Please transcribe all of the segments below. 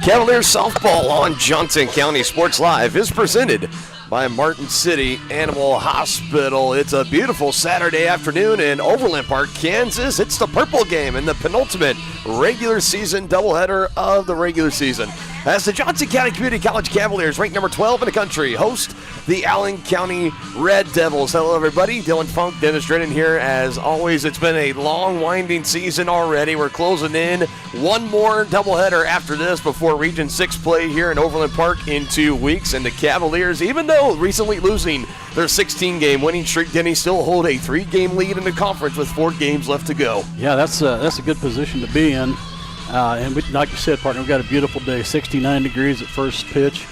Cavaliers softball on Johnson County Sports Live is presented by Martin City Animal Hospital. It's a beautiful Saturday afternoon in Overland Park, Kansas. It's the Purple Game and the penultimate regular season doubleheader of the regular season. As the Johnson County Community College Cavaliers, ranked number 12 in the country, host the Allen County Red Devils. Hello, everybody. Dylan Funk, Dennis Drennan here. As always, it's been a long, winding season already. We're closing in one more doubleheader after this before Region 6 play here in Overland Park in 2 weeks. And the Cavaliers, even though recently losing their 16-game winning streak, Denny, still hold a 3-game lead in the conference with 4 games left to go. Yeah, that's a good position to be in. And like you said, partner, we've got a beautiful day, 69 degrees at first pitch.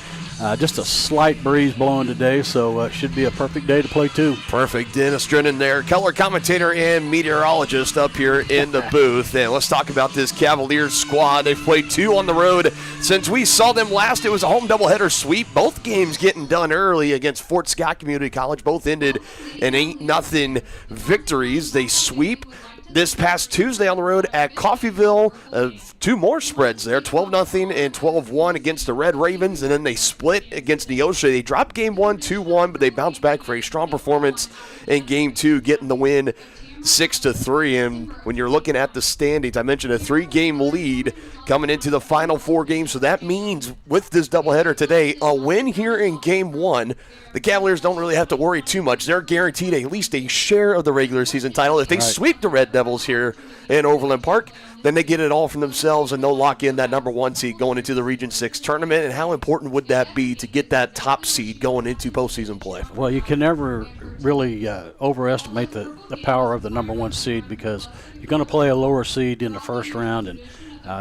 Just a slight breeze blowing today, so it should be a perfect day to play, too. Perfect. Dennis Drennan there, color commentator and meteorologist up here in the booth. And let's talk about this Cavaliers squad. They've played 2 on the road since we saw them last. It was a home doubleheader sweep. Both games getting done early against Fort Scott Community College. Both ended in 8-0 victories. They sweep this past Tuesday on the road at Coffeyville. 2 more spreads there, 12-0 and 12-1 against the Red Ravens, and then they split against Neosho. They dropped game 1, 2-1, but they bounced back for a strong performance in game 2, getting the win 6-3. And when you're looking at the standings, I mentioned a 3-game lead coming into the final 4 games. So that means with this doubleheader today, a win here in game 1, the Cavaliers don't really have to worry too much. They're guaranteed at least a share of the regular season title. If they sweep the Red Devils here in Overland Park, then they get it all from themselves and they'll lock in that number 1 seed going into the Region 6 tournament. And how important would that be to get that top seed going into postseason play? Well, you can never really overestimate the power of the number 1 seed, because you're going to play a lower seed in the first round, and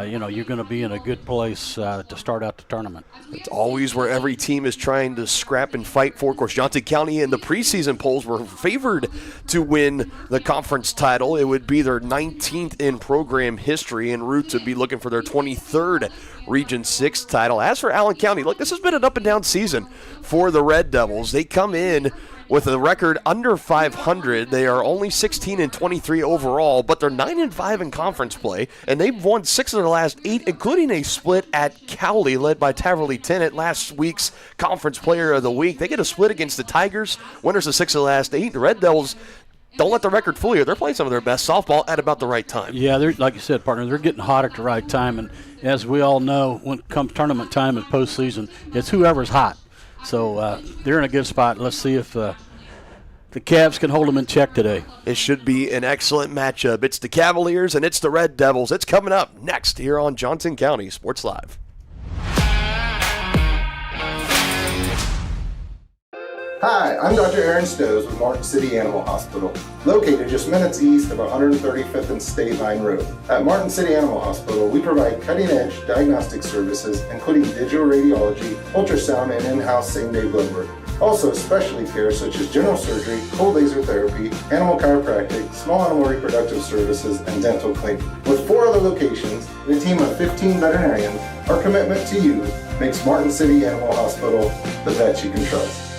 you're going to be in a good place to start out the tournament. It's always where every team is trying to scrap and fight for. Of course, Johnson County in the preseason polls were favored to win the conference title. It would be their 19th in program history, en route to be looking for their 23rd Region 6 title. As for Allen County, look, this has been an up-and-down season for the Red Devils. They come in with a record under 500. They are only 16-23 overall, but they're 9-5 in conference play, and they've won 6 of their last 8, including a split at Cowley, led by Taverly Tennant, last week's Conference Player of the Week. They get a split against the Tigers, winners of 6 of the last 8. The Red Devils, don't let the record fool you. They're playing some of their best softball at about the right time. Yeah, they're, like you said, partner, they're getting hot at the right time, and as we all know, when it comes tournament time and postseason, it's whoever's hot. So they're in a good spot. Let's see if the Cavs can hold them in check today. It should be an excellent matchup. It's the Cavaliers and it's the Red Devils. It's coming up next here on Johnson County Sports Live. Hi, I'm Dr. Aaron Stows with Martin City Animal Hospital, located just minutes east of 135th and State Line Road. At Martin City Animal Hospital, we provide cutting-edge diagnostic services, including digital radiology, ultrasound, and in-house same-day blood work. Also, specialty care such as general surgery, cold laser therapy, animal chiropractic, small animal reproductive services, and dental cleaning. With 4 other locations and a team of 15 veterinarians, our commitment to you makes Martin City Animal Hospital the vet you can trust.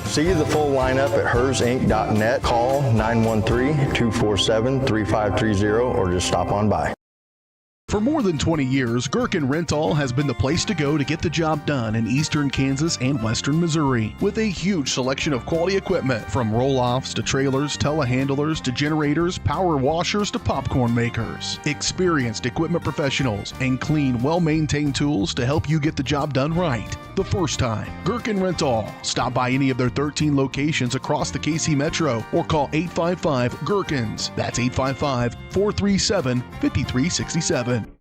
See the full lineup at hersinc.net. Call 913-247-3530 or just stop on by. For more than 20 years, Gherkin Rental has been the place to go to get the job done in eastern Kansas and western Missouri. With a huge selection of quality equipment, from roll-offs to trailers, telehandlers to generators, power washers to popcorn makers. Experienced equipment professionals and clean, well-maintained tools to help you get the job done right. the first time. Gherkin Rental. Stop by any of their 13 locations across the KC Metro or call 855-GHERKINS. That's 855-437-5367.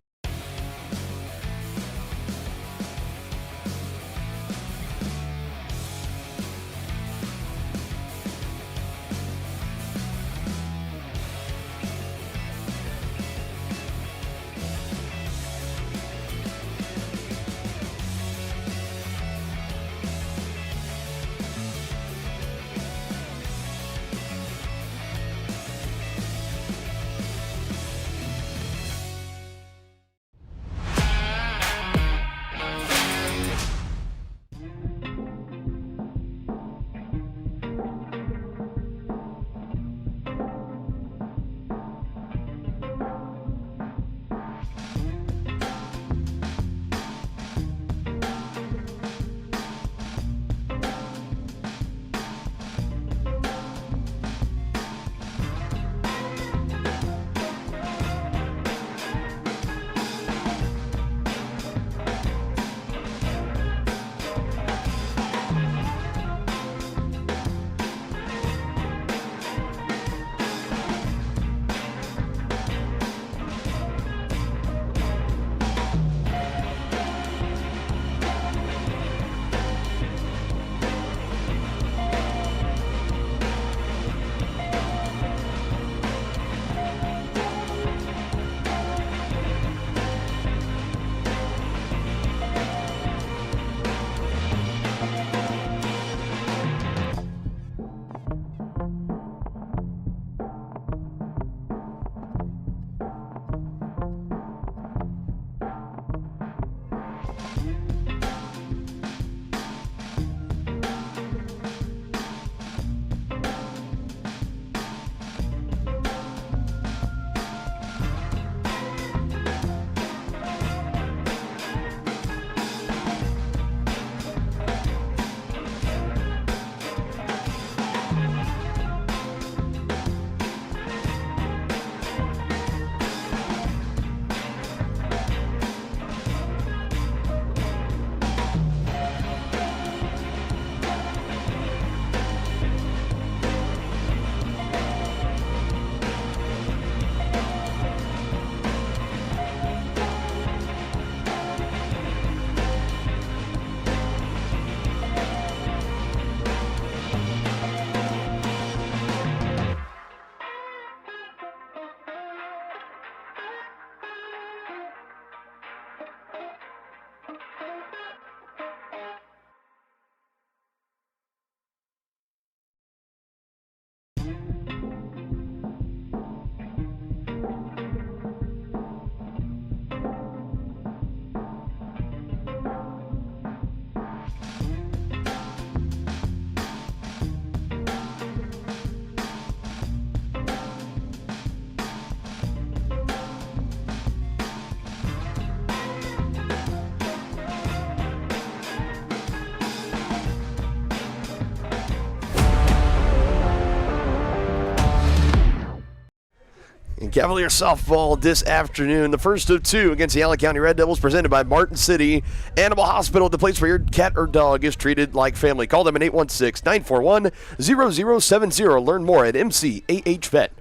And Cavalier softball this afternoon, the first of two against the Allen County Red Devils, presented by Martin City Animal Hospital, the place where your cat or dog is treated like family. Call them at 816-941-0070. Learn more at mcahvet.net.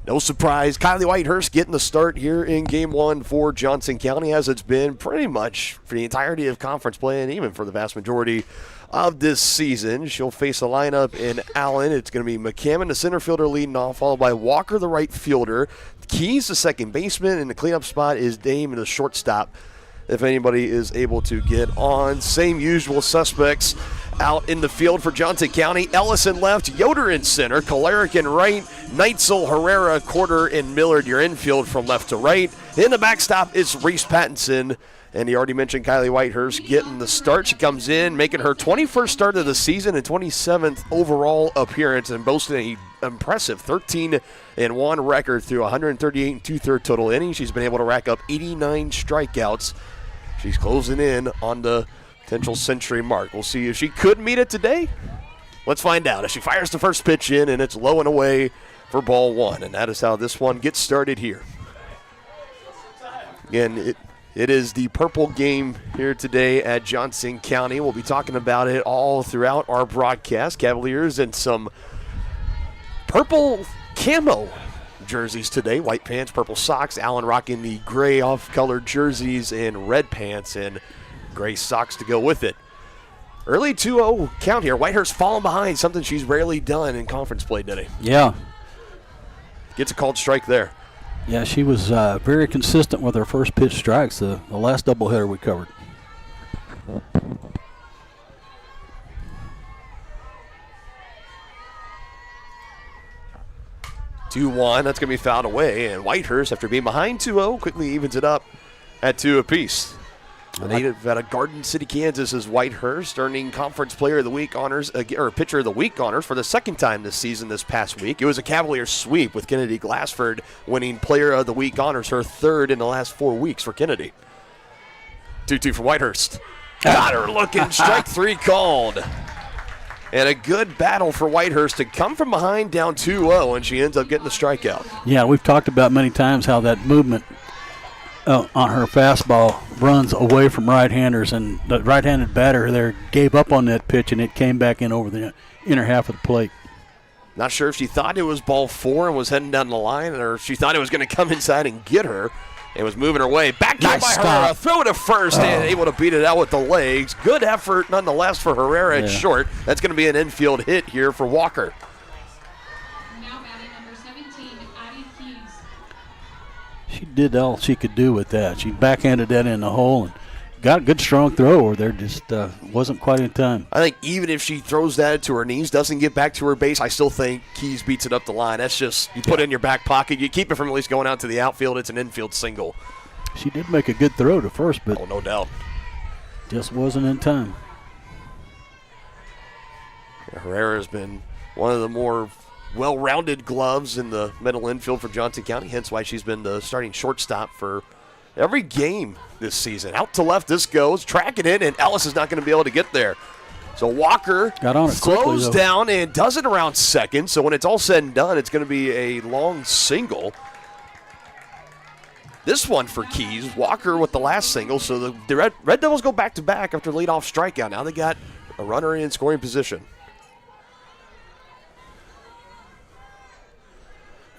No surprise, Kylie Whitehurst getting the start here in Game 1 for Johnson County, as it's been pretty much for the entirety of conference play and even for the vast majority of this season. She'll face a lineup in Allen. It's going to be McCammon, the center fielder, leading off, followed by Walker, the right fielder. Keys, the second baseman, and the cleanup spot is Dame, the shortstop, if anybody is able to get on. Same usual suspects out in the field for Johnson County. Ellison left, Yoder in center, Kolaric in right, Neitzel, Herrera, Quarter, and Millard, your infield from left to right. In the backstop, it's Reese Pattinson. And he already mentioned Kylie Whitehurst getting the start. She comes in, making her 21st start of the season and 27th overall appearance, and boasting an impressive 13-1 record through 138 and two-thirds total innings. She's been able to rack up 89 strikeouts. She's closing in on the potential century mark. We'll see if she could meet it today. Let's find out. As she fires the first pitch in, and it's low and away for ball one. And that is how this one gets started here. Again, It is the purple game here today at Johnson County. We'll be talking about it all throughout our broadcast. Cavaliers and some purple camo jerseys today. White pants, purple socks. Allen rocking the gray off-colored jerseys and red pants and gray socks to go with it. Early 2-0 count here. Whitehurst falling behind, something she's rarely done in conference play today. Yeah. Gets a called strike there. Yeah, she was very consistent with her first pitch strikes, the last doubleheader we covered. (2-1). That's going to be fouled away. And Whitehurst, after being behind 2-0, quickly evens it up at 2 apiece. A native out of Garden City, Kansas is Whitehurst, earning Conference Player of the Week honors, or Pitcher of the Week honors for the second time this season this past week. It was a Cavaliers sweep with Kennedy Glassford winning Player of the Week honors, her third in the last 4 weeks for Kennedy. 2-2 for Whitehurst. Got her looking, strike 3 called. And a good battle for Whitehurst to come from behind down 2-0, and she ends up getting the strikeout. Yeah, we've talked about many times how that movement on her fastball runs away from right-handers, and the right-handed batter there gave up on that pitch, and it came back in over the inner half of the plate. Not sure if she thought it was ball 4 and was heading down the line, or if she thought it was going to come inside and get her and was moving her way. Back down by Herrera, throw to first, and able to beat it out with the legs. Good effort nonetheless for Herrera at short. That's going to be an infield hit here for Walker. She did all she could do with that. She backhanded that in the hole and got a good strong throw over there. Just wasn't quite in time. I think even if she throws that to her knees, doesn't get back to her base, I still think Keys beats it up the line. That's just, you put it in your back pocket. You keep it from at least going out to the outfield. It's an infield single. She did make a good throw to first, but no doubt. Just wasn't in time. Herrera's been one of the more well-rounded gloves in the middle infield for Johnson County, hence why she's been the starting shortstop for every game this season. Out to left this goes, tracking it, and Ellis is not going to be able to get there. So Walker got on it slows quickly, down and does it around second, so when it's all said and done, it's going to be a long single. This one for Keys, Walker with the last single, so the Red Devils go back-to-back after leadoff strikeout. Now they got a runner in scoring position.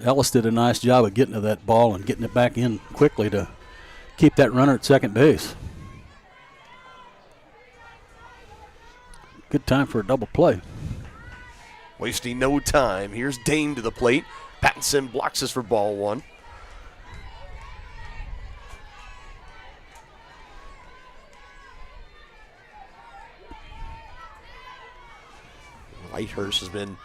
Ellis did a nice job of getting to that ball and getting it back in quickly to keep that runner at second base. Good time for a double play. Wasting no time. Here's Dane to the plate. Pattinson blocks this for ball 1. Whitehurst has been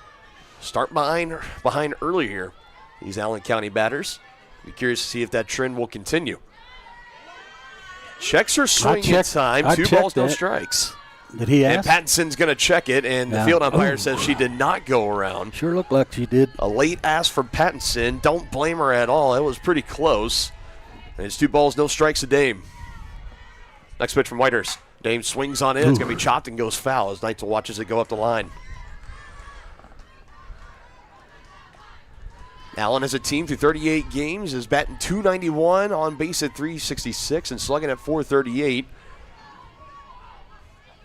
start behind earlier. These Allen County batters. Be curious to see if that trend will continue. Checks her swing in time. 2 balls, no strikes. Did he ask? And Pattinson's going to check it, and the field umpire says she did not go around. Sure looked like she did. A late ask from Pattinson. Don't blame her at all. It was pretty close. And it's 2 balls, no strikes to Dame. Next pitch from Whitehurst. Dame swings on it. It's going to be chopped and goes foul as Knights will watch as it go up the line. Allen as a team through 38 games is batting .291, on base at .366, and slugging at .438.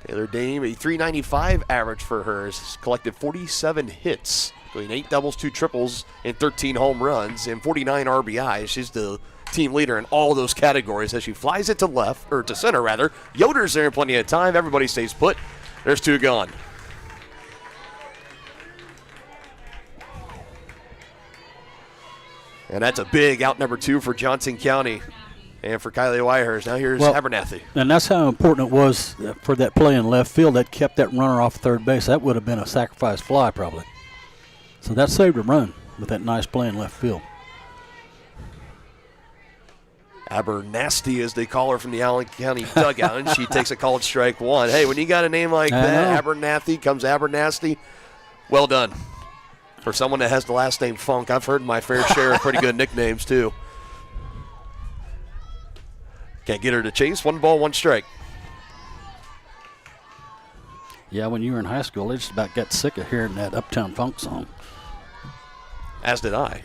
Taylor Dame, a .395 average for her, has collected 47 hits, including 8 doubles, 2 triples, and 13 home runs, and 49 RBIs. She's the team leader in all those categories as she flies it to left, or to center rather. Yoder's there in plenty of time. Everybody stays put. There's 2 gone. And that's a big out number 2 for Johnson County and for Kylie Whitehurst. Now here's Abernathy. And that's how important it was for that play in left field. That kept that runner off third base. That would have been a sacrifice fly probably. So that saved a run with that nice play in left field. Abernathy, as they call her from the Allen County dugout, and she takes a called strike 1. Hey, when you got a name like that, Abernathy comes Abernathy, well done. For someone that has the last name Funk, I've heard my fair share of pretty good nicknames, too. Can't get her to chase. 1 ball, 1 strike. Yeah, when you were in high school, they just about got sick of hearing that Uptown Funk song. As did I.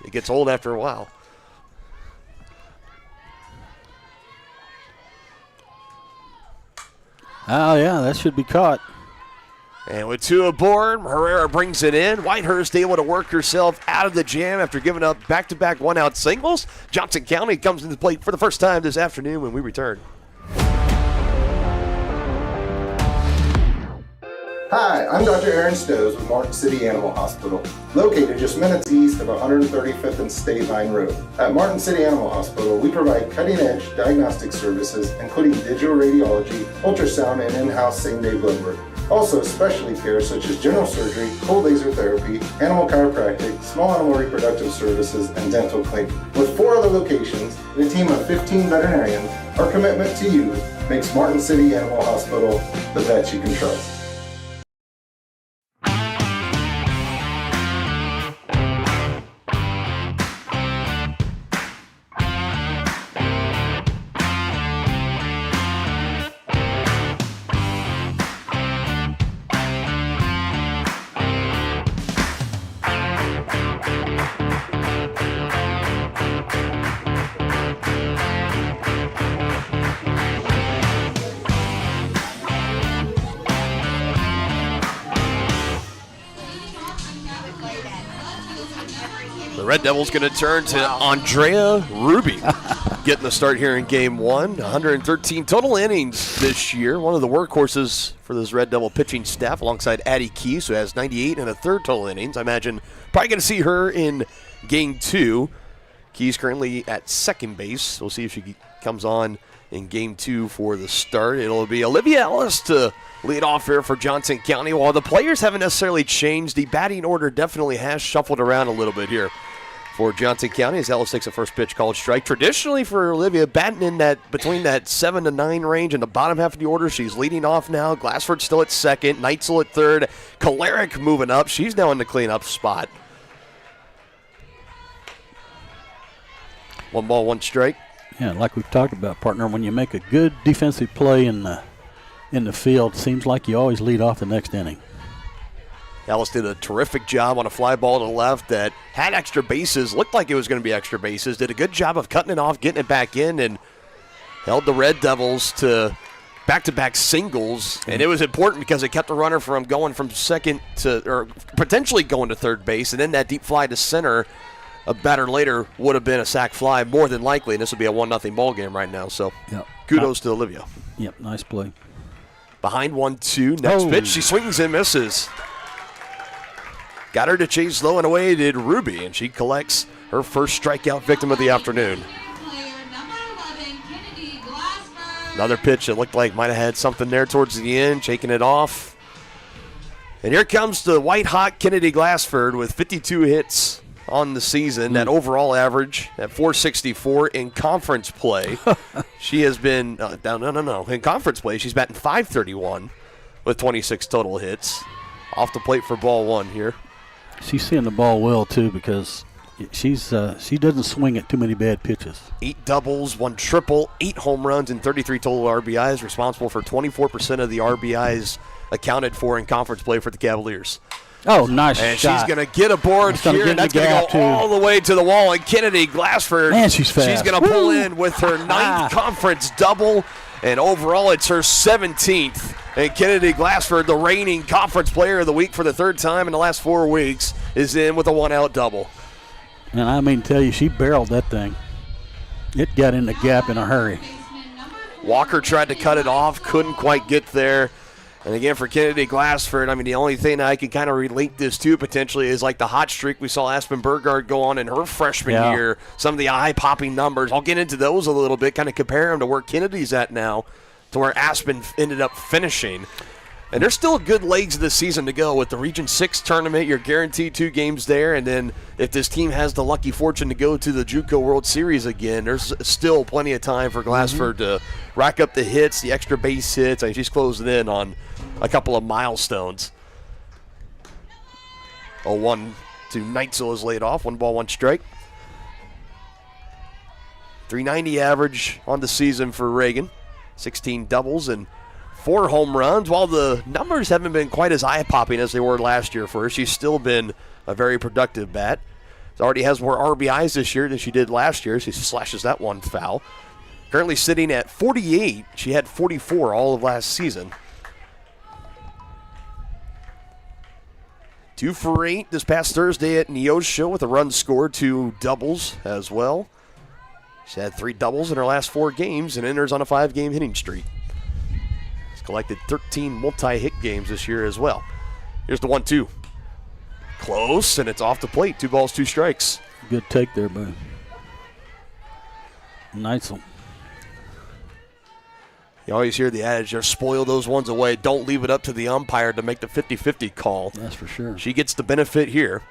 It gets old after a while. Oh, yeah, that should be caught. And with 2 aboard, Herrera brings it in. Whitehurst able to work herself out of the jam after giving up back-to-back one-out singles. Johnson County comes into the plate for the first time this afternoon when we return. Hi, I'm Dr. Aaron Stowe with Martin City Animal Hospital, located just minutes east of 135th and State Line Road. At Martin City Animal Hospital, we provide cutting-edge diagnostic services, including digital radiology, ultrasound, and in-house same-day blood work. Also, specialty care such as general surgery, cold laser therapy, animal chiropractic, small animal reproductive services, and dental cleaning. With 4 other locations and a team of 15 veterinarians, our commitment to you makes Martin City Animal Hospital the vet you can trust. The Red Devils going to turn to Andrea Ruby, getting the start here in Game 1. 113 total innings this year. One of the workhorses for this Red Devil pitching staff, alongside Addie Keys, who has 98 and a third total innings. I imagine probably going to see her in Game 2. Keys currently at second base. We'll see if she comes on in Game 2 for the start. It'll be Olivia Ellis to lead off here for Johnson County. While the players haven't necessarily changed, the batting order definitely has shuffled around a little bit here for Johnson County as Ellis takes a first pitch called strike. Traditionally for Olivia, batting in that between that 7 to 9 range in the bottom half of the order. She's leading off now. Glassford still at second. Neitzel at third. Kalarick moving up. She's now in the cleanup spot. 1 ball, 1 strike. Yeah, like we've talked about, partner, when you make a good defensive play in the field, seems like you always lead off the next inning. Ellis did a terrific job on a fly ball to the left that had extra bases, looked like it was going to be extra bases, did a good job of cutting it off, getting it back in, and held the Red Devils to back-to-back singles. And it was important because it kept the runner from going from second to, or potentially going to third base, and then that deep fly to center, a batter later would have been a sac fly more than likely, and this would be a 1-0 ball game right now. So kudos to Olivia. Yep, nice play. Behind 1-2, next pitch, she swings and misses. Got her to chase low and away did Ruby, and she collects her first strikeout victim of the afternoon. Another pitch that looked like might have had something there towards the end, shaking it off. And here comes the white-hot Kennedy Glassford with 52 hits on the season. That overall average at 464 in conference play. She has been, in conference play, she's batting .531 with 26 total hits. Off the plate for ball 1 here. She's seeing the ball well, too, because she doesn't swing at too many bad pitches. 8 doubles, 1 triple, 8 home runs, and 33 total RBIs, responsible for 24% of the RBIs accounted for in conference play for the Cavaliers. Oh, nice shot. And she's going to get aboard here, and that's going to go all the way to the wall. And Kennedy Glassford, man, she's fast. She's going to pull in with her 9th conference double, and overall it's her 17th. And Kennedy Glassford, the reigning conference player of the week for the 3rd time in the last 4 weeks, is in with a 1-out double. And I mean, tell you, she barreled that thing. It got in the gap in a hurry. Walker tried to cut it off, couldn't quite get there. And again, for Kennedy Glassford, I mean, the only thing that I can kind of relate this to potentially is like the hot streak we saw Aspen Burgard go on in her freshman year. Some of the eye-popping numbers. I'll get into those a little bit, kind of compare them to where Kennedy's at now, to where Aspen ended up finishing. And there's still good legs of the season to go. With the Region 6 tournament, you're guaranteed 2 games there. And then if this team has the lucky fortune to go to the JUCO World Series again, there's still plenty of time for Glassford to rack up the hits, the extra base hits. I mean, she's closing in on a couple of milestones. 0-1 to Neitzel is laid off. 1 ball, 1 strike. 390 average on the season for Reagan. 16 doubles and 4 home runs. While the numbers haven't been quite as eye-popping as they were last year for her, she's still been a very productive bat. She already has more RBIs this year than she did last year. She slashes that one foul. Currently sitting at 48. She had 44 all of last season. 2 for 8 this past Thursday at Neosho with a run scored, 2 doubles as well. She's had 3 doubles in her last 4 games and enters on a 5-game hitting streak. She's collected 13 multi-hit games this year as well. Here's the 1-2. Close, and it's off the plate. 2 balls, 2 strikes. Good take there by Neitzel. You always hear the adage, just spoil those ones away. Don't leave it up to the umpire to make the 50-50 call. That's for sure. She gets the benefit here.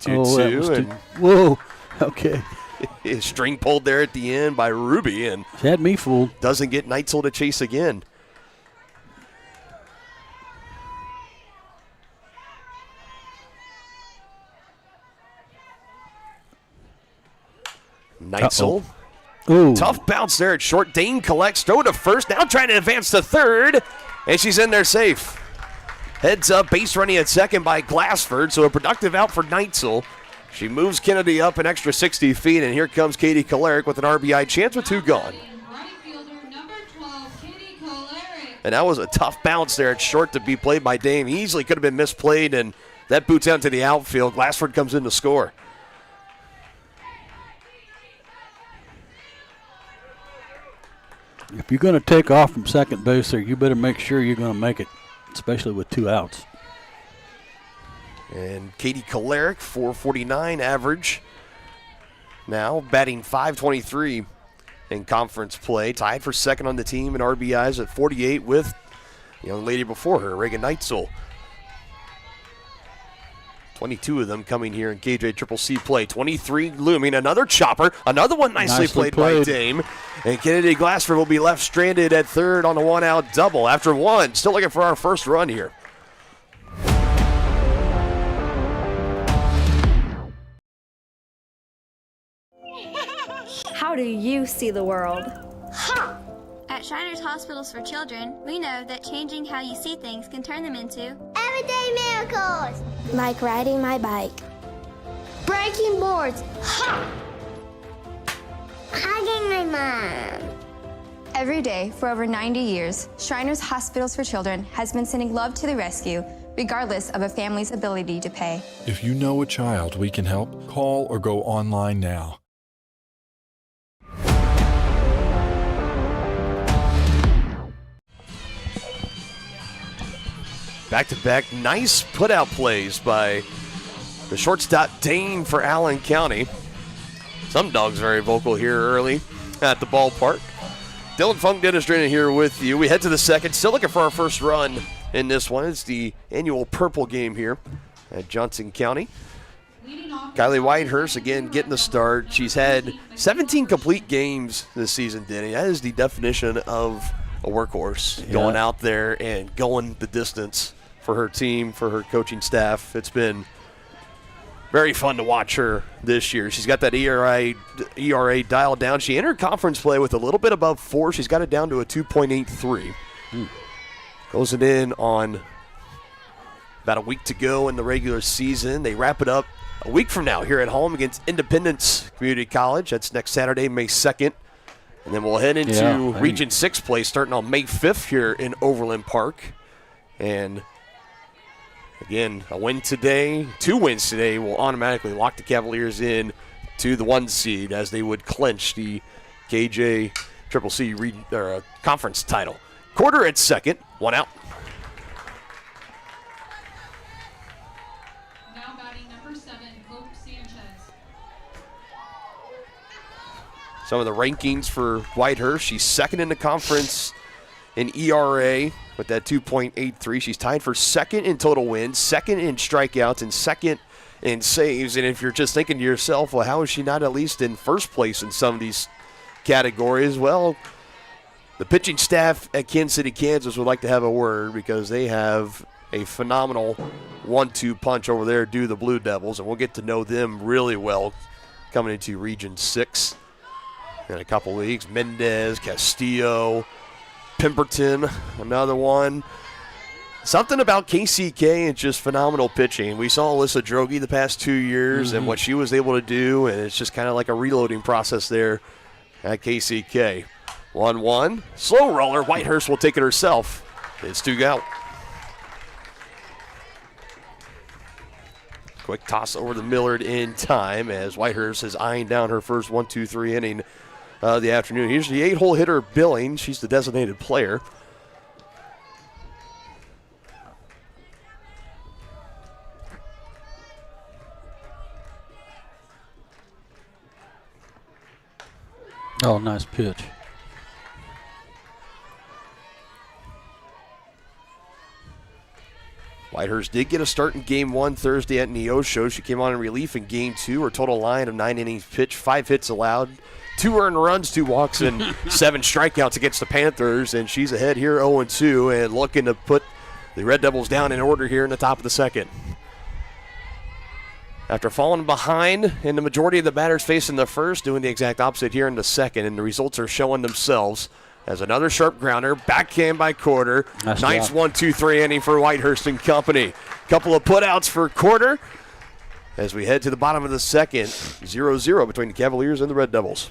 2-2. Whoa. Okay. String pulled there at the end by Ruby, and She had me fooled. doesn't get Neitzel to chase again. Neitzel. Ooh. Tough bounce there at short. Dane collects, throw to first, now trying to advance to third, and she's in there safe. Heads up, base running at second by Glassford, so a productive out for Neitzel. She moves Kennedy up an extra 60 feet, and here comes Katie Kolaric with an RBI chance with 2 gone. Right fielder, number 12, Katie Kolaric. And that was a tough bounce there at short to be played by Dame. Easily could have been misplayed, and that boots out to the outfield. Glassford comes in to score. If you're going to take off from second base there, you better make sure you're going to make it, especially with 2 outs. And Katie Kolaric, 449 average. Now batting .523 in conference play. Tied for second on the team in RBIs at 48 with the young lady before her, Reagan Neitzel. 22 of them coming here in KJ Triple C play. 23 looming. Another chopper. Another one nicely played by Dame. And Kennedy Glassford will be left stranded at third on a 1-out double after 1. Still looking for our first run here. How do you see the world? At Shriners Hospitals for Children, we know that changing how you see things can turn them into everyday miracles. Like riding my bike. Breaking boards. Hugging my mom. Every day for over 90 years, Shriners Hospitals for Children has been sending love to the rescue, regardless of a family's ability to pay. If you know a child we can help, call or go online now. Back-to-back nice put-out plays by the shortstop Dane for Allen County. Some dogs very vocal here early at the ballpark. Dylan Funk, Dennis Drana here with you. We head to the second. Still looking for our first run in this one. It's the annual purple game here at Johnson County. Kylie Whitehurst again getting the start. She's had 17 complete games this season, Denny. That is the definition of a workhorse. Yeah. Going out there and going the distance for her team, for her coaching staff. It's been very fun to watch her this year. She's got that ERA dialed down. She entered conference play with a little bit above 4. She's got it down to a 2.83. Goes it in on about a week to go in the regular season. They wrap it up a week from now here at home against Independence Community College. That's next Saturday, May 2nd. And then we'll head into Region 6 play starting on May 5th here in Overland Park. And again, a win today, 2 wins today will automatically lock the Cavaliers in to the 1 seed as they would clinch the KJ Triple C conference title. Quarter at second, 1 out. Now batting number 7, Hope Sanchez. Some of the rankings for Whitehurst. She's second in the conference in ERA with that 2.83. She's tied for second in total wins, second in strikeouts, and second in saves. And if you're just thinking to yourself, well, how is she not at least in first place in some of these categories? Well, the pitching staff at Kansas City, Kansas would like to have a word because they have a phenomenal 1-2 punch over there due to the Blue Devils, and we'll get to know them really well coming into Region 6 in a couple weeks. Mendez, Castillo, Pemberton, another one. Something about KCK and just phenomenal pitching. We saw Alyssa Drogi the past 2 years and what she was able to do, and it's just kind of like a reloading process there at KCK. 1-1. Slow roller. Whitehurst will take it herself. It's 2 out. Quick toss over to Millard in time as Whitehurst is eyeing down her first 1-2-3 inning of the afternoon. Here's the 8-hole hitter, Billing. She's the designated player. Oh, nice pitch. Whitehurst did get a start in Game 1 Thursday at Neosho. She came on in relief in Game 2. Her total line of 9 innings pitched, 5 hits allowed, 2 earned runs, 2 walks, and 7 strikeouts against the Panthers. And she's ahead here 0-2 and looking to put the Red Devils down in order here in the top of the second. After falling behind in the majority of the batters facing the first, doing the exact opposite here in the second, and the results are showing themselves as another sharp grounder, backhand by Quarter. Nice 1-2-3 inning for Whitehurst and company. Couple of putouts for Quarter as we head to the bottom of the second, 0-0 between the Cavaliers and the Red Devils.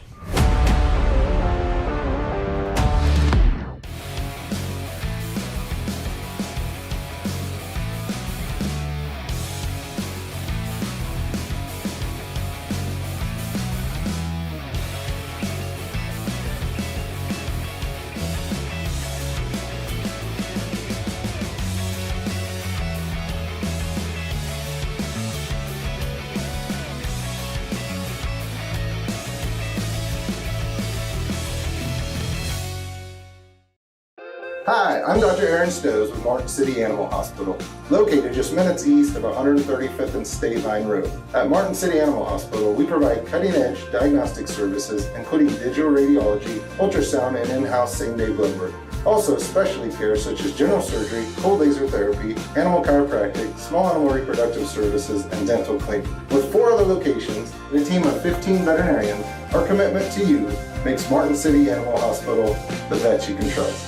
Hi, I'm Dr. Aaron Stows with Martin City Animal Hospital, located just minutes east of 135th and State Line Road. At Martin City Animal Hospital, we provide cutting-edge diagnostic services, including digital radiology, ultrasound, and in-house same-day blood work. Also, specialty care such as general surgery, cold laser therapy, animal chiropractic, small animal reproductive services, and dental cleaning. With 4 other locations and a team of 15 veterinarians, our commitment to you makes Martin City Animal Hospital the vet you can trust.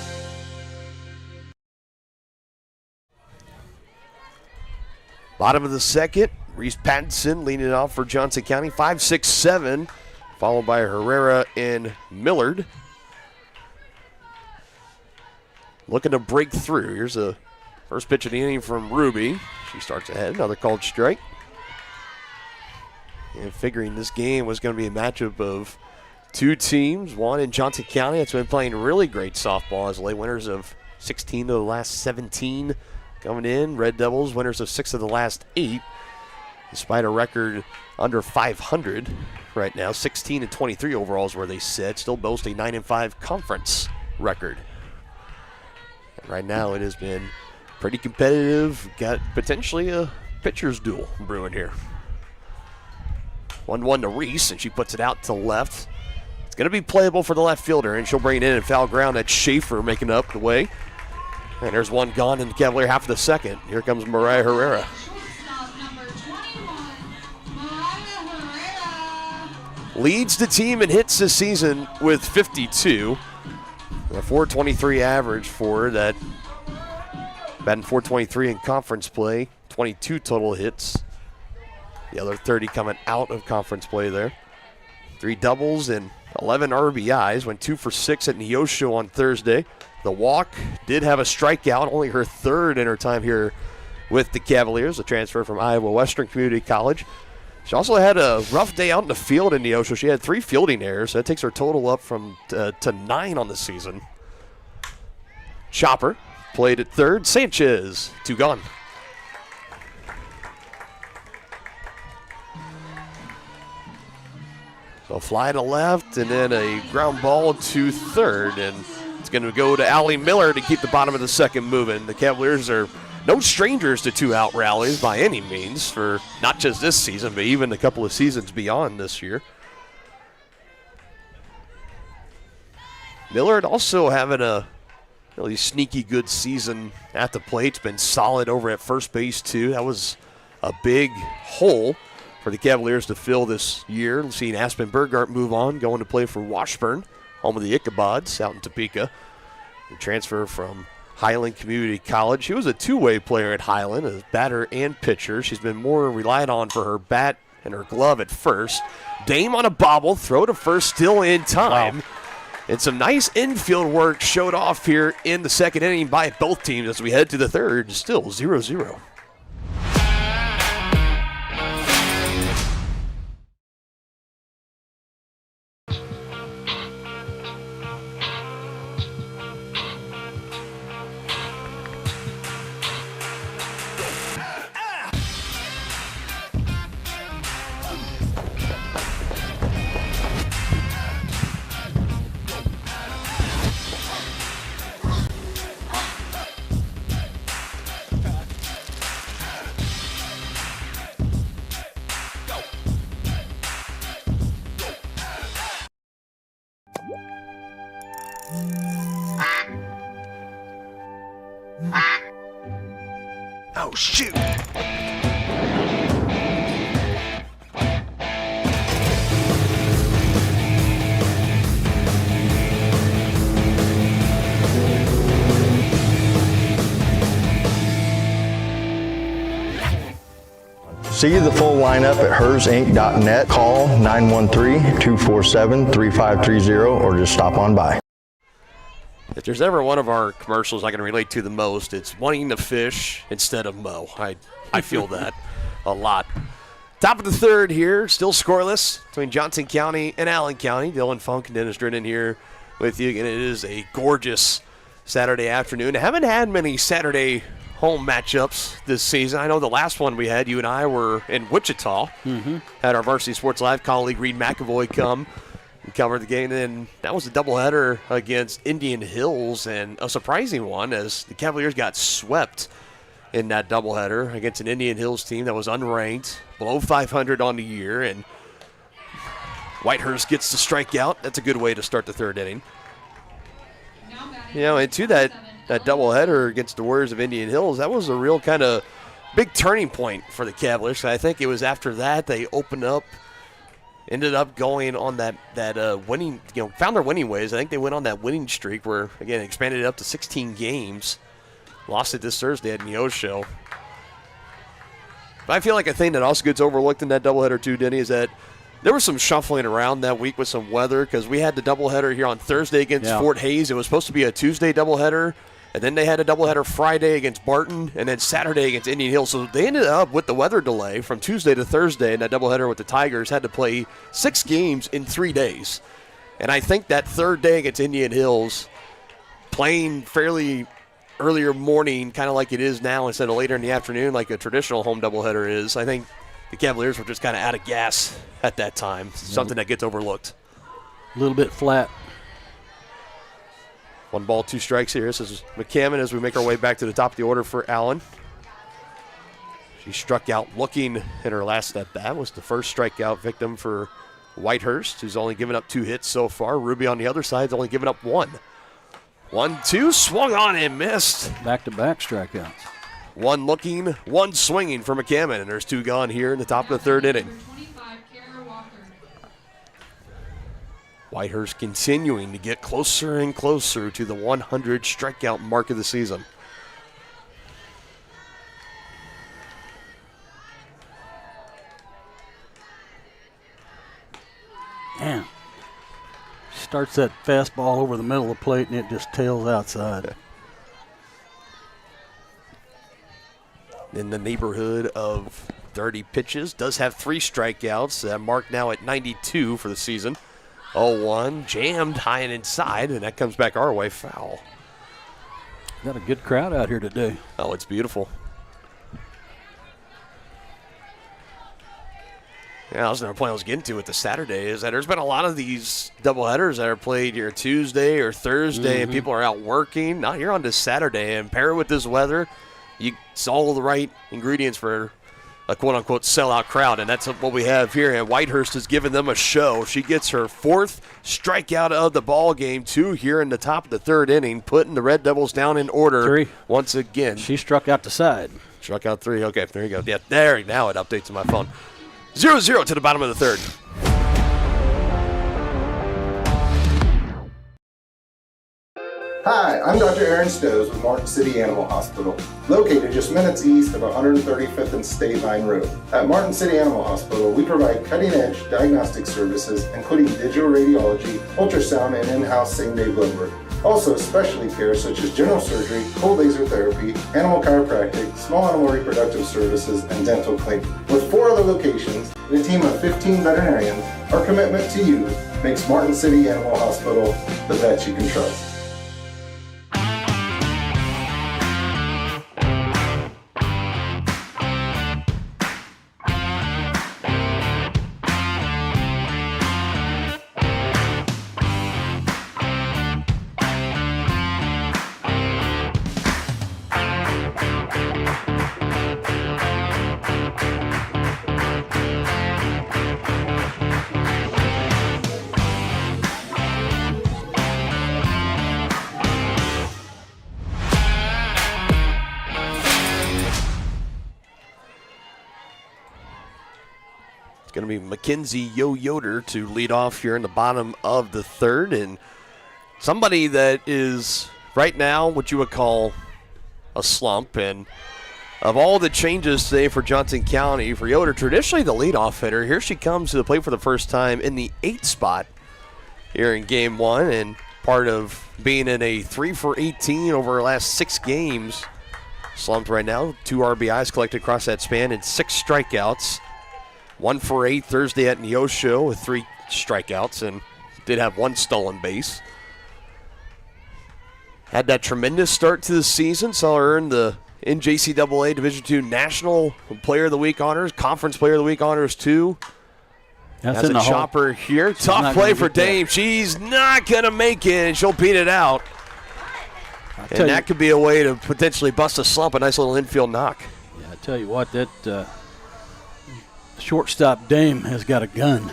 Bottom of the second, Reese Pattinson leading it off for Johnson County, 5-6-7, followed by Herrera and Millard. Looking to break through. Here's the first pitch of the inning from Ruby. She starts ahead, another called strike. And figuring this game was going to be a matchup of 2 teams, one in Johnson County that's been playing really great softball as late winners of 16 of the last 17 coming in. Red Devils, winners of 6 of the last 8, despite a record under 500 right now. 16-23 overall is where they sit. Still boast a 9-5 conference record. And right now it has been pretty competitive. Got potentially a pitcher's duel brewing here. 1-1 to Reese, and she puts it out to left. It's going to be playable for the left fielder, and she'll bring it in and foul ground. That's Schaefer making up the way. And there's one gone in the Cavalier half of the second. Here comes Mariah Herrera. Leads the team in hits this season with 52. A 423 average for her. That batting 423 in conference play. 22 total hits. The other 30 coming out of conference play there. 3 doubles and 11 RBIs. Went 2 for 6 at Neosho on Thursday. The walk did have a strikeout, only her 3rd in her time here with the Cavaliers, a transfer from Iowa Western Community College. She also had a rough day out in the field in Neosho. She had 3 fielding errors, so that takes her total up from to 9 on the season. Chopper played at 3rd. Sanchez, 2 gone. So fly to left, and then a ground ball to 3rd, and it's going to go to Allie Miller to keep the bottom of the second moving. The Cavaliers are no strangers to 2-out rallies by any means for not just this season, but even a couple of seasons beyond this year. Millard also having a really sneaky good season at the plate. It's been solid over at first base, too. That was a big hole for the Cavaliers to fill this year. Seeing Aspen Burgart move on, going to play for Washburn, home of the Ichabods out in Topeka. The transfer from Highland Community College. She was a 2-way player at Highland, a batter and pitcher. She's been more relied on for her bat in her glove at first. Dame on a bobble, throw to first, still in time. Wow. And some nice infield work showed off here in the second inning by both teams as we head to the third. Still 0-0. Oh, shoot. See the full lineup at hersinc.net. Call 913-247-3530 or just stop on by. If there's ever one of our commercials I can relate to the most, it's wanting to fish instead of mow. I feel that a lot. Top of the third here, still scoreless between Johnson County and Allen County. Dylan Funk and Dennis Drennan here with you. Again, it is a gorgeous Saturday afternoon. I haven't had many Saturday home matchups this season. I know the last one we had, you and I were in Wichita. Had our Varsity Sports Live colleague Reed McAvoy come and cover the game. And that was a doubleheader against Indian Hills, and a surprising one as the Cavaliers got swept in that doubleheader against an Indian Hills team that was unranked, below 500 on the year. And Whitehurst gets the strikeout. That's a good way to start the third inning. You know, and to that doubleheader against the Warriors of Indian Hills, that was a real kind of big turning point for the Cavaliers. I think it was after that they opened up, ended up going on that winning, found their winning ways. I think they went on that winning streak where, again, expanded it up to 16 games. Lost it this Thursday at Neosho. But I feel like a thing that also gets overlooked in that doubleheader too, Denny, is that there was some shuffling around that week with some weather because we had the doubleheader here on Thursday against Fort Hays. It was supposed to be a Tuesday doubleheader, and then they had a doubleheader Friday against Barton, and then Saturday against Indian Hills. So they ended up with the weather delay from Tuesday to Thursday, and that doubleheader with the Tigers had to play 6 games in 3 days. And I think that third day against Indian Hills, playing fairly earlier morning, kind of like it is now instead of later in the afternoon like a traditional home doubleheader is, I think the Cavaliers were just kind of out of gas at that time, something that gets overlooked. A little bit flat. 1 ball, 2 strikes here. This is McCammon as we make our way back to the top of the order for Allen. She struck out looking in her last at bat. Was the first strikeout victim for Whitehurst, who's only given up 2 hits so far. Ruby on the other side has only given up 1. 1-2, swung on and missed. Back-to-back strikeouts. 1 looking, 1 swinging for McCammon, and there's 2 gone here in the top of the third inning. Whitehurst continuing to get closer and closer to the 100 strikeout mark of the season. Man, starts that fastball over the middle of the plate and it just tails outside. In the neighborhood of 30 pitches, does have 3 strikeouts, marked now at 92 for the season. 0-1, jammed high and inside, and that comes back our way, foul. Got a good crowd out here today. Oh, it's beautiful. Yeah, that was another point I was getting to with the Saturday is that there's been a lot of these doubleheaders that are played here Tuesday or Thursday, and people are out working. Not here on this Saturday, and pair it with this weather, it's all the right ingredients for a quote-unquote sellout crowd, and that's what we have here. And Whitehurst has given them a show. She gets her 4th strikeout of the ball game, 2 here in the top of the third inning, putting the Red Devils down in order 3. once again. She struck out the side. Struck out 3. Okay, there you go. Yeah, there. Now it updates on my phone. 0-0 to the bottom of the third. Hi, I'm Dr. Aaron Stowe with Martin City Animal Hospital, located just minutes east of 135th and State Line Road. At Martin City Animal Hospital, we provide cutting-edge diagnostic services, including digital radiology, ultrasound, and in-house same-day blood work. Also, specialty care such as general surgery, cold laser therapy, animal chiropractic, small animal reproductive services, and dental cleaning. With 4 other locations and a team of 15 veterinarians, our commitment to you makes Martin City Animal Hospital the vet you can trust. Going to be Mackenzie Yoder to lead off here in the bottom of the third, and somebody that is right now what you would call a slump. And of all the changes today for Johnson County, for Yoder, traditionally the leadoff hitter, here she comes to the plate for the first time in the 8th spot here in game 1, and part of being in a 3-for-18 over her last 6 games. Slumped right now, 2 RBIs collected across that span and 6 strikeouts. 1 for 8 Thursday at Neosho with 3 strikeouts and did have 1 stolen base. Had that tremendous start to the season, saw her earn the NJCAA Division II National Player of the Week honors, Conference Player of the Week honors too. That's a chopper here. Tough play for Dame. She's not going to make it, and she'll beat it out. And that could be a way to potentially bust a slump, a nice little infield knock. Yeah, I tell you what, that shortstop Dame has got a gun.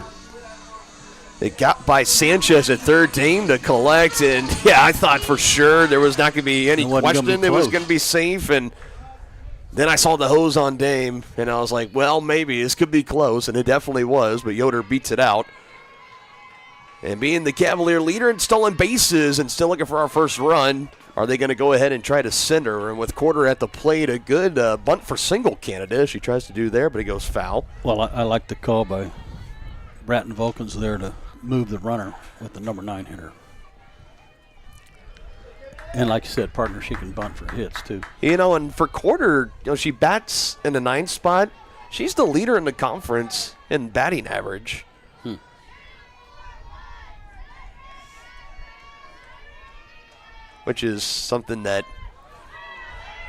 They got by Sanchez at third, Dame to collect, and yeah, I thought for sure there was not going to be any question it was going to be safe, and then I saw the hose on Dame, and I was like, well, maybe this could be close, and it definitely was, but Yoder beats it out. And being the Cavalier leader in stolen bases and still looking for our first run, are they going to go ahead and try to send her? And with Quarter at the plate, a good bunt for single Canada. She tries to do there, but he goes foul. Well, I like the call by Bratton Vulcans there to move the runner with the number 9 hitter. And like you said, partner, she can bunt for hits too. You know, and for Quarter, you know, she bats in the 9th spot. She's the leader in the conference in batting average. Which is something that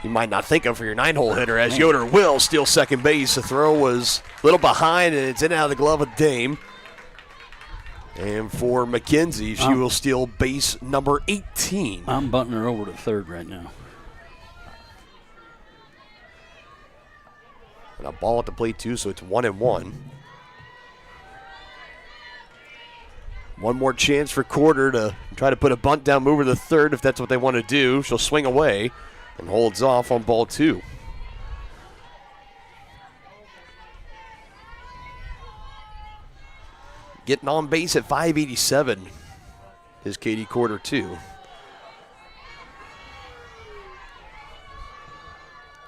you might not think of for your 9-hole hitter, as Yoder will steal second base. The throw was a little behind, and it's in and out of the glove of Dame. And for Mackenzie, she will steal base number 18. I'm bunting her over to third right now. And a ball at the plate, too, so it's 1-1. One more chance for Quarter to try to put a bunt down, move her to third if that's what they want to do. She'll swing away and holds off on ball 2. Getting on base at 587 is Katie Quarter 2.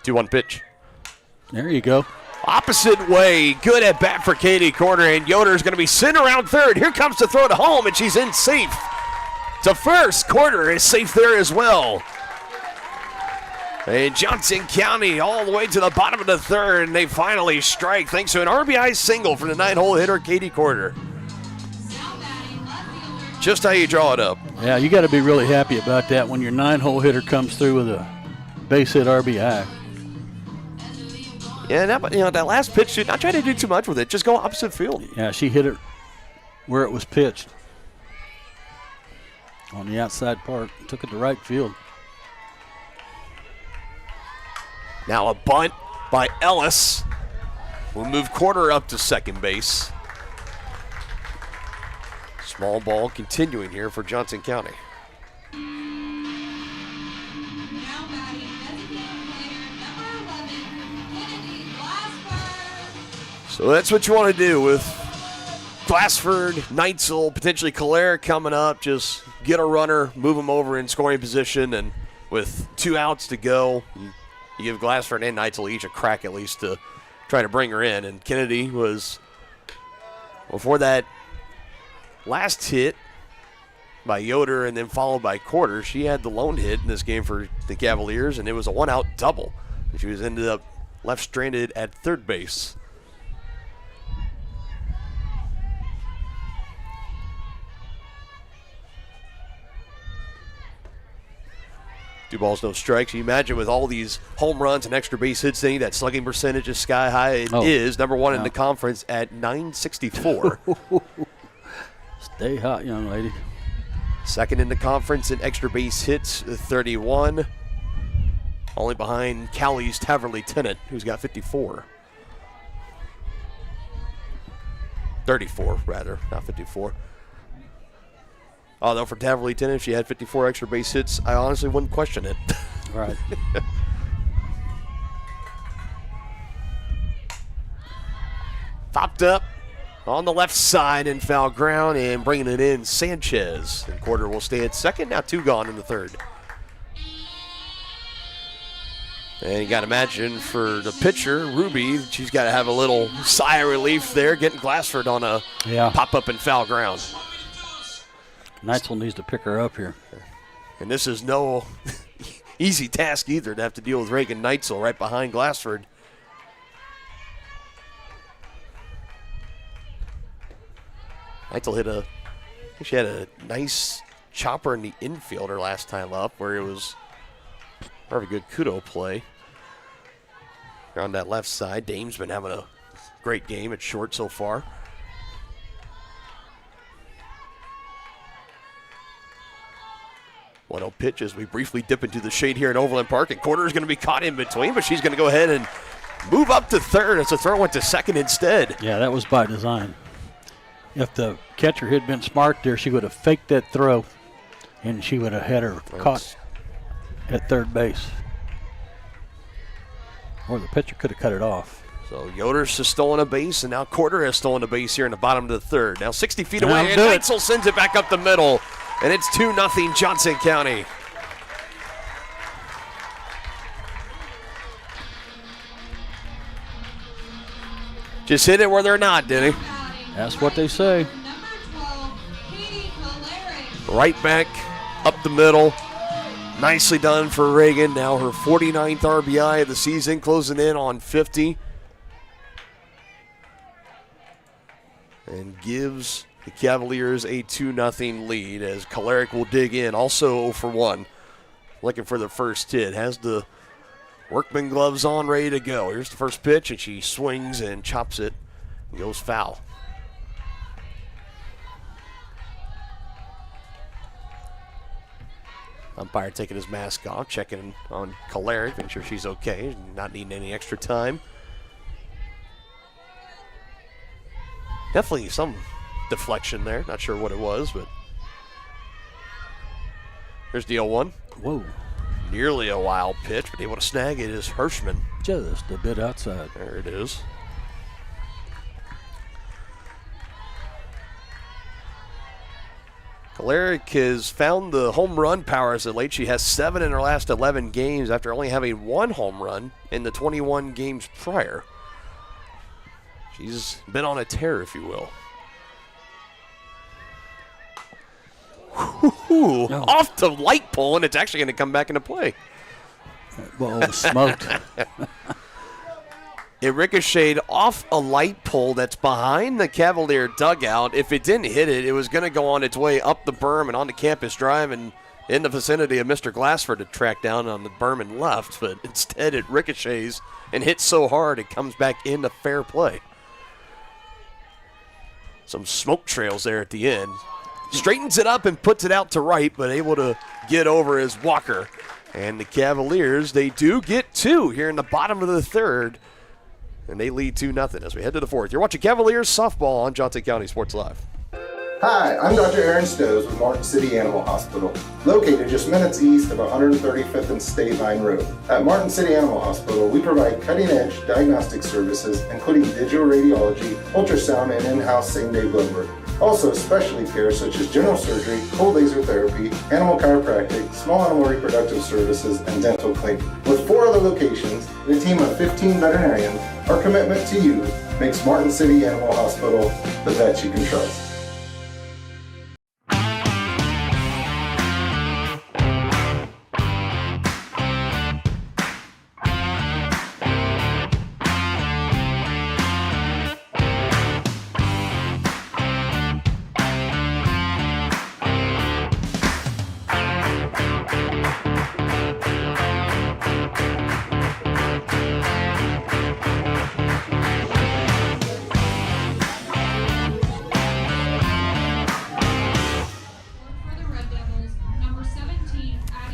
2-1 pitch. There you go. Opposite way, good at bat for Katie Quarter, and Yoder's going to be sitting around third. Here comes the throw to home, and she's in safe. To first, Quarter is safe there as well. And Johnson County all the way to the bottom of the third, and they finally strike thanks to an RBI single from the 9-hole hitter, Katie Quarter. Just how you draw it up. Yeah, you got to be really happy about that when your 9-hole hitter comes through with a base hit RBI. Yeah, that last pitch, not try to do too much with it. Just go opposite field. Yeah, she hit it where it was pitched on the outside part. Took it to right field. Now a bunt by Ellis will move Quarter up to second base. Small ball continuing here for Johnson County. So that's what you want to do with Glassford, Neitzel, potentially Calera coming up. Just get a runner, move him over in scoring position, and with 2 outs to go, you give Glassford and Neitzel each a crack at least to try to bring her in. And Kennedy was, before that last hit by Yoder and then followed by Quarter, she had the lone hit in this game for the Cavaliers, and it was a 1-out double. She was ended up left stranded at third base. Two balls, no strikes. You imagine with all these home runs and extra base hits, that slugging percentage is sky high. It is number one in the conference at .964. Stay hot, young lady. Second in the conference in extra base hits, 31. Only behind Cowley's Taverley Tennant, who's got 54. 34, rather, not 54. Although for Taverley Tennant, if she had 54 extra base hits, I honestly wouldn't question it. Right. Popped up on the left side in foul ground and bringing it in, Sanchez. And Quarter will stay at second, now 2 gone in the third. And you got to imagine for the pitcher, Ruby, she's got to have a little sigh of relief there, getting Glassford on a pop-up in foul ground. Neitzel needs to pick her up here. And this is no easy task either to have to deal with Reagan Neitzel right behind Glassford. Neitzel she had a nice chopper in the infield her last time up where it was very good kudo play. On that left side, Dame's been having a great game at short so far. One 0 pitch as we briefly dip into the shade here in Overland Park, and Quarter is going to be caught in between, but she's going to go ahead and move up to third as the throw went to second instead. Yeah, that was by design. If the catcher had been smart there, she would have faked that throw, and she would have had her caught at third base. Or the pitcher could have cut it off. So Yoder's has stolen a base, and now Quarter has stolen a base here in the bottom of the third. Now 60 feet away, and Neitzel sends it back up the middle, and it's 2-0 Johnson County. Just hit it where they're not, didn't he? That's what they say. Right back up the middle. Nicely done for Reagan. Now her 49th RBI of the season, closing in on 50. And gives the Cavaliers a 2-0 lead as Kolaric will dig in. Also 0 for 1. Looking for the first hit. Has the workman gloves on, ready to go. Here's the first pitch, and she swings and chops it and goes foul. Umpire taking his mask off, checking on Kolaric, making sure she's okay, not needing any extra time. Definitely some deflection there. Not sure what it was, but here's the 0-1. Whoa. Nearly a wild pitch, but able to snag it is Hirschman. Just a bit outside. There it is. Kolaric has found the home run power as of late. She has 7 in her last 11 games after only having 1 home run in the 21 games prior. She's been on a tear, if you will. Off the light pole, and it's actually going to come back into play. Whoa, smoked. It ricocheted off a light pole that's behind the Cavalier dugout. If it didn't hit it, it was going to go on its way up the berm and onto Campus Drive and in the vicinity of Mr. Glassford to track down on the berm and left. But instead, it ricochets and hits so hard it comes back into fair play. Some smoke trails there at the end. Straightens it up and puts it out to right, but able to get over is Walker. And the Cavaliers, they do get 2 here in the bottom of the third. And they lead 2-0 as we head to the fourth. You're watching Cavaliers softball on Johnson County Sports Live. Hi, I'm Dr. Aaron Stowe with Martin City Animal Hospital, located just minutes east of 135th and State Line Road. At Martin City Animal Hospital, we provide cutting-edge diagnostic services, including digital radiology, ultrasound, and in-house same-day blood work. Also, specialty care such as general surgery, cold laser therapy, animal chiropractic, small animal reproductive services, and dental cleaning. With 4 other locations and a team of 15 veterinarians, our commitment to you makes Martin City Animal Hospital the vet you can trust.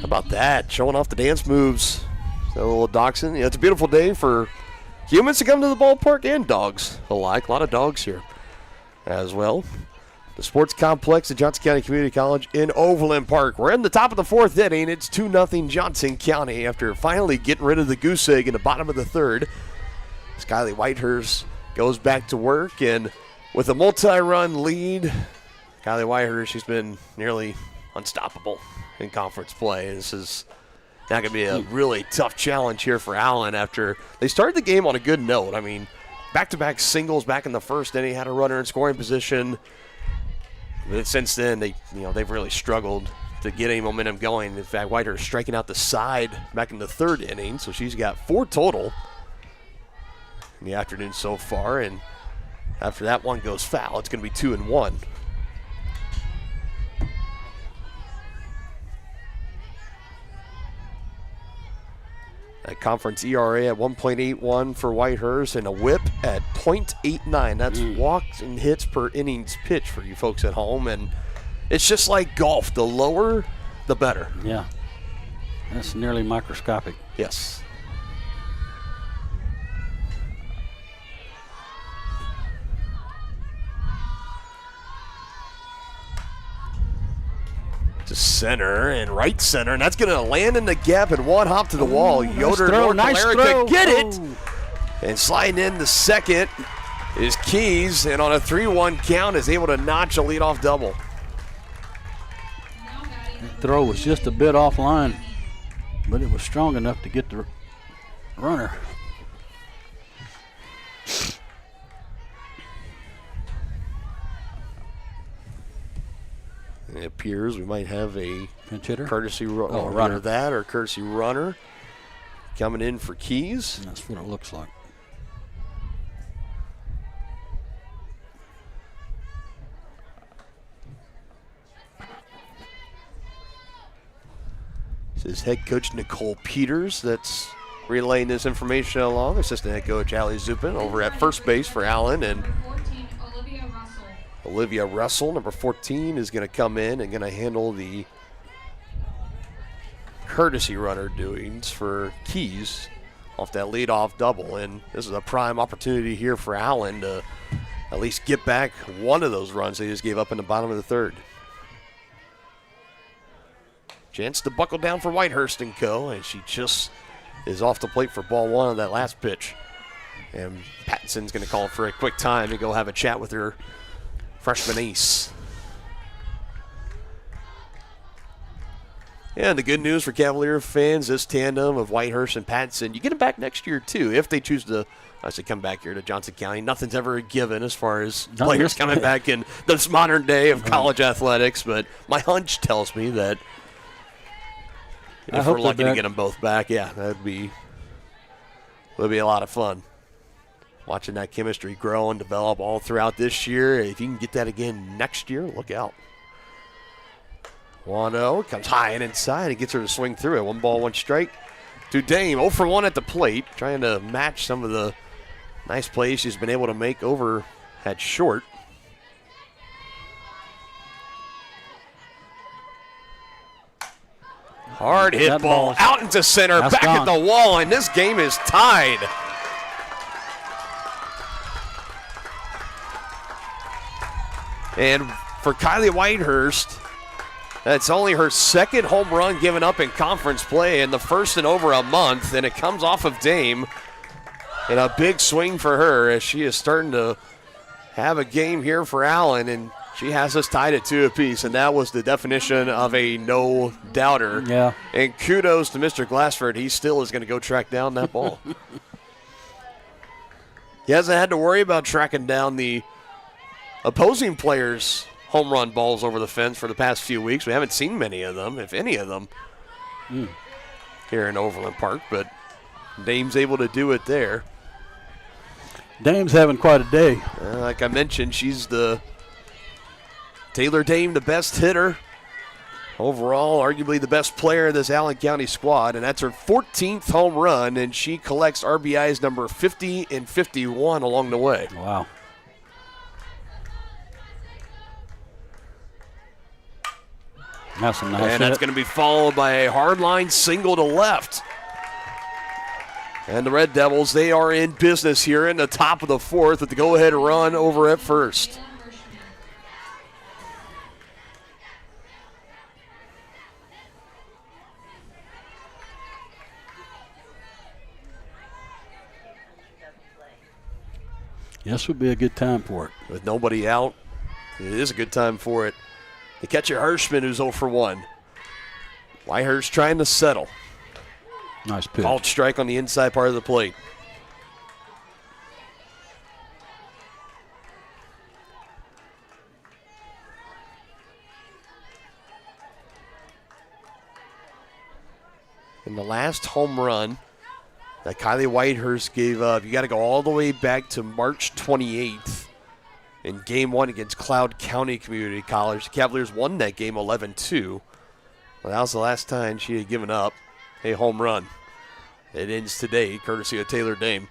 About that, showing off the dance moves. So a little dachshund. Yeah, it's a beautiful day for humans to come to the ballpark and dogs alike. A lot of dogs here as well. The sports complex at Johnson County Community College in Overland Park. We're in the top of the 4th inning. It's 2-0 Johnson County after finally getting rid of the goose egg in the bottom of the 3rd. Skylie Whitehurst goes back to work, and with a multi-run lead, Skylie Whitehurst, she's been nearly unstoppable in conference play. This is not going to be a really tough challenge here for Allen after they started the game on a good note. I mean, back-to-back singles back in the 1st inning, had a runner in scoring position. But since then, they've really struggled to get any momentum going. In fact, Whitehurst striking out the side back in the 3rd inning, so she's got 4 total in the afternoon so far. And after that one goes foul, it's going to be 2-1. A conference ERA at 1.81 for Whitehurst and a whip at .89. That's walks and hits per innings pitch for you folks at home. And it's just like golf. The lower, the better. Yeah. That's nearly microscopic. Yes. To center and right center, and that's going to land in the gap and one hop to the wall. Yoder nice throw. Could get it. And sliding in the second is Keys, and on a 3-1 count is able to notch a leadoff double. That throw was just a bit offline, but it was strong enough to get the runner. It appears we might have a pinch hitter, courtesy runner, that or courtesy runner coming in for Keys. That's what it looks like. This is head coach Nicole Peters that's relaying this information along. Assistant head coach Allie Zupin over at first base for Allen, and Olivia Russell, number 14, is going to come in and going to handle the courtesy runner doings for Keys off that leadoff double. And this is a prime opportunity here for Allen to at least get back one of those runs they just gave up in the bottom of the 3rd. Chance to buckle down for Whitehurst and co. And she just is off the plate for ball 1 on that last pitch. And Pattinson's going to call for a quick time to go have a chat with her freshman ace. And the good news for Cavalier fans, this tandem of Whitehurst and Pattinson, you get them back next year too, if they choose to come back here to Johnson County. Nothing's ever a given as far as players coming back in this modern day of college athletics, but my hunch tells me that if we're lucky to get them both back, yeah, that'd be a lot of fun. Watching that chemistry grow and develop all throughout this year. If you can get that again next year, look out. 1-0, comes high and inside. He gets her to swing through it. 1 ball, 1 strike to Dame. 0 for 1 at the plate, trying to match some of the nice plays she's been able to make over at short. Hard hit ball out into center, back at the wall, and this game is tied. And for Kylie Whitehurst, that's only her 2nd home run given up in conference play and the 1st in over a month, and it comes off of Dame. And a big swing for her as she is starting to have a game here for Allen, and She has us tied at 2 apiece, and that was the definition of a no-doubter. Yeah. And kudos to Mr. Glassford. He still is going to go track down that ball. He hasn't had to worry about tracking down the opposing players' home run balls over the fence for the past few weeks. We haven't seen many of them, if any of them, here in Overland Park, but Dame's able to do it there. Dame's having quite a day. Like I mentioned, she's the Taylor Dame, the best hitter. Overall, arguably the best player in this Allen County squad, and that's her 14th home run, and she collects RBIs number 50 and 51 along the way. Wow. That's a nice And that's hit. going to be followed by a hard line single to left. And the Red Devils, they are in business here in the top of the 4th with the go-ahead run over at first. This would be a good time for it. With nobody out, it is a good time for it. The catcher Hirschman, who's 0 for 1. Whitehurst trying to settle. Nice pitch. Called strike on the inside part of the plate. In the last home run that Kylie Whitehurst gave up, you got to go all the way back to March 28th in Game 1 against Cloud County Community College. The Cavaliers won that game 11-2. Well, that was the last time she had given up a home run. It ends today, courtesy of Taylor Dame.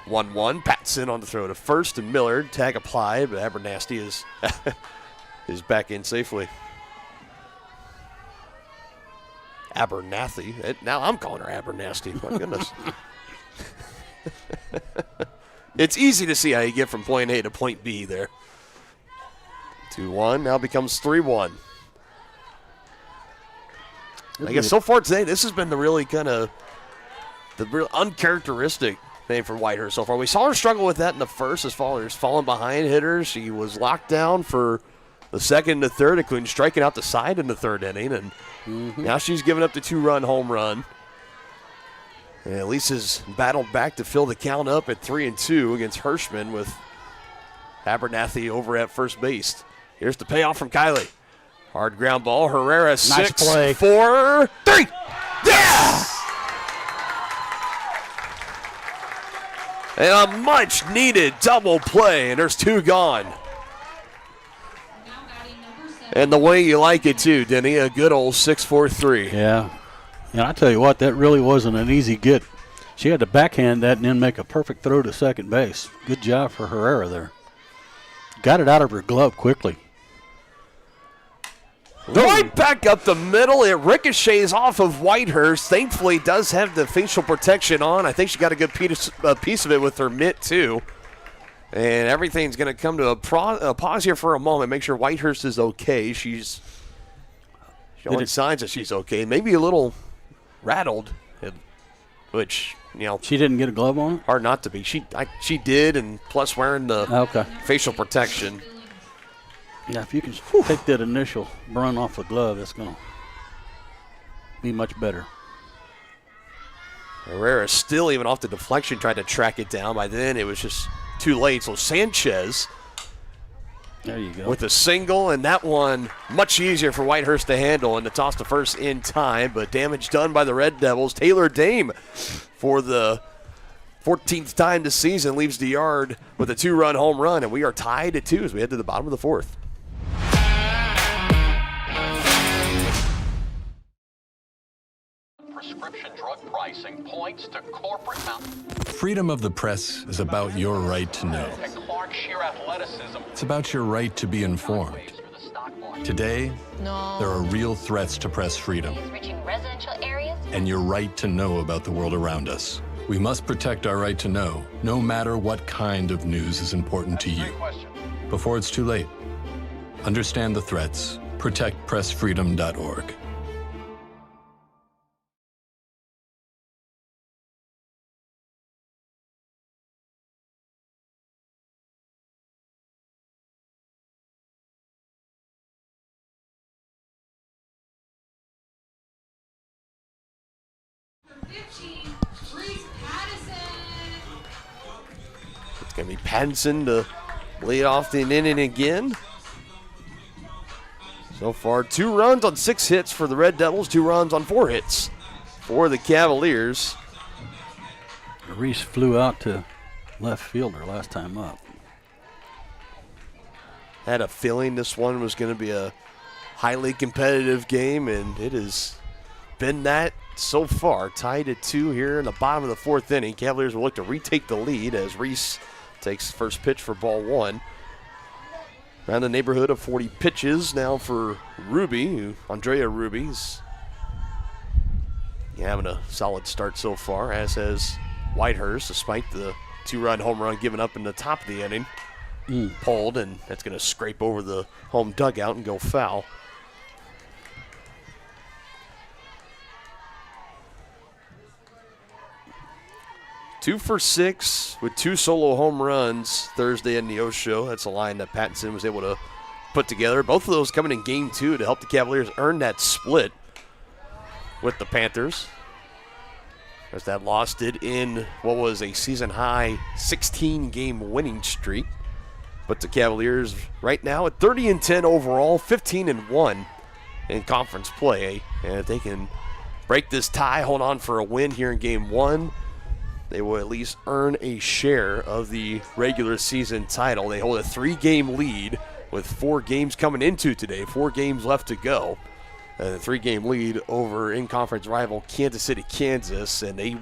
1-1, Patson on the throw to first, and Millard, tag applied, but Abernathy is, is back in safely. Abernathy. Now I'm calling her Abernathy. My goodness. It's easy to see how you get from point A to point B there. 2-1, now becomes 3-1. I guess so far today, this has been the really kind of the real uncharacteristic thing for Whitehurst so far. We saw her struggle with that in the first as far as falling behind hitters. She was locked down for the second and the third, including striking out the side in the third inning, and now she's given up the 2-run home run. And Lisa's battled back to fill the count up at 3-2 against Hirschman with Abernathy over at first base. Here's the payoff from Kylie. Hard ground ball. Herrera, Nice 6, play. 4, 3. Yeah! And a much-needed double play, and there's 2 gone. And the way you like it, too, Denny, a good old 6-4-3. Yeah. And I tell you what, that really wasn't an easy get. She had to backhand that and then make a perfect throw to second base. Good job for Herrera there. Got it out of her glove quickly. Right back up the middle. It ricochets off of Whitehurst. Thankfully, does have the facial protection on. I think she got a good piece of it with her mitt, too. And everything's going to come to a pause here for a moment. Make sure Whitehurst is okay. She's showing signs that she's okay. Maybe a little rattled, which, you know. She didn't get a glove on it? Hard not to be. She did, and plus wearing the facial protection. Yeah, if you can take that initial burn off the glove, that's going to be much better. Herrera still even off the deflection tried to track it down. By then, it was just too late. So Sanchez there you go. with a single, and that one much easier for Whitehurst to handle and to toss the first in time, but damage done by the Red Devils. Taylor Dame for the 14th time this season leaves the yard with a 2-run home run, and we are tied at 2 as we head to the bottom of the 4th. Prescription drug pricing points to corporate Freedom of the press is about your right to know. and Clark sheer athleticism. It's about your right to be informed. Today, there are real threats to press freedom Reaching residential areas. and your right to know about the world around us. We must protect our right to know, no matter what kind of news is important to you. Before it's too late, understand the threats. ProtectPressFreedom.org. 15, Reese Patterson. It's going to be Pattinson to lead off the inning again. So far, 2 runs on 6 hits for the Red Devils, 2 runs on 4 hits for the Cavaliers. Reese flew out to left fielder last time up. Had a feeling this one was going to be a highly competitive game, and it has been that so far. Tied at 2 here in the bottom of the 4th inning. Cavaliers will look to retake the lead as Reese takes first pitch for ball 1. Around the neighborhood of 40 pitches now for Ruby. Andrea Ruby's having a solid start so far, as has Whitehurst, despite the 2-run home run given up in the top of the inning. Pulled, and that's going to scrape over the home dugout and go foul. Two for 6 with 2 solo home runs Thursday in the Neosho. That's a line that Pattinson was able to put together. Both of those coming in game 2 to help the Cavaliers earn that split with the Panthers, as that loss did in what was a season-high 16-game winning streak. But the Cavaliers right now at 30-10 overall, 15-1 in conference play. And if they can break this tie, hold on for a win here in game 1, they will at least earn a share of the regular season title. They hold a 3-game lead with 4 games coming into today, 4 games left to go. And a 3-game lead over in-conference rival Kansas City, Kansas. And they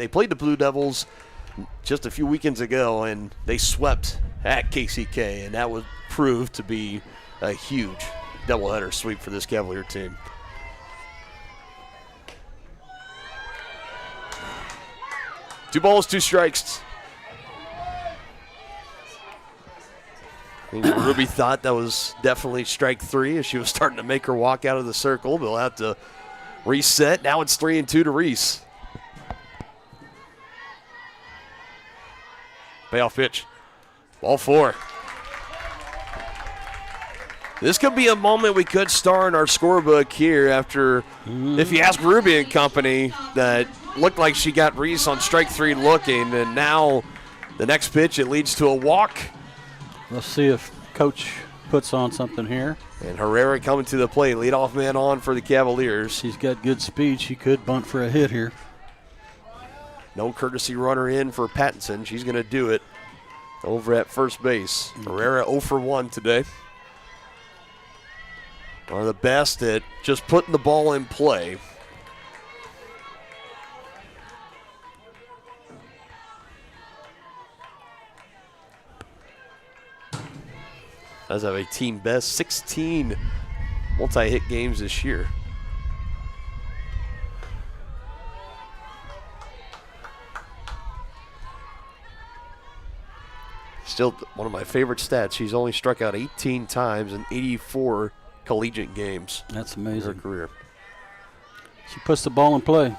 played the Blue Devils just a few weekends ago, and they swept at KCK, and that was proved to be a huge doubleheader sweep for this Cavalier team. Two balls, 2 strikes. I think Ruby thought that was definitely strike 3 as she was starting to make her walk out of the circle. They'll have to reset. Now it's 3-2 to Reese. Payoff pitch. Ball 4. This could be a moment we could star in our scorebook here after, if you ask Ruby and company, that looked like she got Reese on strike 3 looking, and now the next pitch, it leads to a walk. Let's see if Coach puts on something here. And Herrera coming to the plate, leadoff man on for the Cavaliers. She's got good speed. She could bunt for a hit here. No courtesy runner in for Pattinson. She's going to do it over at first base. Herrera 0 for 1 today. One of the best at just putting the ball in play. Does have a team best 16 multi-hit games this year. Still one of my favorite stats. She's only struck out 18 times in 84 collegiate games. That's amazing. In her career. She puts the ball in play.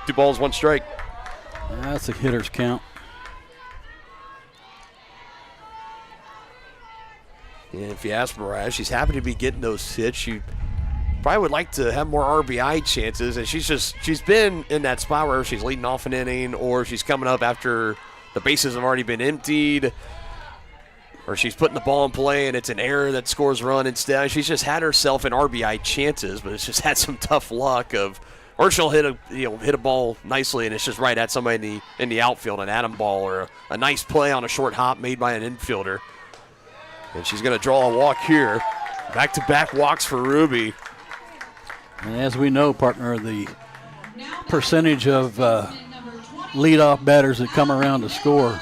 Two balls, 1 strike. That's a hitter's count. And if you ask Mariah, she's happy to be getting those hits. She probably would like to have more RBI chances, and she's been in that spot where she's leading off an inning, or she's coming up after the bases have already been emptied, or she's putting the ball in play and it's an error that scores a run instead. She's just had herself in RBI chances, but it's just had some tough luck of, or she'll hit a ball nicely and it's just right at somebody in the outfield, an atom ball, or a nice play on a short hop made by an infielder. And she's going to draw a walk here. Back-to-back walks for Ruby. And as we know, partner, the percentage of leadoff batters that come around to score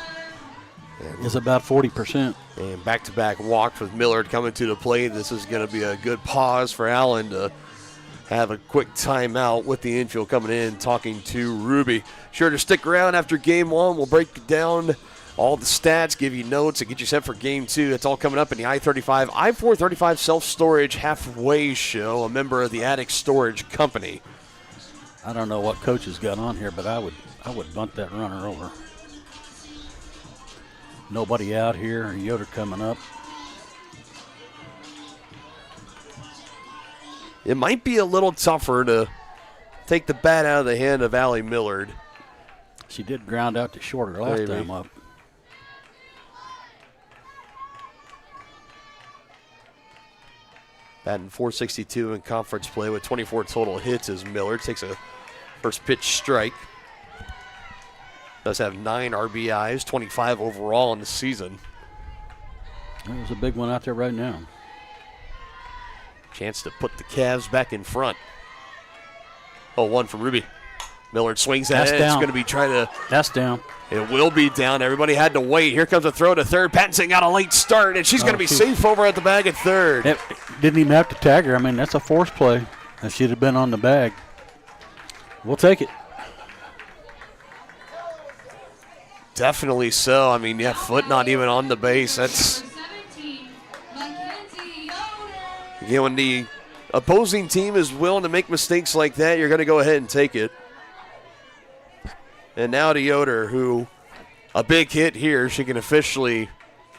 is about 40%. And back-to-back walks with Millard coming to the plate. This is going to be a good pause for Allen to have a quick timeout with the infield coming in, talking to Ruby. Sure to stick around after game 1. We'll break down all the stats, give you notes, and get you set for game 2. That's all coming up in the I-435 Self-Storage Halfway Show, a member of the Attic Storage Company. I don't know what coach has got on here, but I would bunt that runner over. Nobody out here. Yoder coming up. it might be a little tougher to take the bat out of the hand of Allie Millard. She did ground out to shorter last time up. Batting .462 in conference play with 24 total hits as Millard takes a first pitch strike. Does have 9 RBIs, 25 overall in the season. There's a big one out there right now. Chance to put the Cavs back in front. 0-1 from Ruby. Millard swings at it. It's going to be trying to. That's down. It will be down. Everybody had to wait. Here comes a throw to third. Pattinson got a late start, and she's going to be safe over at the bag at third. Didn't even have to tag her. I mean, that's a force play. That should have been on the bag. We'll take it. Definitely so. I mean, foot not even on the base. That's. Again, when the opposing team is willing to make mistakes like that, you're going to go ahead and take it. And now to Yoder, who a big hit here. She can officially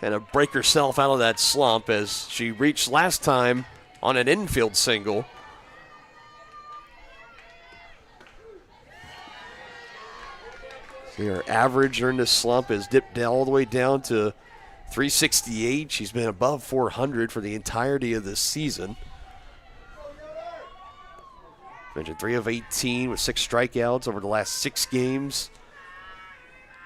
kind of break herself out of that slump as she reached last time on an infield single. See, her average during this slump has dipped all the way down to 368. She's been above 400 for the entirety of this season. Mentioned 3 of 18 with 6 strikeouts over the last 6 games.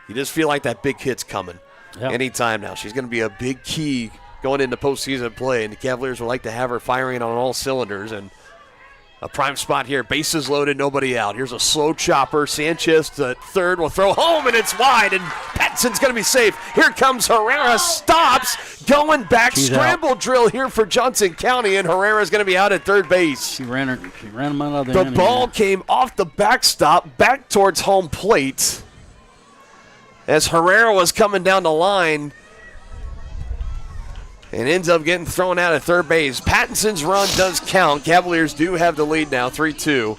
You just feel like that big hit's coming anytime now. She's going to be a big key going into postseason play, and the Cavaliers would like to have her firing on all cylinders. And a prime spot here, bases loaded, nobody out. Here's a slow chopper. Sanchez to third will throw home, and it's wide, and Pattinson's going to be safe. Here comes Herrera, stops, going back, scramble drill here for Johnson County, and Herrera's going to be out at third base. She ran him out of the The ball came off the backstop, back towards home plate, as Herrera was coming down the line and ends up getting thrown out at third base. Pattinson's run does count. Cavaliers do have the lead now, 3-2.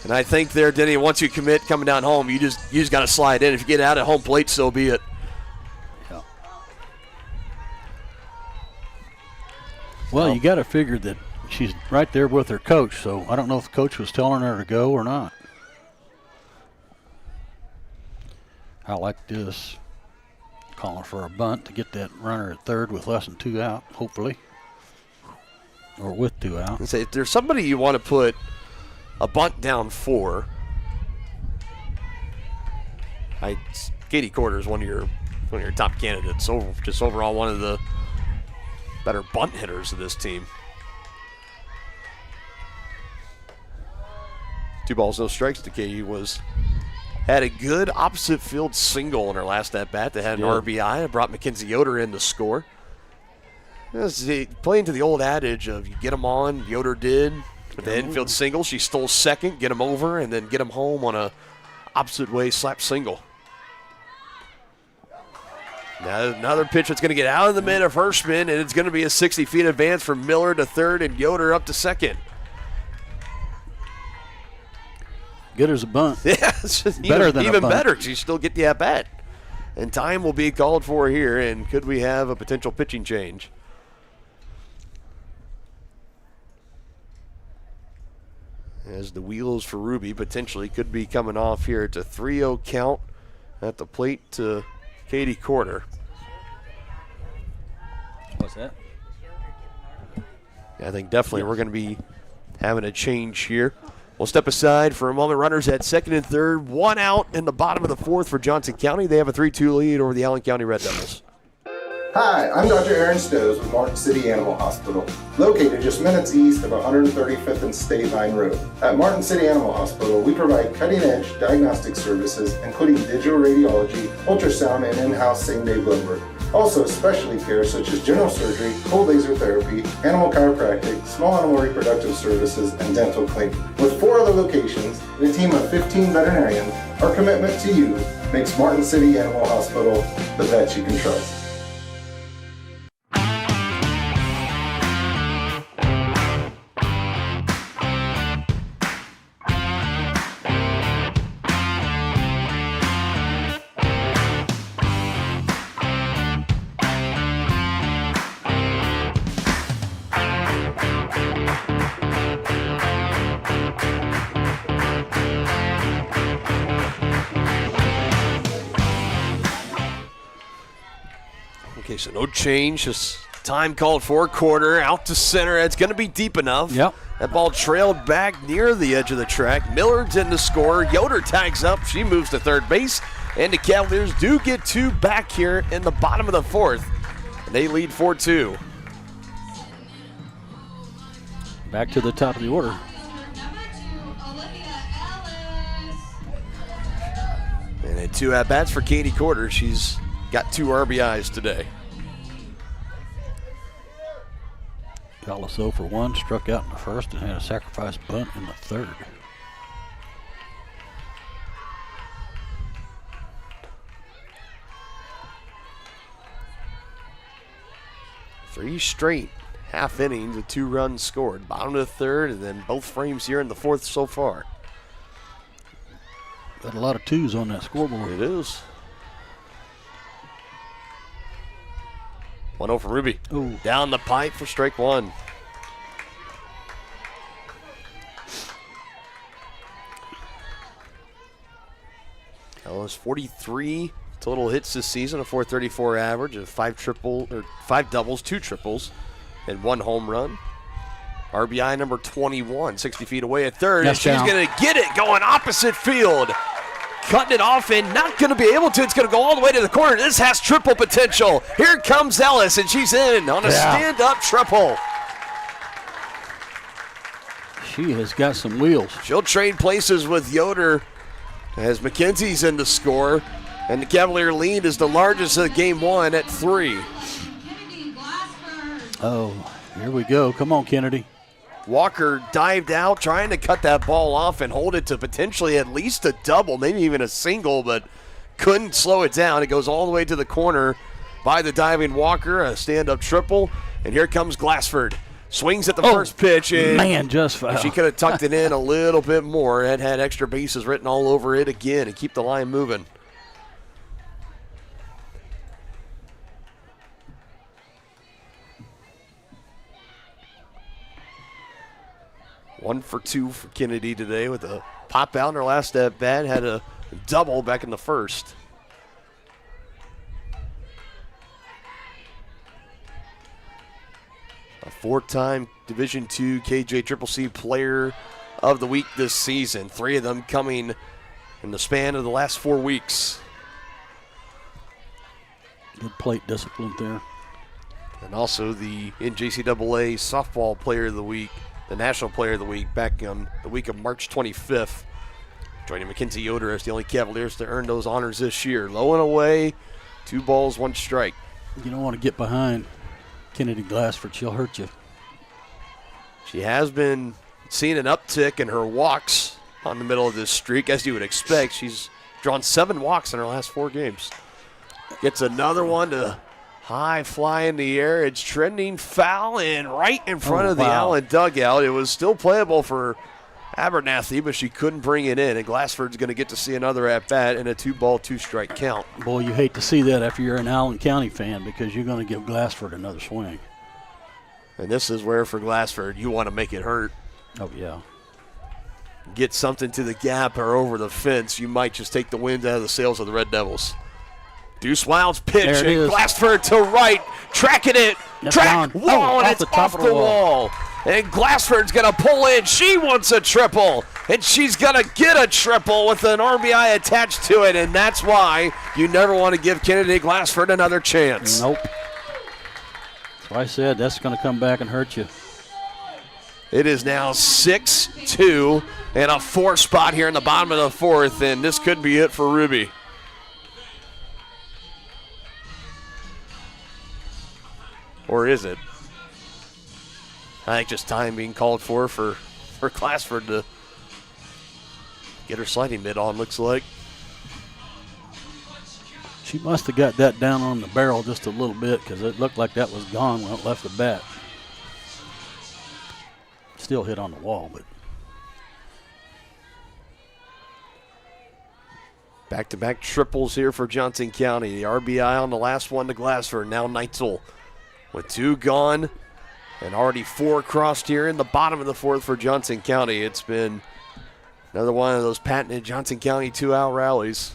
And I think there, Denny, once you commit coming down home, you just got to slide in. If you get out at home plate, so be it. Yeah. Well, you got to figure that she's right there with her coach, so I don't know if the coach was telling her to go or not. I like this. Calling for a bunt to get that runner at third with less than 2 out, hopefully. Or with 2 out. Say, if there's somebody you want to put a bunt down for, Katie Corder is one of your top candidates. Just overall one of the better bunt hitters of this team. 2 balls, no strikes to Katie. Had a good opposite field single in her last at-bat that had an RBI. It brought Mackenzie Yoder in to score. Playing to the old adage of you get them on, Yoder did. With the infield single, she stole second, get him over, and then get him home on a opposite way slap single. Now another pitch that's going to get out of the mid of Hirschman, and it's going to be a 60 feet advance from Miller to third and Yoder up to second. Good as a bunt. Yeah, it's just even better. She still get the at-bat. And time will be called for here, and could we have a potential pitching change? As the wheels for Ruby potentially could be coming off here. It's a 3-0 count at the plate to Katie Corder. What's that? I think definitely we're going to be having a change here. We'll step aside for a moment. Runners at second and third. 1 out in the bottom of the 4th for Johnson County. They have a 3-2 lead over the Allen County Red Devils. Hi, I'm Dr. Aaron Stows with Martin City Animal Hospital, located just minutes east of 135th and State Line Road. At Martin City Animal Hospital, we provide cutting-edge diagnostic services, including digital radiology, ultrasound, and in-house same-day blood work. Also, specialty care such as general surgery, cold laser therapy, animal chiropractic, small animal reproductive services, and dental cleaning. With 4 other locations and a team of 15 veterinarians, our commitment to you makes Martin City Animal Hospital the vet you can trust. Okay, so no change. Just time called for quarter. Out to center. It's going to be deep enough. Yep. That ball trailed back near the edge of the track. Millard's in to score. Yoder tags up. She moves to third base. And the Cavaliers do get 2 back here in the bottom of the 4th. And they lead 4-2. Back to the top of the order. And then 2 at-bats for Katie Corder. She's got 2 RBIs today. Callis 0 for 1, struck out in the first and had a sacrifice bunt in the third. Three straight half innings, a 2 runs scored. Bottom of the third, and then both frames here in the 4th so far. Got a lot of 2s on that scoreboard. It is. 1-0 for Ruby. Ooh. Down the pipe for strike 1. Ellis 43 total hits this season, a .434 average, of 5 doubles, 2 triples, and 1 home run. RBI number 21, 60 feet away at third, and she's going to get it going opposite field. Cutting it off and not going to be able to. It's going to go all the way to the corner. This has triple potential. Here comes Ellis, and she's in on a stand-up triple. She has got some wheels. She'll trade places with Yoder as McKenzie's in the score, and the Cavalier lead is the largest of game 1 at 3. Oh, here we go. Come on, Kennedy. Walker dived out, trying to cut that ball off and hold it to potentially at least a double, maybe even a single, but couldn't slow it down. It goes all the way to the corner by the diving Walker, a stand-up triple, and here comes Glassford. Swings at the first pitch, and man, just foul. She could have tucked it in a little bit more. It had extra bases written all over it again and keep the line moving. One for 2 for Kennedy today with a pop out in her last at bat. Had a double back in the first. A 4-time Division II KJCCC Player of the Week this season. 3 of them coming in the span of the last 4 weeks. Good plate discipline there. And also the NJCAA Softball Player of the Week, the National Player of the Week, back on the week of March 25th. Joining Mackenzie Yoder as the only Cavaliers to earn those honors this year. Low and away, 2 balls, 1 strike. You don't want to get behind Kennedy Glassford. She'll hurt you. She has been seeing an uptick in her walks on the middle of this streak, as you would expect. She's drawn 7 walks in her last 4 games. Gets another one to high fly in the air. It's trending foul and right in front of the Allen dugout. It was still playable for Abernathy, but she couldn't bring it in. And Glassford's going to get to see another at-bat in a 2-ball, 2-strike count. Boy, you hate to see that after you're an Allen County fan, because you're going to give Glassford another swing. And this is where, for Glassford, you want to make it hurt. Oh, yeah. Get something to the gap or over the fence. You might just take the wind out of the sails of the Red Devils. Deuce Wild's pitch, and Glassford to right, tracking it. Track wall, and it's off the wall. And Glassford's going to pull in. She wants a triple, and she's going to get a triple with an RBI attached to it, and that's why you never want to give Kennedy Glassford another chance. Nope. That's why I said that's going to come back and hurt you. It is now 6-2 and a 4 spot here in the bottom of the 4th, and this could be it for Ruby. Or is it? I think just time being called for Glassford to get her sliding mitt on, looks like. She must have got that down on the barrel just a little bit, because it looked like that was gone when it left the bat. Still hit on the wall, but. Back-to-back triples here for Johnson County. The RBI on the last one to Glassford. Now Neitzel with 2 gone and already 4 crossed here in the bottom of the 4th for Johnson County. It's been another one of those patented Johnson County 2-out rallies.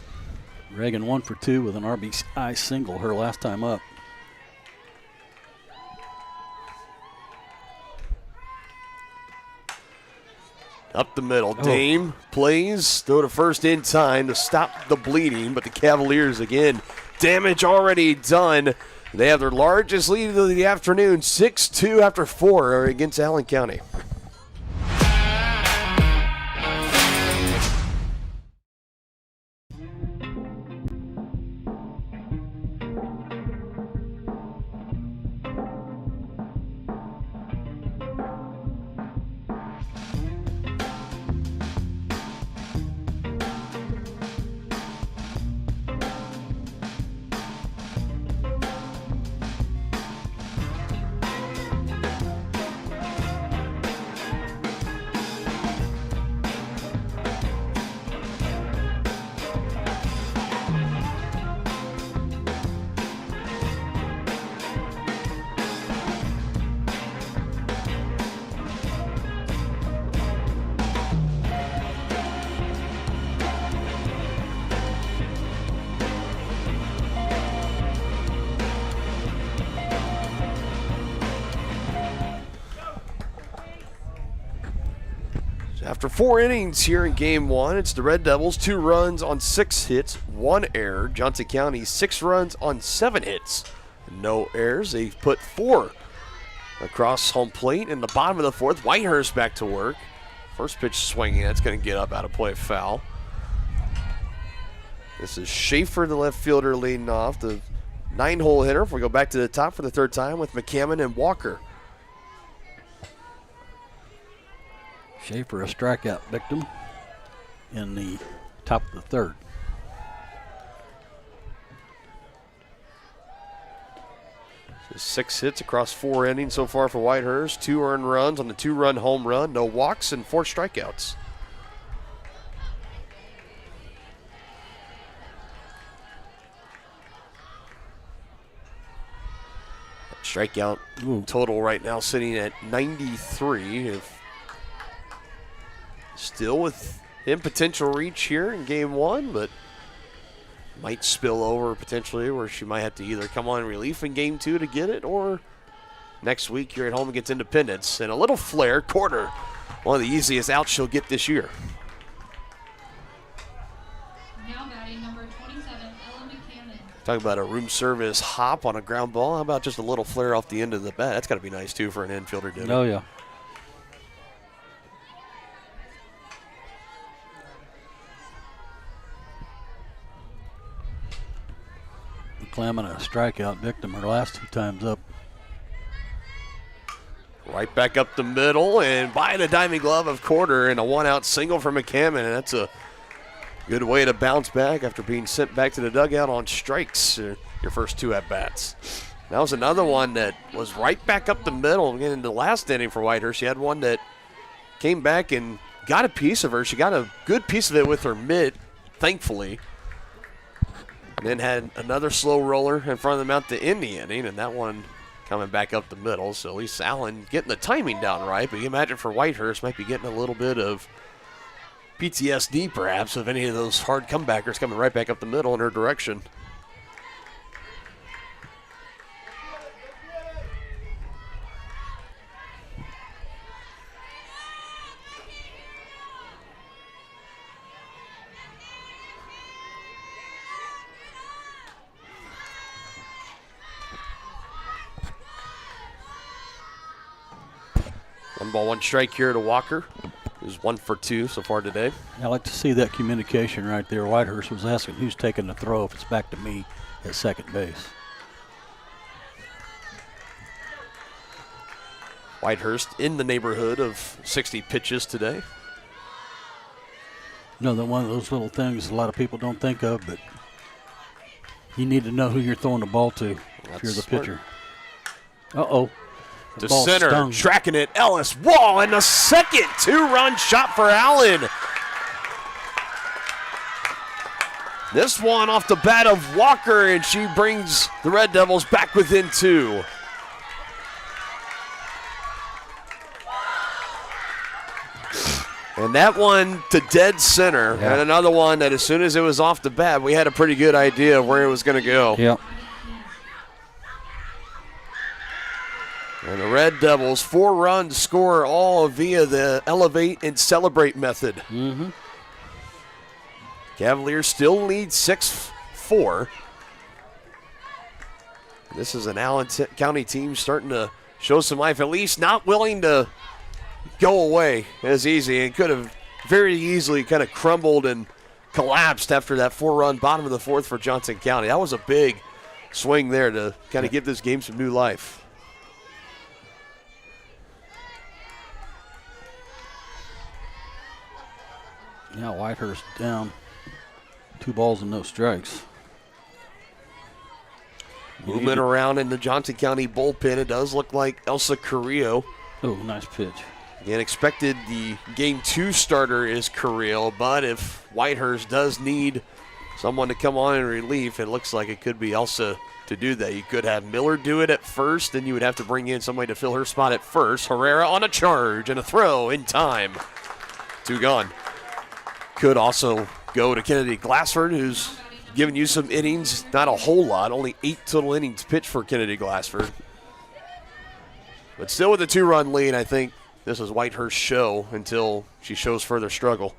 Reagan 1 for 2 with an RBI single her last time up. Up the middle. Dame plays. Throw to first in time to stop the bleeding, but the Cavaliers again, damage already done. They have their largest lead of the afternoon, 6-2 after 4 against Allen County. After 4 innings here in game 1, it's the Red Devils, 2 runs on 6 hits, 1 error. Johnson County, 6 runs on 7 hits, no errors. They've put 4 across home plate. In the bottom of the 4th, Whitehurst back to work. First pitch swinging, that's going to get up out of play, foul. This is Schaefer, the left fielder, leading off. The 9-hole hitter, if we go back to the top for the 3rd time, with McCammon and Walker. Schaefer, a strikeout victim in the top of the 3rd. So 6 hits across 4 innings so far for Whitehurst. 2 earned runs on the 2-run home run. No walks and 4 strikeouts. Strikeout total right now sitting at 93. Still within potential reach here in game 1, but might spill over potentially where she might have to either come on relief in game 2 to get it, or next week you're at home against Independence. And a little flare, quarter, one of the easiest outs she'll get this year. Now batting number 27, Ella McCammon. Talk about a room service hop on a ground ball. How about just a little flare off the end of the bat? That's got to be nice too for an infielder, didn't it? Oh, yeah. McClammon, a strikeout victim her last 2 times up. Right back up the middle and by the diving glove of Quarter, and a 1-out single for McCammon, and that's a good way to bounce back after being sent back to the dugout on strikes your first 2 at-bats. That was another one that was right back up the middle. Again, in the last inning for Whitehurst, she had one that came back and got a piece of her. She got a good piece of it with her mitt, thankfully. And then had another slow roller in front of the mount to end the inning, and that one coming back up the middle. So at least Allen getting the timing down right. But you imagine for Whitehurst might be getting a little bit of PTSD perhaps of any of those hard comebackers coming right back up the middle in her direction. One ball, 1 strike here to Walker. Who's 1 for 2 so far today. I like to see that communication right there. Whitehurst was asking who's taking the throw if it's back to me at second base. Whitehurst in the neighborhood of 60 pitches today. You know, that one of those little things a lot of people don't think of, but you need to know who you're throwing the ball to if you're the pitcher. Uh-oh. To center, tracking it, Ellis Wall, and the second 2-run shot for Allen. This one off the bat of Walker, and she brings the Red Devils back within 2. And that one to dead center, and another one that as soon as it was off the bat, we had a pretty good idea of where it was going to go. Yep. And the Red Devils, 4 runs score all via the elevate and celebrate method. Mm-hmm. Cavaliers still lead 6-4. This is an Allen County team starting to show some life, at least not willing to go away as easy, and could have very easily kind of crumbled and collapsed after that 4-run bottom of the 4th for Johnson County. That was a big swing there to kind of give this game some new life. Yeah, Whitehurst down 2 balls and no strikes. Movement around in the Johnson County bullpen. It does look like Elsa Carrillo. Oh, nice pitch. And expected the Game 2 starter is Carrillo, but if Whitehurst does need someone to come on in relief, it looks like it could be Elsa to do that. You could have Miller do it at first, then you would have to bring in somebody to fill her spot at first. Herrera on a charge and a throw in time. 2 gone. Could also go to Kennedy Glassford, who's given you some innings. Not a whole lot, only 8 total innings pitched for Kennedy Glassford. But still with a 2-run lead, I think this is Whitehurst's show until she shows further struggle.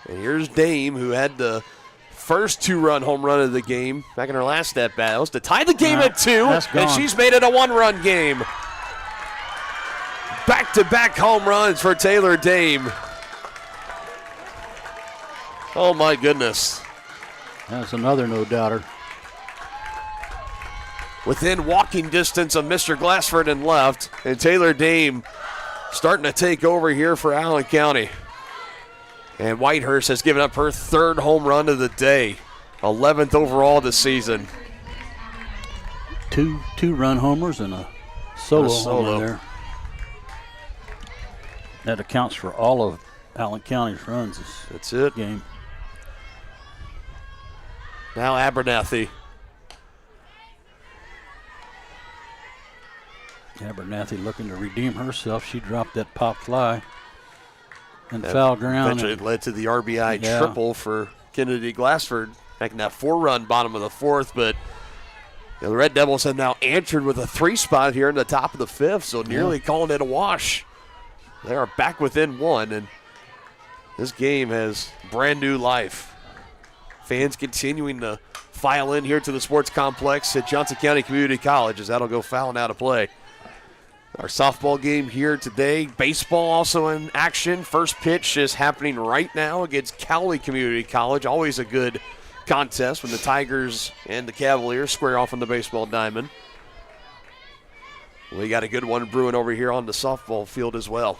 And here's Dame, who had the first 2-run home run of the game back in her last at-bat. That was to tie the game at 2, and she's made it a 1-run game. Back-to-back home runs for Taylor Dame. Oh, my goodness. That's another no-doubter. Within walking distance of Mr. Glassford and left, and Taylor Dame starting to take over here for Allen County. And Whitehurst has given up her 3rd home run of the day, 11th overall this season. Two-run homers and a solo homer there. That accounts for all of Allen County's runs this game. Now Abernathy. Abernathy looking to redeem herself. She dropped that pop fly and foul ground. Eventually led to the RBI triple for Kennedy Glassford, making that 4-run bottom of the 4th. But the Red Devils have now answered with a 3 spot here in the top of the 5th, so nearly calling it a wash. They are back within 1, and this game has brand new life. Fans continuing to file in here to the sports complex at Johnson County Community College as that'll go fouling out of play. Our softball game here today. Baseball also in action. First pitch is happening right now against Cowley Community College. Always a good contest when the Tigers and the Cavaliers square off on the baseball diamond. We got a good one brewing over here on the softball field as well.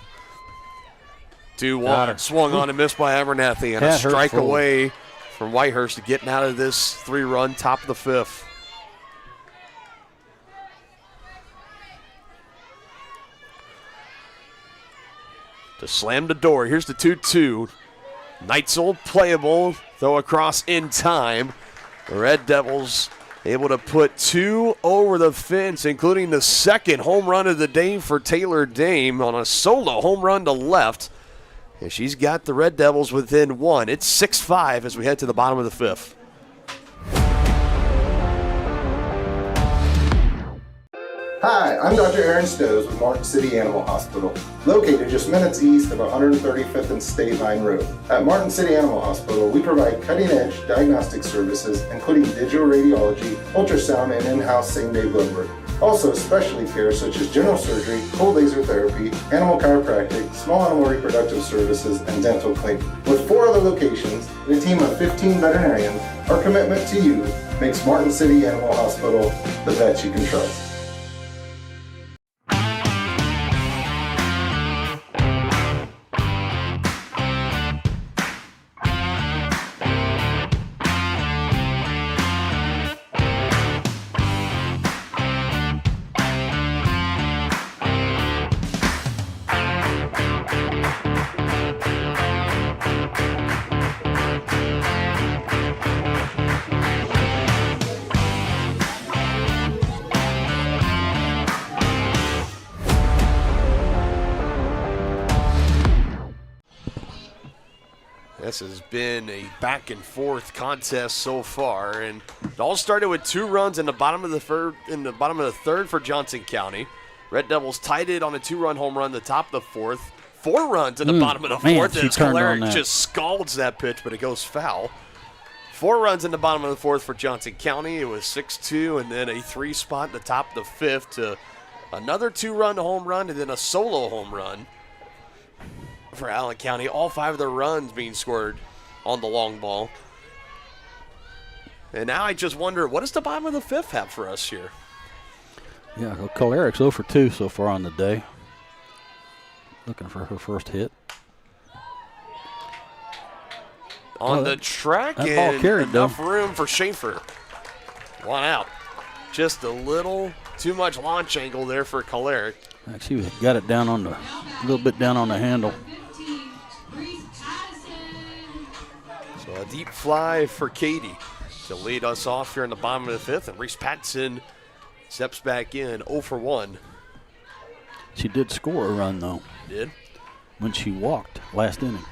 2-1. Swung on and missed by Abernathy, and a strike away from Whitehurst to getting out of this 3-run top of the 5th. To slam the door. Here's the 2-2. Neitzel playable, throw across in time. The Red Devils able to put 2 over the fence, including the 2nd home run of the day for Taylor Dame on a solo home run to left. And she's got the Red Devils within 1. It's 6-5 as we head to the bottom of the 5th. Hi, I'm Dr. Aaron Stowe with Martin City Animal Hospital, located just minutes east of 135th and State Line Road. At Martin City Animal Hospital, we provide cutting-edge diagnostic services, including digital radiology, ultrasound, and in-house same-day blood work. Also, specialty care such as general surgery, cold laser therapy, animal chiropractic, small animal reproductive services, and dental cleaning. With 4 other locations and a team of 15 veterinarians, our commitment to you makes Martin City Animal Hospital the vet you can trust. This has been a back and forth contest so far, and it all started with 2 runs in the bottom of the third for Johnson County. Red Devils tied it on a 2-run home run the top of the fourth. 4 runs in the bottom of the fourth, and Cavaliers just scalds that pitch, but it goes foul. 4 runs in the bottom of the fourth for Johnson County. It was 6-2, and then a 3 spot in the top of the fifth to another 2-run home run, and then a solo home run for Allen County. All 5 of their runs being scored on the long ball. And now I just wonder, what does the bottom of the fifth have for us here? Yeah, Coleric's 0 for 2 so far on the day. Looking for her first hit. On the track, that ball and carried, enough room for Schaefer. 1 out. Just a little too much launch angle there for Coleric. Actually, got it down on a little bit down on the handle. So a deep fly for Katie to lead us off here in the bottom of the fifth, and Reese Patson steps back in 0 for 1. She did score a run, though. Did? When she walked last inning.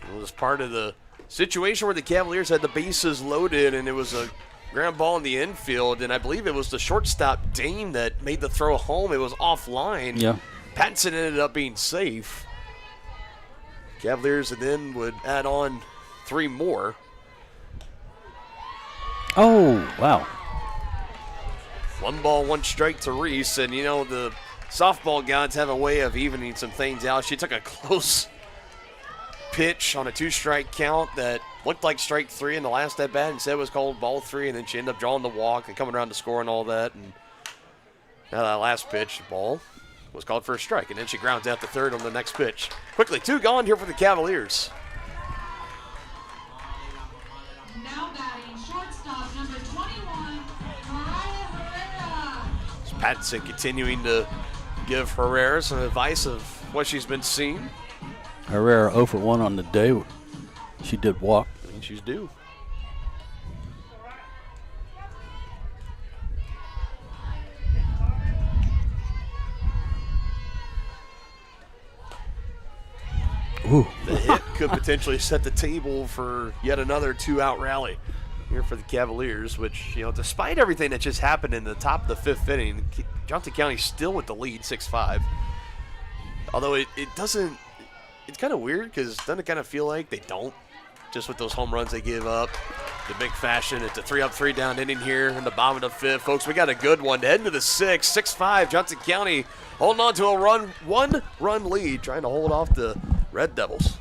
It was part of the situation where the Cavaliers had the bases loaded, and it was a ground ball in the infield, and I believe it was the shortstop, Dane, that made the throw home. It was offline. Yeah. Patson ended up being safe. Cavaliers then would add on 3 more. Oh, wow. 1 ball, 1 strike to Reese, and the softball gods have a way of evening some things out. She took a close pitch on a 2-strike count that looked like strike 3 in the last at bat, and said it was called ball 3, and then she ended up drawing the walk and coming around to score and all that. And now that last pitch, the ball was called for a strike, and then she grounds out to third on the next pitch. Quickly, 2 gone here for the Cavaliers. Now batting shortstop number 21, Mariah Herrera. Patson continuing to give Herrera some advice of what she's been seeing. Herrera 0 for 1 on the day. She did walk. I think she's due. Ooh. The hit could potentially set the table for yet another 2-out rally here for the Cavaliers, which, despite everything that just happened in the top of the 5th inning, Johnson County still with the lead, 6-5. Although it doesn't, it's kind of weird because doesn't it kind of feel like they don't? Just with those home runs they give up, the big fashion. It's a 3-up, 3-down inning here in the bottom of the 5th. Folks, we got a good one. Heading to the 6th, 6-5. Johnson County holding on to a 1-run lead, trying to hold off the Red Devils.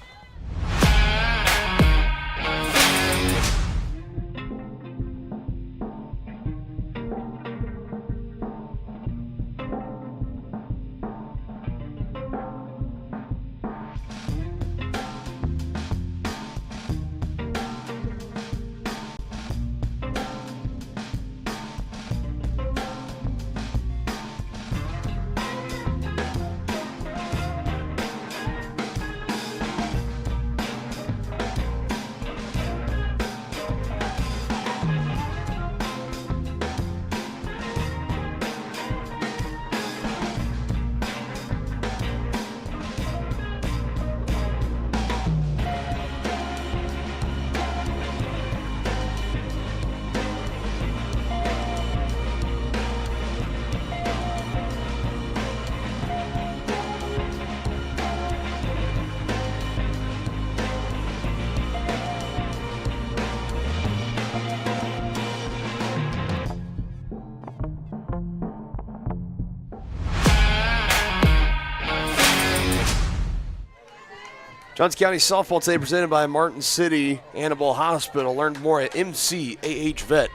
Johnson County Softball today presented by Martin City Animal Hospital. Learn more at mcahvet.net.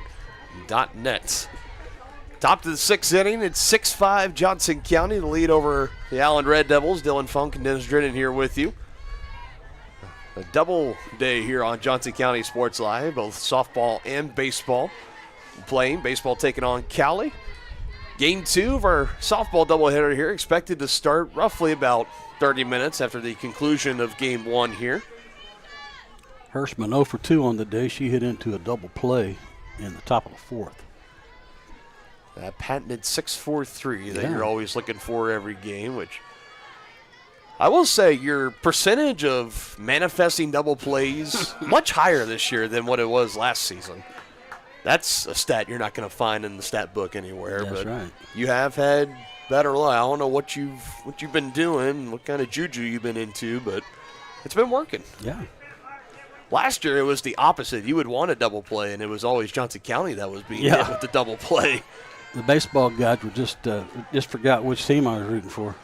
Top to the 6th inning. It's 6-5 Johnson County, the lead over the Allen Red Devils. Dylan Funk and Dennis Drennan here with you. A double day here on Johnson County Sports Live, both softball and baseball playing. Baseball taking on Cowley. Game 2 of our softball doubleheader here, expected to start roughly about 30 minutes after the conclusion of Game 1 here. Hirschman 0 for 2 on the day. She hit into a double play in the top of the 4th. That patented 6-4-3 that you're always looking for every game, which I will say your percentage of manifesting double plays much higher this year than what it was last season. That's a stat you're not going to find in the stat book anywhere. That's but right. You have had better luck. I don't know what you've been doing, what kind of juju you've been into, but it's been working. Yeah. Last year it was the opposite. You would want a double play, and it was always Johnson County that was being hit with the double play. The baseball guys were just forgot which team I was rooting for.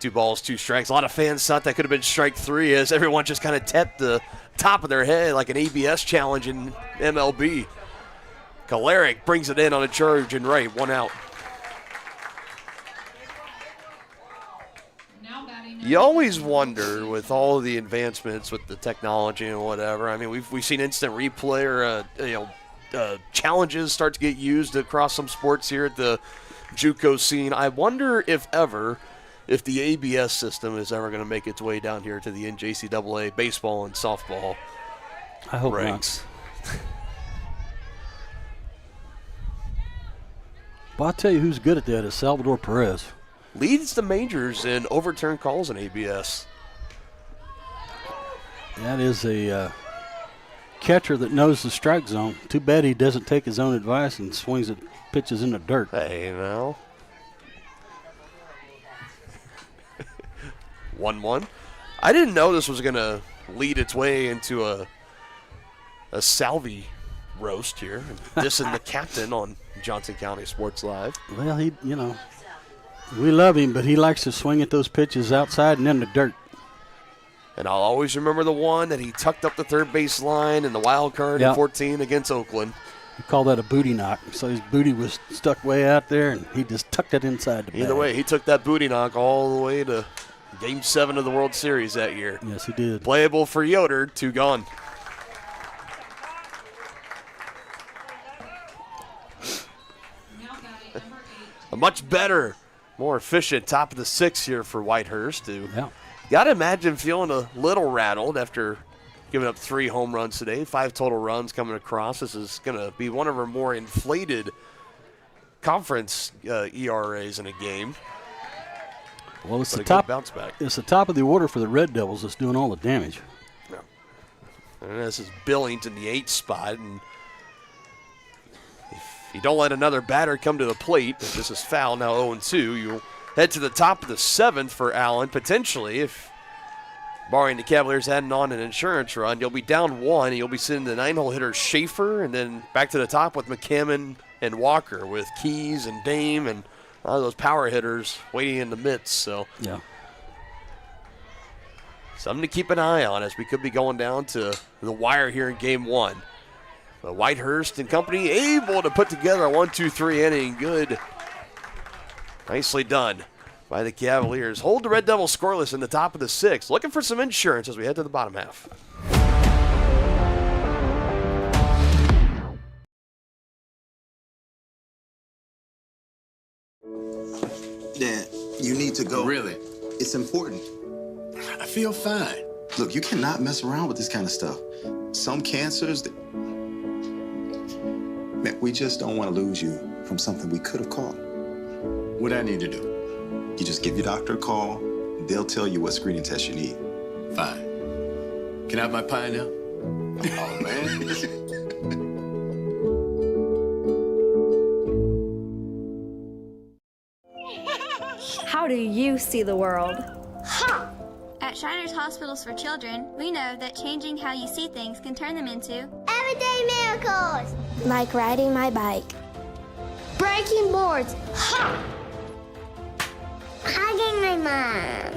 2 balls, 2 strikes. A lot of fans thought that could have been strike 3 as everyone just kind of tapped the top of their head like an ABS challenge in MLB. Kalarick brings it in on a charge and right, 1 out. You always wonder with all of the advancements with the technology and whatever. I mean, we've seen instant replay or challenges start to get used across some sports here at the JUCO scene. I wonder if the ABS system is ever going to make its way down here to the NJCAA baseball and softball I hope ranks. not. Well, I'll tell you who's good at that is Salvador Perez. Leads the majors in overturned calls in ABS. That is a catcher that knows the strike zone. Too bad he doesn't take his own advice and swings at pitches in the dirt. Hey, now. 1-1. I didn't know this was going to lead its way into a Salvi roast here. Dissing the captain on Johnson County Sports Live. Well, we love him, but he likes to swing at those pitches outside and in the dirt. And I'll always remember the one that he tucked up the third base line in the wild card in 14 against Oakland. We call that a booty knock. So his booty was stuck way out there, and he just tucked it inside the bag. Either way, he took that booty knock all the way to Game 7 of the World Series that year. Yes, he did. Playable for Yoder, 2 gone. A much better, more efficient top of the 6th here for Whitehurst. Got to imagine feeling a little rattled after giving up 3 home runs today, 5 total runs coming across. This is going to be one of our more inflated conference ERAs in a game. Well, it's but the top bounce back. It's the top of the order for the Red Devils that's doing all the damage. Yeah. And this is Billings in the 8th spot, and if you don't let another batter come to the plate, if this is foul, now 0-2, you'll head to the top of the 7th for Allen, potentially, if barring the Cavaliers adding on an insurance run. You'll be down 1, and you'll be sending the 9-hole hitter Schaefer, and then back to the top with McCammon and Walker with Keys and Dame and a lot of those power hitters waiting in the midst. So yeah, something to keep an eye on as we could be going down to the wire here in Game 1. But Whitehurst and company able to put together a 1-2-3 inning. Good. Nicely done by the Cavaliers. Hold the Red Devils scoreless in the top of the 6th. Looking for some insurance as we head to the bottom half. Dad, you need to go. Really? It's important. I feel fine. Look, you cannot mess around with this kind of stuff. Some cancers, man, we just don't want to lose you from something we could have caught. What I need to do? You just give your doctor a call. They'll tell you what screening test you need. Fine. Can I have my pie now? Oh, man. How do you see the world? At Shriners Hospitals for Children, we know that changing how you see things can turn them into Everyday miracles. Like riding my bike. Breaking boards. Hugging my mom.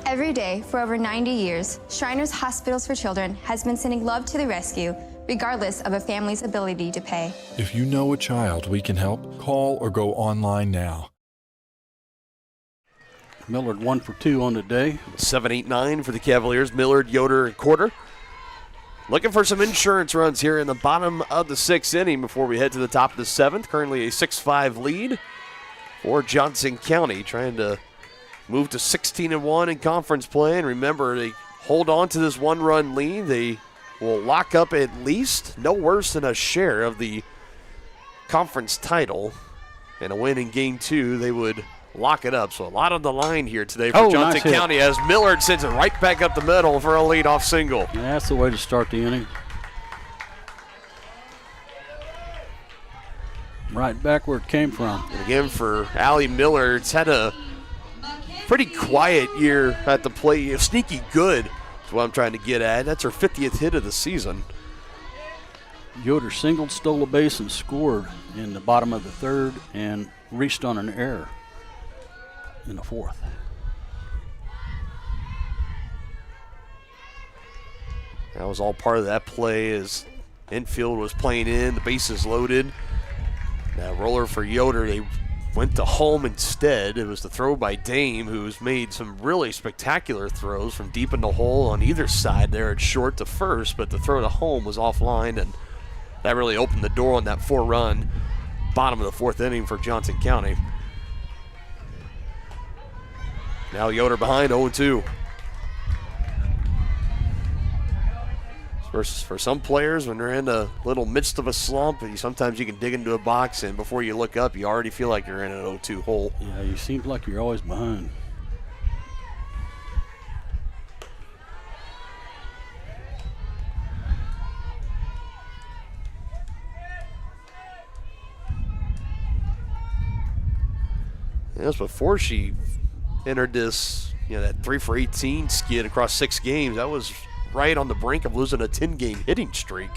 Every day for over 90 years, Shriners Hospitals for Children has been sending love to the rescue, regardless of a family's ability to pay. If you know a child we can help, call or go online now. Millard 1 for 2 on the day. 7-8-9 for the Cavaliers. Millard, Yoder, and Quarter. Looking for some insurance runs here in the bottom of the 6th inning before we head to the top of the 7th. Currently a 6-5 lead for Johnson County, trying to move to 16-1 in conference play. And remember, they hold on to this 1-run lead. They will lock up at least no worse than a share of the conference title. And a win in Game 2, they would lock it up. So a lot on the line here today for Johnson nice County as Millard sends it right back up the middle for a leadoff single. Yeah, that's the way to start the inning. Right back where it came from. And again, for Allie Miller, it's had a pretty quiet year at the plate. Sneaky good is what I'm trying to get at. That's her 50th hit of the season. Yoder singled, stole a base, and scored in the bottom of the third and reached on an error in the fourth. That was all part of that play as infield was playing in, the bases loaded. That roller for Yoder, they went to home instead. It was the throw by Dame, who's made some really spectacular throws from deep in the hole on either side there at short to first, but the throw to home was offline, and that really opened the door on that 4-run bottom of the fourth inning for Johnson County. Now Yoder behind 0-2. For some players, when they're in the little midst of a slump, sometimes you can dig into a box, and before you look up, you already feel like you're in an 0-2 hole. Yeah, you seem like you're always behind. Yes, before she entered this, that 3 for 18 skid across 6 games, that was right on the brink of losing a 10-game hitting streak.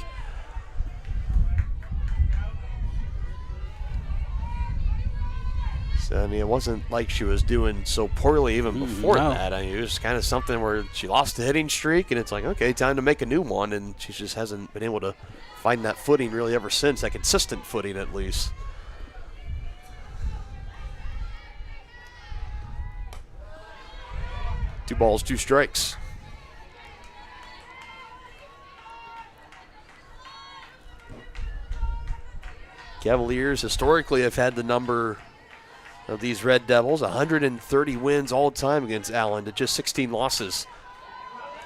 So, it wasn't like she was doing so poorly even before that. It was kind of something where she lost the hitting streak, and it's like, okay, time to make a new one, and she just hasn't been able to find that footing really ever since, that consistent footing at least. 2 balls, 2 strikes. Cavaliers historically have had the number of these Red Devils, 130 wins all time against Allen to just 16 losses.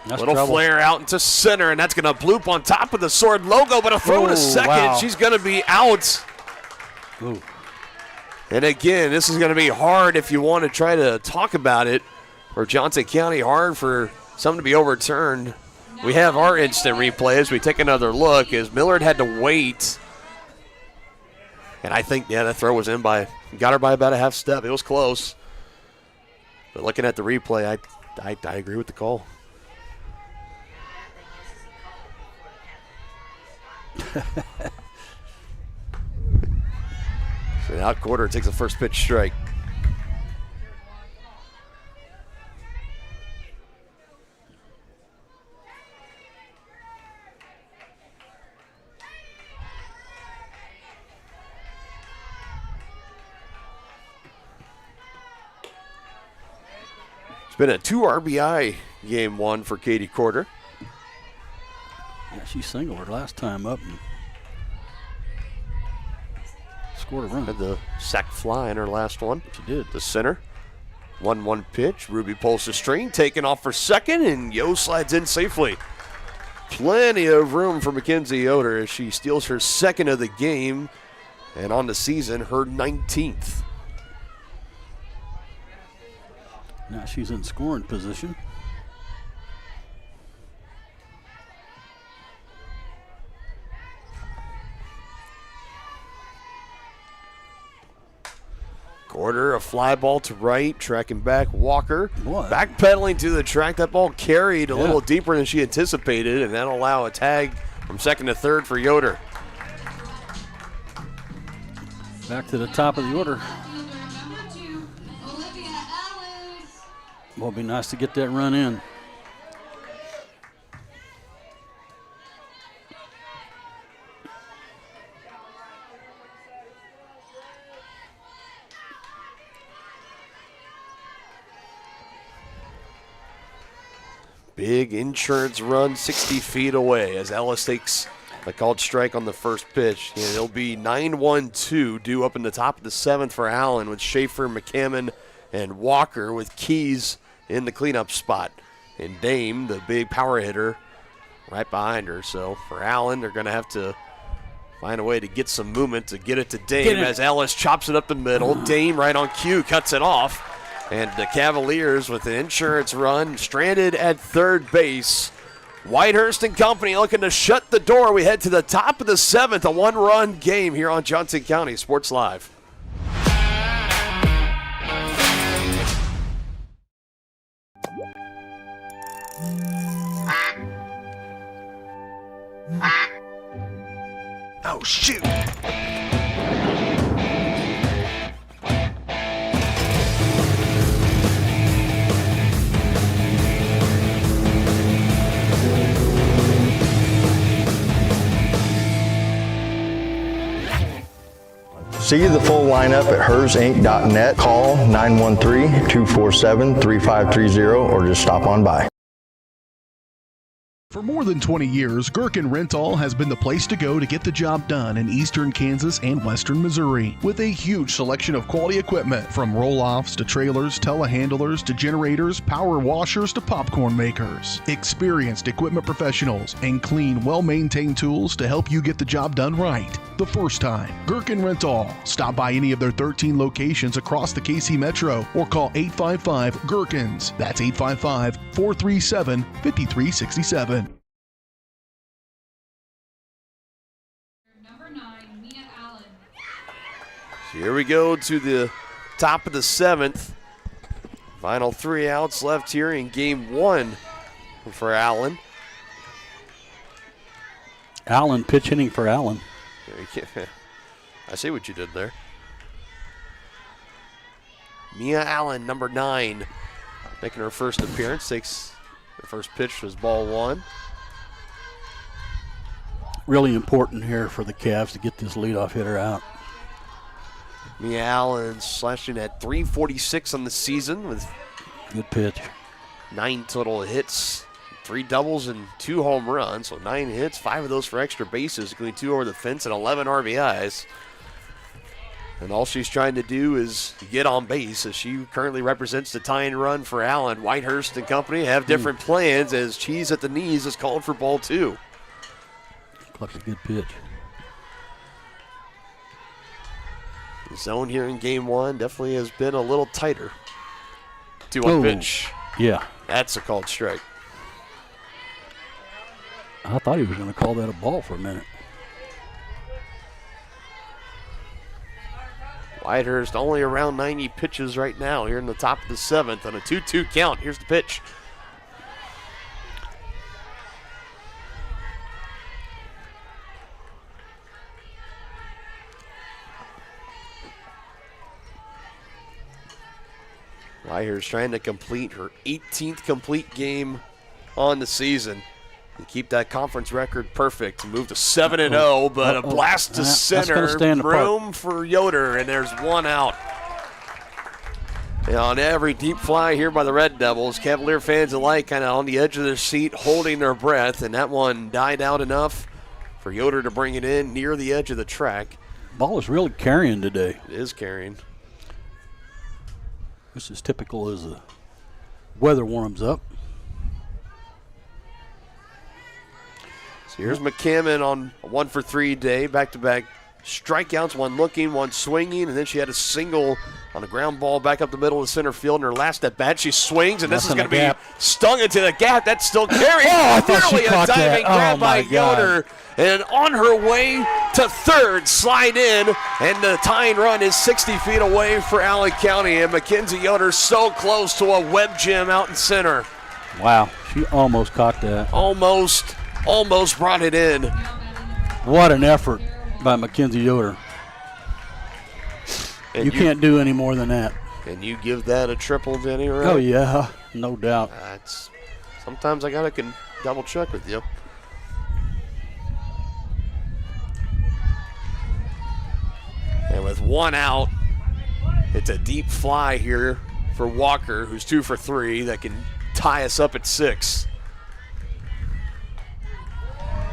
That's Little trouble. flare out into center, and that's going to bloop on top of the Sword logo, but a throw to second. Wow. She's going to be out. Ooh. And again, this is going to be hard if you want to try to talk about it. For Johnson County, hard for something to be overturned. We have our instant replay as we take another look as Millard had to wait. And I think, that throw was in got her by about a half step. It was close. But looking at the replay, I agree with the call. So the out quarter takes the first pitch strike. Been a 2 RBI game 1 for Katie Corder. Yeah, she singled her last time up and scored a run. Had the sac fly in her last one. She did. The center. 1-1 pitch. Ruby pulls the string, taken off for second, and Yo slides in safely. Plenty of room for Mackenzie Yoder as she steals her second of the game, and on the season, her 19th. Now she's in scoring position. Corder, a fly ball to right, tracking back Walker. Boy. Backpedaling to the track. That ball carried a little deeper than she anticipated, and that'll allow a tag from second to third for Yoder. Back to the top of the order. Well, it'd be nice to get that run in. Big insurance run 60 feet away as Ellis takes a called strike on the first pitch. And it'll be 9-1-2 due up in the top of the 7th for Allen with Schaefer, McCammon, and Walker with Keys in the cleanup spot. And Dame, the big power hitter, right behind her. So for Allen, they're going to have to Find a way to get some movement to get it to Dame as Ellis chops it up the middle. Dame right on cue cuts it off. And the Cavaliers with an insurance run stranded at third base. Whitehurst and company looking to shut the door. We head to the top of the 7th, a one-run game here on Johnson County Sports Live. Oh, shoot. See the full lineup at hersinc.net. Call 913-247-3530 or just stop on by. For more than 20 years, Gherkin Rental has been the place to go to get the job done in eastern Kansas and western Missouri. With a huge selection of quality equipment, from roll-offs to trailers, telehandlers to generators, power washers to popcorn makers. Experienced equipment professionals and clean, well-maintained tools to help you get the job done right the first time. Gherkin Rental. Stop by any of their 13 locations across the KC Metro or call 855-GHERKINS. That's 855-437-5367. So here we go to the top of the 7th. Final 3 outs left here in game 1 for Allen. Allen, pitch hitting for Allen. I see what you did there. Mia Allen, number 9, making her first appearance. Takes the first pitch was ball 1. Really important here for the Cavs to get this leadoff hitter out. Mia Allen slashing at .346 on the season with good pitch. 9 total hits, 3 doubles and 2 home runs. So 9 hits, 5 of those for extra bases, including 2 over the fence and 11 RBIs. And all she's trying to do is get on base, as she currently represents the tying run for Allen. Whitehurst and company have different plans, as Cheese at the knees is called for ball 2. That's a good pitch. The zone here in game 1 definitely has been a little tighter. 2-1 pitch. Yeah. That's a called strike. I thought he was going to call that a ball for a minute. Whitehurst only around 90 pitches right now here in the top of the 7th on a 2-2 count. Here's the pitch. Whitehurst trying to complete her 18th complete game on the season and keep that conference record perfect and move to 7-0, but a blast to center, room for Yoder, and there's 1 out. And on every deep fly here by the Red Devils, Cavalier fans alike kind of on the edge of their seat, holding their breath, and that one died out enough for Yoder to bring it in near the edge of the track. Ball is really carrying today. It is carrying. This is typical as the weather warms up. So here's McCammon on a 1-for-3 day, back-to-back strikeouts, 1 looking, 1 swinging, and then she had a single on a ground ball back up the middle of center field. In her last at bat, she swings, and this is going to be stung into the gap. That's still carrying. Nearly a diving grab by Yoder. And on her way to third, slide in, and the tying run is 60 feet away for Allen County. And Mackenzie Yoder so close to a web gem out in center. Wow, she almost caught that. Almost brought it in. What an effort by Mackenzie Yoder. And you can't do any more than that. And you give that a triple, Denny, right? Oh, yeah, no doubt. Sometimes I gotta double check with you. And with 1 out, it's a deep fly here for Walker, who's 2 for 3, that can tie us up at 6.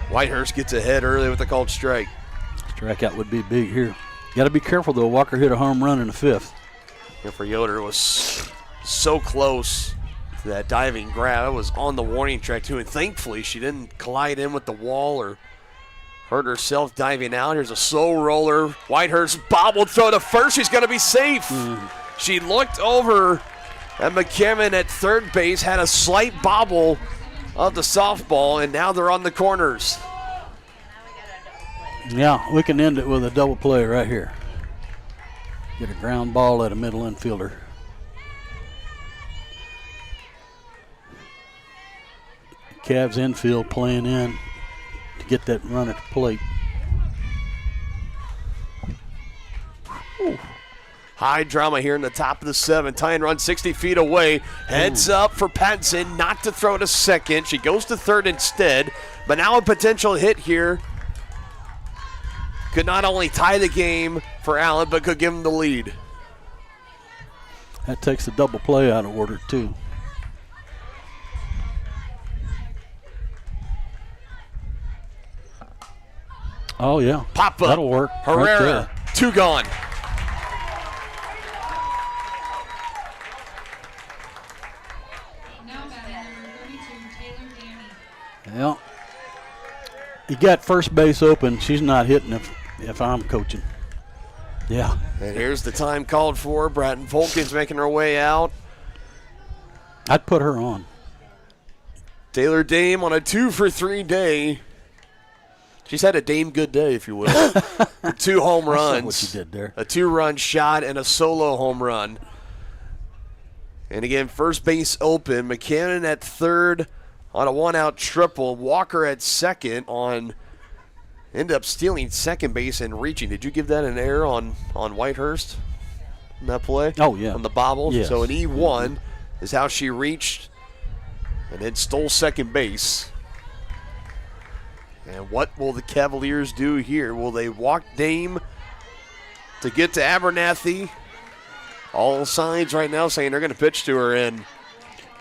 Whitehurst gets ahead early with a called strike. Strikeout would be big here. Got to be careful, though. Walker hit a home run in the 5th. And for Yoder, it was so close to that diving grab. It was on the warning track, too, and thankfully she didn't collide in with the wall or Hurt herself diving out. Here's a slow roller. Whitehurst bobbled throw to first. She's going to be safe. She looked over at McKibben at third base, had a slight bobble of the softball, and now they're on the corners. Yeah, we can end it with a double play right here. Get a ground ball at a middle infielder. Cavs infield playing in to get that run at the plate. Ooh. High drama here in the top of the 7th. Tying run 60 feet away. Heads up for Pattinson, not to throw to second. She goes to third instead. But now a potential hit here. Could not only tie the game for Allen, but could give him the lead. That takes the double play out of order, too. Oh, yeah. Pop up. That'll work. Herrera, right 2 gone. Well, you got first base open. She's not hitting if I'm coaching. Yeah. And here's the time called for. Bratton Volkin's making her way out. I'd put her on. Taylor Dame on a 2-for-3 day. She's had a Dame good day, if you will. 2 home runs. What you did there. A 2-run shot and a solo home run. And again, first base open. McCannon at third on a 1-out triple. Walker at second on ended up stealing second base and reaching. Did you give that an error on Whitehurst in that play? Oh, yeah. On the bobble? Yes. So an E1 is how she reached and then stole second base. And what will the Cavaliers do here? Will they walk Dame to get to Abernathy? All signs right now saying they're going to pitch to her, and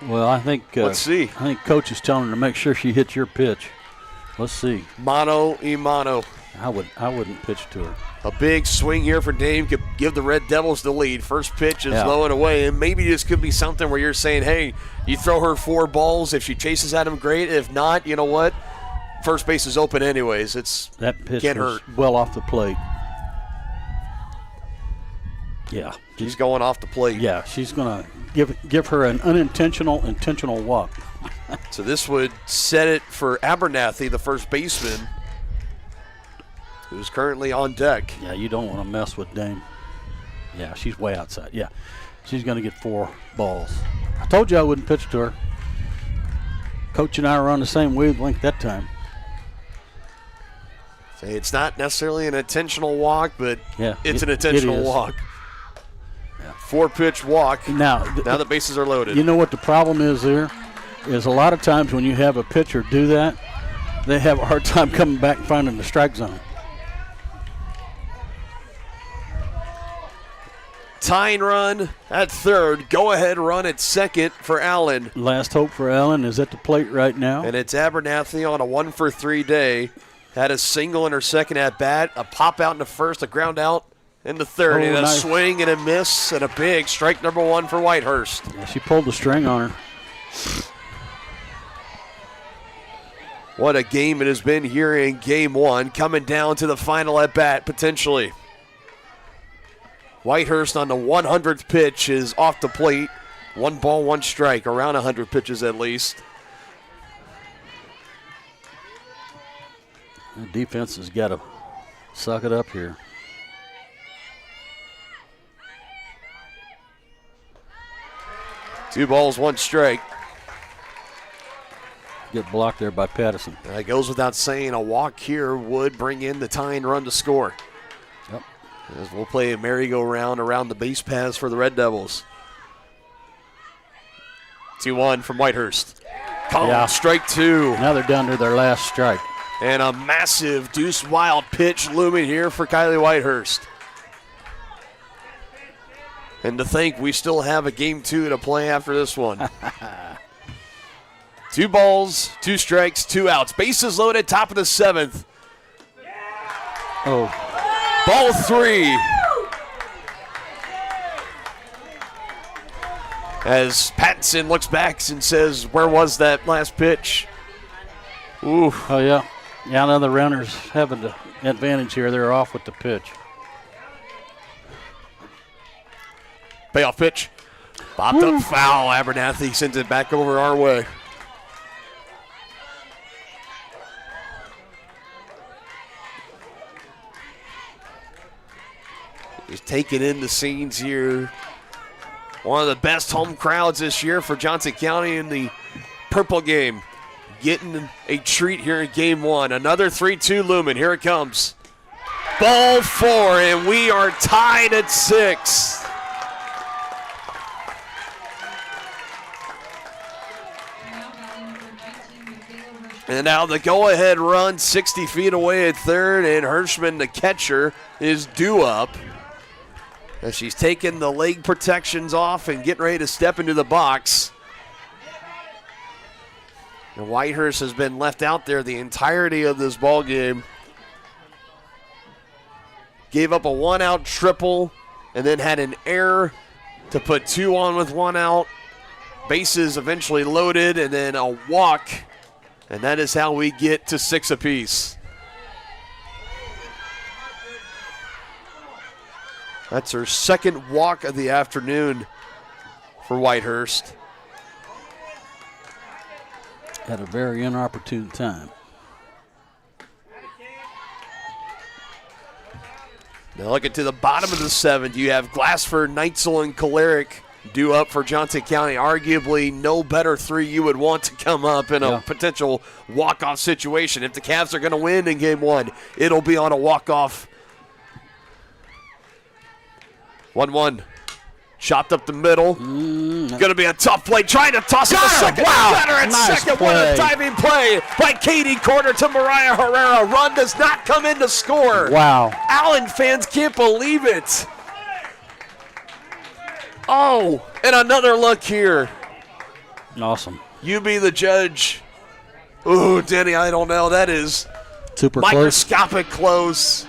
well, I think let's see. I think coach is telling her to make sure she hits your pitch. Let's see. Mano y mano. I wouldn't pitch to her. A big swing here for Dame could give the Red Devils the lead. First pitch is low and away, and maybe this could be something where you're saying, hey, you throw her 4 balls. If she chases at them, great. If not, you know what? First base is open anyways. That pitch can't was hurt. Well off the plate. Yeah. She's going off the plate. Yeah, she's going to give her an intentional walk. So this would set it for Abernathy, the first baseman, who's currently on deck. Yeah, you don't want to mess with Dame. Yeah, she's way outside. Yeah, she's going to get 4 balls. I told you I wouldn't pitch to her. Coach and I were on the same wavelength that time. So it's not necessarily an intentional walk, but yeah, it's an intentional walk. Yeah. 4-pitch walk. Now the bases are loaded. You know what the problem is there? Is a lot of times when you have a pitcher do that, they have a hard time coming back and finding the strike zone. Tying run at third. Go-ahead run at second for Allen. Last hope for Allen is at the plate right now. And it's Abernathy on a 1-for-3 day. Had a single in her second at-bat, a pop out in the first, a ground out in the third, and a swing and a miss, and a big strike number 1 for Whitehurst. Yeah, she pulled the string on her. What a game it has been here in Game 1, coming down to the final at-bat, potentially. Whitehurst on the 100th pitch is off the plate. 1 ball, 1 strike, around 100 pitches at least. The defense has got to suck it up here. Two balls, 1 strike. Get blocked there by Patterson. It goes without saying, a walk here would bring in the tying run to score. Yep. As we'll play a merry-go-round around the base paths for the Red Devils. 2-1 from Whitehurst. Called strike 2. Now they're down to their last strike. And a massive Deuce Wild pitch looming here for Kylie Whitehurst. And to think we still have a Game 2 to play after this one. 2 balls, 2 strikes, 2 outs. Bases loaded, top of the 7th. Oh. Ball 3. As Pattinson looks back and says, where was that last pitch? Ooh. Oh, yeah. Yeah, now the runners have an advantage here. They're off with the pitch. Payoff pitch. Popped up foul. Abernathy sends it back over our way. He's taking in the scenes here. One of the best home crowds this year for Johnson County in the purple game. Getting a treat here in game one. Another 3-2 looming. Here it comes. Ball 4, and we are tied at 6. And now the go-ahead run 60 feet away at third, and Hirschman, the catcher, is due up. As she's taking the leg protections off and getting ready to step into the box. And Whitehurst has been left out there the entirety of this ball game. Gave up a one-out triple and then had an error to put 2 on with 1 out. Bases eventually loaded and then a walk. And that is how we get to 6 apiece. That's her second walk of the afternoon for Whitehurst. At a very inopportune time. Now looking to the bottom of the 7th, you have Glassford, Neitzel, and Choleric due up for Johnson County. Arguably no better 3 you would want to come up in a potential walk-off situation. If the Cavs are going to win in game 1, it'll be on a walk-off. 1-1. Chopped up the middle. Going to be a tough play. Trying to toss it to second. Wow. Got her at Nice second. play. What a diving play by Katie Corner to Mariah Herrera. Run does not come in to score. Wow. Allen fans can't believe it. Oh, and another look here. Awesome. You be the judge. Ooh, Denny, I don't know. That is Super close. microscopic close.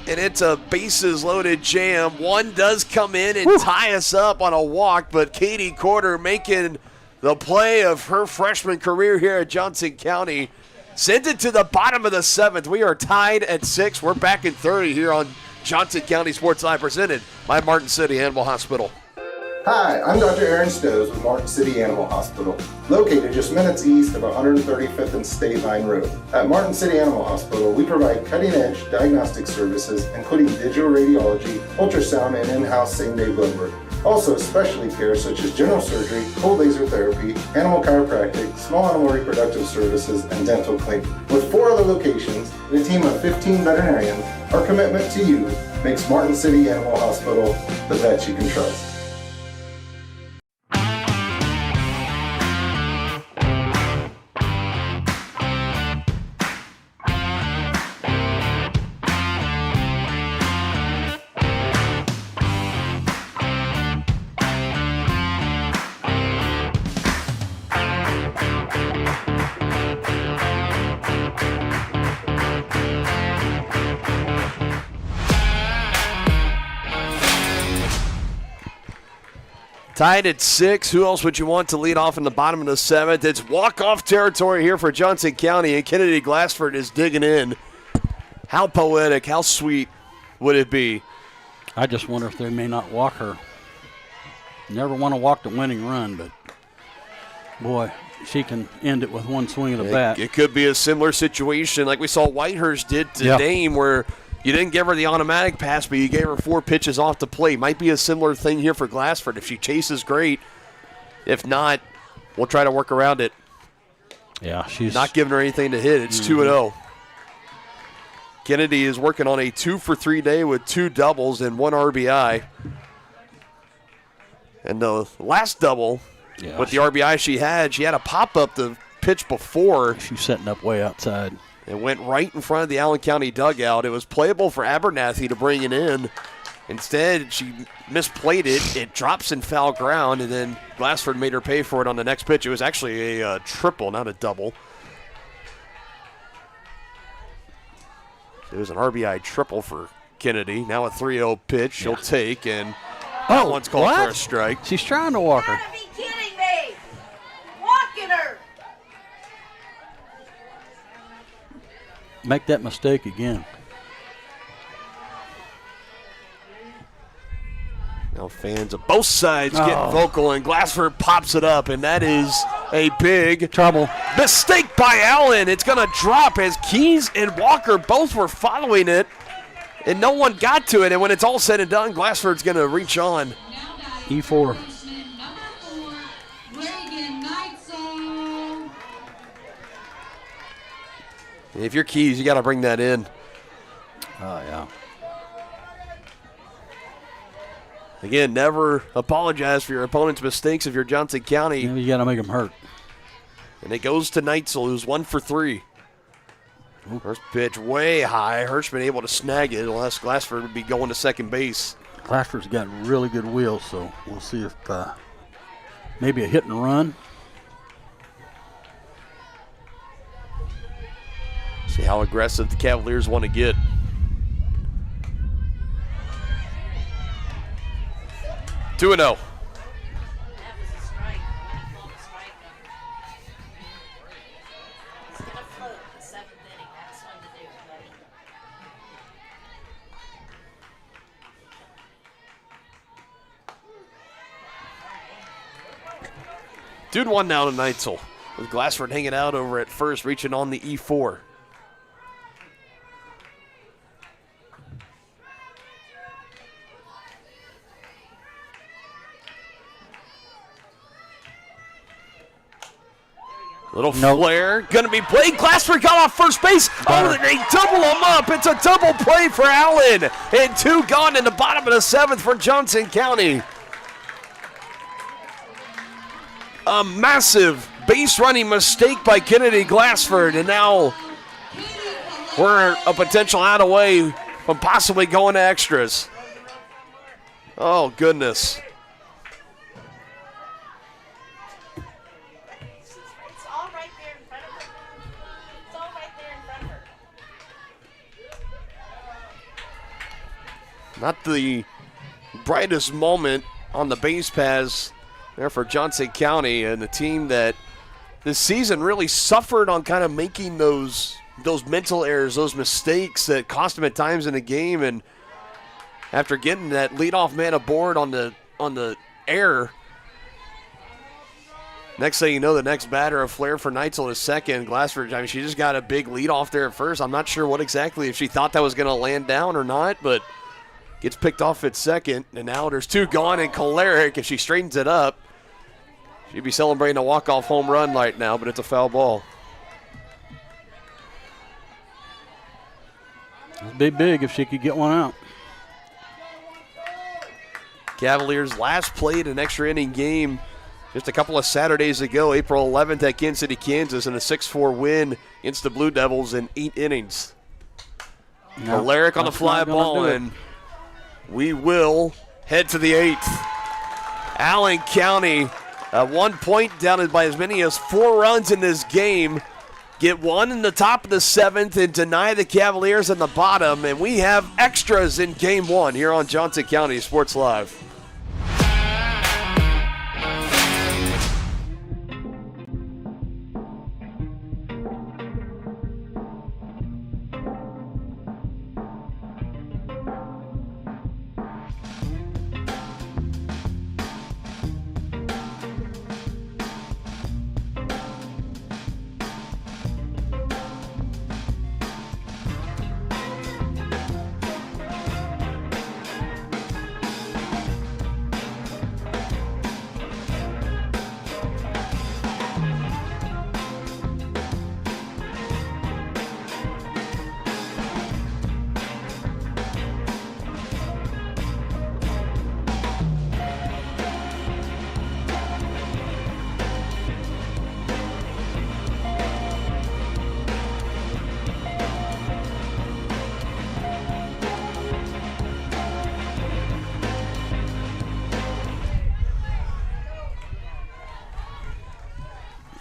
And it's a bases-loaded jam. One does come in and tie us up on a walk, but Katie Corder making the play of her freshman career here at Johnson County. Sends it to the bottom of the 7th. We are tied at 6. We're back in 30 here on Johnson County Sports Live, presented by Martin City Animal Hospital. Hi, I'm Dr. Aaron Stowe with Martin City Animal Hospital, located just minutes east of 135th and State Line Road. At Martin City Animal Hospital, we provide cutting-edge diagnostic services, including digital radiology, ultrasound, and in-house same-day blood work. Also, specialty care such as general surgery, cold laser therapy, animal chiropractic, small animal reproductive services, and dental cleaning. With 4 other locations and a team of 15 veterinarians, our commitment to you makes Martin City Animal Hospital the vet you can trust. Tied at 6. Who else would you want to lead off in the bottom of the 7th? It's walk-off territory here for Johnson County, and Kennedy Glassford is digging in. How poetic, how sweet would it be? I just wonder if they may not walk her. Never want to walk the winning run, but boy, she can end it with one swing of the bat. It could be a similar situation like we saw Whitehurst did to Dame, where you didn't give her the automatic pass, but you gave her 4 pitches off the plate. Might be a similar thing here for Glassford. If she chases, great. If not, we'll try to work around it. Yeah, she's not giving her anything to hit. It's 2-0. Kennedy is working on a 2-for-3 day with 2 doubles and 1 RBI. And the last double with the RBI she had a pop-up the pitch before. She's setting up way outside. It went right in front of the Allen County dugout. It was playable for Abernathy to bring it in. Instead, she misplayed it. It drops in foul ground, and then Glassford made her pay for it on the next pitch. It was actually a triple, not a double. It was an RBI triple for Kennedy. Now a 3-0 pitch she'll take, and that one's called for a strike. She's trying to walk her. You gotta be kidding me! Walking her! make that mistake again. Now fans of both sides getting vocal, and Glassford pops it up, and that is a big trouble mistake by Allen. It's going to drop as Keys and Walker both were following it, and no one got to it. And when it's all said and done, Glassford's going to reach on. E4. If you're Keys, you got to bring that in. Oh, yeah. Again, never apologize for your opponent's mistakes if you're Johnson County. Yeah, you got to make them hurt. And it goes to Neitzel, who's 1 for 3. First pitch way high. Hirschman able to snag it, unless Glassford would be going to second base. Glassford's got really good wheels, so we'll see if maybe a hit and run. See how aggressive the Cavaliers want to get. Two and 0. Dude, 1 now to Neitzel, with Glassford hanging out over at first, reaching on the E4. Little flare, gonna be played. Glassford got off first base. Oh, they double him up. It's a double play for Allen. And 2 gone in the bottom of the 7th for Johnson County. A massive base running mistake by Kennedy Glassford, and now we're a potential out away from possibly going to extras. Oh, goodness. Not the brightest moment on the base paths there for Johnson County, and the team that this season really suffered on kind of making those mental errors, those mistakes that cost them at times in the game. And after getting that leadoff man aboard on the air, next thing you know, the next batter, a flare for Neitzel is second. Glassford, I mean, she just got a big leadoff there at first. I'm not sure what exactly, if she thought that was going to land down or not, but gets picked off at second, and now there's 2 gone, and Kolaric, if she straightens it up, she'd be celebrating a walk-off home run right now, but it's a foul ball. It'd be big if she could get one out. Cavaliers last played an extra inning game just a couple of Saturdays ago, April 11th at Kansas City, Kansas, in a 6-4 win against the Blue Devils in 8 innings. No, Kolaric on the fly ball, and we will head to the 8th. Allen County, 1 point down by as many as 4 runs in this game. Get 1 in the top of the 7th and deny the Cavaliers in the bottom. And we have extras in game 1 here on Johnson County Sports Live.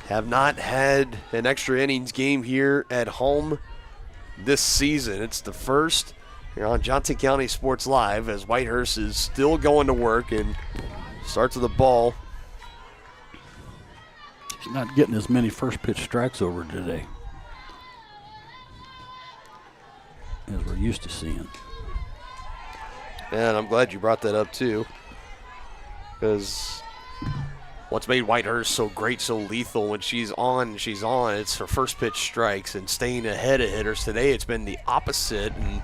Have not had an extra innings game here at home this season. It's the first here on Johnson County Sports Live, as Whitehurst is still going to work and starts with the ball. She's not getting as many first pitch strikes over today. as we're used to seeing. And I'm glad you brought that up too, because what's made Whitehurst so great, so lethal, when she's on, it's her first pitch strikes and staying ahead of hitters. Today it's been the opposite, and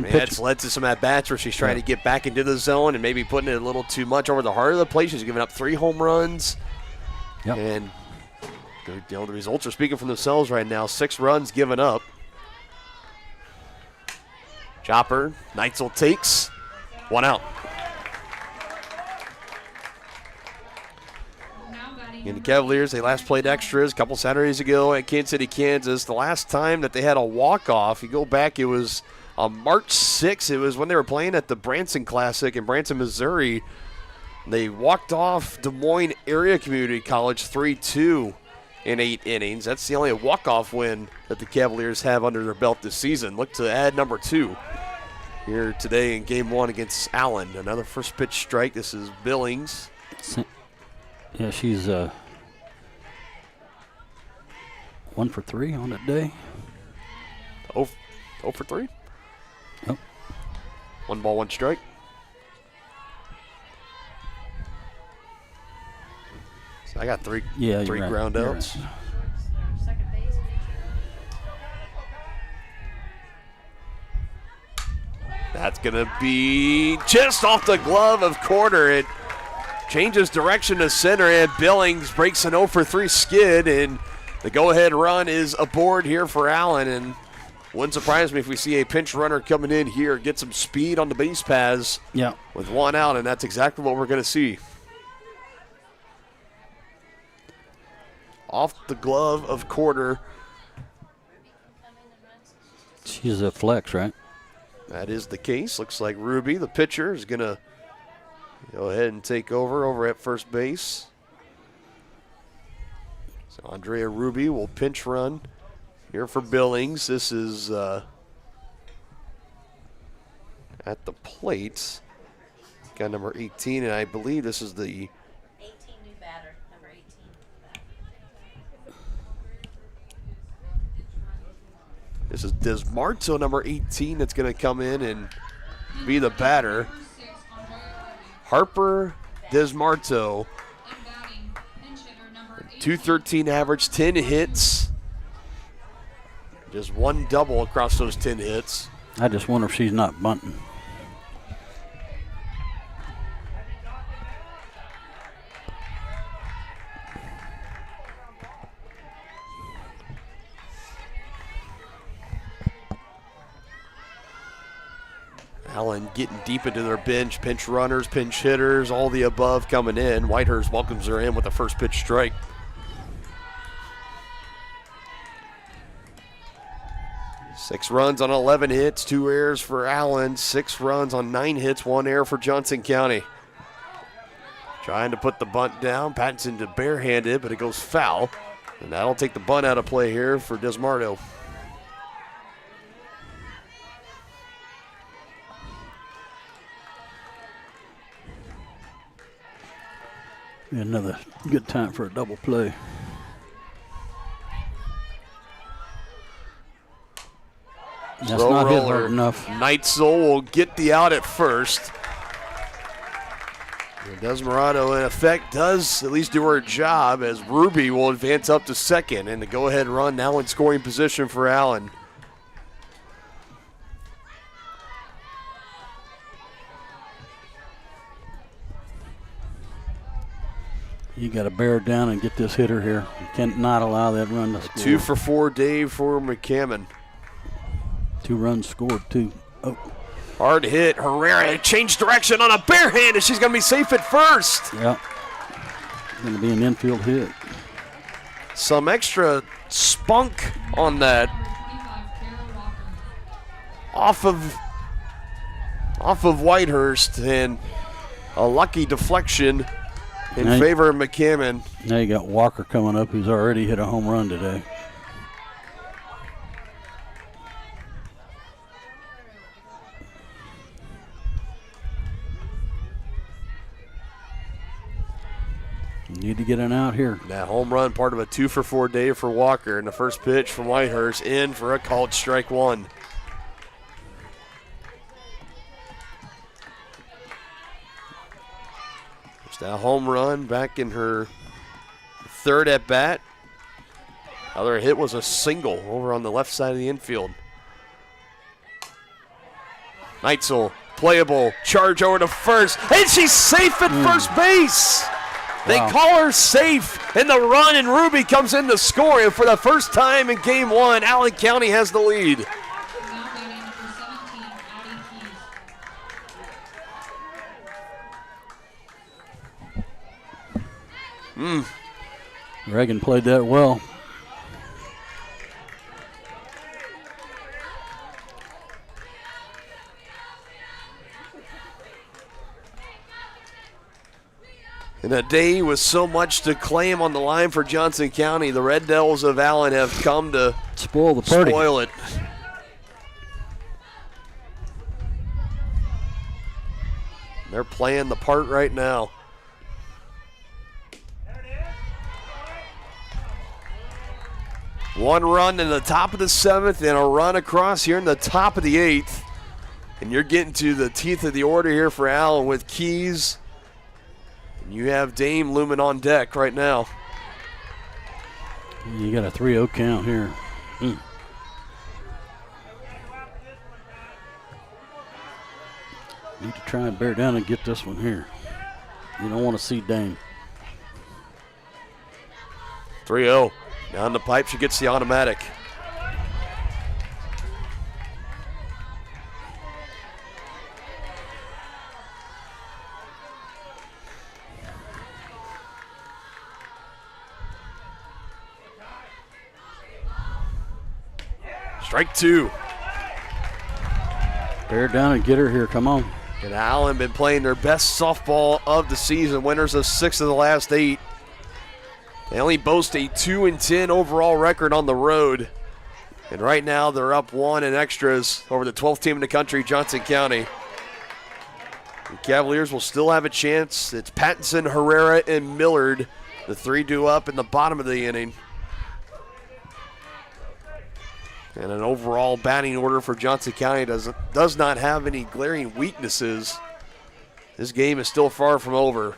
it's led to some at-bats where she's trying to get back into the zone and maybe putting it a little too much over the heart of the plate. She's given up 3 home runs. Yep. And the results are speaking for themselves right now. 6 runs given up. Chopper, Neitzel takes 1 out. And the Cavaliers, they last played extras a couple Saturdays ago at Kansas City, Kansas. The last time that they had a walk-off, you go back, it was on March 6th. It was when they were playing at the Branson Classic in Branson, Missouri. They walked off Des Moines Area Community College 3-2 in 8 innings. That's the only walk-off win that the Cavaliers have under their belt this season. Look to add number 2 here today in Game 1 against Allen. Another first pitch strike. This is Billings. Yeah, she's 1 for 3 on that day. 0 for 3? Yep. 1 ball, 1 strike. So I got 3 ground outs. Right. That's going to be just off the glove of Corder. It changes direction to center, and Billings breaks an 0 for 3 skid, and the go-ahead run is aboard here for Allen. And wouldn't surprise me if we see a pinch runner coming in here, get some speed on the base paths with 1 out, and that's exactly what we're going to see. Off the glove of Corder. She's a flex, right? That is the case. Looks like Ruby, the pitcher, is going to go ahead and take over at first base. So Andrea Ruby will pinch run here for Billings. This is at the plate. Got number 18, and I believe this is the 18 new batter, number 18. This is Desmarto, number 18, that's going to come in and be the batter. Harper Desmarto, 213 average, 10 hits. Just 1 double across those 10 hits. I just wonder if she's not bunting. Allen getting deep into their bench, pinch runners, pinch hitters, all the above coming in. Whitehurst welcomes her in with a first pitch strike. Six runs on 11 hits, 2 errors for Allen, 6 runs on 9 hits, 1 error for Johnson County. Trying to put the bunt down, Pattinson to barehanded, but it goes foul. And that'll take the bunt out of play here for Desmarto. Another good time for a double play. That's Slow not hit roller. hard enough. Neitzel will get the out at first. Desmarado, in effect, does at least do her job, as Ruby will advance up to second, and the go-ahead run now in scoring position for Allen. You got to bear down and get this hitter here. You cannot allow that run to score. 2 for 4 day for McCammon. 2 runs scored, too. Oh. Hard hit. Herrera changed direction on a barehand, and she's going to be safe at first. Yeah. Going to be an infield hit. Some extra spunk on that. Off of Whitehurst, and a lucky deflection in favor of McCammon. Now you got Walker coming up, who's already hit a home run today. Need to get an out here. That home run, part of a 2 for 4 day for Walker, and the first pitch from Whitehurst in for a called strike 1. A home run back in her third at bat. Other hit was a single over on the left side of the infield. Neitzel, playable, charge over to first, and she's safe at first base. They call her safe in the run, and Ruby comes in to score. And for the first time in game one, Allen County has the lead. Reagan played that well. In a day with so much to claim on the line for Johnson County, the Red Devils of Allen have come to spoil the party. Spoil it. They're playing the part right now. One run in the top of the seventh and a run across here in the top of the eighth. And you're getting to the teeth of the order here for Allen with Keys. And you have Dame looming on deck right now. You got a 3-0 count here. Need to try and bear down and get this one here. You don't want to see Dame. 3-0. Down the pipe, she gets the automatic. Strike two. Bear down and get her here, come on. And Allen been playing their best softball of the season, winners of 6 of the last 8. They only boast a 2-10 overall record on the road. And right now they're up 1 in extras over the 12th team in the country, Johnson County. The Cavaliers will still have a chance. It's Pattinson, Herrera, and Millard. The 3 due up in the bottom of the inning. And an overall batting order for Johnson County does not have any glaring weaknesses. This game is still far from over.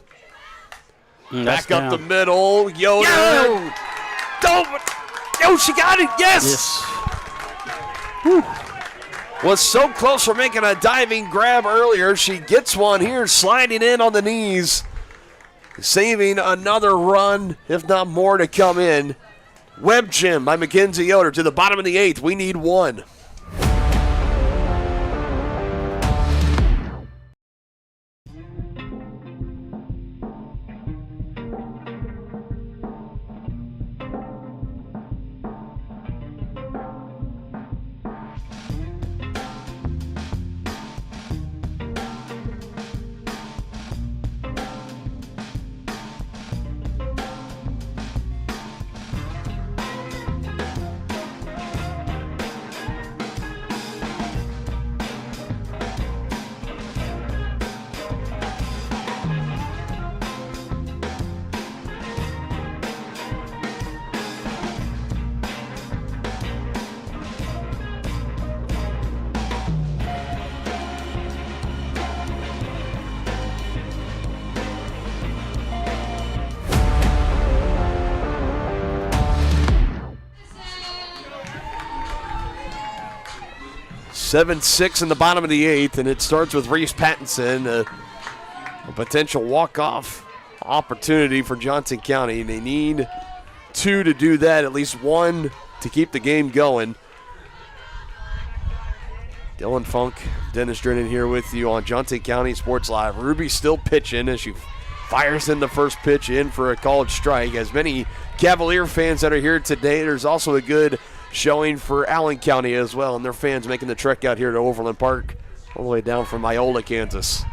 Back up the middle, Yoder. Yo, she got it, yes! Was so close for making a diving grab earlier. She gets one here, sliding in on the knees. Saving another run, if not more, to come in. Web Gym by Mackenzie Yoder to the bottom of the 8th. We need 1. (7-6) in the bottom of the 8th, and it starts with Reese Pattinson, a potential walk-off opportunity for Johnson County. They need 2 to do that, at least 1 to keep the game going. Dylan Funk, Dennis Drennan here with you on Johnson County Sports Live. Ruby still pitching as she fires in the first pitch in for a called strike. As many Cavalier fans that are here today, there's also a good showing for Allen County as well, and their fans making the trek out here to Overland Park all the way down from Iola, Kansas.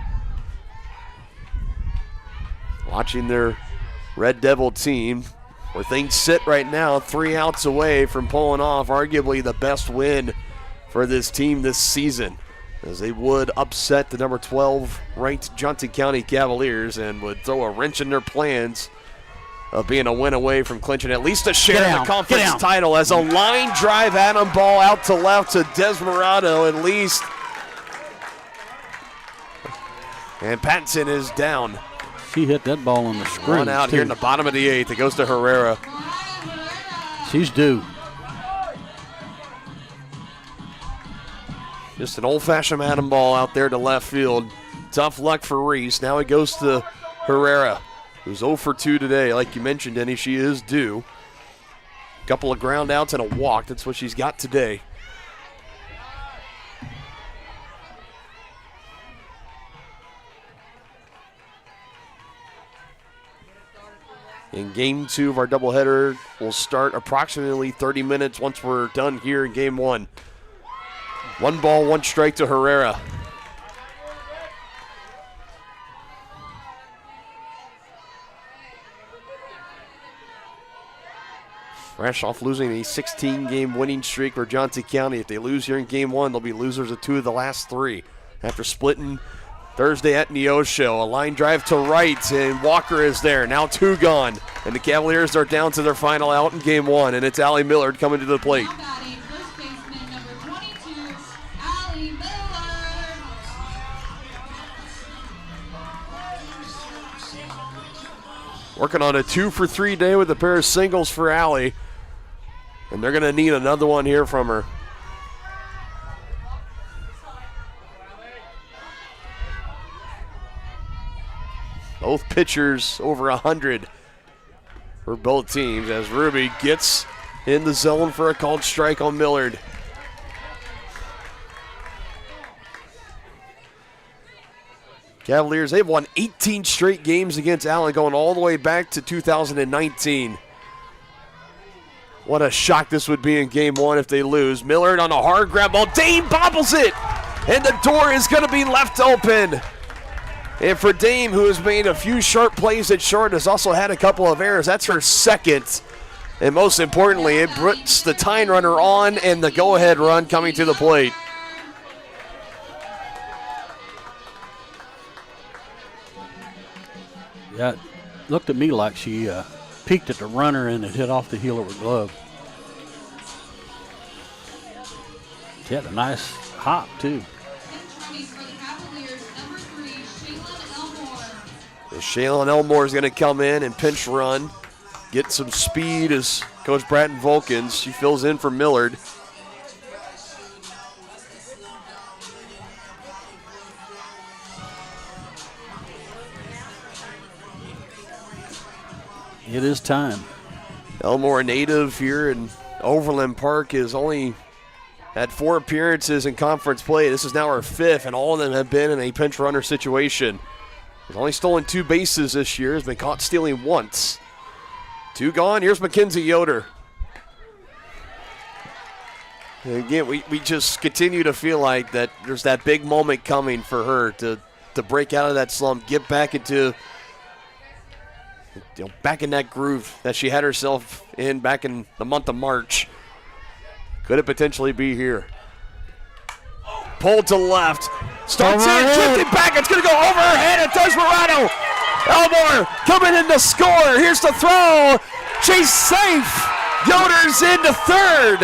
Watching their Red Devil team, where things sit right now, 3 outs away from pulling off arguably the best win for this team this season, as they would upset the number 12 ranked Johnson County Cavaliers and would throw a wrench in their plans of being a win away from clinching at least a share of the conference title, as a line drive atom ball out to left to Desmerado at least. And Pattinson is down. She hit that ball on the screen. One out here in the bottom of the 8th. It goes to Herrera. She's due. Just an old-fashioned Madden ball out there to left field. Tough luck for Reese. Now it goes to Herrera, who's 0 for 2 today. Like you mentioned, Denny, she is due. Couple of ground outs and a walk. That's what she's got today. In game 2 of our doubleheader, will start approximately 30 minutes once we're done here in game 1. 1 ball, 1 strike to Herrera. Fresh off losing a 16-game winning streak for Johnson County. If they lose here in game 1, they'll be losers of 2 of the last 3 after splitting Thursday at Neosho. A line drive to right, and Walker is there. Now 2 gone, and the Cavaliers are down to their final out in game 1, and it's Allie Millard coming to the plate. First baseman number 22, Allie Millard. Working on a 2 for 3 day with a pair of singles for Allie, and they're going to need another one here from her. Both pitchers over 100 for both teams as Ruby gets in the zone for a called strike on Millard. Cavaliers, they've won 18 straight games against Allen, going all the way back to 2019. What a shock this would be in game 1 if they lose. Millard on a hard grab ball. Dame bobbles it, and the door is going to be left open. And for Dame, who has made a few sharp plays at short, has also had a couple of errors. That's her second. And most importantly, it puts the tying runner on and the go-ahead run coming to the plate. Yeah, it looked at me like she peeked at the runner and it hit off the heel of her glove. She had a nice hop, too. Shaylin Elmore is going to come in and pinch run, get some speed as Coach Bratton Volkins. She fills in for Millard. It is time. Elmore, a native here in Overland Park, is only had 4 appearances in conference play. This is now her 5th, and all of them have been in a pinch runner situation. Has only stolen 2 bases this year, has been caught stealing once. 2 gone, here's Mackenzie Yoder. And again, we just continue to feel like that there's that big moment coming for her to break out of that slump, get back into, back in that groove that she had herself in back in the month of March. Could it potentially be here? Pulled to left. Starts in, drifting back. It's going to go over her head. It does Morano. Elmore coming in to score. Here's the throw. Chase safe. Yoder's into third.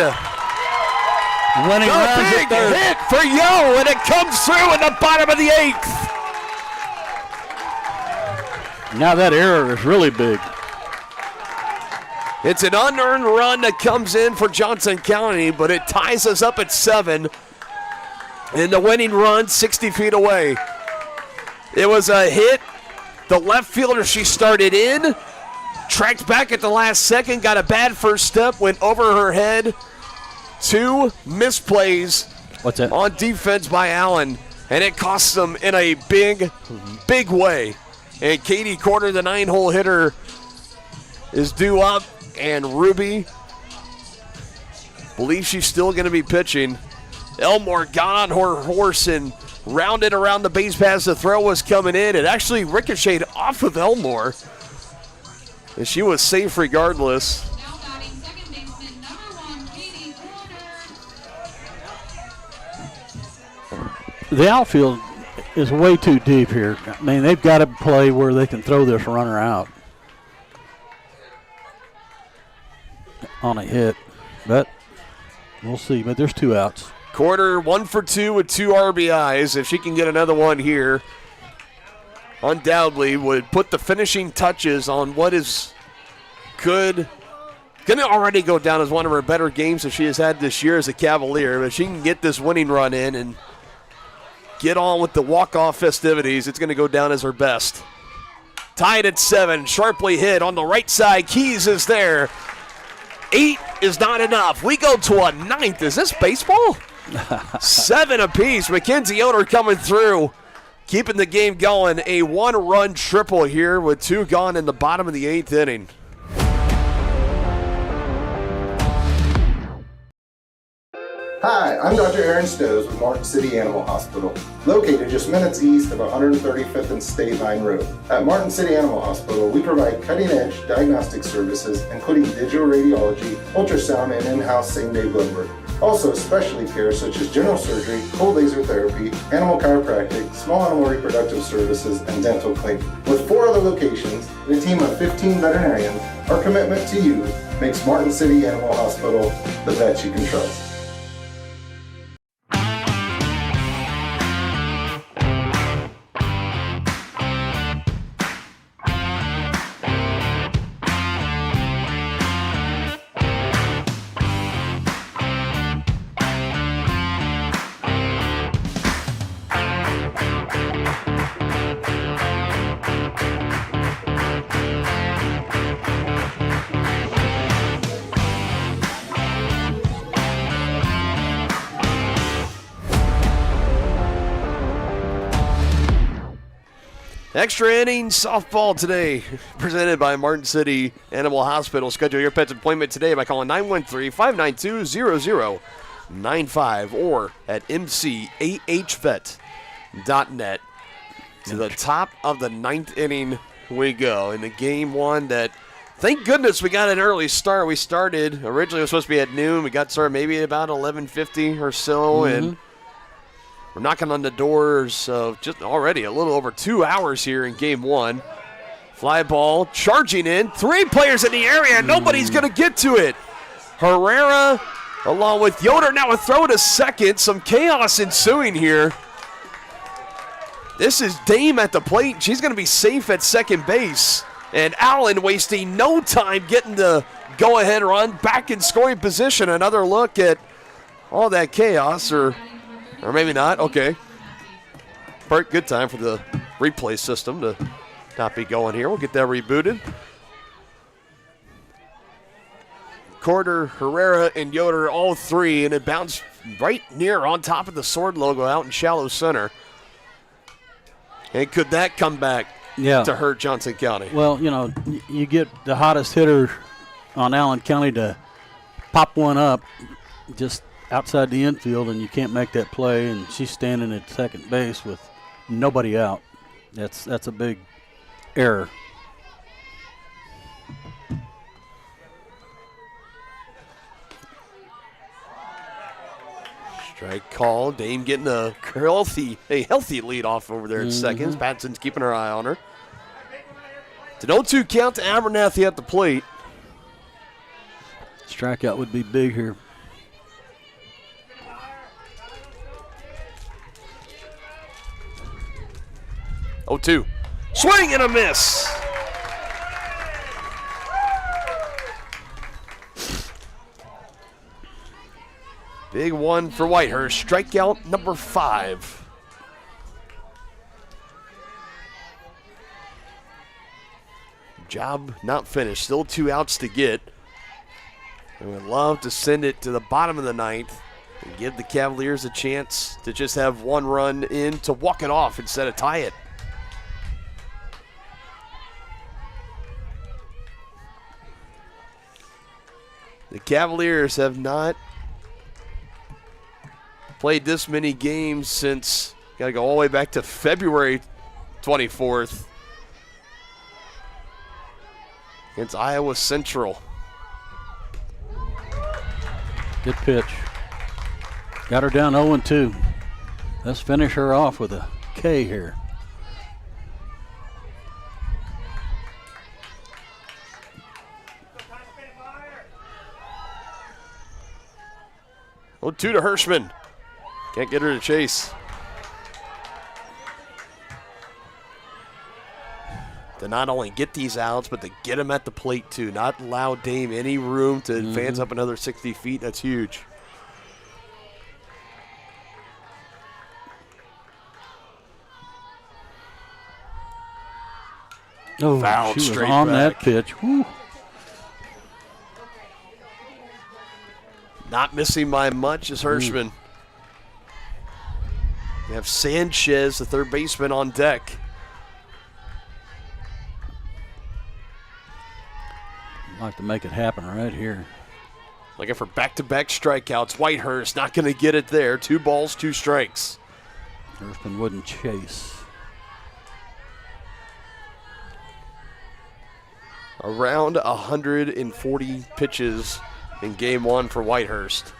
Winning runs big hit for Yo, and it comes through in the bottom of the 8th. Now that error is really big. It's an unearned run that comes in for Johnson County, but it ties us up at 7. And the winning run 60 feet away. It was a hit. The left fielder she started in, tracked back at the last second, got a bad first step, went over her head. 2 misplays on defense by Allen, and it costs them in a big, big way. And Katie Corner, the 9-hole hitter, is due up, and Ruby believes she's still going to be pitching. Elmore got on her horse and rounded around the base pass. The throw was coming in. It actually ricocheted off of Elmore, and she was safe regardless. Now batting second baseman number 1, Katie Corner. The outfield is way too deep here. I mean, they've got to play where they can throw this runner out on a hit, but we'll see. But there's 2 outs. Corner 1 for 2 with 2 RBIs. If she can get another one here, undoubtedly would put the finishing touches on what is going to already go down as one of her better games that she has had this year as a Cavalier. But she can get this winning run in and get on with the walk-off festivities. It's going to go down as her best. Tied at 7, sharply hit on the right side. Keys is there. 8 is not enough. We go to a 9th. Is this baseball? 7 apiece. Mackenzie Yoder coming through, keeping the game going. A 1-run triple here with 2 gone in the bottom of the 8th inning. Hi, I'm Dr. Aaron Stows with Martin City Animal Hospital, located just minutes east of 135th and State Line Road. At Martin City Animal Hospital, we provide cutting-edge diagnostic services, including digital radiology, ultrasound, and in-house same-day blood work. Also, specialty care such as general surgery, cold laser therapy, animal chiropractic, small animal reproductive services, and dental cleaning. With 4 other locations and a team of 15 veterinarians, our commitment to you makes Martin City Animal Hospital the vet you can trust. Extra innings softball today, presented by Martin City Animal Hospital. Schedule your pet's appointment today by calling 913-592-0095 or at mcahvet.net. To the top of the 9th inning we go in the game one that, thank goodness we got an early start. We started, originally it was supposed to be at noon. We got started maybe about 11:50 or so, and we're knocking on the doors of just already a little over 2 hours here in game one. Fly ball charging in. 3 players in the area. Nobody's going to get to it. Herrera along with Yoder. Now a throw to second. Some chaos ensuing here. This is Dame at the plate. She's going to be safe at second base. And Allen wasting no time getting the go-ahead run back in scoring position. Another look at all that chaos, or maybe not. Okay. Good time for the replay system to not be going here. We'll get that rebooted. Corder, Herrera, and Yoder, all 3, and it bounced right near on top of the sword logo out in shallow center. And could that come back to hurt Johnson County? Well, you know, you get the hottest hitter on Allen County to pop one up just outside the infield, and you can't make that play, and she's standing at second base with nobody out. That's a big error. Strike call. Dame getting a healthy lead off over there at seconds. Patson's keeping her eye on her. It's an 0-2 count to Abernathy at the plate. Strikeout would be big here. Oh, 2. Swing and a miss. Big one for Whitehurst. Strikeout number 5. Job not finished. Still 2 outs to get. And would love to send it to the bottom of the 9th and give the Cavaliers a chance to just have 1 run in to walk it off instead of tie it. The Cavaliers have not played this many games since, got to go all the way back to February 24th against Iowa Central. Good pitch. Got her down 0-2. Let's finish her off with a K here. Oh, 2 to Hirschman. Can't get her to chase. to not only get these outs, but to get them at the plate too. Not allow Dame any room to advance up another 60 feet. That's huge. Oh, fouled she was straight on back. that pitch. Woo. Not missing by much is Hirschman. We have Sanchez, the third baseman, on deck. I'd like to make it happen right here. Looking for back-to-back strikeouts. Whitehurst not going to get it there. 2 balls, 2 strikes. Hirschman wouldn't chase. Around 140 pitches in game 1 for Whitehurst.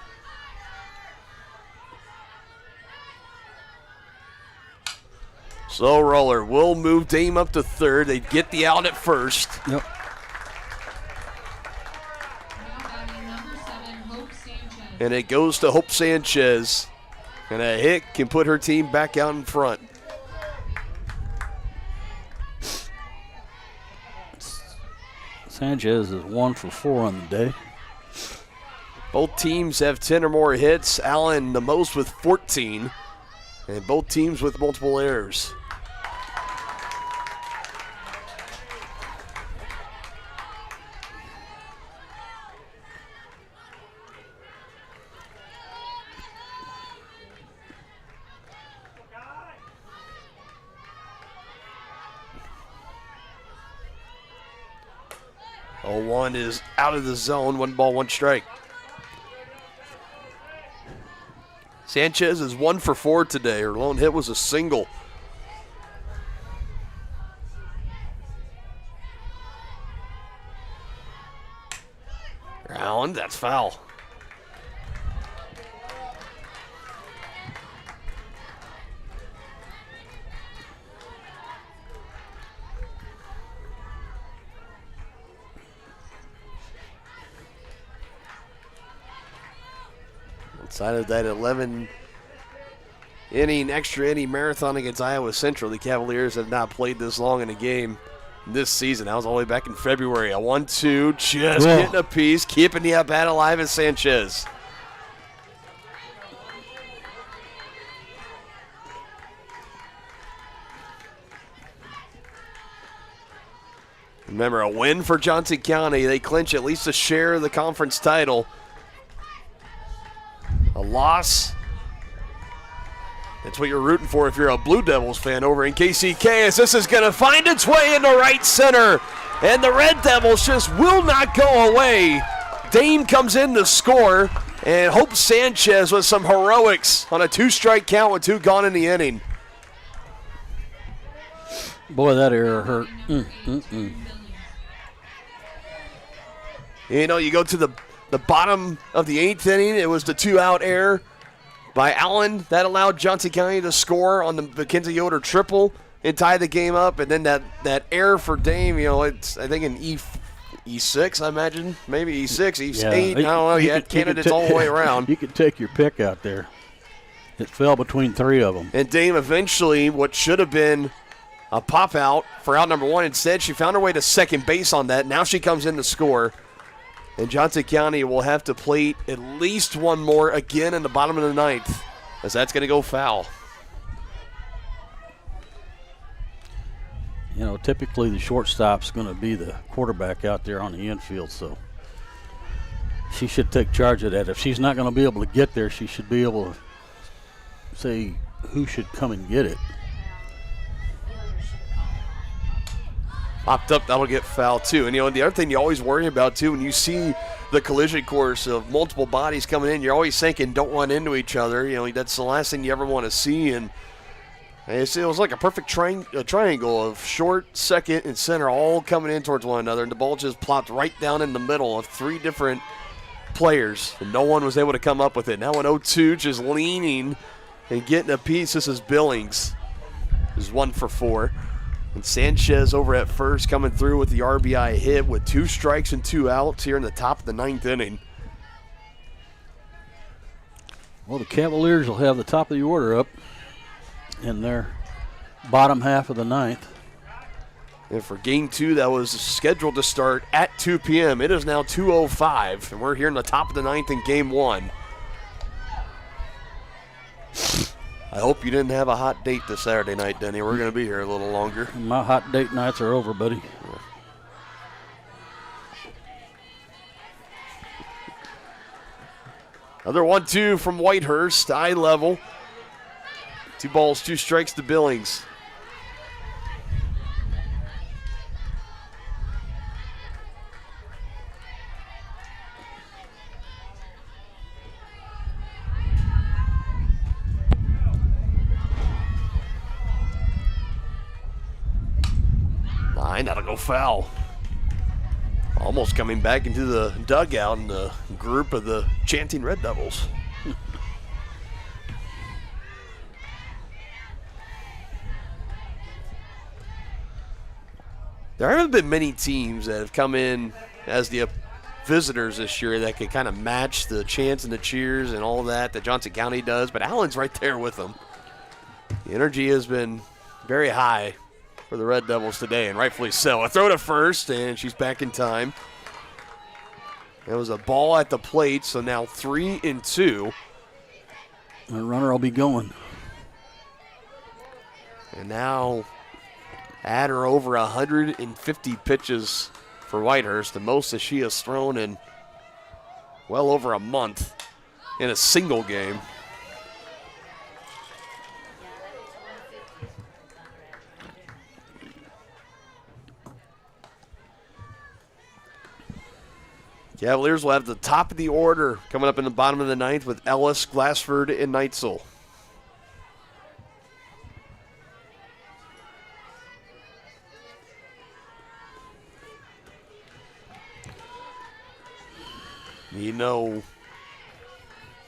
Slow roller will move Dame up to third. They get the out at first. Yep. And it goes to Hope Sanchez. And a hit can put her team back out in front. Sanchez is 1 for 4 on the day. Both teams have 10 or more hits. Allen the most with 14. And both teams with multiple errors. One is out of the zone. 1 ball, 1 strike. Sanchez is 1 for 4 today. Her lone hit was a single. Round, that's foul. Outside of that 11 inning, extra inning marathon against Iowa Central, the Cavaliers have not played this long in a game this season. That was all the way back in February. A 1-2, just getting a piece, keeping the at-bat alive is Sanchez. Remember, a win for Johnson County. They clinch at least a share of the conference title. A loss, that's what you're rooting for if you're a Blue Devils fan over in KCK, as this is going to find its way into right center. And the Red Devils just will not go away. Dame comes in to score, and Hope Sanchez with some heroics on a 2-strike count with 2 gone in the inning. Boy, that error hurt. You know, you go to the bottom of the 8th inning, it was the 2-out error by Allen. That allowed Johnson County to score on the Mackenzie Yoder triple and tie the game up. And then that error for Dame, you know, it's, I think, an E6, I imagine. Maybe E6, E8. I don't know. You had candidates all the way around. You could take your pick out there. It fell between 3 of them. And Dame eventually, what should have been a pop-out for out number 1, instead she found her way to second base on that. Now she comes in to score. And Johnson County will have to plate at least 1 more again in the bottom of the 9th, as that's going to go foul. You know, typically the shortstop's going to be the quarterback out there on the infield, so she should take charge of that. If she's not going to be able to get there, she should be able to say who should come and get it. Popped up, that'll get fouled too. And you know, the other thing you always worry about too, when you see the collision course of multiple bodies coming in, you're always thinking don't run into each other. You know, that's the last thing you ever want to see. And it was like a perfect triangle of short, second, and center all coming in towards one another. And the ball just plopped right down in the middle of 3 different players. And no one was able to come up with it. Now an 0-2 just leaning and getting a piece. This is Billings. This is 1 for 4. And Sanchez over at first coming through with the RBI hit with 2 strikes and 2 outs here in the top of the 9th inning. Well, the Cavaliers will have the top of the order up in their bottom half of the 9th. And for game 2, that was scheduled to start at 2 p.m. It is now 2:05, and we're here in the top of the 9th in game 1. I hope you didn't have a hot date this Saturday night, Denny. We're going to be here a little longer. My hot date nights are over, buddy. Another 1-2 from Whitehurst, eye level. 2 balls, 2 strikes to Billings. That'll go foul. Almost coming back into the dugout in the group of the chanting Red Devils. There haven't been many teams that have come in as the visitors this year that can kind of match the chants and the cheers and all that Johnson County does, but Allen's right there with them. The energy has been very high for the Red Devils today, and rightfully so. A throw to first, and she's back in time. It was a ball at the plate, so now 3-2. The runner will be going. And now at or over 150 pitches for Whitehurst, the most that she has thrown in well over a month in a single game. Cavaliers will have the top of the order coming up in the bottom of the 9th with Ellis, Glassford, and Neitzel. You know,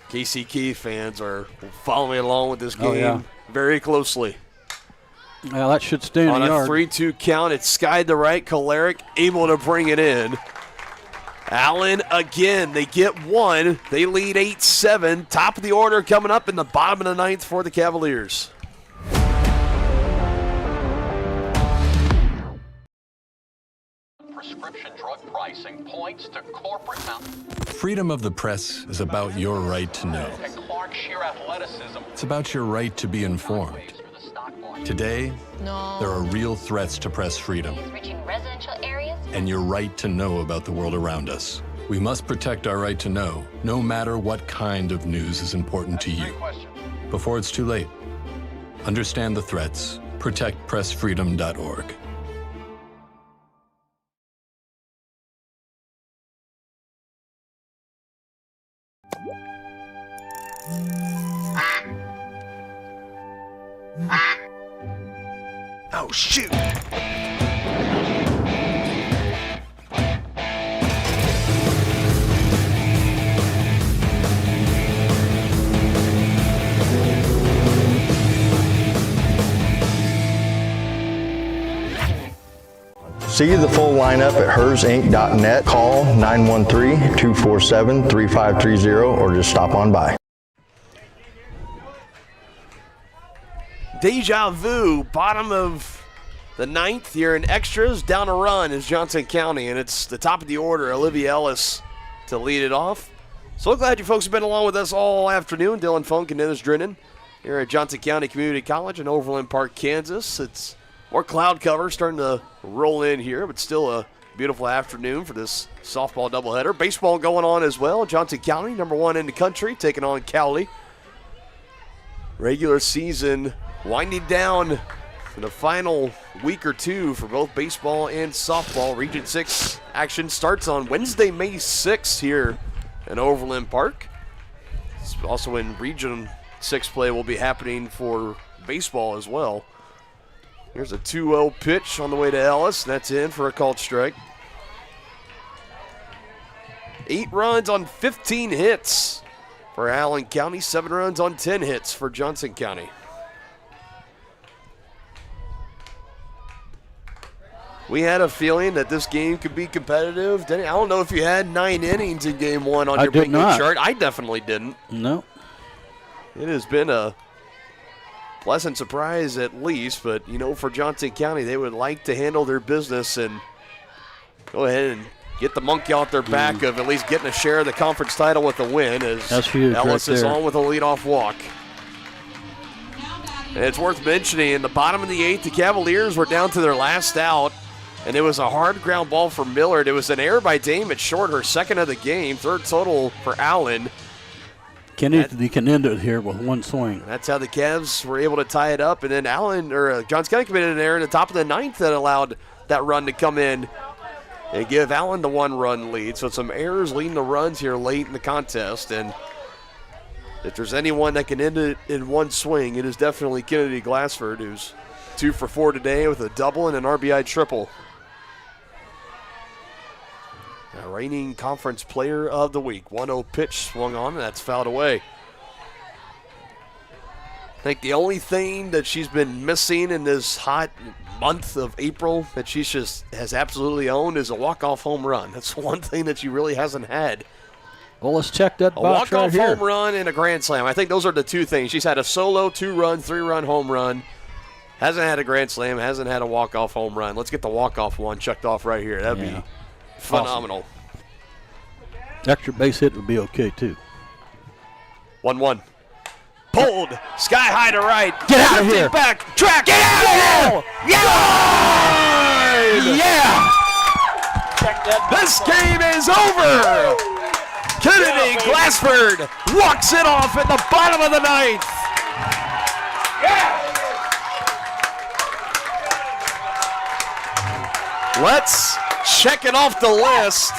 KCK fans are following along with this game very closely. Well, that should stay in on the a yard. 3-2 count. It's skied to right. Kolaric able to bring it in. Allen again. They get one. They lead 8-7. Top of the order coming up in the bottom of the 9th for the Cavaliers. Prescription drug pricing points to corporate Freedom of the press is about your right to know. and Clark sheer athleticism. It's about your right to be informed. Today, there are real threats to press freedom Reaching residential areas. and your right to know about the world around us. We must protect our right to know, no matter what kind of news is important to you. Before it's too late, understand the threats. ProtectPressFreedom.org. Oh, shoot. See the full lineup at hersinc.net. Call 913-247-3530 or just stop on by. Deja vu, bottom of the 9th here in extras. Down a run is Johnson County, and it's the top of the order, Olivia Ellis, to lead it off. So glad you folks have been along with us all afternoon. Dylan Funk and Dennis Drennan here at Johnson County Community College in Overland Park, Kansas. It's more cloud cover starting to roll in here, but still a beautiful afternoon for this softball doubleheader. Baseball going on as well. Johnson County, number 1 in the country, taking on Cowley. Regular season winding down for the final week or two for both baseball and softball. Region 6 action starts on Wednesday, May 6th here in Overland Park. It's also in Region 6 play will be happening for baseball as well. Here's a 2-0 pitch on the way to Ellis. That's in for a called strike. 8 runs on 15 hits for Allen County. 7 runs on 10 hits for Johnson County. We had a feeling that this game could be competitive. I don't know if you had 9 innings in game 1 on your bingo chart. I definitely didn't. No. It has been a pleasant surprise at least, but, for Johnson County, they would like to handle their business and go ahead and get the monkey off their back of at least getting a share of the conference title with a win, as that's huge. Ellis right is there. on with a leadoff walk. And it's worth mentioning, in the bottom of the 8th, the Cavaliers were down to their last out, and it was a hard ground ball for Millard. It was an error by Dame at short, her second of the game, third total for Allen. They can end it here with one swing. That's how the Cavs were able to tie it up, and then Johnson County committed an error in the top of the 9th that allowed that run to come in and give Allen the 1-run lead. So some errors leading to runs here late in the contest, and if there's anyone that can end it in one swing, it is definitely Kennedy Glassford, who's 2 for 4 today with a double and an RBI triple. The reigning conference player of the week. 1-0 pitch swung on, and that's fouled away. I think the only thing that she's been missing in this hot month of April that she just has absolutely owned is a walk-off home run. That's one thing that she really hasn't had. Well, let's check that box right here. A walk-off home run and a grand slam. I think those are the two things. She's had a solo 2-run, 3-run home run. Hasn't had a grand slam, hasn't had a walk-off home run. Let's get the walk-off one checked off right here. That'd be phenomenal. Awesome. Extra base hit would be okay, too. 1-1. Pulled. Sky high to right. Get out of here. Back. Track. Get out of here. Yeah. This game is over. Kennedy Glassford walks it off at the bottom of the 9th. Let's check it off the list.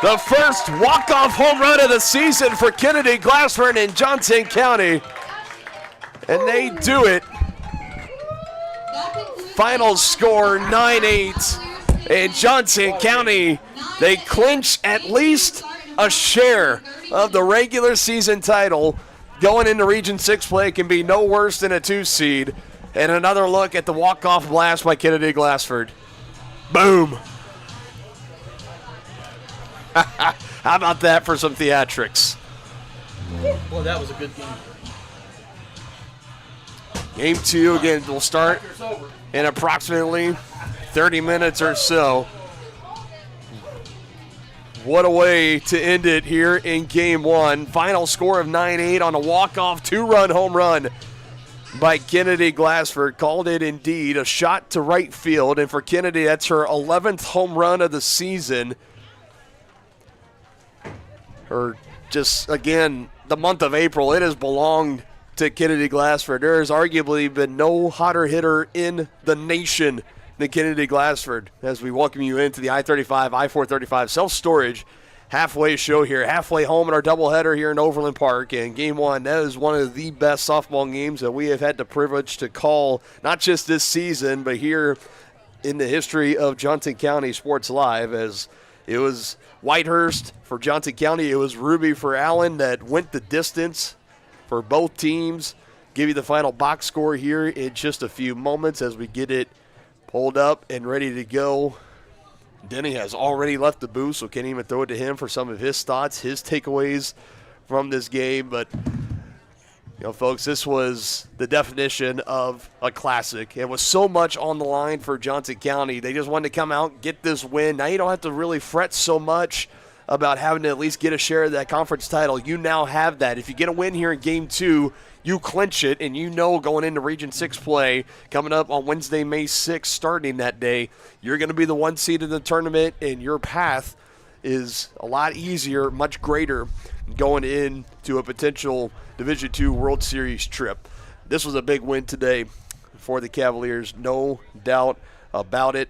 The first walk-off home run of the season for Kennedy Glassford in Johnson County. And they do it. Final score 9-8. In Johnson County, they clinch at least a share of the regular season title. Going into Region 6 play can be no worse than a 2 seed. And another look at the walk-off blast by Kennedy Glassford. Boom. How about that for some theatrics? Well, that was a good game. Game 2 again will start in approximately 30 minutes or so. What a way to end it here in Game 1. Final score of 9-8 on a walk-off 2-run home run by Kennedy Glassford. Called it indeed a shot to right field. And for Kennedy, that's her 11th home run of the season. Or just, again, the month of April, it has belonged to Kennedy Glassford. There has arguably been no hotter hitter in the nation than Kennedy Glassford, as we welcome you into the I-35, I-435 self-storage halfway show here, halfway home in our doubleheader here in Overland Park. And Game 1, that is one of the best softball games that we have had the privilege to call, not just this season, but here in the history of Johnson County Sports Live, as it was Whitehurst for Johnson County. It was Ruby for Allen that went the distance for both teams. Give you the final box score here in just a few moments as we get it pulled up and ready to go. Denny has already left the booth, so can't even throw it to him for some of his thoughts, his takeaways from this game. But, folks, this was the definition of a classic. It was so much on the line for Johnson County. They just wanted to come out and get this win. Now you don't have to really fret so much about having to at least get a share of that conference title. You now have that. If you get a win here in Game 2, you clinch it, and going into Region 6 play coming up on Wednesday, May 6th, starting that day, you're going to be the 1 seed in the tournament, and your path is a lot easier, much greater, going into a potential Division II World Series trip. This was a big win today for the Cavaliers, no doubt about it.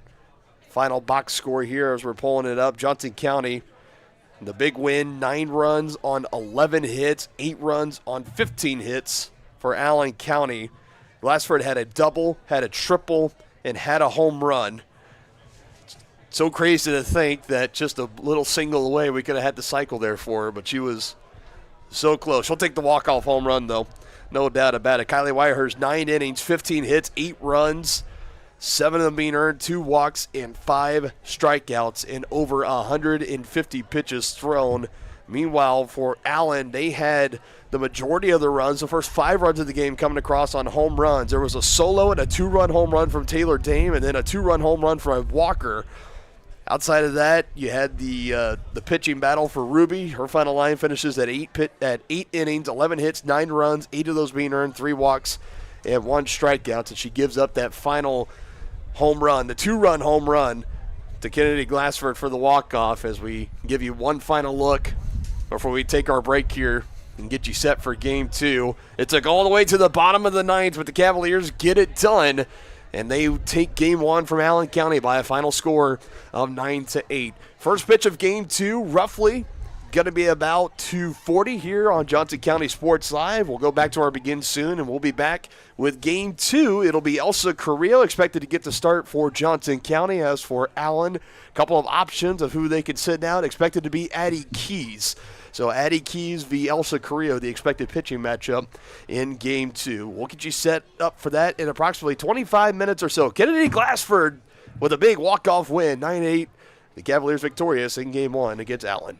Final box score here as we're pulling it up. Johnson County, the big win, 9 runs on 11 hits, 8 runs on 15 hits for Allen County. Glassford had a double, had a triple, and had a home run. So crazy to think that just a little single away, we could have had the cycle there for her, but she was so close. She'll take the walk-off home run, though. No doubt about it. Kylie Whitehurst, 9 innings, 15 hits, 8 runs, 7 of them being earned, 2 walks, and 5 strikeouts, and over 150 pitches thrown Meanwhile, for Allen, they had the majority of the runs, the first 5 runs of the game coming across on home runs. There was a solo and a 2-run home run from Taylor Dame, and then a 2-run home run from Walker. Outside of that, you had the pitching battle for Ruby. Her final line finishes at 8 innings, 11 hits, 9 runs, 8 of those being earned, 3 walks, and 1 strikeout. And she gives up that final home run, the 2-run home run to Kennedy Glassford for the walk-off, as we give you one final look before we take our break here and get you set for Game 2. It took all the way to the bottom of the 9th, but the Cavaliers get it done, and they take Game 1 from Allen County by a final score of 9-8. First pitch of Game 2, roughly going to be about 2:40 here on Johnson County Sports Live. We'll go back to our begin soon, and we'll be back with Game 2. It'll be Elsa Carrillo expected to get the start for Johnson County. As for Allen, a couple of options of who they could sit down, expected to be Addie Keys. So Addie Keys v. Elsa Carrillo, the expected pitching matchup in Game 2. We'll get you set up for that in approximately 25 minutes or so. Kennedy Glassford with a big walk-off win, 9-8. The Cavaliers victorious in Game 1 against Allen.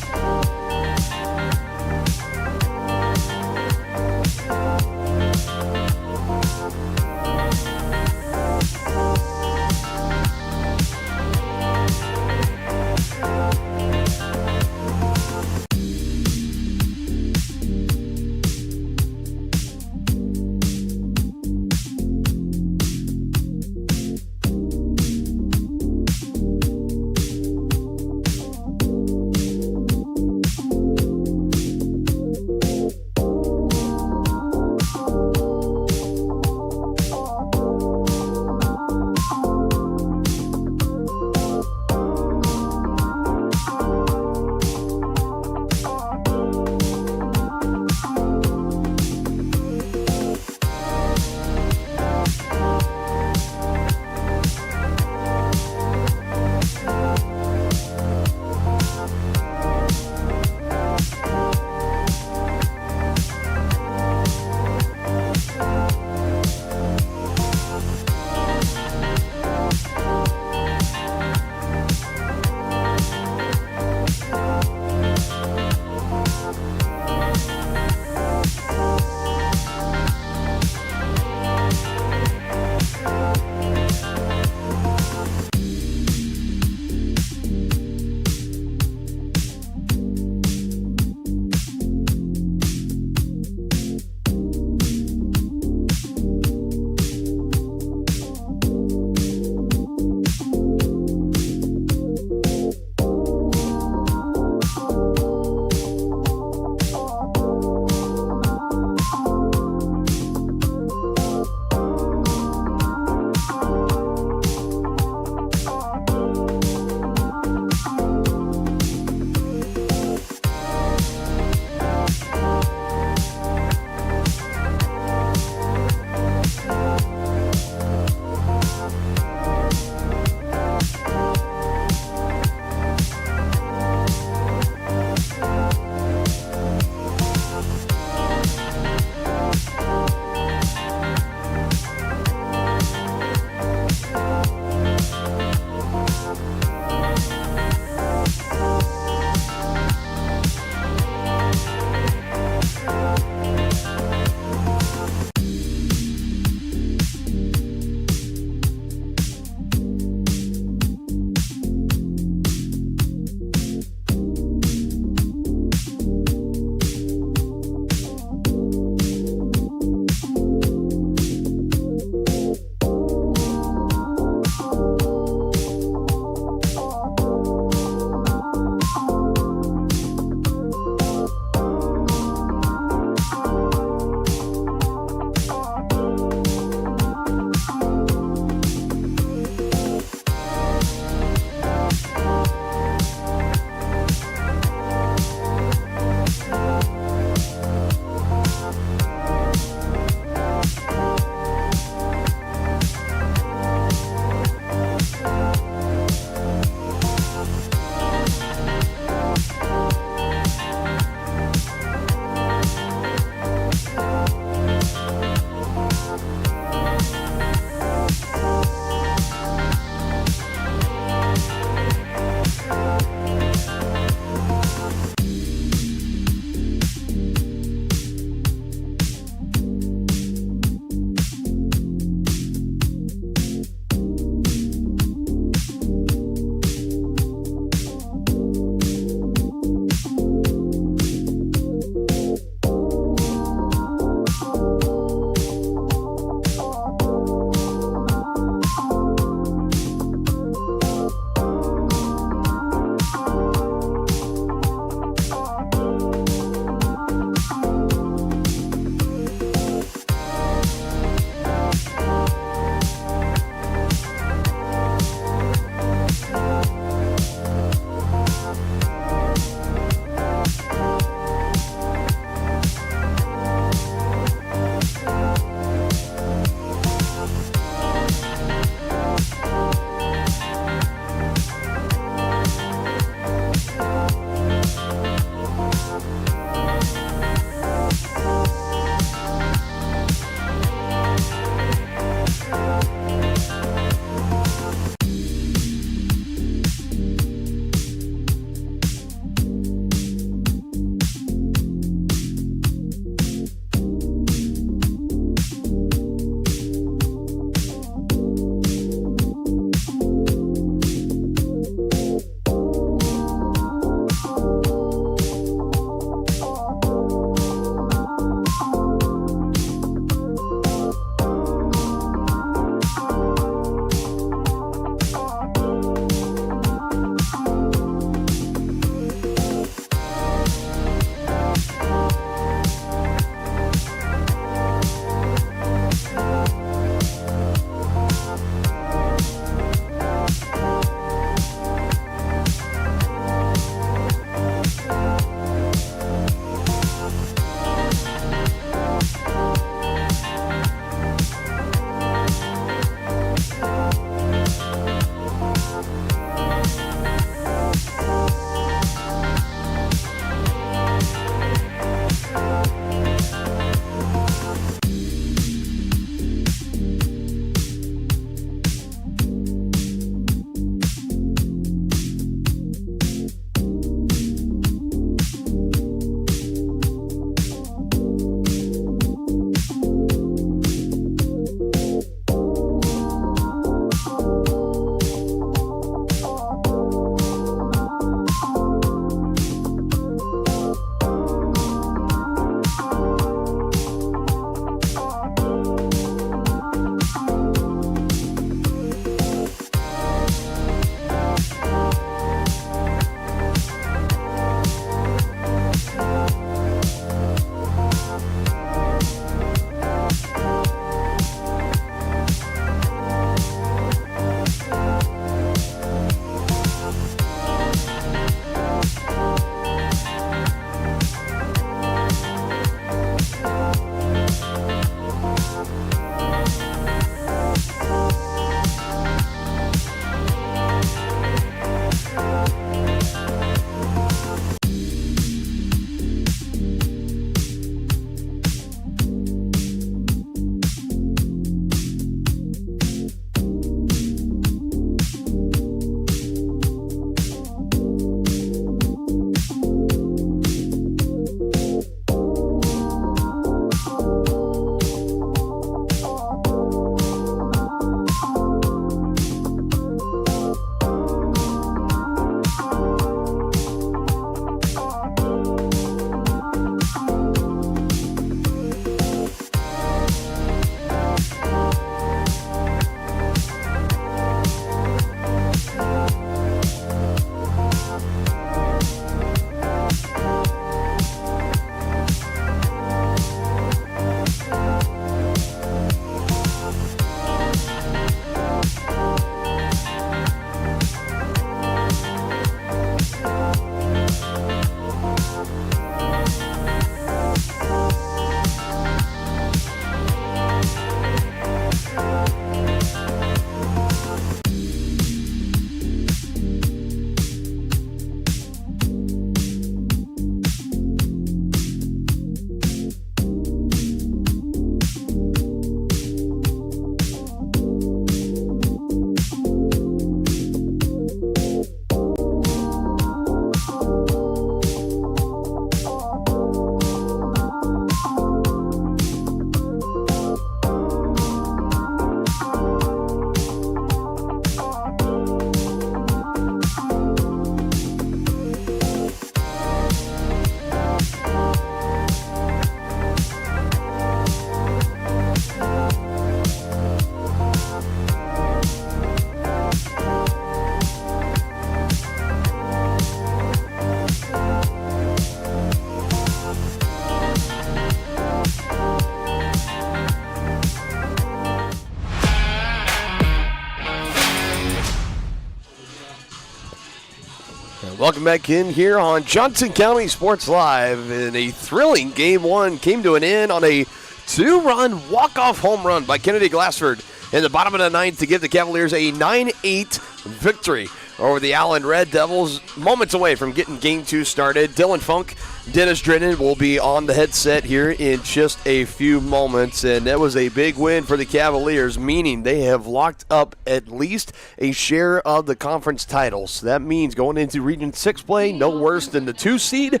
Welcome back in here on Johnson County Sports Live. And a thrilling Game 1 came to an end on a 2-run walk-off home run by Kennedy Glassford in the bottom of the ninth to give the Cavaliers a 9-8 victory over the Allen Red Devils. Moments away from getting Game 2 started. Dylan Funk, Dennis Drennan will be on the headset here in just a few moments. And that was a big win for the Cavaliers, meaning they have locked up at least a share of the conference titles. That means going into Region 6 play, no worse than the 2 seed.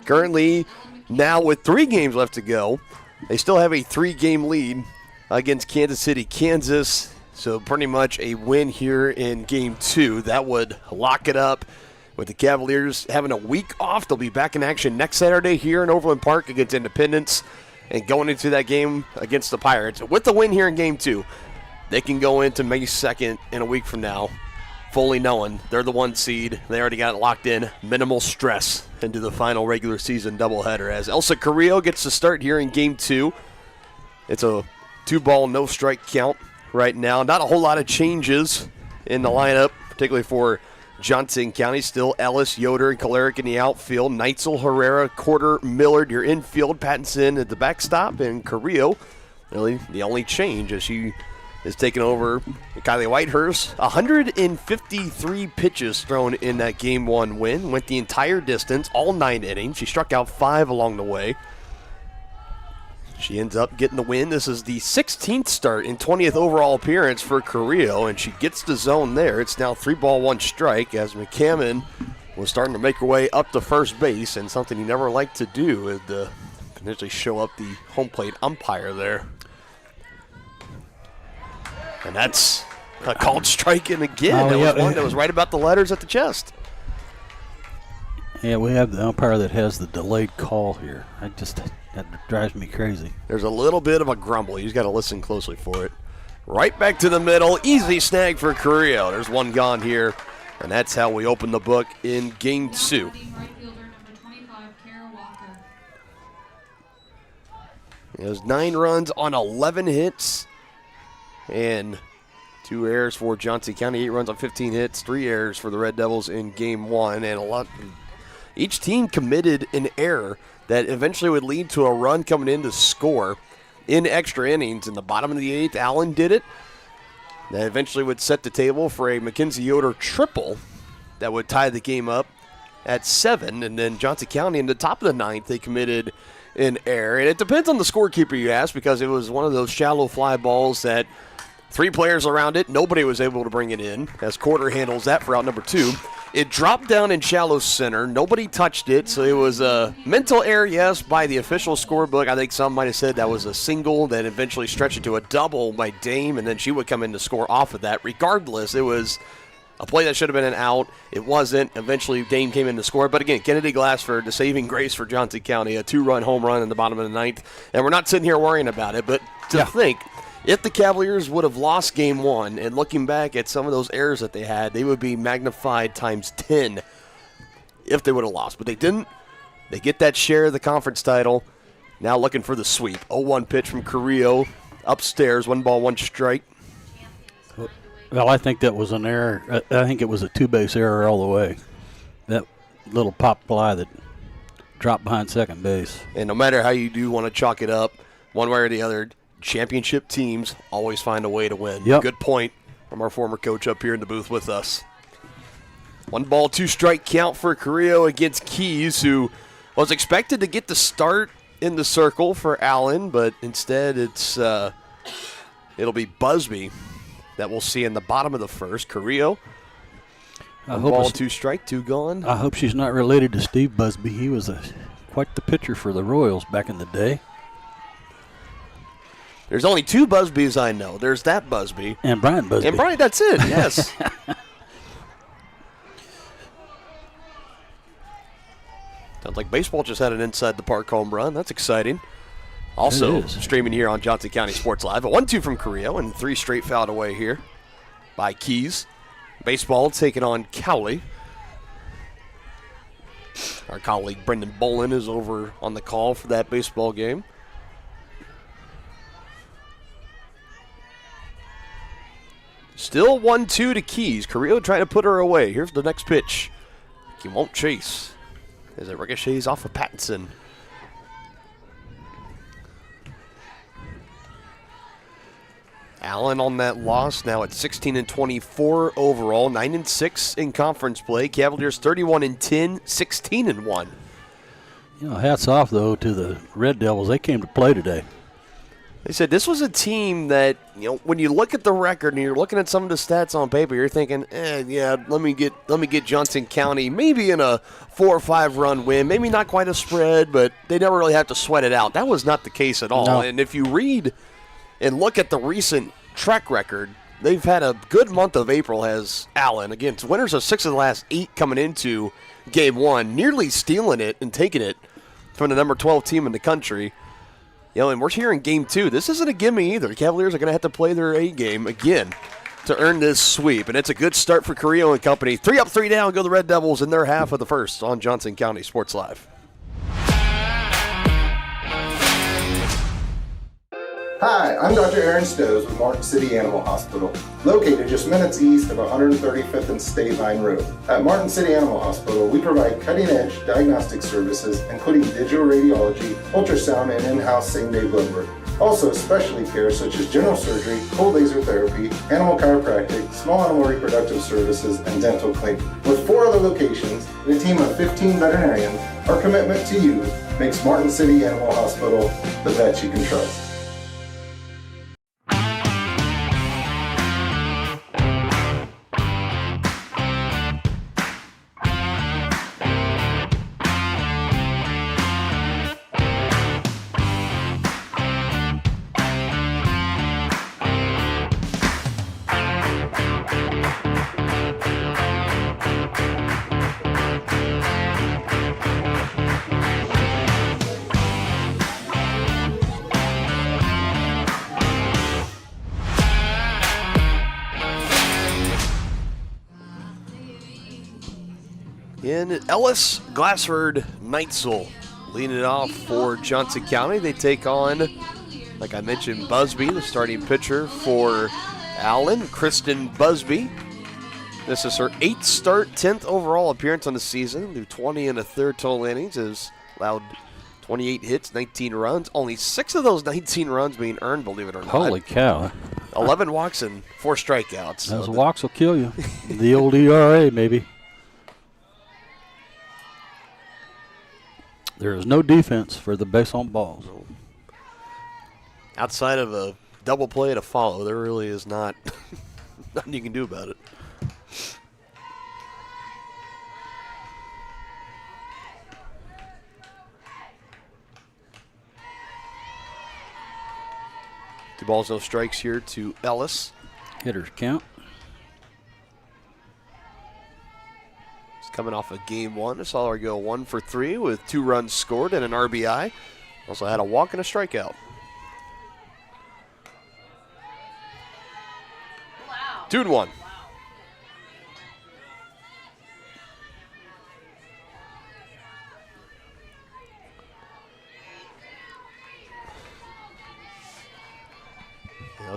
Currently, now with 3 games left to go, they still have a 3-game lead against Kansas City, Kansas. So pretty much a win here in Game 2. That would lock it up with the Cavaliers having a week off. They'll be back in action next Saturday here in Overland Park against Independence and going into that game against the Pirates. With the win here in Game 2, they can go into May 2nd in a week from now fully knowing they're the 1 seed. They already got it locked in. Minimal stress into the final regular season doubleheader as Elsa Carrillo gets to start here in Game 2. It's a 2-ball, no-strike count right now. Not a whole lot of changes in the lineup, particularly for Johnson County. Still Ellis, Yoder, and Kolaric in the outfield. Neitzel, Herrera, Corder, Millard, your infield. Pattinson at the backstop, and Carrillo, really the only change as she is taking over Kylie Whitehurst. 153 pitches thrown in that Game 1 win. Went the entire distance, all 9 innings. She struck out 5 along the way. She ends up getting the win. This is the 16th start and 20th overall appearance for Carrillo, and she gets the zone there. It's now 3-ball, 1 strike as McCammon was starting to make her way up to first base, and something he never liked to do is to potentially show up the home plate umpire there. And that's a called strike in again. That was one that was right about the letters at the chest. Yeah, we have the umpire that has the delayed call here. That drives me crazy. There's a little bit of a grumble. He's got to listen closely for it. Right back to the middle. Easy snag for Carrillo. There's one gone here. And that's how we open the book in Game 2. There's 9 runs on 11 hits. And 2 errors for Johnson County. 8 runs on 15 hits. 3 errors for the Red Devils in Game 1. And each team committed an error that eventually would lead to a run coming in to score in extra innings. In the bottom of the 8th, Allen did it. That eventually would set the table for a Mackenzie Yoder triple that would tie the game up at 7. And then Johnson County in the top of the 9th, they committed an error. And it depends on the scorekeeper, you ask, because it was one of those shallow fly balls that 3 players around it, nobody was able to bring it in, as Corder handles that for out number 2. It dropped down in shallow center. Nobody touched it, so it was a mental error, yes, by the official scorebook. I think some might have said that was a single that eventually stretched into a double by Dame, and then she would come in to score off of that. Regardless, it was a play that should have been an out. It wasn't. Eventually, Dame came in to score. But again, Kennedy Glassford, the saving grace for Johnson County, a 2-run home run in the bottom of the 9th. And we're not sitting here worrying about it, but to think, if the Cavaliers would have lost Game 1, and looking back at some of those errors that they had, they would be magnified times 10 if they would have lost. But they didn't. They get that share of the conference title. Now looking for the sweep. 0-1 pitch from Carrillo. Upstairs, 1-ball, 1 strike. Well, I think that was an error. I think it was a 2-base error all the way. That little pop fly that dropped behind second base. And no matter how you do want to chalk it up, one way or the other, championship teams always find a way to win. Yep. Good point from our former coach up here in the booth with us. 1-ball, 2-strike count for Carrillo against Keys, who was expected to get the start in the circle for Allen, but instead it'll be Busby that we'll see in the bottom of the first. Carrillo, 1-ball, 2-strike, 2 gone. I hope she's not related to Steve Busby. He was quite the pitcher for the Royals back in the day. There's only 2 Busbys I know. There's that Busby. And Brian Busby. And Brian, that's it, yes. Sounds like baseball just had an inside the park home run. That's exciting. Also streaming here on Johnson County Sports Live. A 1-2 from Carrillo and 3 straight fouled away here by Keys. Baseball taking on Cowley. Our colleague Brendan Bolin is over on the call for that baseball game. Still 1-2 to Keys. Carrillo trying to put her away. Here's the next pitch. He won't chase as it ricochets off of Pattinson. Allen on that loss, now at 16-24 overall, 9-6 in conference play. Cavaliers 31-10, 16-1. You know, hats off though to the Red Devils. They came to play today. They said this was a team that, you know, when you look at the record and you're looking at some of the stats on paper, you're thinking, yeah, let me get Johnson County maybe in a 4 or 5 run win, maybe not quite a spread, but they never really have to sweat it out. That was not the case at all. No. And if you read and look at the recent track record, they've had a good month of April, has Allen. Again, it's winners of 6 of the last 8 coming into game 1, nearly stealing it and taking it from the number 12 team in the country. You know, and we're here in game 2. This isn't a gimme either. The Cavaliers are going to have to play their A game again to earn this sweep. And it's a good start for Carrillo and company. 3 up, 3 down, go the Red Devils in their half of the first on Johnson County Sports Live. Hi, I'm Dr. Aaron Stowe with Martin City Animal Hospital, located just minutes east of 135th and State Line Road. At Martin City Animal Hospital, we provide cutting-edge diagnostic services, including digital radiology, ultrasound, and in-house same-day blood work. Also, specialty care such as general surgery, cold laser therapy, animal chiropractic, small animal reproductive services, and dental cleaning. With 4 other locations and a team of 15 veterinarians, our commitment to you makes Martin City Animal Hospital the vet you can trust. In Ellis, Glassford, Neitzel leading it off for Johnson County. They take on, like I mentioned, Busby, the starting pitcher for Allen, Kristen Busby. This is her 8th start, 10th overall appearance on the season. Through 20 and a third total innings, has allowed 28 hits, 19 runs. Only 6 of those 19 runs being earned, believe it or not. Holy cow. 11 walks and 4 strikeouts. Those walks will kill you. The old ERA, maybe. There is no defense for the base on balls. Outside of a double play to follow, there really is not nothing you can do about it. Two balls, no strikes here to Ellis. Hitters count. Coming off of game 1, I saw her go 1 for 3 with 2 runs scored and an RBI. Also had a walk and a strikeout. Wow. 2-1.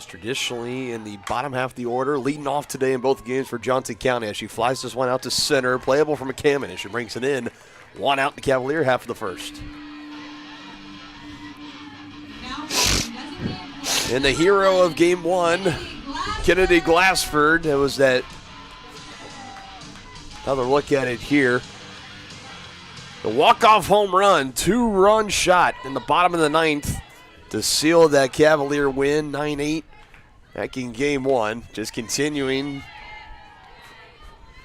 Traditionally in the bottom half of the order, leading off today in both games for Johnson County as she flies this one out to center, playable from McCammon as she brings it in. 1 out in the Cavalier half of the first. And the hero of game 1, Kennedy Glassford. That was that. Another look at it here. The walk-off home run, 2-run shot in the bottom of the 9th to seal that Cavalier win, 9-8. Back in game 1, just continuing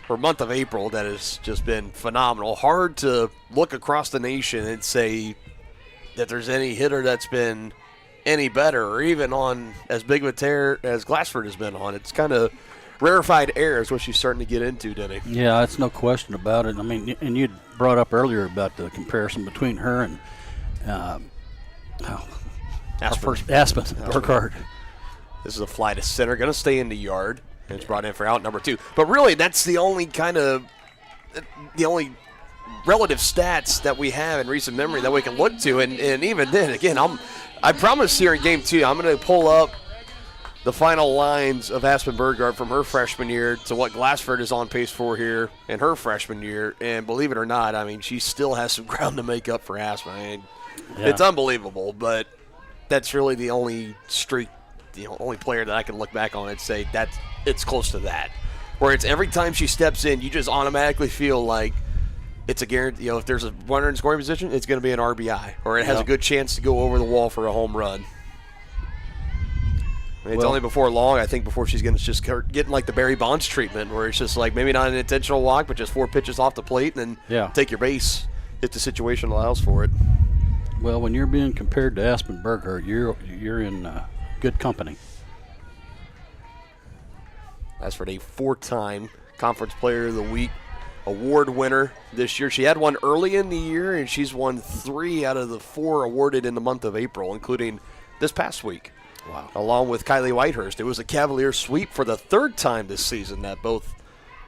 her month of April that has just been phenomenal. Hard to look across the nation and say that there's any hitter that's been any better or even on as big of a tear as Glassford has been on. It's kind of rarefied air is what she's starting to get into, Denny. Yeah, that's no question about it. I mean, and you brought up earlier about the comparison between her and Aspen Burkhardt. This is a fly to center, going to stay in the yard. And it's brought in for out number 2. But really, that's the only relative stats that we have in recent memory that we can look to. And even then, again, I promise here in game 2, I'm going to pull up the final lines of Aspen Burgard from her freshman year to what Glassford is on pace for here in her freshman year. And believe it or not, I mean, she still has some ground to make up for Aspen. I mean, It's unbelievable, but that's really the only streak, only player that I can look back on and say it's close to that. Where it's every time she steps in, you just automatically feel like it's a guarantee. If there's a runner in scoring position, it's going to be an RBI, or it has a good chance to go over the wall for a home run. It's only before long, I think, before she's going to just start getting like the Barry Bonds treatment, where it's just like maybe not an intentional walk, but just 4 pitches off the plate and then take your base if the situation allows for it. Well, when you're being compared to Aspen Burgard, you're in good company. As for a 4-time Conference Player of the Week award winner this year. She had one early in the year, and she's won 3 out of the 4 awarded in the month of April, including this past week. Wow. Along with Kylie Whitehurst. It was a Cavaliers sweep for the 3rd time this season that both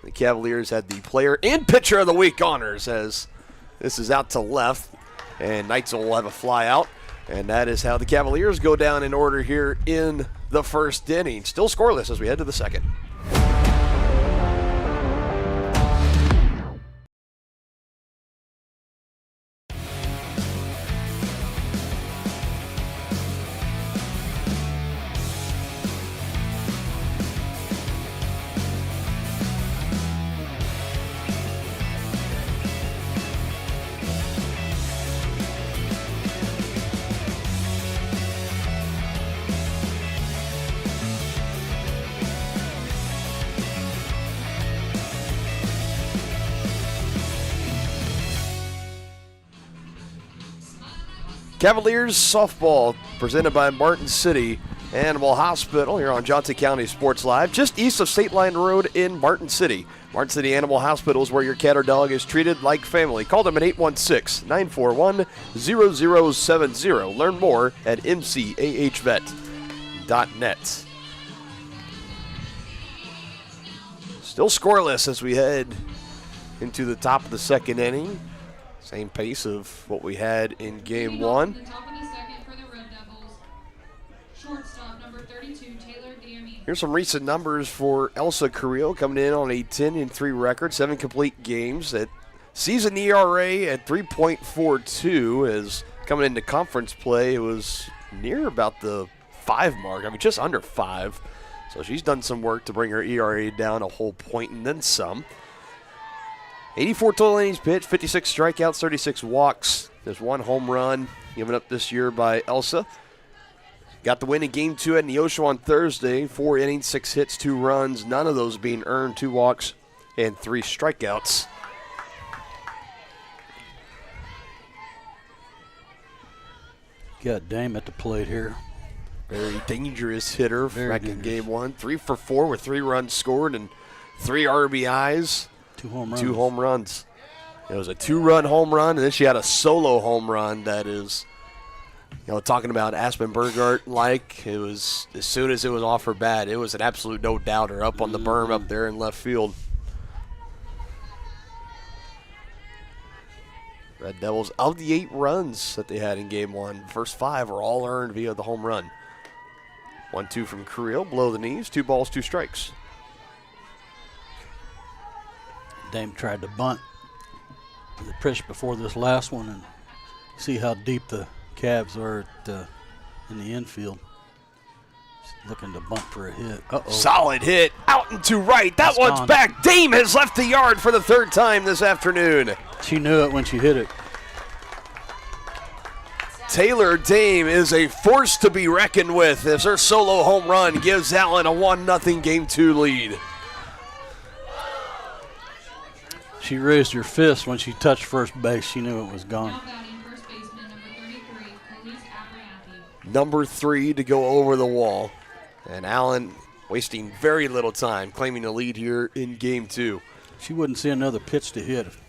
the Cavaliers had the Player and Pitcher of the Week honors, as this is out to left, and Knights will have a fly out. And that is how the Cavaliers go down in order here in the first inning. Still scoreless as we head to the second. Cavaliers softball presented by Martin City Animal Hospital here on Johnson County Sports Live, just east of State Line Road in Martin City. Martin City Animal Hospital is where your cat or dog is treated like family. Call them at 816-941-0070. Learn more at mcahvet.net. Still scoreless as we head into the top of the second inning. Same pace of what we had in game 1. The top of the second for the Red Devils. Shortstop number 32, Taylor Dammy. Here's some recent numbers for Elsa Carrillo, coming in on a 10-3 record, 7 complete games. At season ERA at 3.42 is coming into conference play. It was near about the 5 mark. I mean, just under 5. So she's done some work to bring her ERA down a whole point and then some. 84 total innings pitched, 56 strikeouts, 36 walks. There's 1 home run given up this year by Elsa. Got the win in Game 2 at Neosho on Thursday. 4 innings, 6 hits, 2 runs. None of those being earned, 2 walks, and 3 strikeouts. Got Dame at the plate here. Very dangerous hitter back in Game 1. 3 for 4 with 3 runs scored and 3 RBIs. 2 home runs. 2 home runs. It was a 2-run home run, and then she had a solo home run that is, talking about Aspen Burgard it was, as soon as it was off her bat, it was an absolute no-doubter up on the berm up there in left field. Red Devils, of the 8 runs that they had in Game 1, first 5 were all earned via the home run. 1-2 from Creel, below the knees, 2 balls, 2 strikes. Dame tried to bunt the pitch before this last one and see how deep the Cavs are in the infield. She's looking to bunt for a hit. Uh-oh. Solid hit out and to right. That one's back. Dame has left the yard for the 3rd time this afternoon. She knew it when she hit it. Taylor Dame is a force to be reckoned with as her solo home run gives Allen a 1-0 Game 2 lead. She raised her fist when she touched first base. She knew it was gone. First baseman number 33, Elise Abernathy. Number 3 to go over the wall. And Allen wasting very little time, claiming the lead here in Game 2. She wouldn't see another pitch to hit if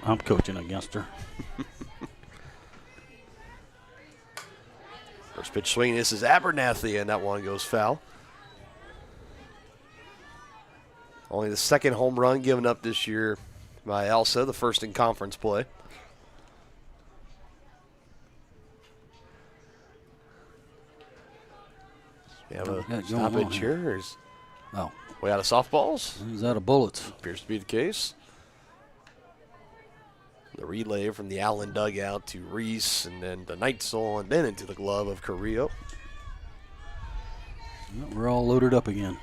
I'm coaching against her. First pitch swing, this is Abernathy, and that one goes foul. Only the 2nd home run given up this year by Elsa, the 1st in conference play. We have a Got going stoppage on here. Or is Oh, we out of softballs? he's out of bullets. Appears to be the case. The relay from the Allen dugout to Reese, and then to Neitzel, and then into the glove of Carrillo. Well, we're all loaded up again.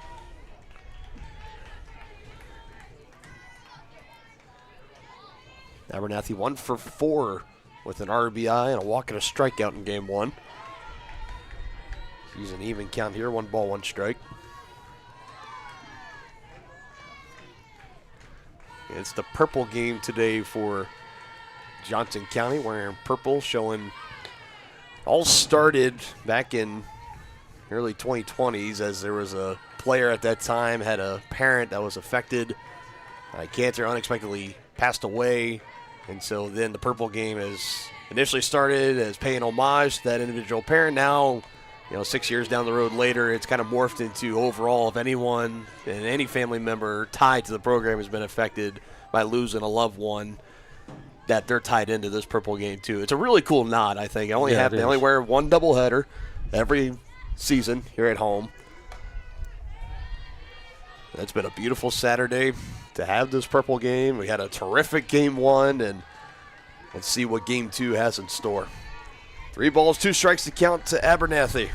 Abernathy 1 for 4 with an RBI and a walk and a strikeout in game 1. He's an even count here, 1 ball, 1 strike. It's the purple game today for Johnson County, wearing purple, showing all started back in early 2020s as there was a player at that time, had a parent that was affected by cancer, unexpectedly passed away. And so then the purple game has initially started as paying homage to that individual parent. Now, 6 years down the road later, it's kind of morphed into overall, if anyone and any family member tied to the program has been affected by losing a loved one, that they're tied into this purple game too. It's a really cool nod, I think. They only wear one doubleheader every season here at home. It's been a beautiful Saturday to have this purple game. We had a terrific game 1, and let's see what game 2 has in store. 3 balls, 2 strikes to count to Abernathy.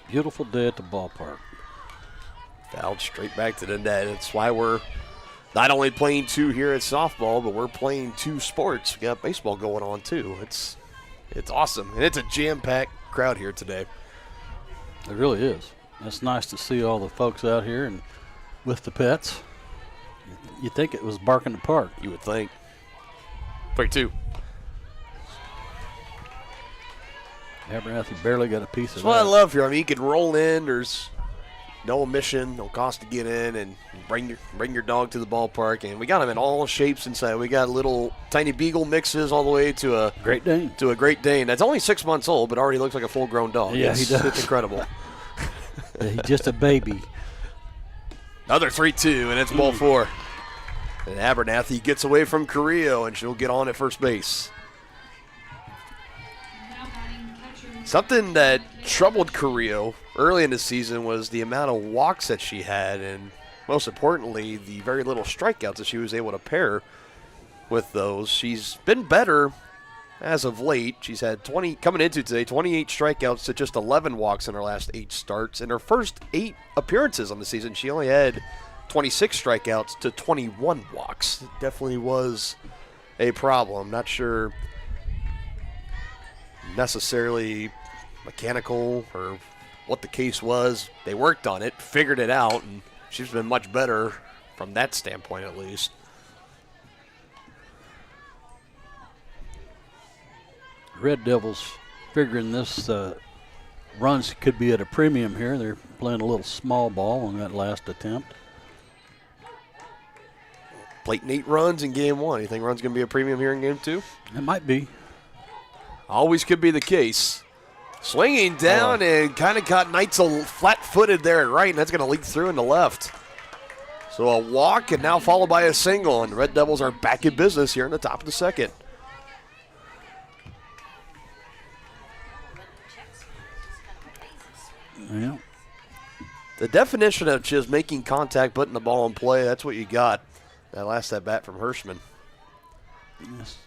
Beautiful day at the ballpark. Fouled straight back to the net. That's why we're not only playing 2 here at softball, but we're playing 2 sports. We got baseball going on too. It's awesome, and it's a jam-packed crowd here today. It really is. It's nice to see all the folks out here and with the pets. You think it was bark in the park. You would think. Play 2. Abernathy barely got a piece of That's that. what I love here. I mean, you can roll in. There's no admission, no cost to get in, and bring your dog to the ballpark. And we got them in all shapes inside. We got little tiny beagle mixes all the way to a Great Dane. That's only 6 months old, but already looks like a full-grown dog. Yeah, he does. It's incredible. He's just a baby. Another 3-2, and it's ball 4. And Abernathy gets away from Carrillo, and she'll get on at first base. Something that troubled Carrillo early in the season was the amount of walks that she had, and most importantly, the very little strikeouts that she was able to pair with those. She's been better as of late. She's had 28 strikeouts to just 11 walks in her last 8 starts. In her first 8 appearances on the season, she only had 26 strikeouts to 21 walks. It definitely was a problem. Not sure necessarily mechanical or what the case was. They worked on it, figured it out, and she's been much better from that standpoint at least. Red Devils figuring this runs could be at a premium here. They're playing a little small ball on that last attempt. Plating 8 runs in game 1. You think runs going to be a premium here in game 2? It might be. Always could be the case. Swinging down and kind of caught Neitzel flat-footed there at right, and that's going to leak through into left. So a walk and now followed by a single, and the Red Devils are back in business here in the top of the second. Yeah. The definition of just making contact, putting the ball in play, that's what you got. That last at-bat from Hirschman. Yes.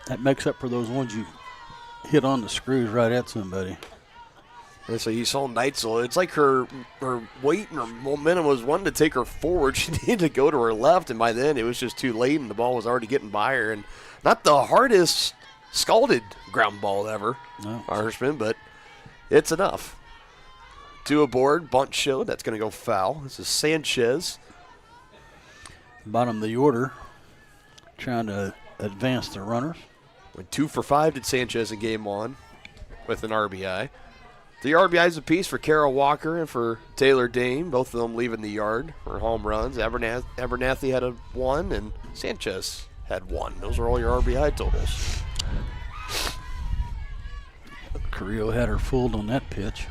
That makes up for those ones you hit on the screws right at somebody. And so you saw Neitzel. It's like her weight and her momentum was wanting to take her forward. She needed to go to her left, and by then it was just too late, and the ball was already getting by her. And not the hardest scalded ground ball ever, Hirschman, but it's enough. 2 aboard, bunt showed. That's going to go foul. This is Sanchez. Bottom of the order, trying to advance the runners. Went 2 for 5 did Sanchez in game 1 with an RBI. 3 RBIs apiece for Carol Walker and for Taylor Dame, both of them leaving the yard for home runs. Abernathy had 1 and Sanchez had 1. Those are all your RBI totals. Carrillo had her fooled on that pitch.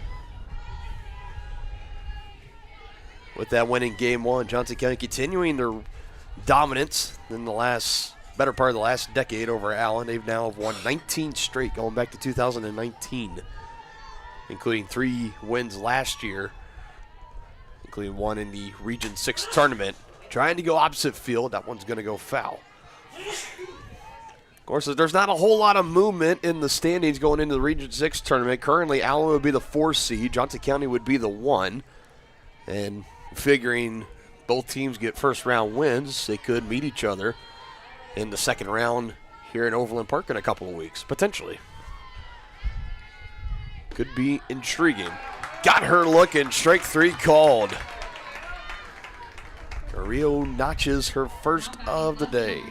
With that win in game 1, Johnson County continuing their dominance in the better part of the last decade over Allen. They've now won 19 straight going back to 2019. including 3 wins last year, including one in the Region 6 tournament. Trying to go opposite field. That one's going to go foul. Of course, there's not a whole lot of movement in the standings going into the Region 6 tournament. Currently, Allen would be the 4 seed. Johnson County would be the 1. And figuring both teams get first-round wins, they could meet each other in the second round here in Overland Park in a couple of weeks, potentially. Could be intriguing. Got her looking. Strike 3 called. Carrillo notches her first of the day.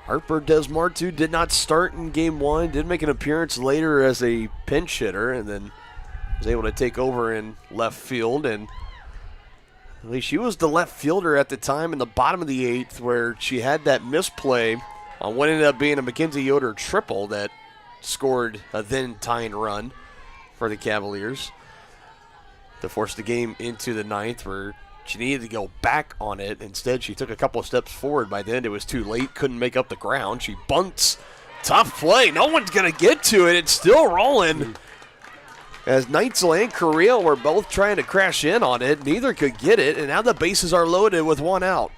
Harper Desmartu did not start in game 1, did make an appearance later as a pinch hitter, and then was able to take over in left field. And at least she was the left fielder at the time in the bottom of the 8th, where she had that misplay on what ended up being a Mackenzie Yoder triple that scored a then tying run for the Cavaliers to force the game into the 9th, where she needed to go back on it. Instead, she took a couple of steps forward. By then, it was too late. Couldn't make up the ground. She bunts. Tough play. No one's going to get to it. It's still rolling. As Neitzel and Carrillo were both trying to crash in on it. Neither could get it, and now the bases are loaded with 1 out.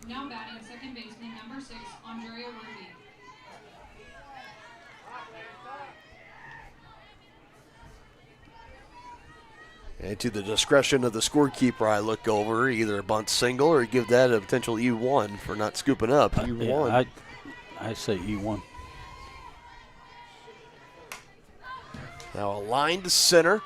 Now batting second baseman number 6, Andrea Ruby. And to the discretion of the scorekeeper, I look over, either a bunt single or give that a potential E1 for not scooping up. E1. Yeah, I say E1. Now a line to center.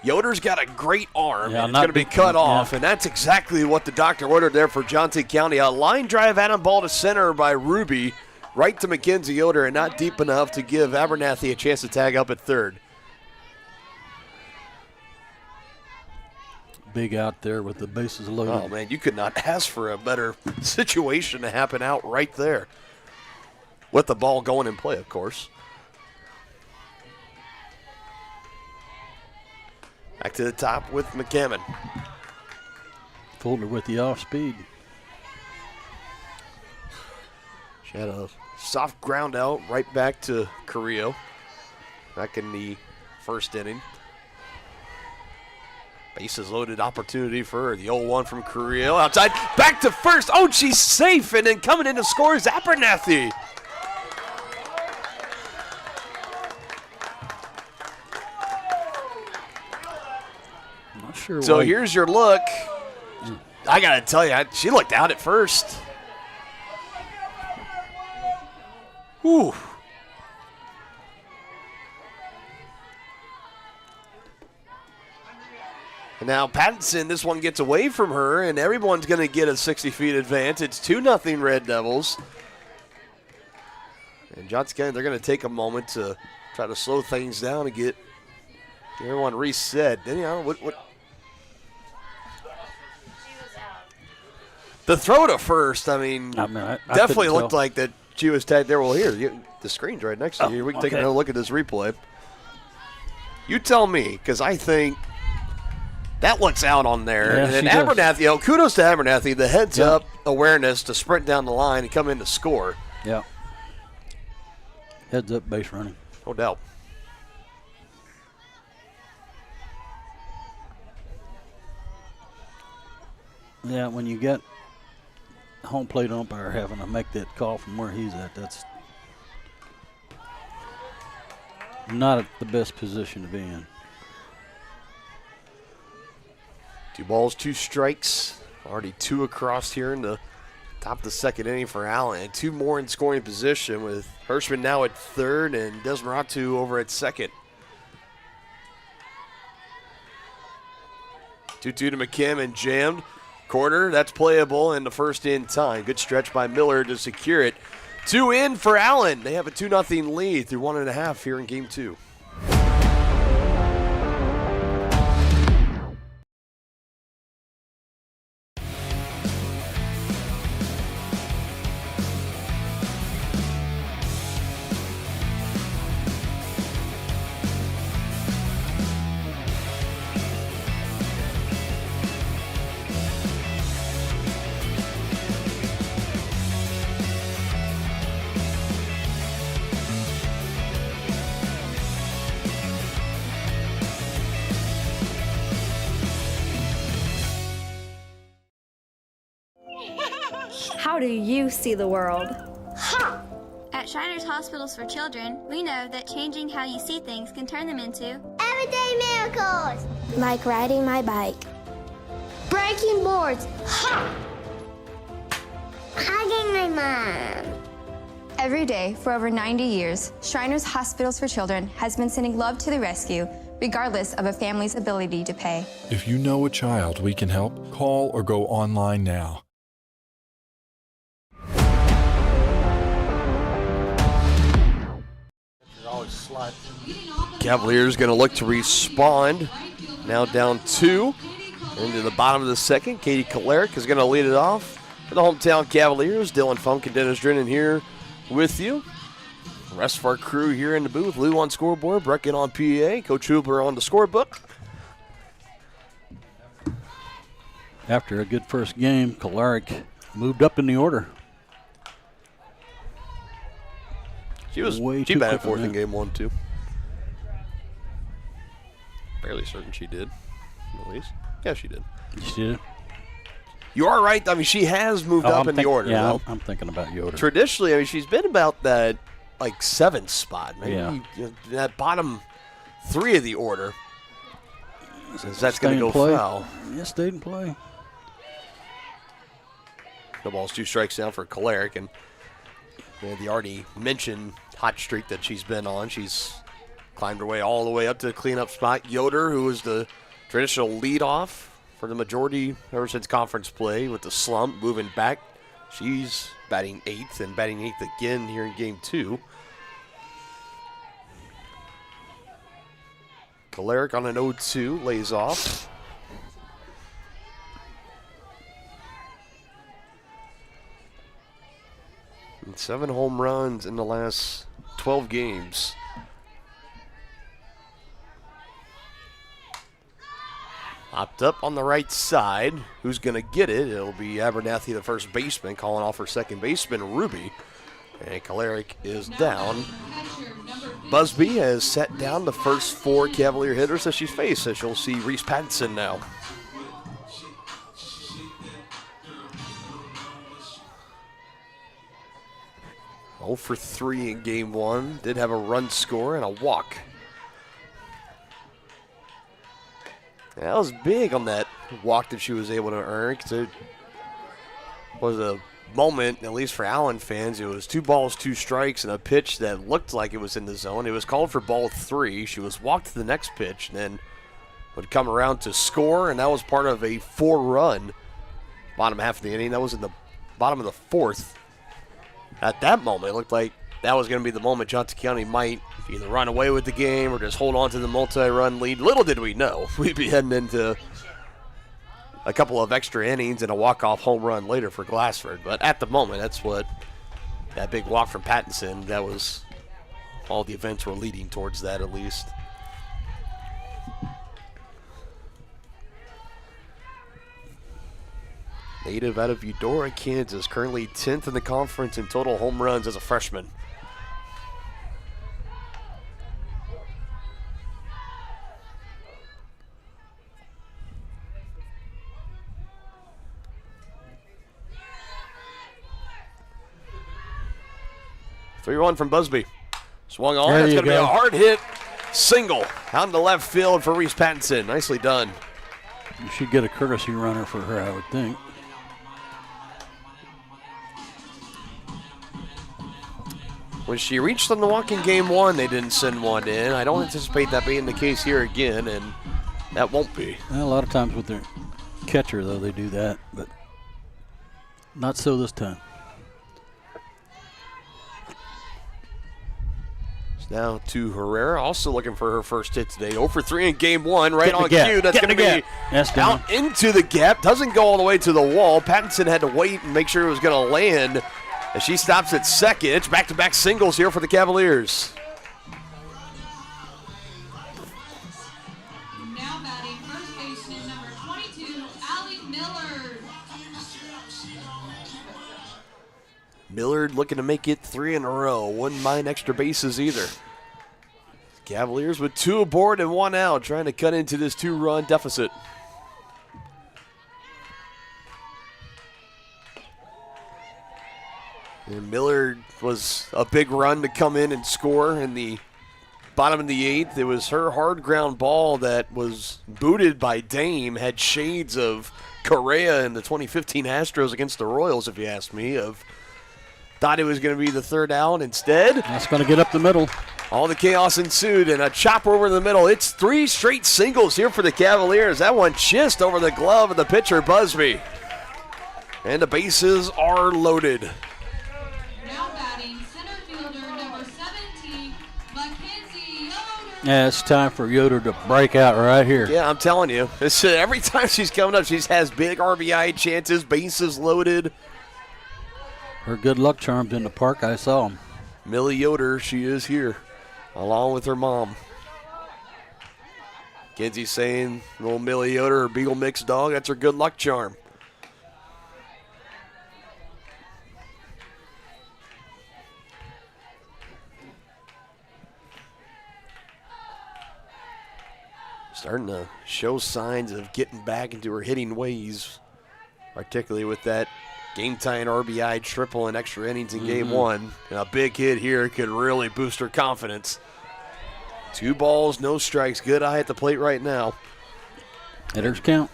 Yoder's got a great arm, Yeah, and it's going to be cut off, and that's exactly what the doctor ordered there for Johnson County. A line drive at him, ball to center by Ruby, right to Mackenzie Yoder, and not deep enough to give Abernathy a chance to tag up at third. Big out there with the bases loaded. Oh, man, you could not ask for a better situation to happen out right there. With the ball going in play, of course. Back to the top with McCammon. Fooled her with the off speed. She had a soft ground out right back to Carrillo back in the first inning. Bases loaded opportunity for her. The 0-1 from Carrillo outside. Back to first. Oh, she's safe. And then coming in to score is Abernathy. Not sure So why. here's your look. I got to tell you, she looked out at first. Whew. And now Pattinson, this one gets away from her, and everyone's going to get a 60-feet advance. It's 2-0 Red Devils. And Johnson County, they're going to take a moment to try to slow things down and get everyone reset. Then, you know, what? The throw to first, I mean I definitely couldn't looked tell. like that she was tagged there. Well, here, the screen's right next to you. We can take okay. another look at this replay. You tell me, because I think that looks out on there. Yeah, and then she does. Abernathy, kudos to Abernathy, the heads-up awareness to sprint down the line and come in to score. Yeah. Heads up base running. No doubt. Yeah, when you get home plate umpire having to make that call from where he's at, that's not the best position to be in. 2 balls, 2 strikes. Already 2 across here in the top of the second inning for Allen. And 2 more in scoring position with Hirschman now at third and Desmaratu over at second. 2-2 to McCammon, jammed. Quarter, that's playable, and the first in time. Good stretch by Miller to secure it. 2 in for Allen. They have a 2-0 lead through 1.5 here in game 2. How do you see the world? Ha! At Shriners Hospitals for Children, we know that changing how you see things can turn them into Everyday miracles! Like riding my bike. Breaking boards! Ha! Hugging my mom. Every day for over 90 years, Shriners Hospitals for Children has been sending love to the rescue, regardless of a family's ability to pay. If you know a child we can help, call or go online now. Cavaliers going to look to respond. Now down 2 into the bottom of the second. Katie Kalerick is going to lead it off for the hometown Cavaliers. Dylan Funk and Dennis Drennan here with you. The rest of our crew here in the booth. Lou on scoreboard, Brecken on PA, Coach Huber on the scorebook. After a good first game, Kalerick moved up in the order. She batted fourth in game 1 too. Fairly certain she did, at least. Yeah, she did. She did. You are right. I mean, she has moved up in the order. Yeah, though. I'm thinking about Yoder. Traditionally, I mean, she's been about that like 7th spot, maybe Yeah. that bottom 3 of the order. That's going to go foul. Yeah, stayed in play. The ball's 2 strikes down for Kalerick, and the already mentioned hot streak that she's been on. She's climbed her way all the way up to the cleanup spot. Yoder, who was the traditional leadoff for the majority ever since conference play with the slump, moving back. She's batting 8th and batting 8th again here in game 2. Kalerick on an 0-2, lays off. And 7 home runs in the last 12 games. Hopped up on the right side. Who's going to get it? It'll be Abernathy, the first baseman, calling off her second baseman, Ruby. And Kalerick is down. Busby has set down the first 4 Cavalier hitters that she's faced, so she'll see Reese Pattinson now. Oh for 3 in game 1. Did have a run score and a walk. That was big on that walk that she was able to earn, because it was a moment, at least for Allen fans. It was 2 balls, 2 strikes, and a pitch that looked like it was in the zone. It was called for ball 3. She was walked to the next pitch, and then would come around to score, and that was part of a 4-run bottom half of the inning. That was in the bottom of the 4th. At that moment, it looked like that was going to be the moment Johnson County might either run away with the game or just hold on to the multi-run lead. Little did we know we'd be heading into a couple of extra innings and a walk-off home run later for Glassford. But at the moment, that's what that big walk from Pattinson, that was all the events were leading towards that, at least. Native out of Eudora, Kansas, currently 10th in the conference in total home runs as a freshman. Three-one from Busby. Swung on. That's going to be a hard hit single out in the left field for Reese Pattinson. Nicely done. You should get a courtesy runner for her, I would think. When she reached on the walk in game 1, they didn't send one in. I don't anticipate that being the case here again, and that won't be. A lot of times with their catcher, though, they do that, but not so this time. It's now to Herrera, also looking for her first hit today. 0 for 3 in game 1, right on cue. That's going to be out into the gap. Doesn't go all the way to the wall. Pattinson had to wait and make sure it was going to land. As she stops at second. It's back-to-back singles here for the Cavaliers. Now batting first baseman number 22, Allie Millard. Millard looking to make it 3 in a row. Wouldn't mind extra bases either. Cavaliers with 2 aboard and 1 out, trying to cut into this 2-run deficit. And Millard was a big run to come in and score in the bottom of the 8th. It was her hard ground ball that was booted by Dame, had shades of Correa in the 2015 Astros against the Royals, if you ask me. Thought it was going to be the third out. Instead, that's going to get up the middle. All the chaos ensued, and a chopper over the middle. It's 3 straight singles here for the Cavaliers. That one just over the glove of the pitcher, Busby. And the bases are loaded. Now batting, center fielder number 17, Mackenzie Yoder. Yeah, it's time for Yoder to break out right here. Yeah, I'm telling you. Every time she's coming up, she has big RBI chances, bases loaded. Her good luck charms in the park, I saw them. Millie Yoder, she is here, along with her mom. Kenzie's saying little Millie Yoder, her Beagle Mix dog, that's her good luck charm. Starting to show signs of getting back into her hitting ways, particularly with that game-tying RBI triple and extra innings in Game 1. And a big hit here could really boost her confidence. 2 balls, no strikes. Good eye at the plate right now. Hitters count.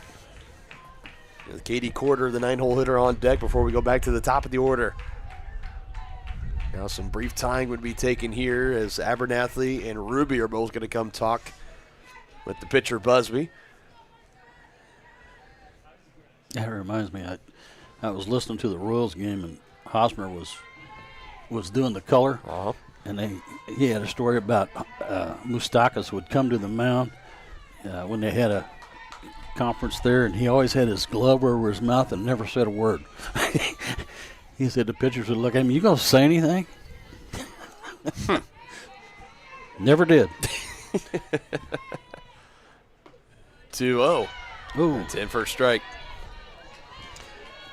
With Katie Corder, the 9-hole hitter, on deck before we go back to the top of the order. Now some brief tying would be taken here as Abernathy and Ruby are both going to come talk with the pitcher, Busby. That reminds me, I was listening to the Royals game, and Hosmer was doing the color, and he had a story about Moustakas would come to the mound when they had a conference there, and he always had his glove over his mouth and never said a word. He said the pitchers would look at him, "You gonna say anything?" Never did. 2-0. Ooh. It's in for a strike.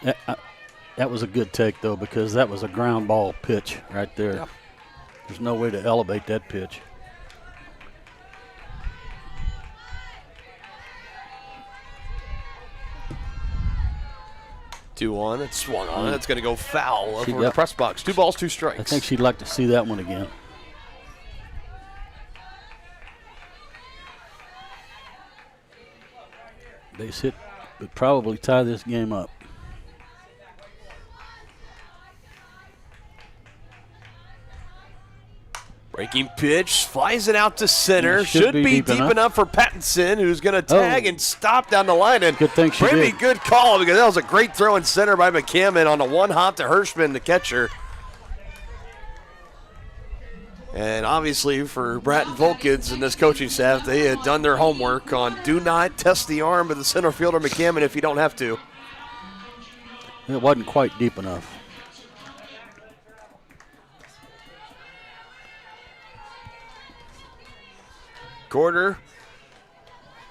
That was a good take, though, because that was a ground ball pitch right there. Yeah. There's no way to elevate that pitch. Two-one. It's swung on. It's going to go foul over the got- press box. 2 balls, 2 strikes. I think she'd like to see that one again. Base hit would probably tie this game up. Breaking pitch, flies it out to center. Yeah, Should be deep enough for Pattinson, who's going to tag and stop down the line. And good thing she pretty did. good call, because that was a great throw in center by McCammon on a 1-hop to Hirschman, the catcher. And obviously for Bratton Volkins and this coaching staff, they had done their homework on do not test the arm of the center fielder McCammon if you don't have to. It wasn't quite deep enough. Corder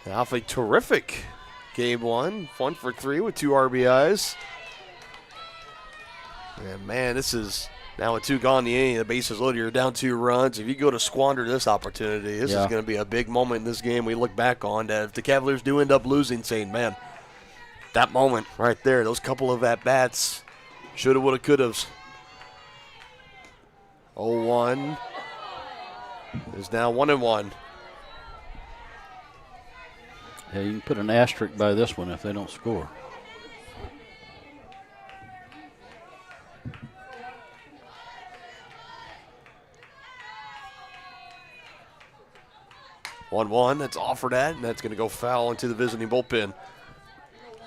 off a terrific Game 1. 1 for 3 with 2 RBIs. And man, this is now with 2 gone in the inning. The bases loaded. You're down 2 runs. If you go to squander this opportunity, this is going to be a big moment in this game we look back on. That if the Cavaliers do end up losing, saying, man, that moment right there, those couple of at-bats, shoulda, woulda, coulda. 0-1 is now 1-1. Yeah, you can put an asterisk by this one if they don't score. That's offered at, and that's going to go foul into the visiting bullpen.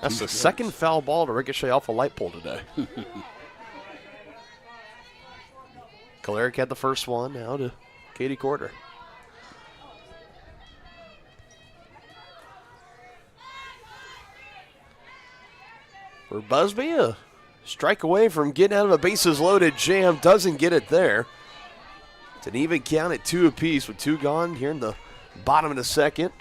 That's the second foul ball to ricochet off a light pole today. Kalarick had the first one, now to Katie Corder. For Busby, a strike away from getting out of a bases-loaded jam. Doesn't get it there. It's an even count at 2 apiece with 2 gone here in the bottom of the second.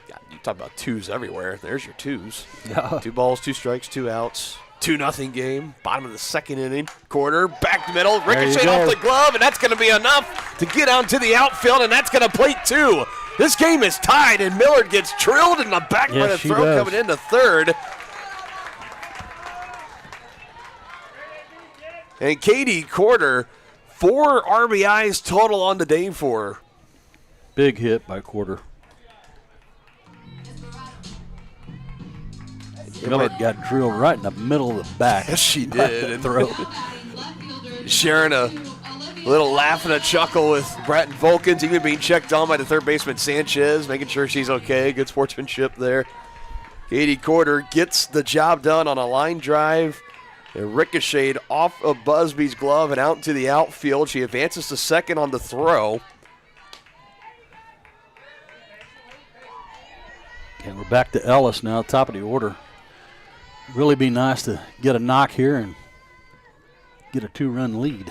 God, you talk about 2s everywhere. There's your 2s. Yeah. 2 balls, 2 strikes, 2 outs. 2-0 game. Bottom of the second inning. Corder, back to middle. Ricochet off the glove, and that's going to be enough to get out to the outfield, and that's going to plate 2. This game is tied, and Millard gets trilled in the back by the throw coming into third. And Katie Corder, 4 RBIs total on the day for her. Big hit by Quarter. Miller got drilled right in the middle of the back. Yes, she did. And sharing a little laugh and a chuckle with Bratton Volkins, even being checked on by the third baseman Sanchez, making sure she's okay. Good sportsmanship there. Katie Corder gets the job done on a line drive. It ricocheted off of Busby's glove and out into the outfield. She advances to second on the throw. And we're back to Ellis now, top of the order. Really be nice to get a knock here and get a 2-run lead.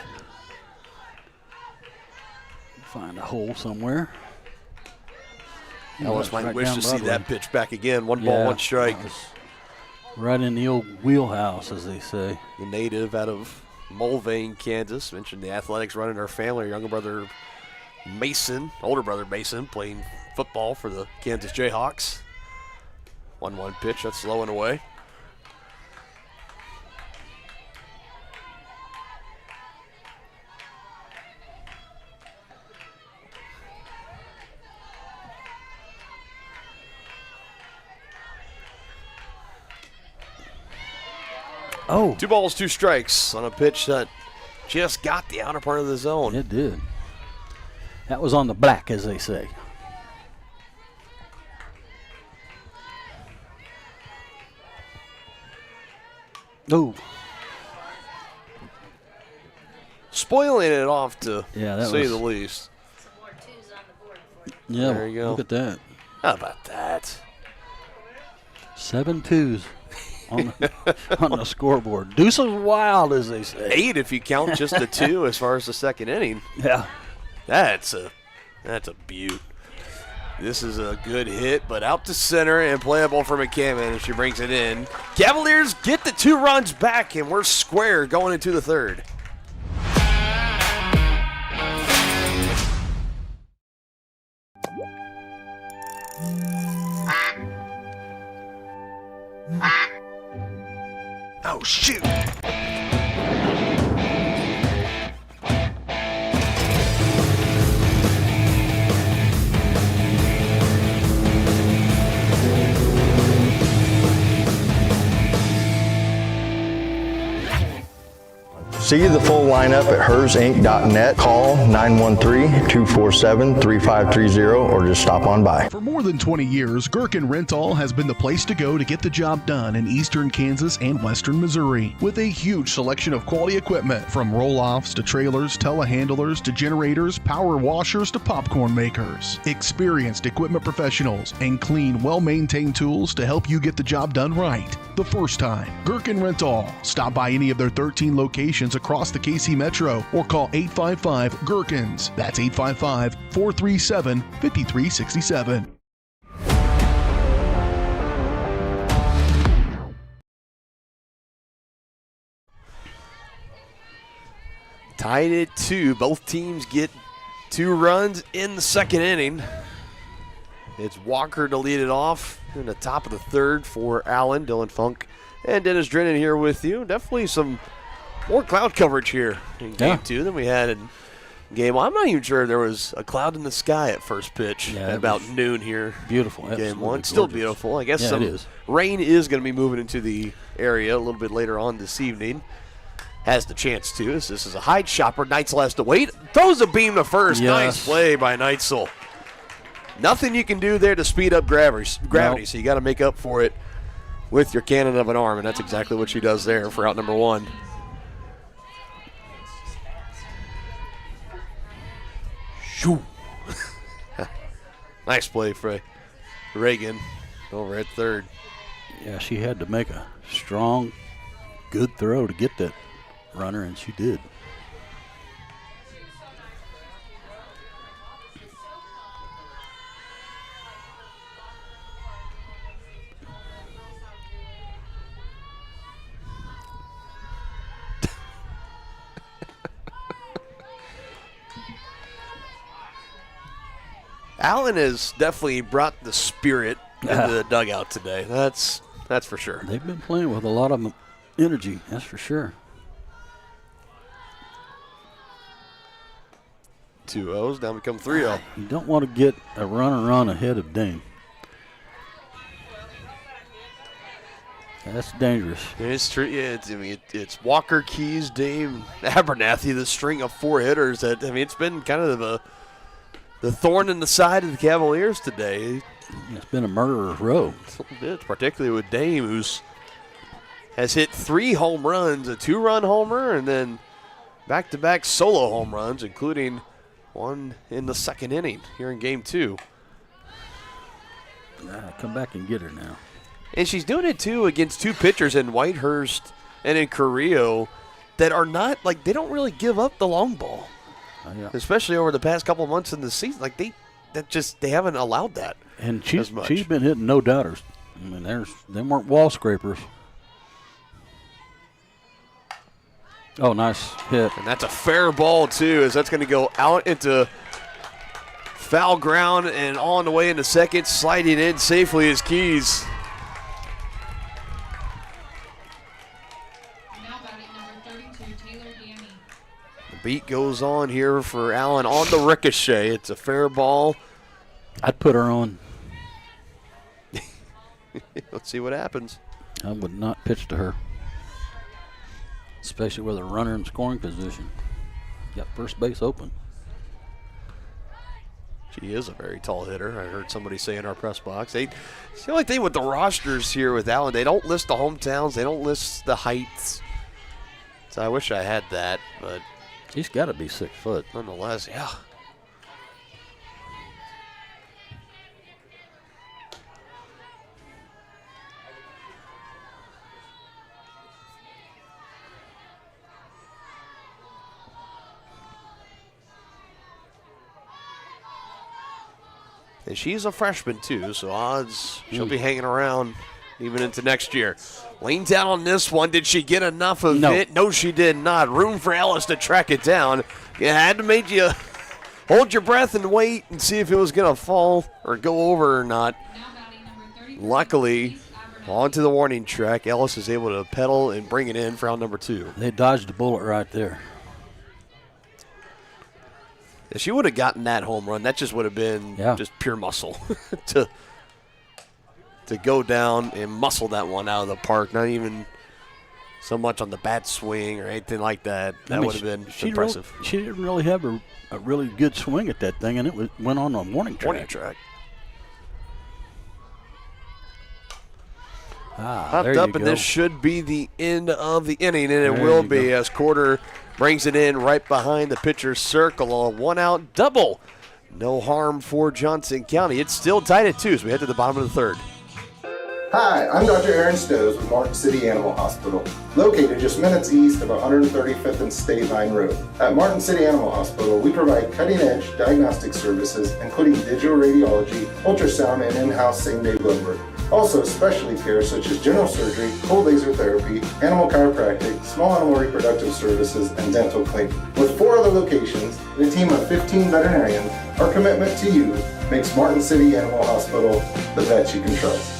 Find a hole somewhere. Ellis might wish to see that pitch back again. 1 ball, 1 strike. Right in the old wheelhouse, as they say. The native out of Mulvane, Kansas. Mentioned the athletics running her family. Her younger brother Mason, older brother Mason, playing football for the Kansas Jayhawks. 1-1 pitch, that's low and away. Oh. 2 balls, 2 strikes on a pitch that just got the outer part of the zone. It did. That was on the black, as they say. Oh. Spoiling it off, to that say was, the least. Yeah, there you go. Look at that. How about that? 7 twos on the scoreboard. Deuce is wild, as they say. 8 if you count just the 2 as far as the second inning. Yeah. That's a beaut. This is a good hit, but out to center and playable for McCammon as she brings it in. Cavaliers get the 2 runs back, and we're square going into the third. Oh, shoot. See the full lineup at hersinc.net. Call 913-247-3530 or just stop on by. For more than 20 years, Gherkin Rental has been the place to go to get the job done in eastern Kansas and western Missouri. With a huge selection of quality equipment, from roll-offs to trailers, telehandlers to generators, power washers to popcorn makers. Experienced equipment professionals and clean, well-maintained tools to help you get the job done right the first time. Gherkin Rental. Stop by any of their 13 locations across the KC Metro or call 855-GHERKINS. That's 855-437-5367. Tied at 2. Both teams get 2 runs in the second inning. It's Walker to lead it off in the top of the third for Allen. Dylan Funk and Dennis Drennan here with you. Definitely some more cloud coverage here in game 2 than we had in game 1. I'm not even sure there was a cloud in the sky at first pitch at about noon here. Beautiful. Game 1. Still beautiful. I guess it some is. rain is going to be moving into the area a little bit later on this evening. Has the chance to. This is a hide shopper. Neitzel has to wait. Throws a beam to first. Yes. Nice play by Neitzel. Nothing you can do there to speed up gravity, so you got to make up for it with your cannon of an arm, and that's exactly what she does there for out number 1. Shoo. Nice play for Reagan over at third. Yeah, she had to make a strong, good throw to get that runner, and she did. Allen has definitely brought the spirit into the dugout today. That's for sure. They've been playing with a lot of energy, that's for sure. 2-0s, now become 3-0. You don't want to get a run ahead of Dame. That's dangerous. It's true. Yeah, it's Walker, Keys, Dame, Abernathy, the string of 4 hitters. That it's been kind of the thorn in the side of the Cavaliers today. It's been a murderer's row. A little bit, particularly with Dame, who's has hit 3 home runs, a 2-run homer, and then back-to-back solo home runs, including one in the second inning here in Game 2. Come back and get her now. And she's doing it, too, against 2 pitchers in Whitehurst and in Carrillo that are not, like, they don't really give up the long ball. Yeah. Especially over the past couple of months in the season. Like, they haven't allowed that. And she's been hitting no doubters. I mean, they weren't wall scrapers. Oh, nice hit. And that's a fair ball, too, as that's going to go out into foul ground and on the way into second, sliding in safely is Keys. Now batting number 32, Taylor Dammy. The beat goes on here for Allen on the ricochet. It's a fair ball. I'd put her on. Let's see what happens. I would not pitch to her, especially with a runner in scoring position. Got first base open. She is a very tall hitter. I heard somebody say in our press box. They feel like they with the rosters here with Allen. They don't list the hometowns. They don't list the heights. So I wish I had that, but she's got to be 6 foot. Nonetheless, yeah. And she's a freshman, too, so odds she'll be hanging around even into next year. Leans out on this one. Did she get enough of it? No, she did not. Room for Ellis to track it down. You had to make you hold your breath and wait and see if it was going to fall or go over or not. Luckily, onto the warning track, Ellis is able to pedal and bring it in for out number 2. They dodged the bullet right there. If she would have gotten that home run, that just would have been just pure muscle to go down and muscle that one out of the park. Not even so much on the bat swing or anything like that. That would have been impressive. She didn't really have a really good swing at that thing, and it went on a warning track. Popped up, and this should be the end of the inning, and it will be as Quarter brings it in right behind the pitcher's circle. A 1-out double. No harm for Johnson County. It's still tied at 2 as we head to the bottom of the 3rd. Hi, I'm Dr. Aaron Stowe with Martin City Animal Hospital, located just minutes east of 135th and State Line Road. At Martin City Animal Hospital, we provide cutting-edge diagnostic services, including digital radiology, ultrasound, and in-house same-day blood work. Also, specialty care such as general surgery, cold laser therapy, animal chiropractic, small animal reproductive services, and dental cleaning. With 4 other locations and a team of 15 veterinarians, our commitment to you makes Martin City Animal Hospital the vet you can trust.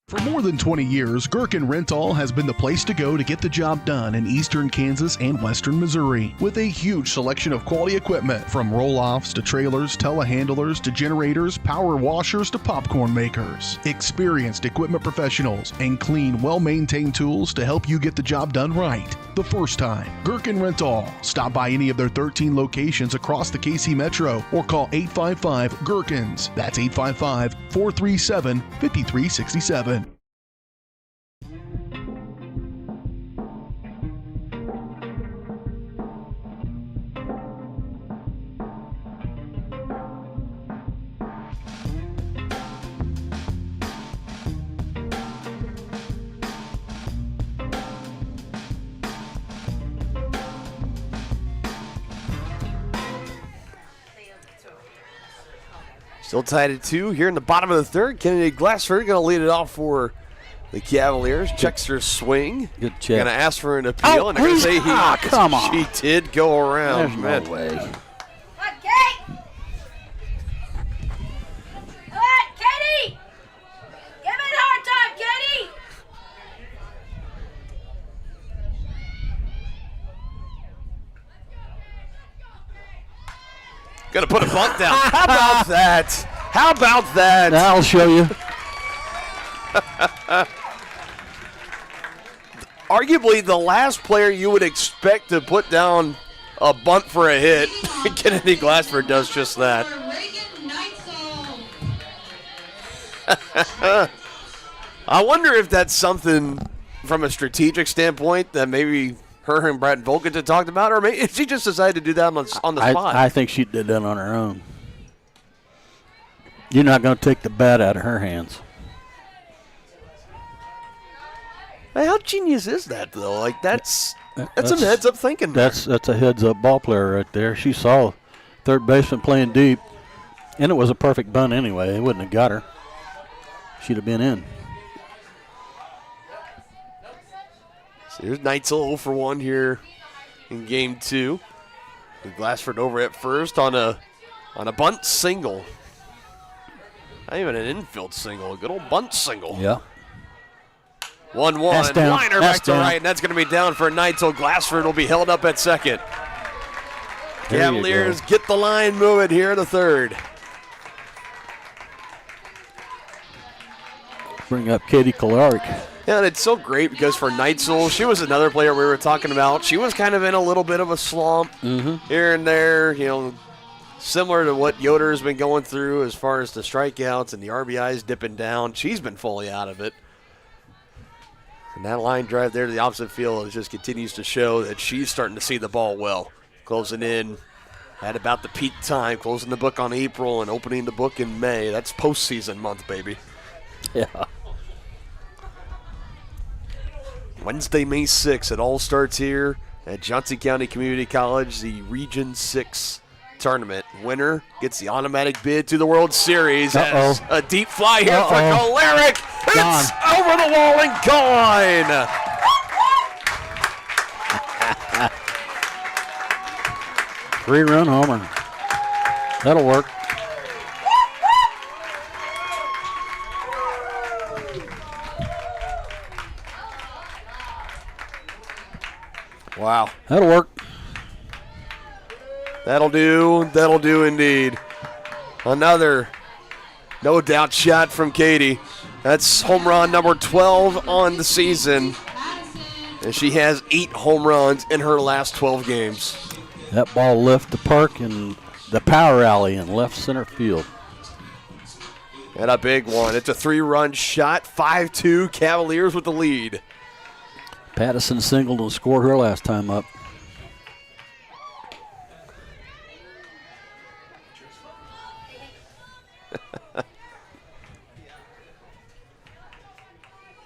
For more than 20 years, Gherkin Rental has been the place to go to get the job done in eastern Kansas and western Missouri. With a huge selection of quality equipment, from roll-offs to trailers, telehandlers to generators, power washers to popcorn makers. Experienced equipment professionals and clean, well-maintained tools to help you get the job done right the first time. Gherkin Rental. Stop by any of their 13 locations across the KC Metro or call 855-GHERKINS. That's 855-437-5367. Still tied at 2 here in the bottom of the 3rd. Kennedy Glassford going to lead it off for the Cavaliers. Checks her swing. Good check. Going to ask for an appeal, and they're going to say come on. She did go around. There's no way. Come on, Katie! Come on, Katie! Give it a hard time, Katie! Gonna put a bunt down. How about that? How about that? I'll show you. Arguably the last player you would expect to put down a bunt for a hit. Kennedy Glassford does just that. I wonder if that's something from a strategic standpoint that maybe her and Brad Volkins had talked about, or maybe she just decided to do that on the spot. I think she did that on her own. You're not going to take the bat out of her hands. Hey, how genius is that, though? Like, that's some heads-up thinking. That's a heads-up ball player right there. She saw third baseman playing deep, and it was a perfect bunt anyway. It wouldn't have got her. She'd have been in. So here's Neitzel 0 for 1 here in game 2. Glassford over at first on a bunt single. Not even an infield single, a good old bunt single. Yeah. 1-1. Liner back to right, and that's going to be down for Neitzel. Glassford will be held up at second. Cavaliers get the line moving here in the third. Bring up Katie Kolaric. Yeah, and it's so great because for Neitzel, she was another player we were talking about. She was kind of in a little bit of a slump here and there, similar to what Yoder's been going through as far as the strikeouts and the RBIs dipping down. She's been fully out of it. And that line drive there to the opposite field just continues to show that she's starting to see the ball well. Closing in at about the peak time, closing the book on April and opening the book in May. That's postseason month, baby. Yeah. Wednesday, May 6th, it all starts here at Johnson County Community College, the Region 6 tournament. Winner gets the automatic bid to the World Series. As a deep fly here for Kolaric. It's over the wall and gone. Three-run homer. That'll work. Wow. That'll work. That'll do. That'll do indeed. Another no doubt shot from Katie. That's home run number 12 on the season. And she has 8 home runs in her last 12 games. That ball left the park in the power alley in left center field. And a big one. It's a 3-run shot. 5-2 Cavaliers with the lead. Pattison singled and scored her last time up.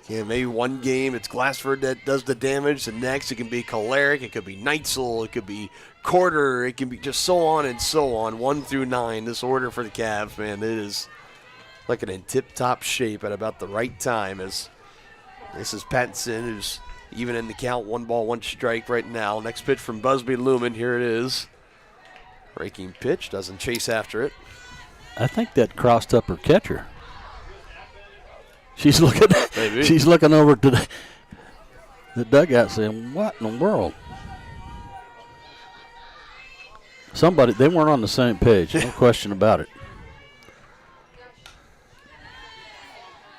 Yeah, maybe one game it's Glassford that does the damage. The next it can be Kolaric, it could be Neitzel, it could be Corder, it can be just so on and so on. 1 through 9, this order for the Cavs, man, it is looking in tip-top shape at about the right time. As this is Pattinson, who's even in the count, 1 ball, 1 strike right now. Next pitch from Busby Lumen, here it is. Breaking pitch, doesn't chase after it. I think that crossed up her catcher. She's looking. Maybe. She's looking over to the dugout, saying, "What in the world?" Somebody, they weren't on the same page. No question about it.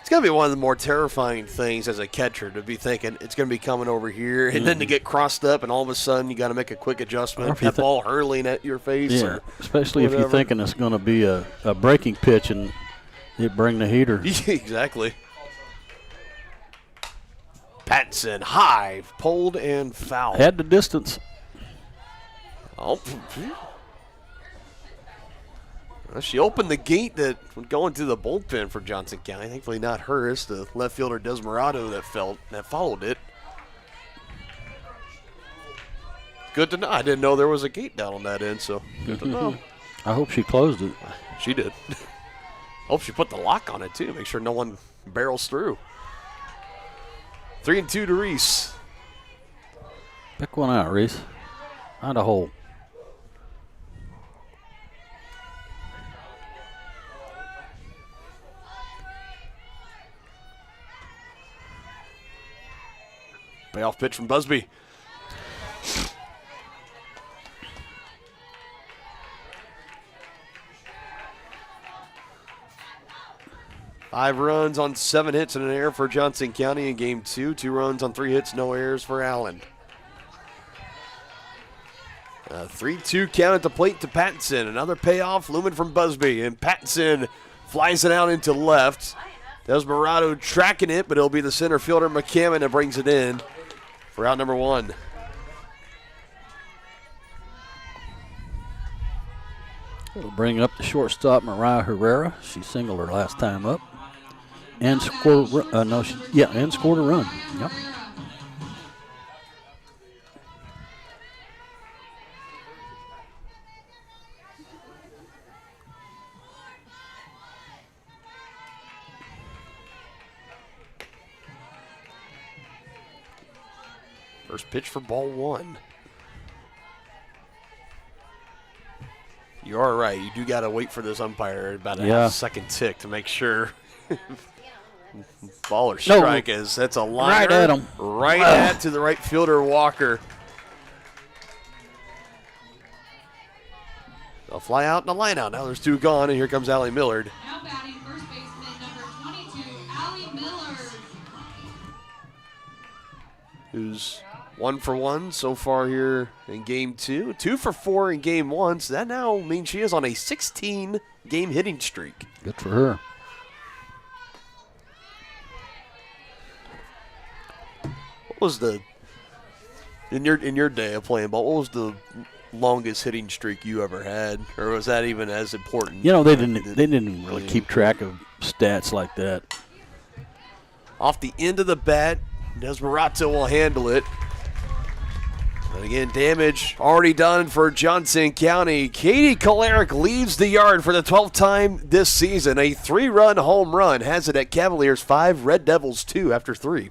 It's going to be one of the more terrifying things as a catcher to be thinking it's going to be coming over here, and then to get crossed up, and all of a sudden you got to make a quick adjustment. That ball hurling at your face, yeah, especially if you're thinking it's going to be a breaking pitch and you bring the heater. Exactly. Pattinson, high, pulled and fouled. Had the distance. Oh, well, she opened the gate that went going to the bullpen for Johnson County. Thankfully not hers. The left fielder Desmerado that followed it. Good to know. I didn't know there was a gate down on that end, so good to know. I hope she closed it. She did. Hope she put the lock on it too. Make sure no one barrels through. 3-2 to Reese. Pick one out, Reese. Not a hole. Payoff pitch from Busby. 5 runs on 7 hits and an error for Johnson County in game 2. 2 runs on 3 hits, no errors for Allen. 3-2 count at the plate to Pattinson. Another payoff looming from Busby. And Pattinson flies it out into left. Desperado tracking it, but it'll be the center fielder McCammon that brings it in for out number 1. It'll bring up the shortstop Mariah Herrera. She singled her last time up. And scored and scored a run. Yep. First pitch for ball 1. You are right. You do got to wait for this umpire about a half-second tick to make sure. Ball or strike that's a liner. Right at him. Right at to the right fielder, Walker. They'll fly out and a line out. Now there's 2 gone, and here comes Allie Millard. Now batting first baseman number 22, Allie Millard. Who's 1 for 1 so far here in game 2. 2 for 4 in game 1. So that now means she is on a 16-game hitting streak. Good for her. What was the in your day of playing ball? What was the longest hitting streak you ever had, or was that even as important? You know, they didn't really keep track of stats like that. Off the end of the bat, Desperado will handle it. And again, damage already done for Johnson County. Katie Kolaric leaves the yard for the 12th time this season. A 3-run home run has it at Cavaliers 5, Red Devils 2 after 3.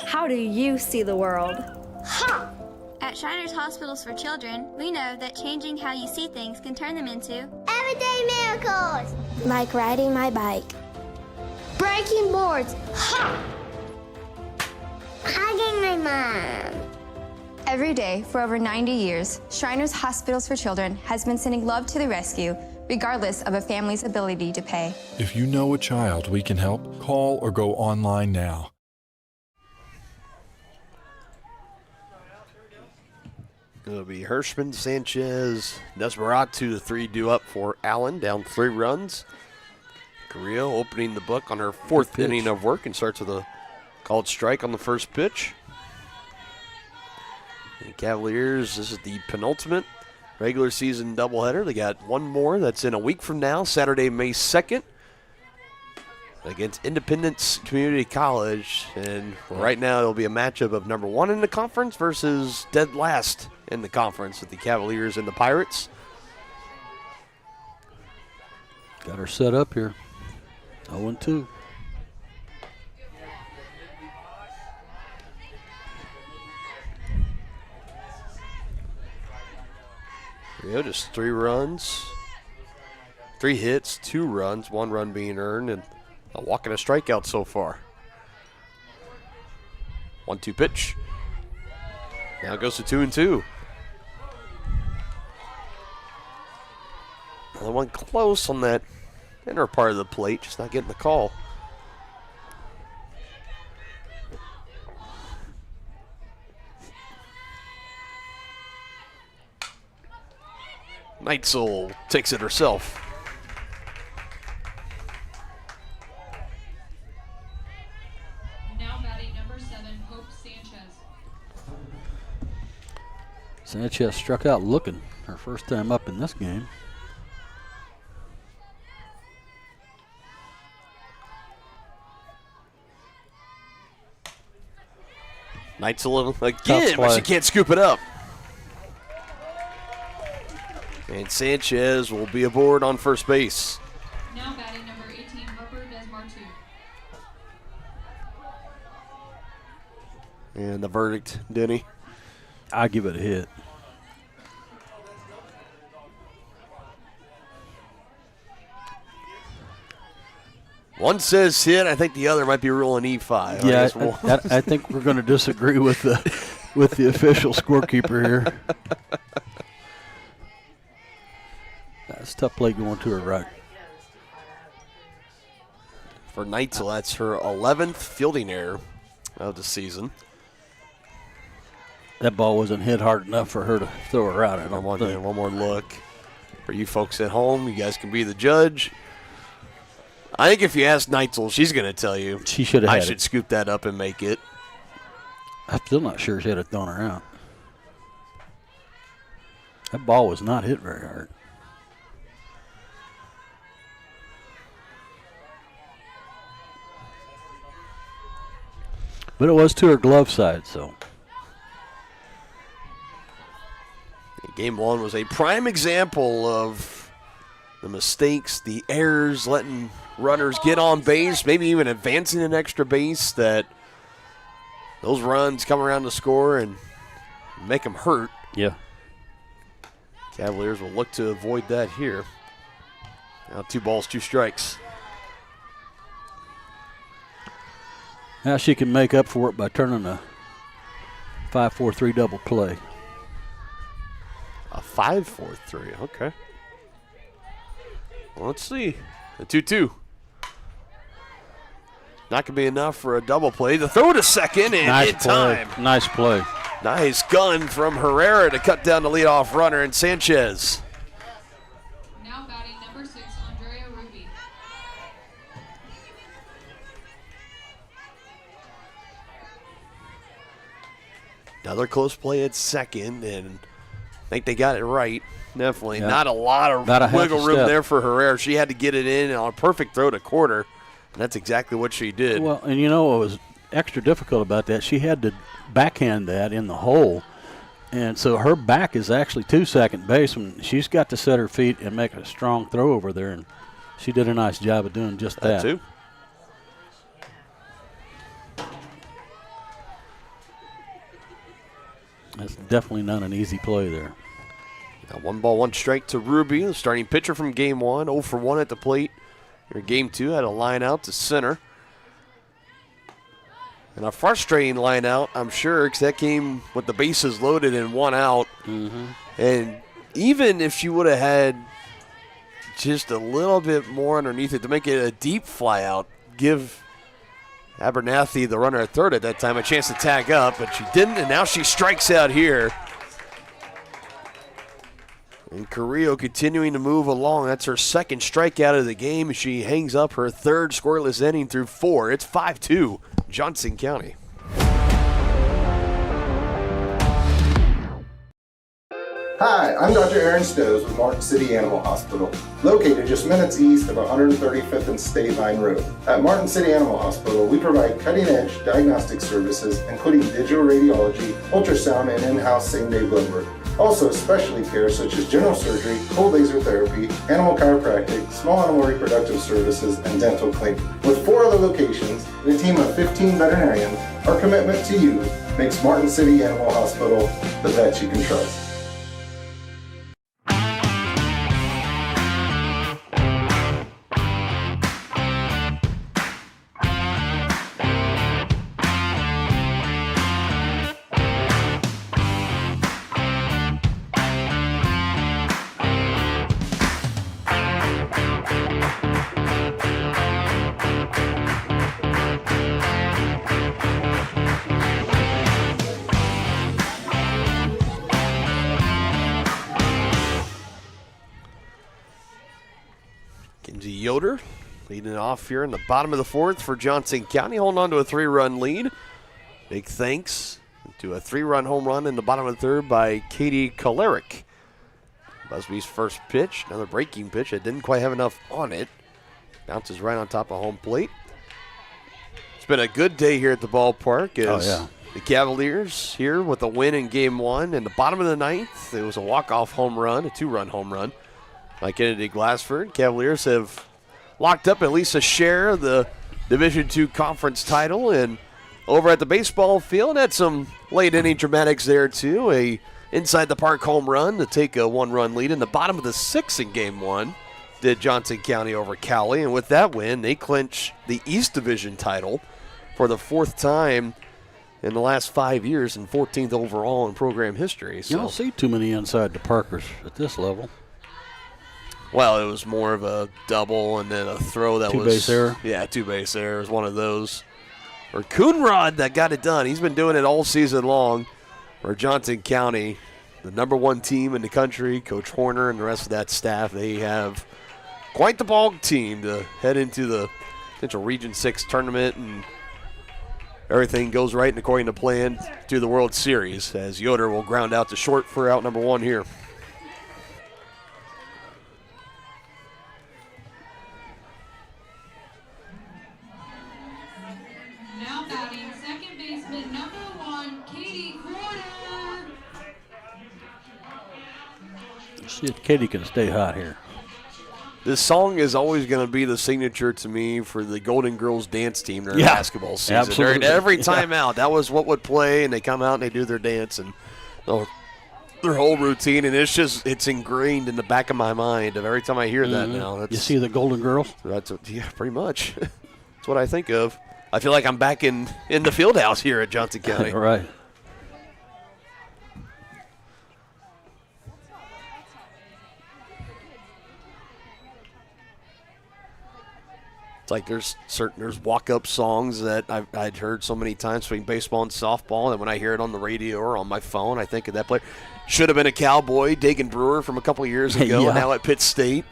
How do you see the world? Ha! At Shriners Hospitals for Children, we know that changing how you see things can turn them into Everyday miracles! Like riding my bike. Breaking boards! Ha! Hugging my mom! Every day for over 90 years, Shriners Hospitals for Children has been sending love to the rescue, regardless of a family's ability to pay. If you know a child we can help, call or go online now. It'll be Hirschman, Sanchez, Desperado, the 3 due up for Allen, down 3 runs. Carrillo opening the book on her 4th inning of work and starts with a called strike on the first pitch. And Cavaliers, this is the penultimate regular season doubleheader. They got one more that's in a week from now, Saturday, May 2nd, against Independence Community College. And right now it'll be a matchup of number 1 in the conference versus dead last in the conference with the Cavaliers and the Pirates. Got her set up here. 0-2. Yeah, just 3 runs, 3 hits, 2 runs, 1 run being earned, and a walk and a strikeout so far. 1-2 pitch. Now it goes to 2-2. Another one close on that inner part of the plate, just not getting the call. Neitzel takes it herself. Now batting number 7, Hope Sanchez. Sanchez struck out looking her first time up in this game. Neitzel again, but she can't scoop it up. And Sanchez will be aboard on first base. Now batting number 18, Harper Desmartu. And the verdict, Denny? I give it a hit. One says hit. I think the other might be ruling E5. Yeah, I think we're going to disagree with the official scorekeeper here. That's a tough play going to her right. For Neitzel, that's her 11th fielding error of the season. That ball wasn't hit hard enough for her to throw her out. I don't want one more look. For you folks at home, you guys can be the judge. I think if you ask Neitzel, she's going to tell you. She should have. I should scoop that up and make it. I'm still not sure she had it thrown her out. That ball was not hit very hard. But it was to her glove side, so. Game one was a prime example of the mistakes, the errors, letting runners get on base, maybe even advancing an extra base, that those runs come around to score and make them hurt. Yeah. Cavaliers will look to avoid that here. Now 2 balls, 2 strikes. Now she can make up for it by turning a 5-4-3 double play. A 5-4-3, okay. Well, let's see. A 2-2. Not going to be enough for a double play. The throw to second and nice in play. time. Nice play. Nice gun from Herrera to cut down the leadoff runner, and Sanchez. Now batting number 6, Andrea Ruby. Another close play at second, and I think they got it right. Definitely. Yeah. Not a lot of wiggle room there for Herrera. She had to get it in on a perfect throw to quarter, and that's exactly what she did. Well, and you know what was extra difficult about that? She had to backhand that in the hole, and so her back is actually to second base, and she's got to set her feet and make a strong throw over there, and she did a nice job of doing just that. Too. That's definitely not an easy play there. Now 1 ball, 1 strike to Ruby, the starting pitcher from game 1, 0 for 1 at the plate. Here game 2 had a line out to center. And a frustrating line out, I'm sure, because that came with the bases loaded and 1 out. Mm-hmm. And even if she would have had just a little bit more underneath it to make it a deep fly out, give Abernathy, the runner at third at that time, a chance to tag up, but she didn't, and now she strikes out here. And Carrillo continuing to move along. That's her second strikeout of the game. She hangs up her 3rd scoreless inning through 4. It's 5-2, Johnson County. Hi, I'm Dr. Aaron Stows with Martin City Animal Hospital, located just minutes east of 135th and State Line Road. At Martin City Animal Hospital, we provide cutting-edge diagnostic services, including digital radiology, ultrasound, and in-house same-day blood work. Also, specialty care such as general surgery, cold laser therapy, animal chiropractic, small animal reproductive services, and dental cleaning. With 4 other locations and a team of 15 veterinarians, our commitment to you makes Martin City Animal Hospital the vet you can trust. Yoder leading off here in the bottom of the 4th for Johnson County, holding on to a 3-run lead. Big thanks to a 3-run home run in the bottom of the 3rd by Katie Kolerick. Busby's first pitch, another breaking pitch that didn't quite have enough on it. Bounces right on top of home plate. It's been a good day here at the ballpark as The Cavaliers here with a win in Game 1. In the bottom of the ninth, it was a walk-off home run, a 2-run home run by Kennedy Glassford. Cavaliers have locked up at least a share of the Division II conference title. And over at the baseball field, had some late-inning dramatics there, too. A inside-the-park home run to take a 1-run lead. In the bottom of the sixth in Game 1 did Johnson County over Cowley. And with that win, they clinch the East Division title for the 4th time in the last 5 years and 14th overall in program history. So. You don't see too many inside the parkers at this level. Well, it was more of a double and then a throw that was... Two-base error? Yeah, two-base error. It was one of those. Or Coonrod that got it done. He's been doing it all season long. For Johnson County, the #1 team in the country, Coach Horner and the rest of that staff, they have quite the ball team to head into the potential Region 6 tournament, and everything goes right and according to plan to the World Series, as Yoder will ground out to short for out number 1 here. Now batting, second baseman, #1, Katie Porter. Let's see if Katie can stay hot here. This song is always going to be the signature to me for the Golden Girls dance team during basketball season. Absolutely. During every time out, that was what would play, and they come out and they do their dance and their whole routine, and it's ingrained in the back of my mind of every time I hear that now. You see the Golden Girls? Yeah, pretty much. That's what I think of. I feel like I'm back in the field house here at Johnson County. Right. Like there's walk-up songs that I'd heard so many times between baseball and softball that when I hear it on the radio or on my phone, I think of that player. Should have been a Cowboy, Dagan Brewer from a couple of years ago, Yeah. now at Pitt State.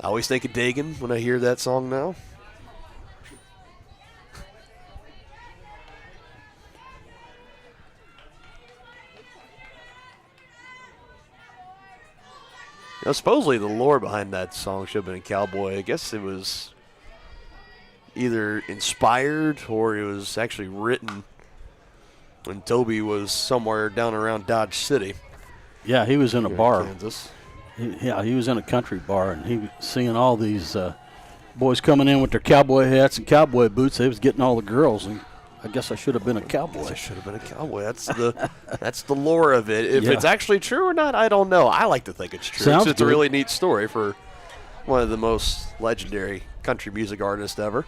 I always think of Dagan when I hear that song now. Now, supposedly the lore behind that song should have been a Cowboy. I guess it was either inspired or it was actually written when Toby was somewhere down around Dodge City. Yeah, he was in a bar. Kansas. He was in a country bar, and he was seeing all these boys coming in with their cowboy hats and cowboy boots. They was getting all the girls, and I guess I should have been a cowboy. I should have been a Cowboy. That's the lore of it. If it's actually true or not, I don't know. I like to think it's true. Sounds It's a good. really neat story for one of the most legendary country music artists ever.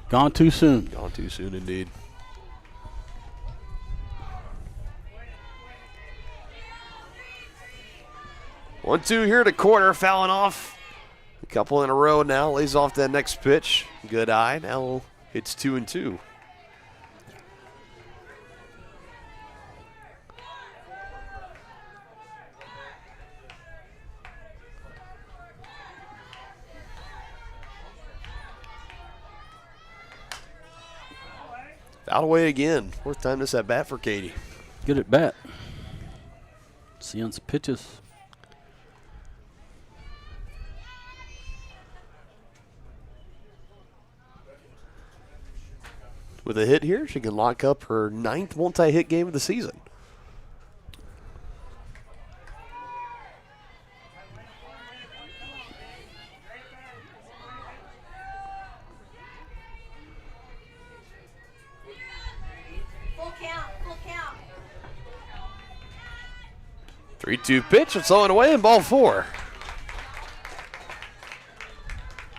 Gone too soon. Gone too soon indeed. One-two here to quarter, fouling off. A couple in a row now. Lays off that next pitch. Good eye. Now it's 2-2. Fouled away again. Fourth time this at bat for Katie. Good at bat. Seeing some pitches. With a hit here, she can lock up her 9th multi-hit game of the season. Full count. 3-2 pitch, it's on away and ball 4.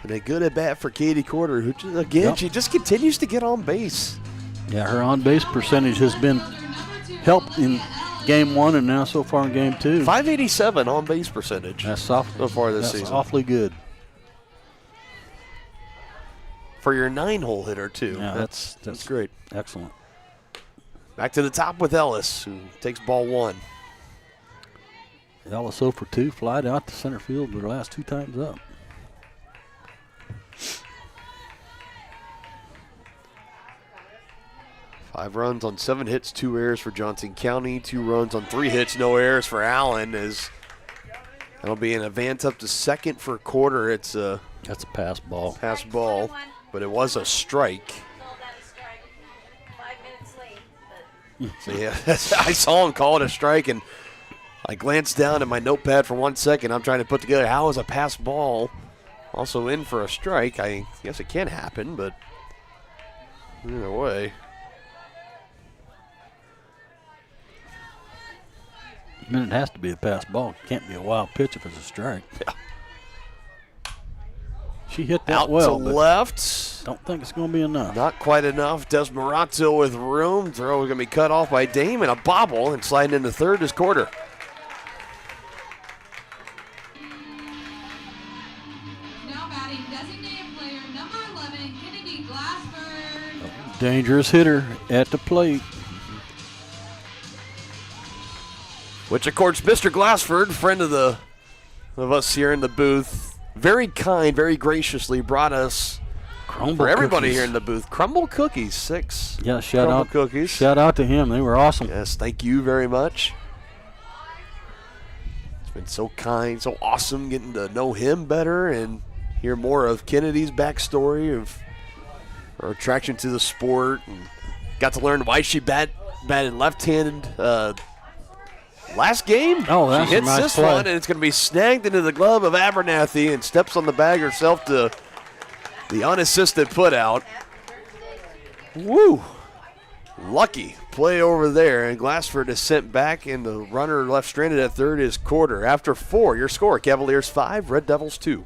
And a good at bat for Katie Corder, who just, again, she just continues to get on base. Yeah, her on-base percentage has been helped in Game 1 and now so far in Game 2. .587 on-base percentage. That's so far this season. Awfully good. For your 9-hole hitter, too. Yeah, that's great. Excellent. Back to the top with Ellis, who takes ball 1. Ellis 0 for 2, flied out to center field their last 2 times up. Five runs on 7 hits, 2 errors for Johnson County. 2 runs on 3 hits, no errors for Allen. That'll be an advance up to second for a quarter. That's a pass ball. But it was a strike. So, yeah, I saw him call it a strike, and I glanced down at my notepad for 1 second. I'm trying to put together how is a pass ball also in for a strike. I guess it can happen, but either way. I mean, it has to be a pass ball. It can't be a wild pitch if it's a strike. Yeah. She hit that Out well. to left. Don't think it's going to be enough. Not quite enough. Desmarato with room. Throw is going to be cut off by Dame, and a bobble, and sliding into third is Quarter. Now batting designated player number 11, Kennedy Glassford. Dangerous hitter at the plate. Which, of course, Mr. Glassford, friend of us here in the booth, very kind, very graciously brought us, for everybody cookies here in the booth, crumble cookies, 6. Yeah, crumble cookies. Shout out to him. They were awesome. Yes, thank you very much. It's been so kind, so awesome getting to know him better and hear more of Kennedy's backstory of her attraction to the sport, and got to learn why she batted left-handed. Last game, that's she hits a nice this play. one, and it's going to be snagged into the glove of Abernathy and steps on the bag herself to the unassisted put out. Woo! Lucky play over there, and Glassford is sent back, and the runner left stranded at third is Quarter. After 4, your score, Cavaliers 5, Red Devils 2.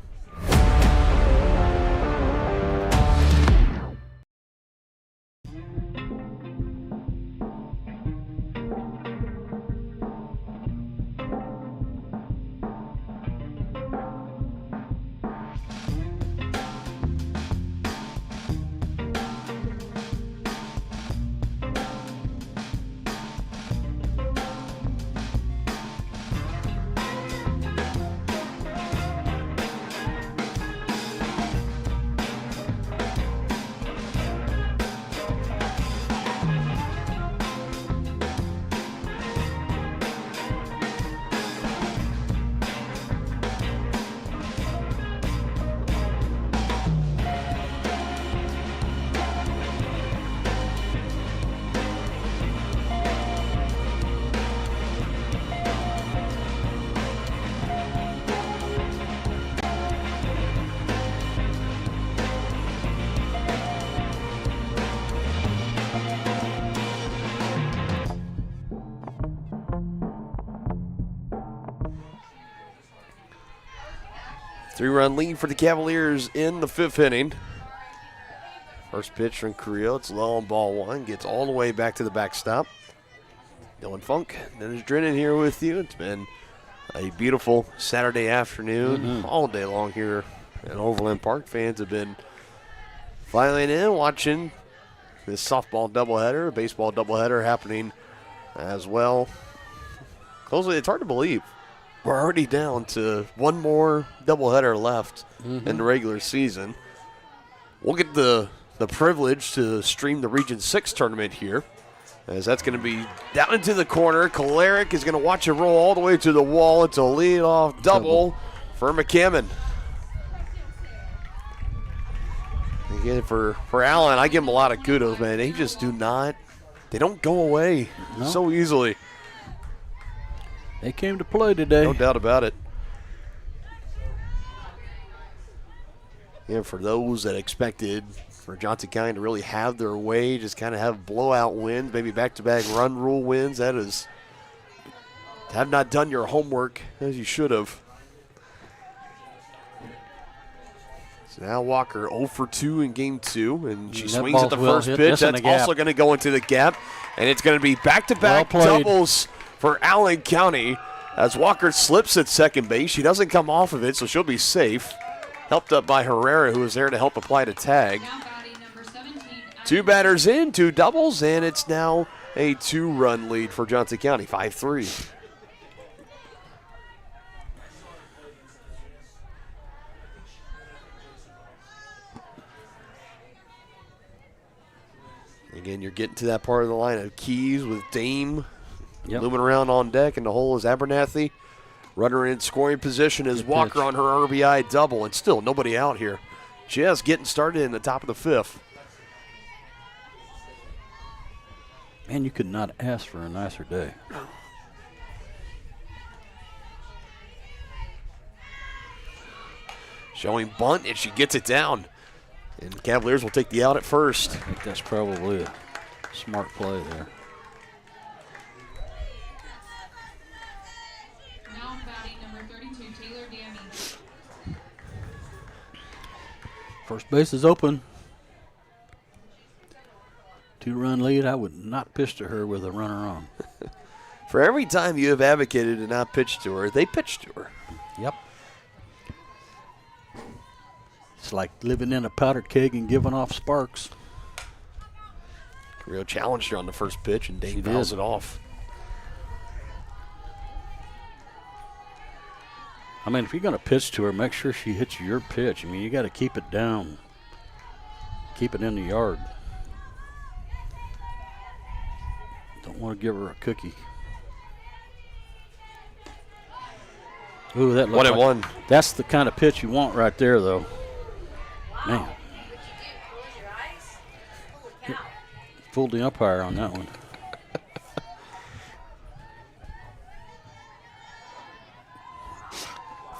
Three-run lead for the Cavaliers in the 5th inning. First pitch from Creel. It's low on ball 1. Gets all the way back to the backstop. Dylan Funk, Dennis Drennan here with you. It's been a beautiful Saturday afternoon all day long here at Overland Park. Fans have been filing in, watching this softball doubleheader, baseball doubleheader happening as well. Closely, it's hard to believe. We're already down to one more doubleheader left in the regular season. We'll get the privilege to stream the Region 6 tournament here, as that's going to be down into the corner. Kolaric is going to watch it roll all the way to the wall. It's a leadoff double for McCammon. Again, for Allen, I give him a lot of kudos, man. They just they don't go away so easily. They came to play today. No doubt about it. And for those that expected for Johnson County to really have their way, just kind of have blowout wins, maybe back-to-back run rule wins, that is, have not done your homework as you should have. So now Walker 0 for 2 in game 2, and she swings at the first pitch. That's also going to go into the gap, and it's going to be back-to-back doubles for Allen County as Walker slips at second base. She doesn't come off of it, so she'll be safe. Helped up by Herrera, who was there to help apply the tag. 2 batters in, 2 doubles, and it's now a 2-run lead for Johnson County, 5-3. Again, you're getting to that part of the line of Keys with Dame looming around on deck, and the hole is Abernathy. Runner in scoring position is Walker on her RBI double, and still nobody out here. Just getting started in the top of the 5th. Man, you could not ask for a nicer day. Showing bunt, and she gets it down. And Cavaliers will take the out at first. I think that's probably a smart play there. Now batting number 32, Taylor Dammy. First base is open. 2-run lead. I would not pitch to her with a runner on. For every time you have advocated to not pitch to her, they pitch to her. Yep. It's like living in a powder keg and giving off sparks. Carrillo challenged her on the first pitch, and Dane fouls it off. I mean, if you're going to pitch to her, make sure she hits your pitch. I mean, you got to keep it down. Keep it in the yard. Don't want to give her a cookie. Ooh, that looks like 1-1. That's the kind of pitch you want right there, though. Man. Fooled the umpire on that one.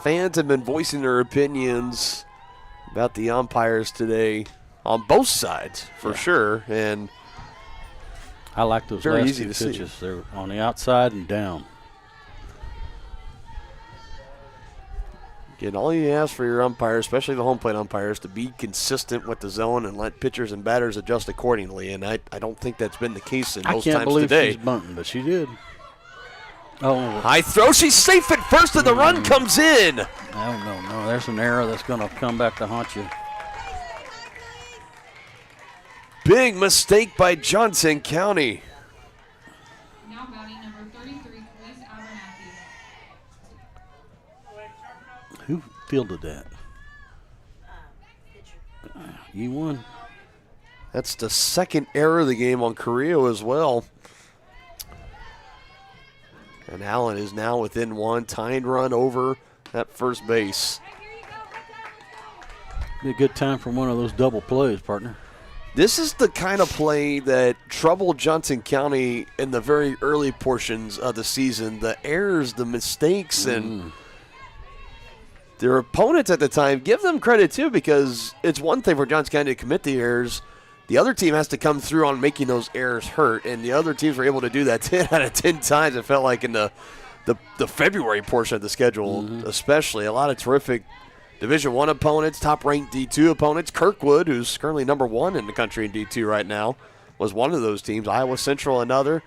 Fans have been voicing their opinions about the umpires today on both sides, for sure. And I like those very last easy two to see. pitches. They're on the outside and down. Again, all you ask for your umpires, especially the home plate umpires, to be consistent with the zone and let pitchers and batters adjust accordingly. And I don't think that's been the case in most I can't times believe today. she's bunting, but she did. Oh, High throw. She's safe at first, and the run comes in. No. There's an error that's going to come back to haunt you. Big mistake by Johnson County. Now batting number 33, Khalees Abernathy. Who fielded that? You won. That's the second error of the game on Carrillo as well. And Allen is now within one, tying run over at first base. Be a good time for one of those double plays, partner. This is the kind of play that troubled Johnson County in the very early portions of the season. The errors, the mistakes, and their opponents at the time, give them credit too, because it's one thing for Johnson County to commit the errors. The other team has to come through on making those errors hurt, and the other teams were able to do that 10 out of 10 times. It felt like in the February portion of the schedule, especially. A lot of terrific Division I opponents, top-ranked D2 opponents. Kirkwood, who's currently number 1 in the country in D2 right now, was one of those teams. Iowa Central, another.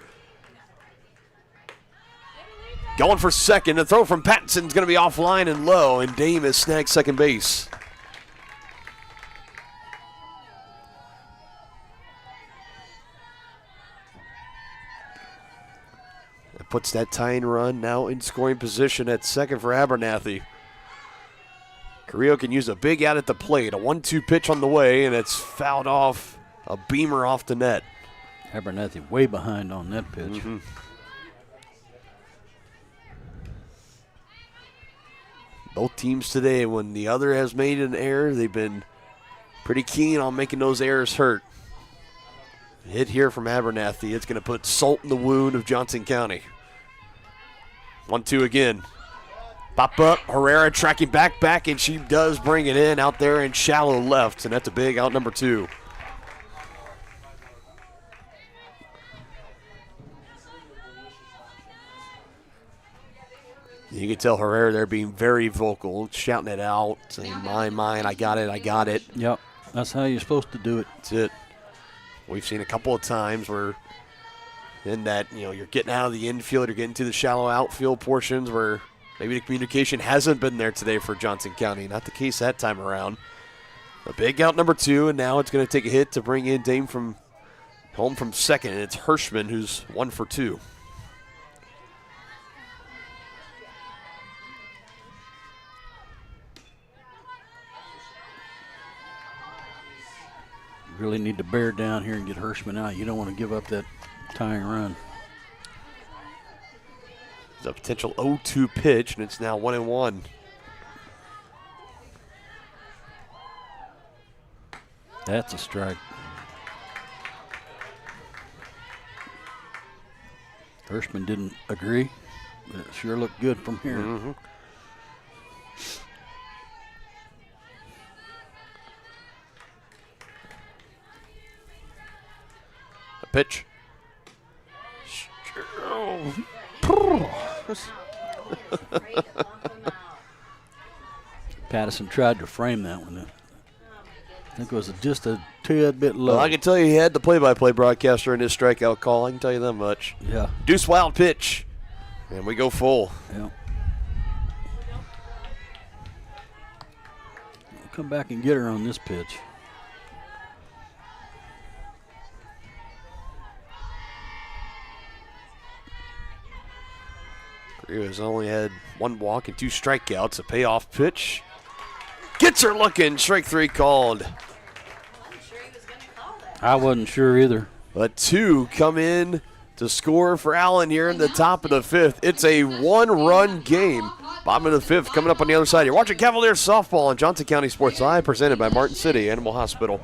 Going for second. The throw from Pattinson's going to be offline and low, and Dame has snagged second base. That puts that tying run now in scoring position at second for Abernathy. Carrillo can use a big out at the plate. A 1-2 pitch on the way, and it's fouled off. A beamer off the net. Abernathy way behind on that pitch. Both teams today, when the other has made an error, they've been pretty keen on making those errors hurt. Hit here from Abernathy. It's going to put salt in the wound of Johnson County. 1-2 again. Pop up, Herrera tracking back, and she does bring it in out there in shallow left, and that's a big out number 2. You can tell Herrera there being very vocal, shouting it out, saying, mine, I got it. Yep, that's how you're supposed to do it. That's it. We've seen a couple of times where in that, you're getting out of the infield, you're getting to the shallow outfield portions where maybe the communication hasn't been there today for Johnson County. Not the case that time around. A big out number 2, and now it's going to take a hit to bring in Dame from home from second, and it's Hirschman who's 1 for 2. Really need to bear down here and get Hirschman out. You don't want to give up that tying run. It's a potential 0-2 pitch, and it's now 1-1. That's a strike. Hirschman didn't agree, but it sure looked good from here. Mm-hmm. A pitch. Pattison tried to frame that one. I think it was just a tad bit low. Well, I can tell you he had the play-by-play broadcaster in his strikeout call. I can tell you that much. Yeah. Deuce wild pitch. And we go full. Yeah. We'll come back and get her on this pitch. He has only had 1 walk and 2 strikeouts. A payoff pitch. Gets her looking. Strike 3 called. I wasn't sure either. But 2 come in to score for Allen here in the top of the 5th. It's a 1-run game. Bottom of the 5th coming up on the other side. You're watching Cavaliers softball on Johnson County Sports Live, presented by Martin City Animal Hospital.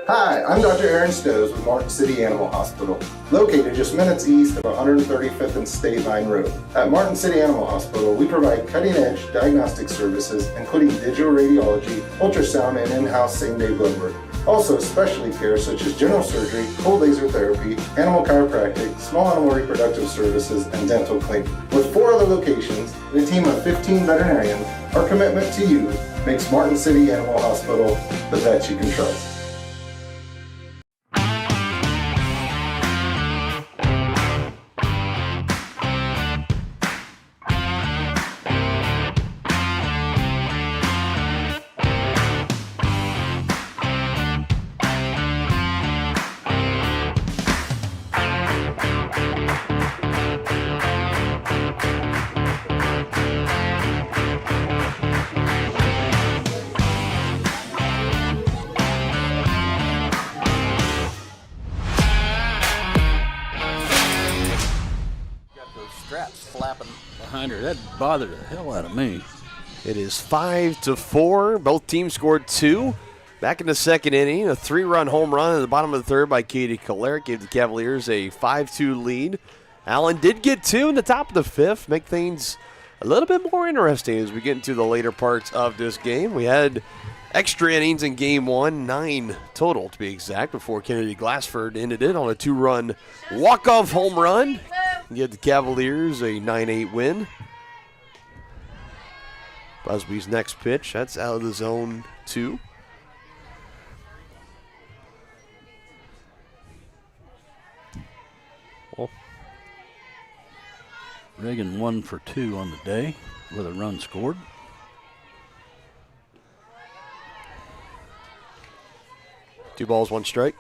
Hi, I'm Dr. Aaron Stowe with Martin City Animal Hospital, located just minutes east of 135th and State Line Road. At Martin City Animal Hospital, we provide cutting-edge diagnostic services, including digital radiology, ultrasound, and in-house same-day blood work. Also, specialty care such as general surgery, cold laser therapy, animal chiropractic, small animal reproductive services, and dental cleaning. With 4 other locations and a team of 15 veterinarians, our commitment to you makes Martin City Animal Hospital the vet you can trust. Behind her. That bothered the hell out of me. It is 5-4. Both teams scored 2. Back in the second inning, a 3-run home run at the bottom of the 3rd by Katie Cavaliers gave the Cavaliers a 5-2 lead. Allen did get 2 in the top of the 5th, make things a little bit more interesting as we get into the later parts of this game. We had extra innings in game 1, 9 total to be exact, before Kennedy Glassford ended it on a 2-run walk-off home run. Give the Cavaliers a 9-8 win. Busby's next pitch, that's out of the zone 2. Well, Reagan 1 for 2 on the day with a run scored. Two balls, 1 strike.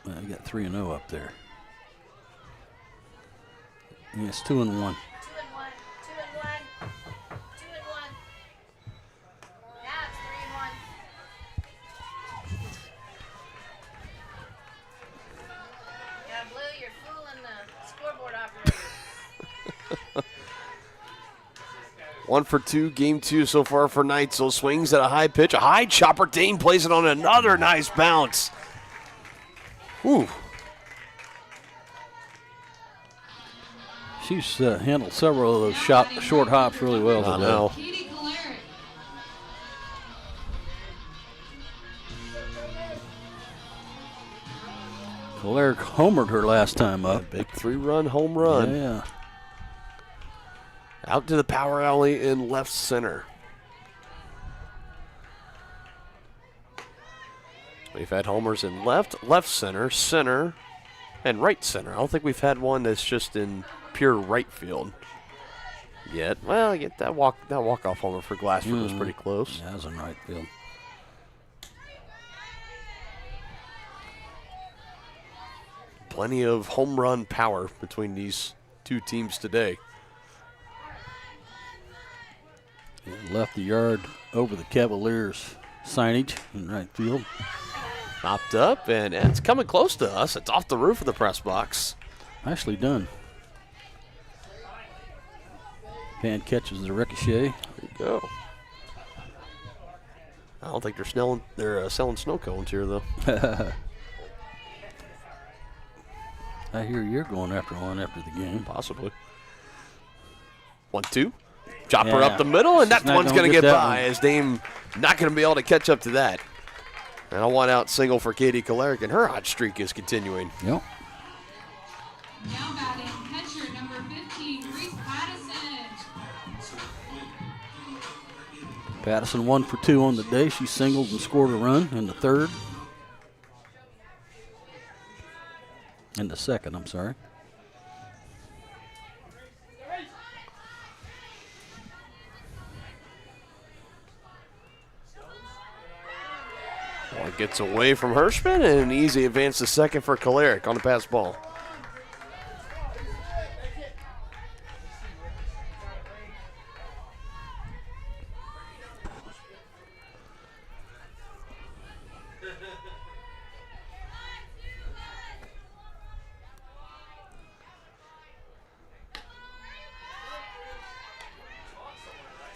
Well, you got 3-0 up there. Yes, 2-1. 2-1. 2-1. 2-1. 2-1. Now it's 3-1. Yeah, Blue, you're fooling the scoreboard operator. 1 for 2, game 2 so far for Neitzel. Swings at a high pitch, a high chopper. Dane plays it on another nice bounce. Ooh. She's handled several of those short hops really well today. I know. Cavaliers homered her last time up. Big 3-run home run. Yeah. Out to the power alley in left center. We've had homers in left center, center, and right center. I don't think we've had one that's just in pure right field yet. Well, get that walk-off homer for Glassford was pretty close. Yeah, that was in right field. Plenty of home run power between these two teams today. Left the yard over the Cavaliers signage in right field. Popped up, and it's coming close to us. It's off the roof of the press box. Nicely done. Pan catches the ricochet. There you go. I don't think they're selling snow cones here, though. I hear you're going after one after the game. Possibly. 1-2. Chopper Yeah. up the middle, and She's that not one's gonna going to get get that by one. as Dame not going to be able to catch up to that. And a one-out single for Katie Kolaric, and her hot streak is continuing. Yep. Now batting catcher number 15, Reese Patterson. Patterson 1 for 2 on the day. She singled and scored a run in the third. In the second, I'm sorry. Well, it gets away from Hirschman, and an easy advance to second for Kolaric on the pass ball.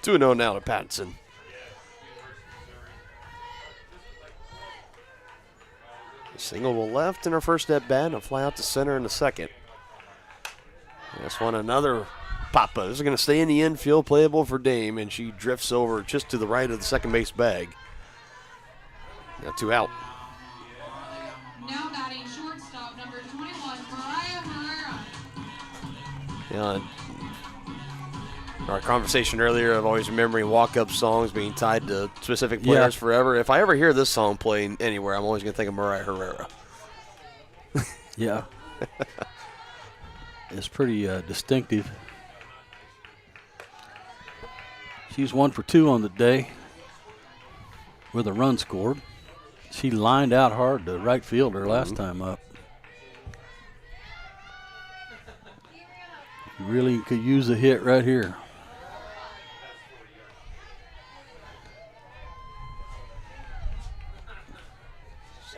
Two 2-0 now to Pattinson. Single to left in her first at bat, and a fly out to center in the second. This one, another papa. This is going to stay in the infield, playable for Dame, and she drifts over just to the right of the second base bag. Now 2 out. Now batting shortstop number 21, Mariah Herrera. Yeah, our conversation earlier of always remembering walk-up songs being tied to specific players forever. If I ever hear this song playing anywhere, I'm always going to think of Mariah Herrera. Yeah. It's pretty distinctive. She's 1 for 2 on the day with a run scored. She lined out hard to right fielder last time up. Really could use a hit right here.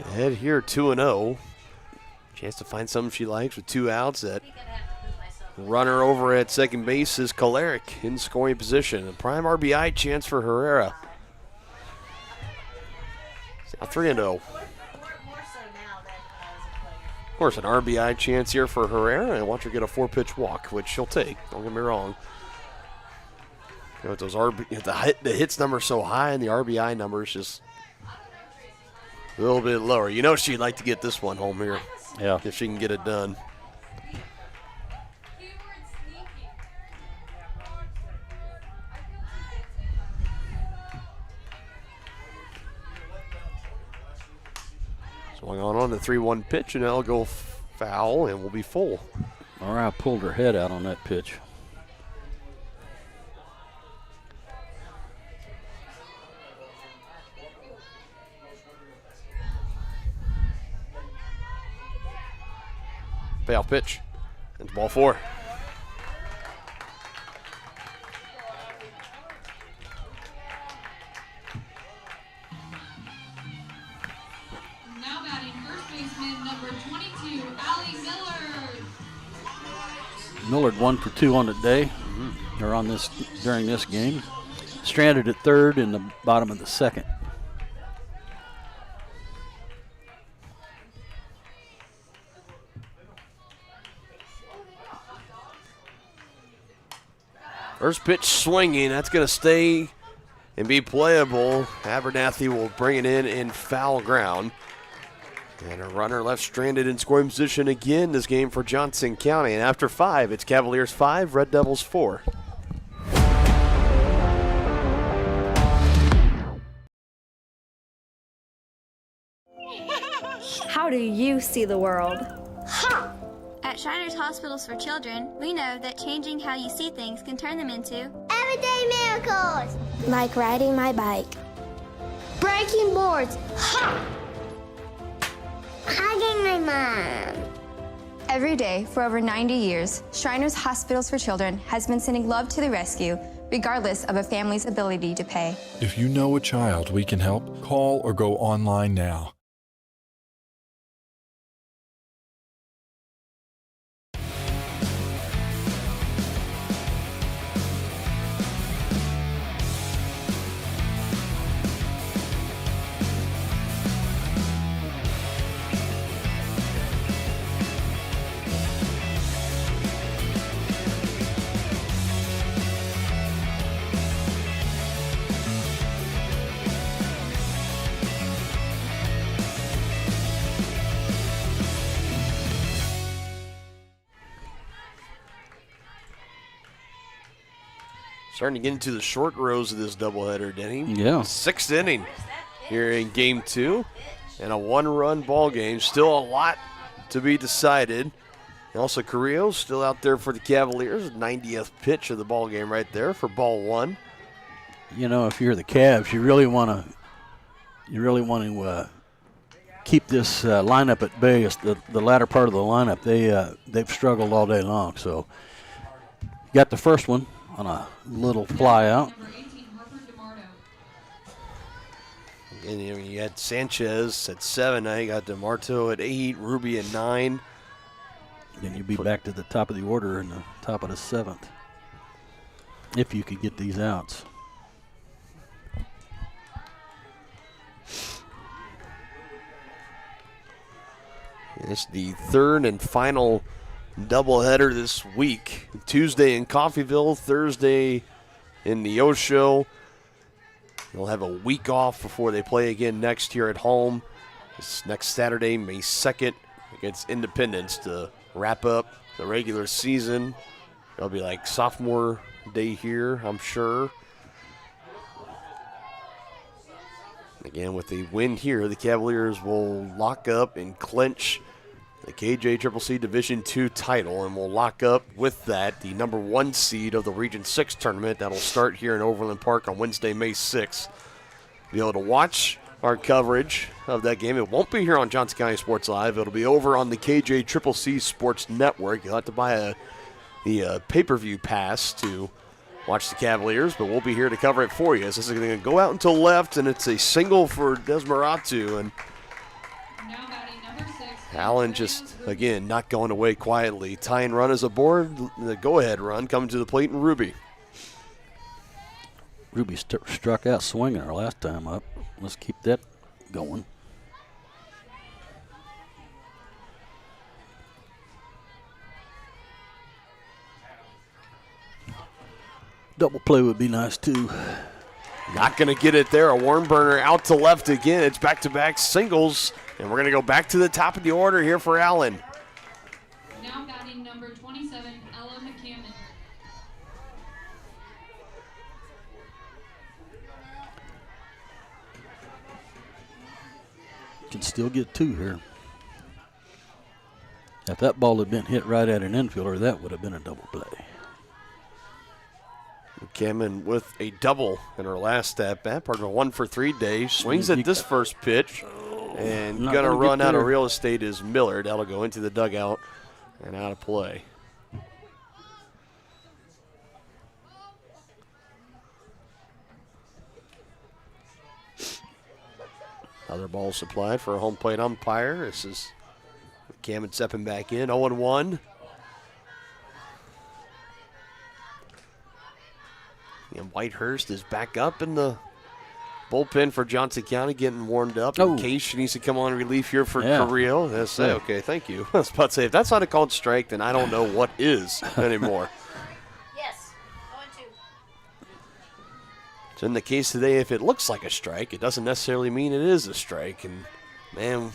Ahead here, 2-0. Chance to find something she likes with 2 outs. That runner over at second base is Kolaric in scoring position. A prime RBI chance for Herrera. Now 3-0. Of course, an RBI chance here for Herrera, and watch her get a 4-pitch walk, which she'll take. Don't get me wrong. You know, with those the hits number so high and the RBI numbers just a little bit lower. You know she'd like to get this one home here. Yeah. If she can get it done. Swung on the 3-1 pitch, and that'll go foul and will be full. Mariah pulled her head out on that pitch. Payoff pitch. It's ball 4. Now batting first baseman number 22, Allie Millard. Millard 1 for 2 on the day, or on this during this game. Stranded at third in the bottom of the second. First pitch swinging. That's going to stay and be playable. Abernathy will bring it in foul ground. And a runner left stranded in scoring position again this game for Johnson County. And after 5, it's Cavaliers 5, Red Devils 4. How do you see the world? Ha! At Shriners Hospitals for Children, we know that changing how you see things can turn them into Everyday miracles! Like riding my bike. Breaking boards! Ha! Hugging my mom! Every day for over 90 years, Shriners Hospitals for Children has been sending love to the rescue, regardless of a family's ability to pay. If you know a child we can help, call or go online now. Starting to get into the short rows of this doubleheader, Denny. Yeah. 6th inning here in Game 2. And a one-run ball game. Still a lot to be decided. And also, Carrillo's still out there for the Cavaliers. 90th pitch of the ball game right there for ball 1. You know, if you're the Cavs, you really want to keep this lineup at bay. It's the latter part of the lineup. They've struggled all day long. So, you got the first one on a little fly out. And you had Sanchez at 7. Now you got DeMarto at 8, Ruby at 9. Then you'll be back to the top of the order in the top of the 7th. If you could get these outs. It's the 3rd and final doubleheader this week. Tuesday in Coffeyville, Thursday in Neosho. They'll have a week off before they play again next year at home. It's next Saturday, May 2nd, against Independence to wrap up the regular season. It'll be like sophomore day here, I'm sure. Again, with a win here, the Cavaliers will lock up and clinch the KJCCC Division II title, and will lock up with that the number 1 seed of the Region 6 tournament. That'll start here in Overland Park on Wednesday, May 6th. Be able to watch our coverage of that game. It won't be here on Johnson County Sports Live. It'll be over on the KJCCC Sports Network. You'll have to buy the pay-per-view pass to watch the Cavaliers, but we'll be here to cover it for you. This is going to go out until left, and it's a single for Desmeratu, and Allen just, again, not going away quietly. Tying run is aboard. The go-ahead run coming to the plate, and Ruby. Ruby struck out swinging her last time up. Let's keep that going. Double play would be nice, too. Not going to get it there. A worm burner out to left again. It's back-to-back singles. And we're going to go back to the top of the order here for Allen. Now batting number 27, Ella McCammon. Can still get 2 here. If that ball had been hit right at an infielder, that would have been a double play. McCammon with a double in her last at-bat, part of a 1-for-3 day. Swings at this first pitch. And going to run out of real estate is Miller. That'll go into the dugout and out of play. Other ball supplied for a home plate umpire. This is McCammon stepping back in, 0-1. And Whitehurst is back up in the bullpen for Johnson County, getting warmed up in case she needs to come on relief here for Carrillo. That's okay, thank you. I was about to say, if that's not a called strike, then I don't know what is anymore. Yes, 0-2. So in the case today, if it looks like a strike, it doesn't necessarily mean it is a strike. And, man,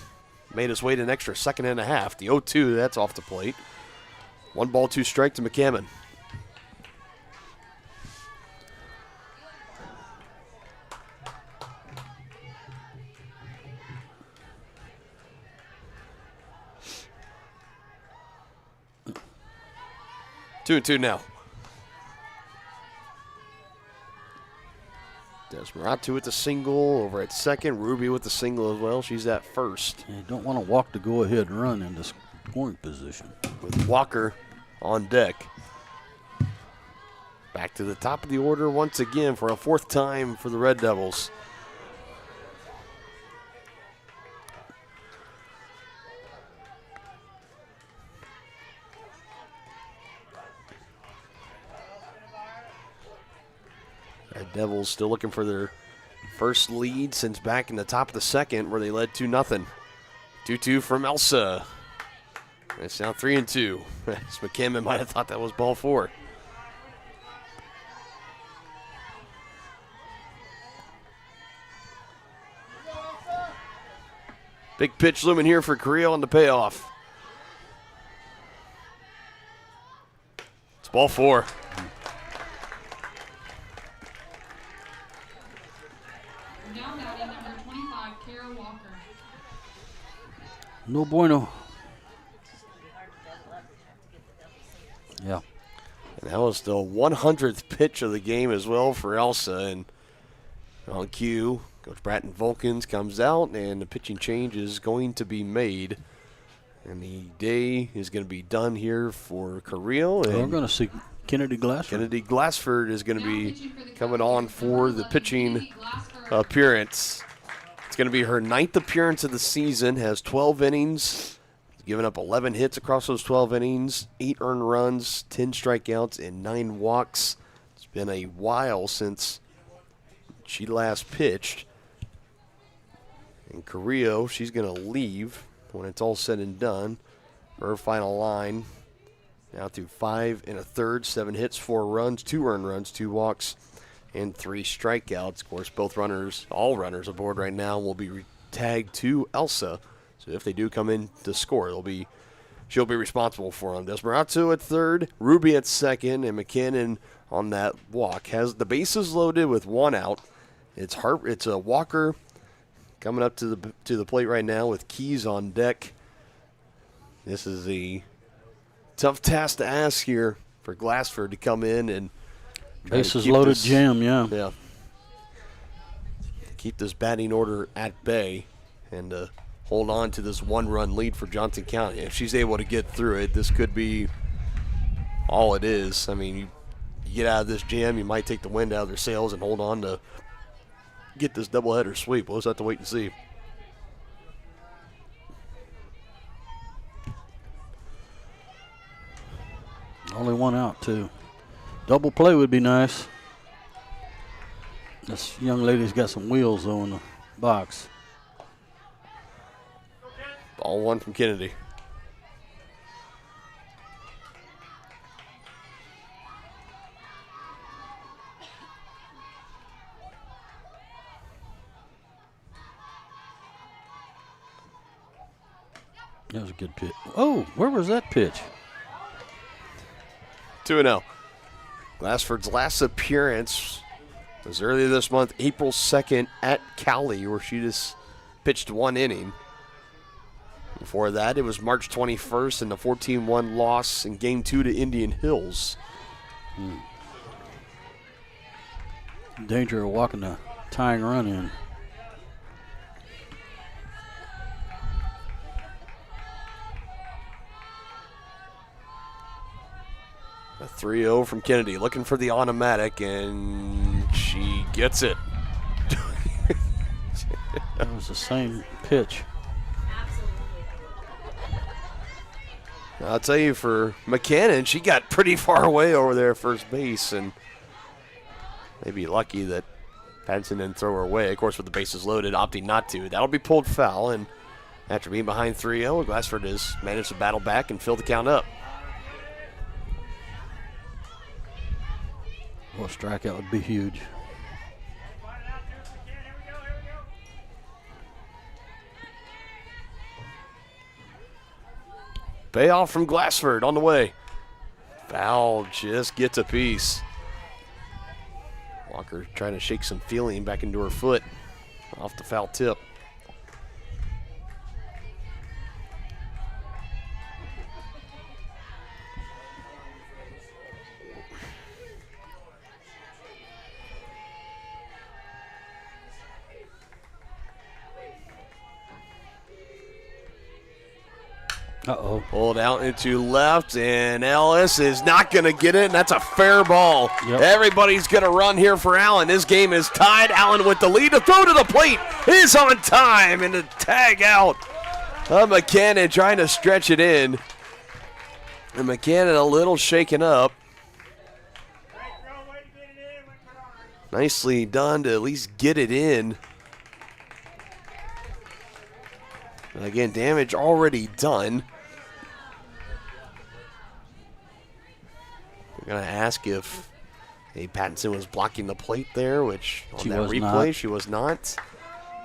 made us wait an extra second and a half. The 0-2, that's off the plate. 1 ball, 2 strike to McCammon. Two and two now. Desmeratu with the single over at second. Ruby with the single as well. She's at first. You don't want to walk the go-ahead run into scoring position. With Walker on deck. Back to the top of the order once again for a 4th time for the Red Devils. Red Devils still looking for their first lead since back in the top of the 2nd where they led 2-0. 2-2 from Elsa. It's now 3-2. McCammon might have thought that was ball 4. Big pitch looming here for Carrillo on the payoff. It's ball 4. No bueno. Yeah. And that was the 100th pitch of the game as well for Elsa. And on cue, Coach Bratton Vulcans comes out, and the pitching change is going to be made. And the day is going to be done here for Carrillo. And we're going to see Kennedy Glassford. Kennedy Glassford is going to be coming on for the pitching appearance. It's going to be her 9th appearance of the season, has 12 innings, given up 11 hits across those 12 innings, 8 earned runs, 10 strikeouts, and 9 walks. It's been a while since she last pitched. And Carrillo, she's going to leave when it's all said and done. Her final line, now through 5 1/3, 7 hits, 4 runs, 2 earned runs, 2 walks, and 3 strikeouts. Of course, both runners, all runners aboard right now, will be tagged to Elsa. So if they do come in to score, she'll be responsible for them. Desmarato at third, Ruby at second, and McKinnon on that walk. Has the bases loaded with 1 out. It's a Walker coming up to the plate right now with Keys on deck. This is a tough task to ask here for Glassford to come in and bases loaded jam, yeah. Yeah. Keep this batting order at bay and hold on to this 1-run lead for Johnson County. If she's able to get through it, this could be all it is. I mean, you get out of this jam, you might take the wind out of their sails and hold on to get this doubleheader sweep. We'll just have to wait and see. Only 1 out, too. Double play would be nice. This young lady's got some wheels, though, in the box. Ball 1 from Kennedy. That was a good pitch. Oh, where was that pitch? 2-0. Glassford's last appearance was earlier this month, April 2nd at Cali, where she just pitched 1 inning. Before that, it was March 21st in the 14-1 loss in Game 2 to Indian Hills. Danger of walking the tying run in. A 3-0 from Kennedy, looking for the automatic, and she gets it. That was the same pitch. I'll tell you, for McCannon, she got pretty far away over there at first base, and maybe lucky that Pattinson didn't throw her away. Of course, with the bases loaded, opting not to. That'll be pulled foul, and after being behind 3-0, Glassford has managed to battle back and fill the count up. Well, a strikeout would be huge. Payoff from Glassford on the way. Foul just gets a piece. Walker trying to shake some feeling back into her foot off the foul tip. Uh-oh. Pulled out into left, and Ellis is not going to get it, and that's a fair ball. Yep. Everybody's going to run here for Allen. This game is tied. Allen with the lead. The throw to the plate is on time, and the tag out of McCannon trying to stretch it in. And McCannon a little shaken up. Nicely done to at least get it in. And again, damage already done. We're going to ask if Pattinson was blocking the plate there, which on she that was replay, not. she was not.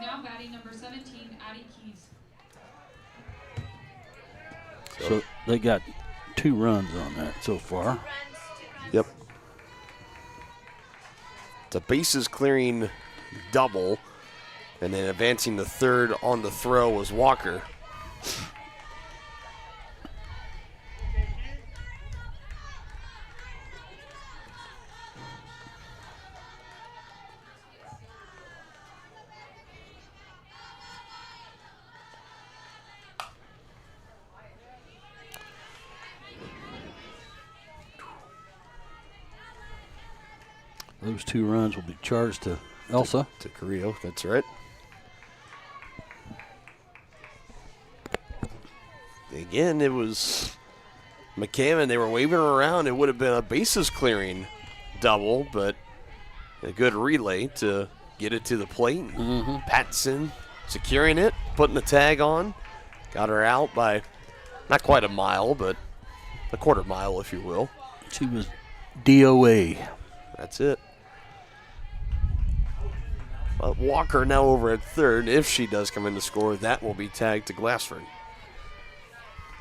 Now batting number 17, Addie Keys. So they got 2 runs on that so far. Yep. It's a bases clearing double, and then advancing the third on the throw was Walker. Those 2 runs will be charged to Elsa. To Carrillo, that's right. Again, it was McCammon. They were waving her around. It would have been a bases clearing double, but a good relay to get it to the plate. Patson securing it, putting the tag on. Got her out by not quite a mile, but a quarter mile, if you will. She was DOA. That's it. But Walker now over at third. If she does come in to score, that will be tagged to Glassford.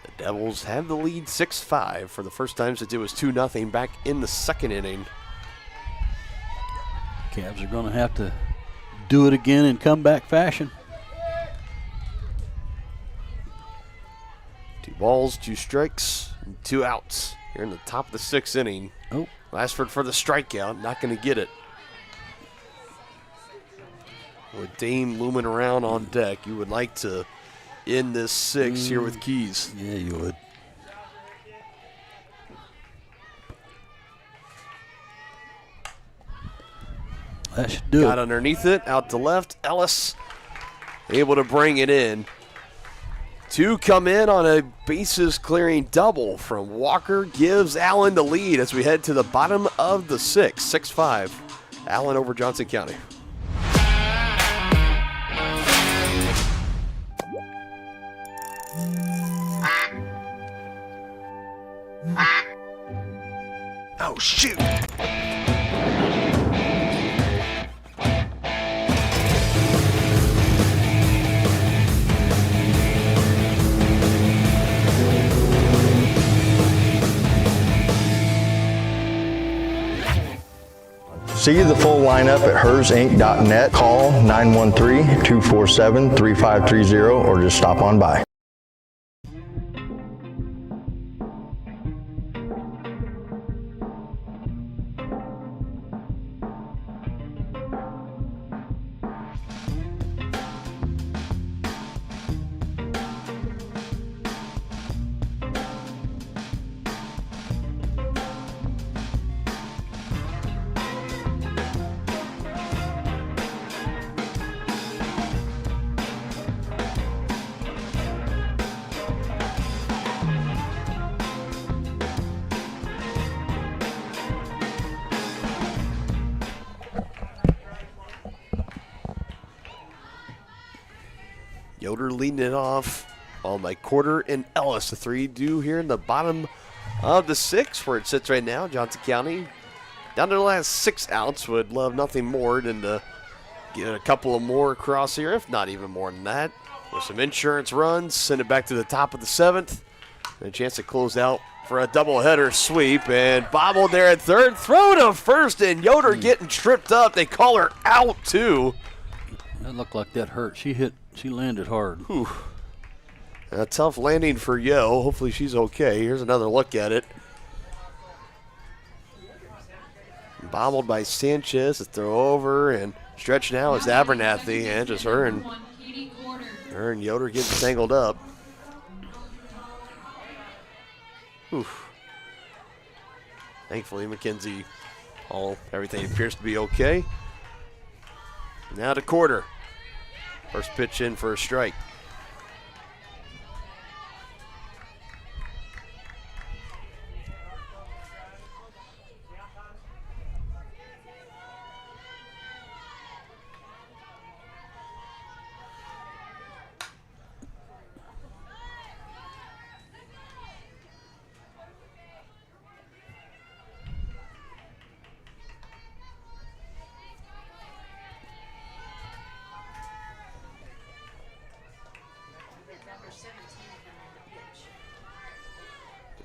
The Devils have the lead 6-5 for the first time since it was 2-0 back in the second inning. Cavs are going to have to do it again in comeback fashion. 2 balls, 2 strikes, and 2 outs here in the top of the 6th inning. Oh, Glassford for the strikeout, not going to get it. With Dame looming around on deck, you would like to end this 6 here with Keys. Yeah, you would. That should do it. Got underneath it, out to left. Ellis able to bring it in. 2 come in on a bases clearing double from Walker, gives Allen the lead as we head to the bottom of the 6th. 6-5. Allen over Johnson County. Oh, shoot. See the full lineup at hersinc.net. Call 913-247-3530 or just stop on by. Yoder leading it off on by Quarter and Ellis. The 3 do here in the bottom of the 6th where it sits right now. Johnson County down to the last 6 outs. Would love nothing more than to get a couple of more across here, if not even more than that. With some insurance runs, send it back to the top of the 7th. And a chance to close out for a doubleheader sweep. And bobbled there at third. Throw to first, and Yoder getting tripped up. They call her out, too. That looked like that hurt. She landed hard. Whew. A tough landing for Yo. Hopefully she's okay. Here's another look at it. Bobbled by Sanchez. The throw over and stretch now is Abernathy. And just her and Yoder getting tangled up. Whew. Thankfully, McKenzie, everything appears to be okay. Now to Quarter. First pitch in for a strike.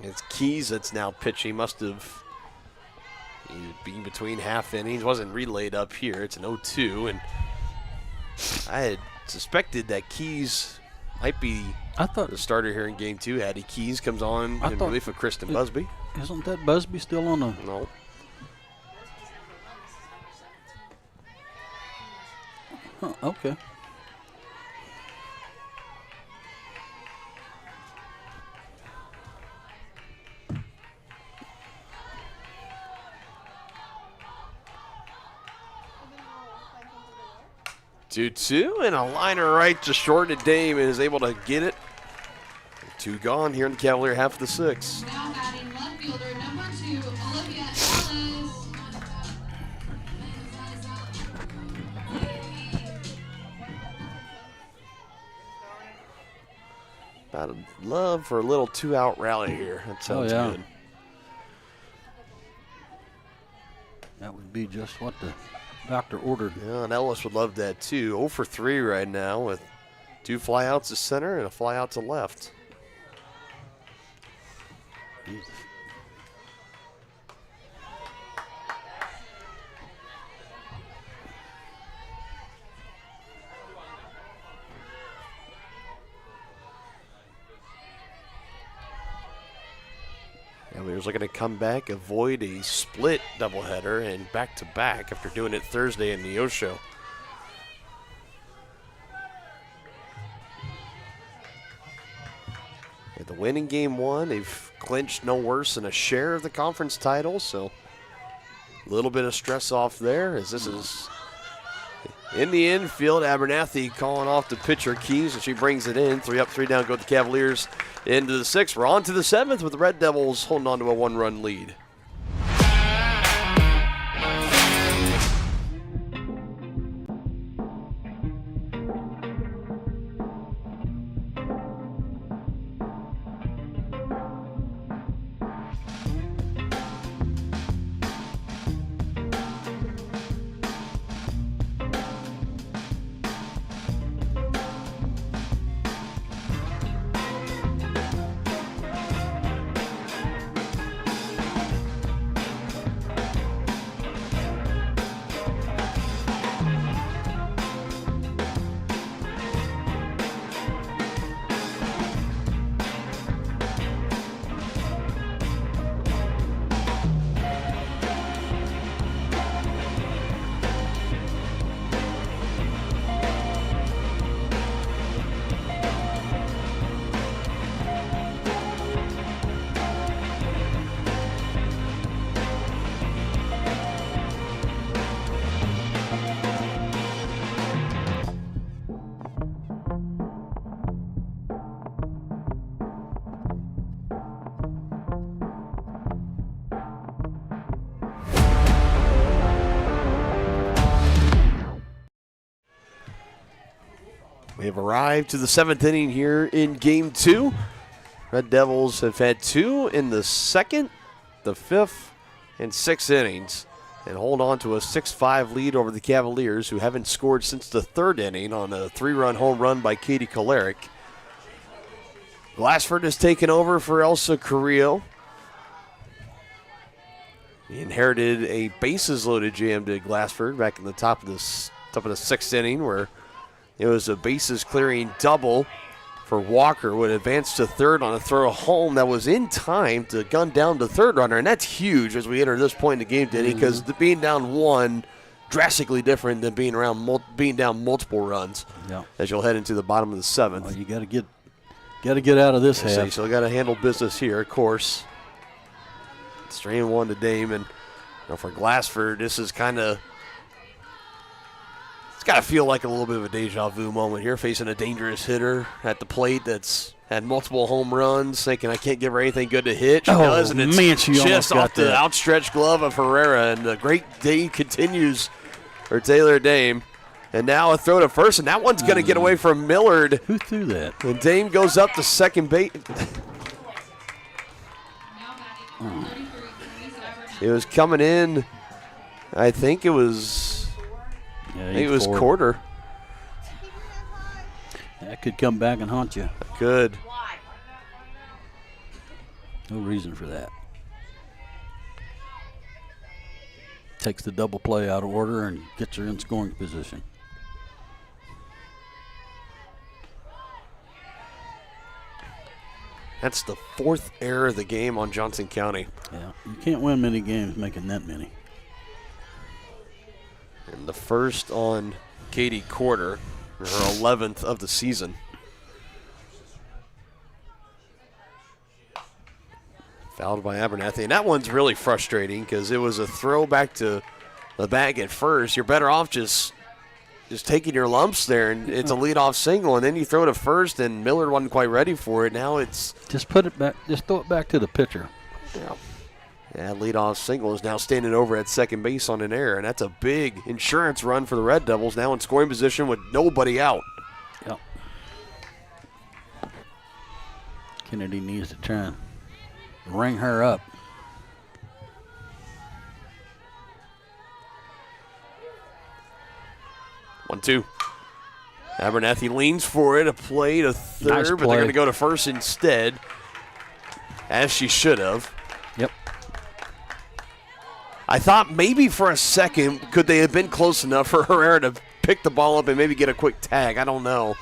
It's Keys that's now pitching. Must have been between half innings. Wasn't relayed up here. It's an 0-2, and I had suspected that Keys might be the starter here in Game 2. Addie Keys comes on in relief of Kristen Busby. Isn't that Busby still on the? No. Huh, okay. 2-2, and a liner right to short to Dame is able to get it. 2 gone here in the Cavalier half of the 6th. Now batting left fielder number 2, Olivia Ellis. I'd love for a little 2-out rally here. That sounds good. That would be just what the doctor ordered. Yeah, and Ellis would love that too. 0 for 3 right now with 2 flyouts to center and a flyout to left. Cavaliers looking to come back, avoid a split doubleheader and back-to-back after doing it Thursday in the Osho. With the win in game 1, they've clinched no worse than a share of the conference title, so a little bit of stress off there as this is in the infield. Abernathy calling off the pitcher Keys, and she brings it in. 3 up, 3 down go the Cavaliers into the 6th. We're on to the 7th with the Red Devils holding on to a 1-run lead. We have arrived to the 7th inning here in game 2. Red Devils have had 2 in the 2nd, the 5th, and 6th innings and hold on to a 6-5 lead over the Cavaliers, who haven't scored since the 3rd inning on a 3-run home run by Katie Kolaric. Glassford has taken over for Elsa Carrillo. He inherited a bases-loaded jam to Glassford back in the top of the 6th inning, where it was a bases-clearing double for Walker, would advance to 3rd on a throw home that was in time to gun down the 3rd runner, and that's huge as we enter this point in the game, Denny, because being down 1 drastically different than being down multiple runs. Yeah. As you'll head into the bottom of the 7th. Well, you got to get out of this half. So got to handle business here, of course. Strain 1 to Dame, and for Glassford, this is kind of. It's got to feel like a little bit of a deja vu moment here, facing a dangerous hitter at the plate that's had multiple home runs, thinking I can't give her anything good to hit. She does, and it's man, she just got off the that outstretched glove of Herrera, and the great day continues for Taylor Dame. And now a throw to first, and that one's going to get away from Millard. Who threw that? And Dame goes up to second base. It was coming in. I think it was. Yeah, I think it was quarter. That could come back and haunt you. Good. No reason for that. Takes the double play out of order and gets her in scoring position. That's the 4th error of the game on Johnson County. Yeah, you can't win many games making that many. And the first on Katie Quarter, her 11th of the season. Fouled by Abernathy. And that one's really frustrating because it was a throw back to the bag at first. You're better off just just taking your lumps there, and it's a leadoff single, and then you throw to first, and Millard wasn't quite ready for it. Now it's just put it back. Just throw it back to the pitcher. Yeah. Yeah, leadoff single is now standing over at second base on an error, and that's a big insurance run for the Red Devils, now in scoring position with nobody out. Yep. Kennedy needs to try and ring her up. One, two. Abernathy leans for it, a play to third, Nice but they're play. going to go to first instead, as she should have. Yep. I thought maybe for a second could they have been close enough for Herrera to pick the ball up and maybe get a quick tag. I don't know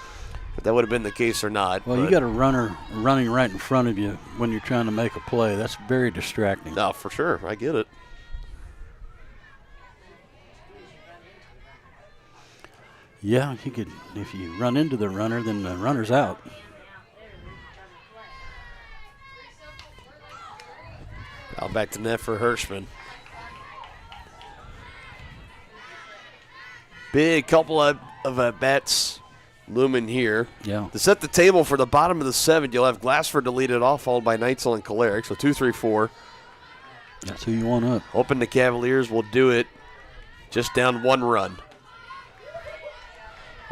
if that would have been the case or not. Well, you got a runner running right in front of you when you're trying to make a play. That's very distracting. No, for sure. I get it. Yeah, you could. If you run into the runner, then the runner's out. Out back to net for Hirschman. Big couple of at-bats looming here. Yeah. To set the table for the bottom of the seventh, you'll have Glassford to lead it off, followed by Neitzel and Kolaric. So 2, 3, 4. That's who you want up. Hoping the Cavaliers will do it just down 1 run.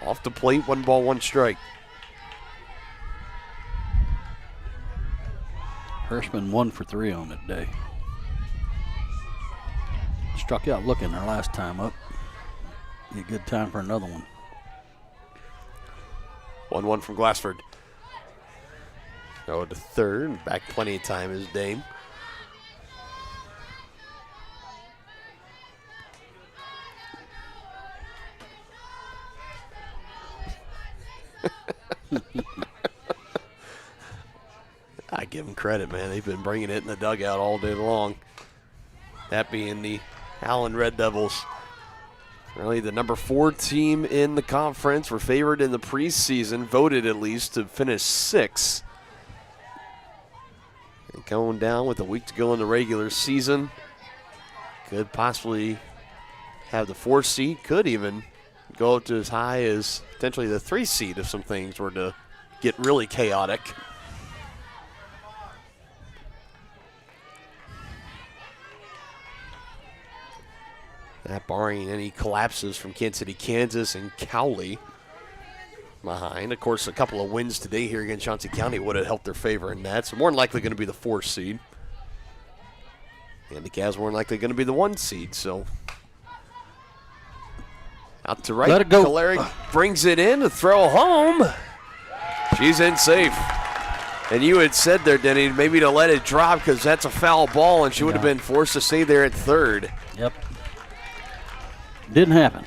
Off the plate, 1 ball, 1 strike. Hirschman 1 for 3 on that day. Struck out looking their last time up. Be a good time for another one. 1-1 from Glassford. Go to third. Back plenty of time is Dame. I give them credit, man. They've been bringing it in the dugout all day long. That being the Allen Red Devils. Really the number 4 team in the conference. Were favored in the preseason, voted at least to finish 6th. And going down with a week to go in the regular season. Could possibly have the 4th seed. Could even go up to as high as potentially the 3 seed if some things were to get really chaotic. That barring any collapses from Kansas City, Kansas, and Cowley behind. Of course, a couple of wins today here against Chauncey County would have helped their favor in that. So more than likely going to be the 4th seed. And the Cavs more than likely going to be the 1 seed. So out to right. Let it go. Kolaric brings it in to throw home. She's in safe. And you had said there, Denny, maybe to let it drop because that's a foul ball, and she would have been forced to stay there at third. Yep. Didn't happen.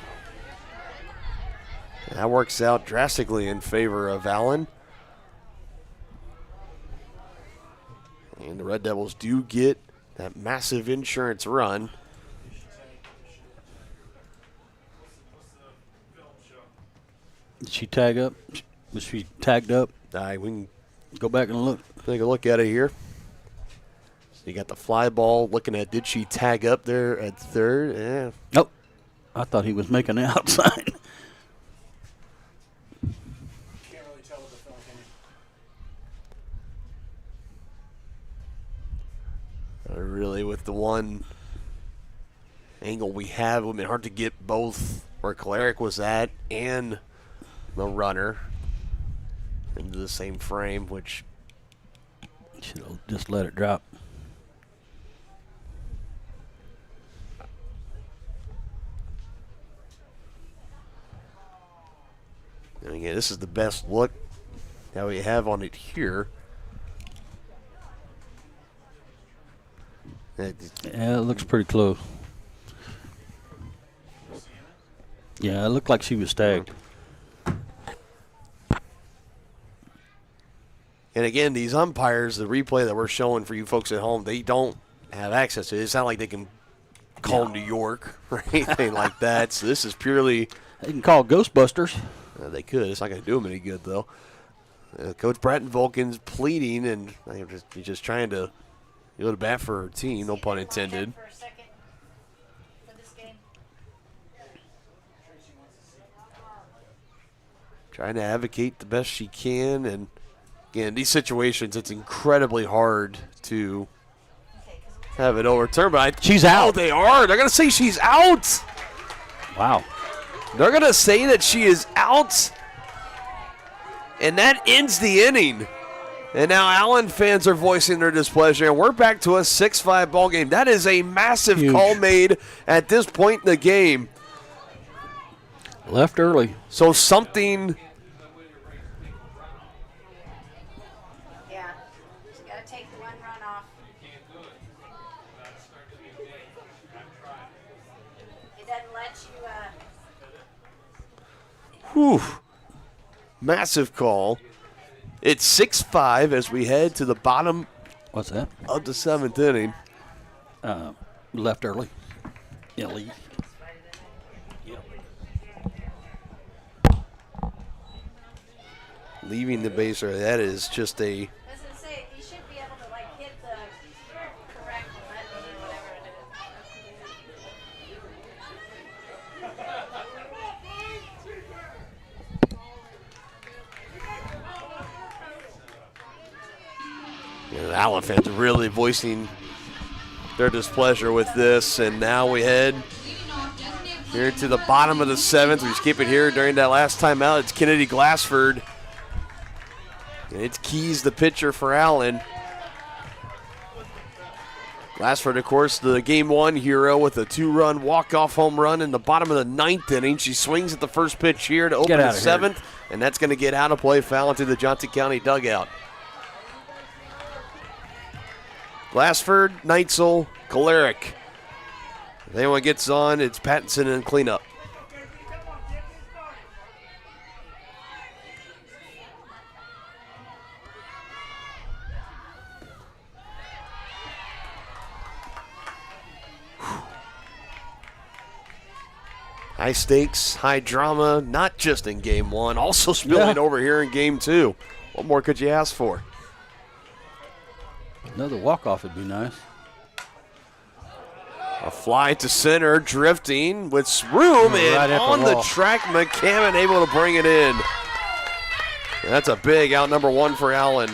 That works out drastically in favor of Allen. And the Red Devils do get that massive insurance run. Did she tag up? Was she tagged up? We can go back and look. Take a look at it here. So you got the fly ball looking at, did she tag up there at third? Yeah. Nope. I thought he was making the outside. Really, with the one angle we have, it would have been hard to get both where Kolaric was at and the runner into the same frame, which should have just let it drop. And again, this is the best look that we have on it here. Yeah, it looks pretty close. Yeah, it looked like she was tagged. And again, these umpires, the replay that we're showing for you folks at home, they don't have access to it. It's not like they can call New York or anything like that. So this is purely... They can call Ghostbusters. They could. It's not going to do them any good, though. Coach Bratton Vulcan's pleading, and he's just trying to go to bat for her team, no pun intended. trying to advocate the best she can. And, again, in these situations, it's incredibly hard to have it overturned. But she's out. Oh, they are. They're going to say she's out. Wow. They're going to say that she is out. And that ends the inning. And now Allen fans are voicing their displeasure. And we're back to a 6-5 ball game. That is a massive call made at this point in the game. Left early. So something. Yeah. She's got to take the one run off. It doesn't let you. Whew. Massive call. It's 6-5 as we head to the bottom. What's that? Of the 7th inning. Left early. Yeah, leave. Leaving the baser. That is just a. I was going to say, you should be able to, like, hit the correct button or whatever it You know, the Allen fans really voicing their displeasure with this. And now we head here to the bottom of the 7th. We skip it here during that last timeout. It's Kennedy Glassford. And it's Keys, the pitcher for Allen. Glassford, of course, the Game 1 hero with a 2-run walk-off home run in the bottom of the 9th inning. She swings at the first pitch here to open the 7th, and that's going to get out of play, foul into the Johnson County dugout. Glassford, Neitzel, Kolaric. If anyone gets on, it's Pattinson and cleanup. High stakes, high drama, not just in Game 1, also spilling over here in Game 2. What more could you ask for? Another walk-off would be nice. A fly to center, drifting with room, Right and on the wall. track, McCammon able to bring it in. That's a big out number 1 for Allen.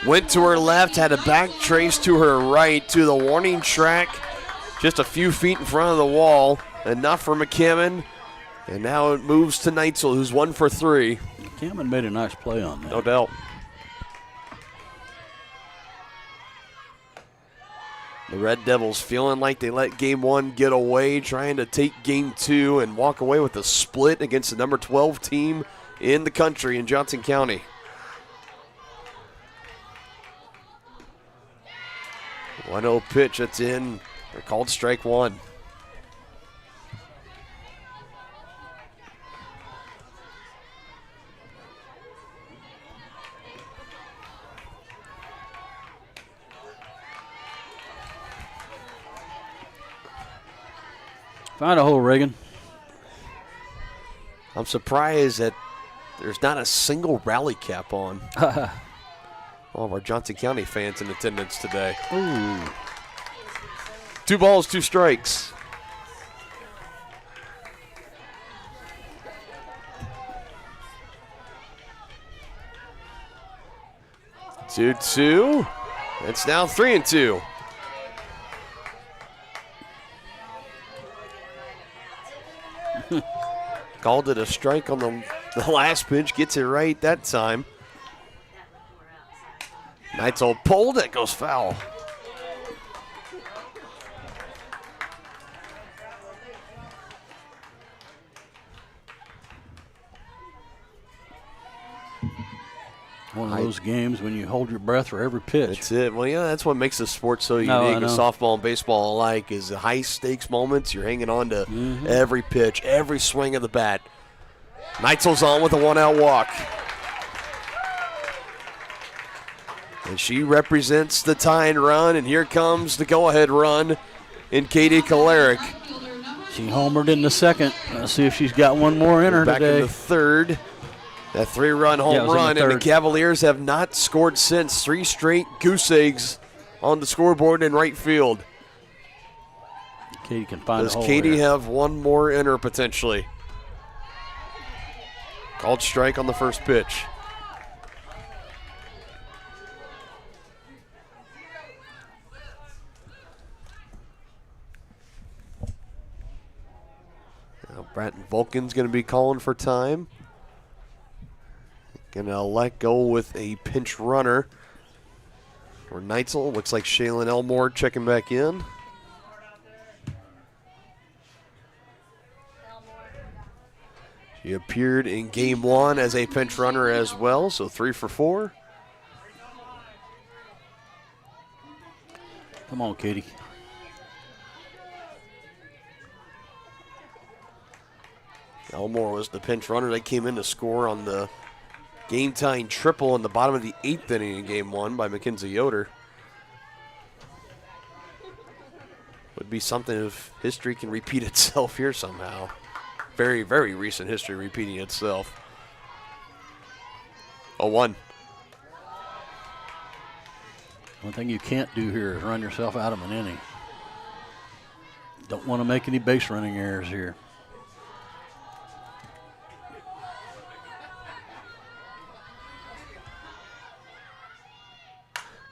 Went to her left, had a back trace to her right to the warning track, just a few feet in front of the wall. Enough for McCammon, and now it moves to Neitzel, who's 1 for 3. McCammon made a nice play on that. No doubt. The Red Devils feeling like they let Game 1 get away, trying to take Game 2 and walk away with a split against the number 12 team in the country in Johnson County. 1-0 pitch, that's in. They're called strike 1. Find a hole, Reagan. I'm surprised that there's not a single rally cap on. All of our Johnson County fans in attendance today. Ooh. 2 balls, 2 strikes. Two. It's now 3-2. Called it a strike on the last pitch. Gets it right that time. Neitzel pulled it, goes foul. One of those games when you hold your breath for every pitch. That's it. Well, yeah, that's what makes the sport so unique. I And know. softball and baseball alike is the high stakes moments. You're hanging on to every pitch, every swing of the bat. Neitzel's on with a 1-out walk. And she represents the tying run, and here comes the go-ahead run in Katie Kolaric. She homered in the second. Let's see if she's got one more in her Back today. in the third. That 3-run Yeah, home it was in run, the and the third. Cavaliers have not scored since. 3 straight goose eggs on the scoreboard in right field. Katie can find Does a hole Katie here. have one more in her potentially? Called strike on the first pitch. Now Bratton Vulcan's going to be calling for time. Going to let go with a pinch runner. Or Neitzel. Looks like Shaylin Elmore checking back in. He appeared in game one as a pinch runner as well, so 3 for 4. Come on, Katie. Elmore was the pinch runner that came in to score on the game-tying triple in the bottom of the 8th inning in game one by Mackenzie Yoder. Would be something if history can repeat itself here somehow. Very, very recent history repeating itself. 0-1. One thing you can't do here is run yourself out of an inning. Don't want to make any base running errors here.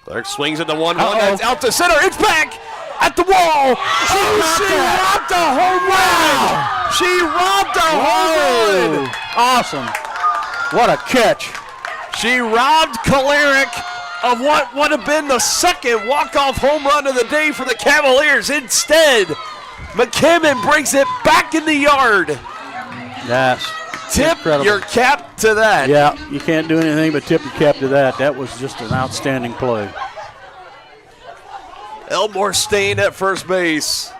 Clark swings at the 1-1. That's out to center. It's back at the wall. She robbed a home run. She robbed a home run. Awesome. What a catch. She robbed Kalarick of what would have been the second walk-off home run of the day for the Cavaliers. Instead, McKibben brings it back in the yard. Yes. Tip Incredible. your cap to that. Yeah, you can't do anything but tip your cap to that. That was just an outstanding play. Elmore staying at first base.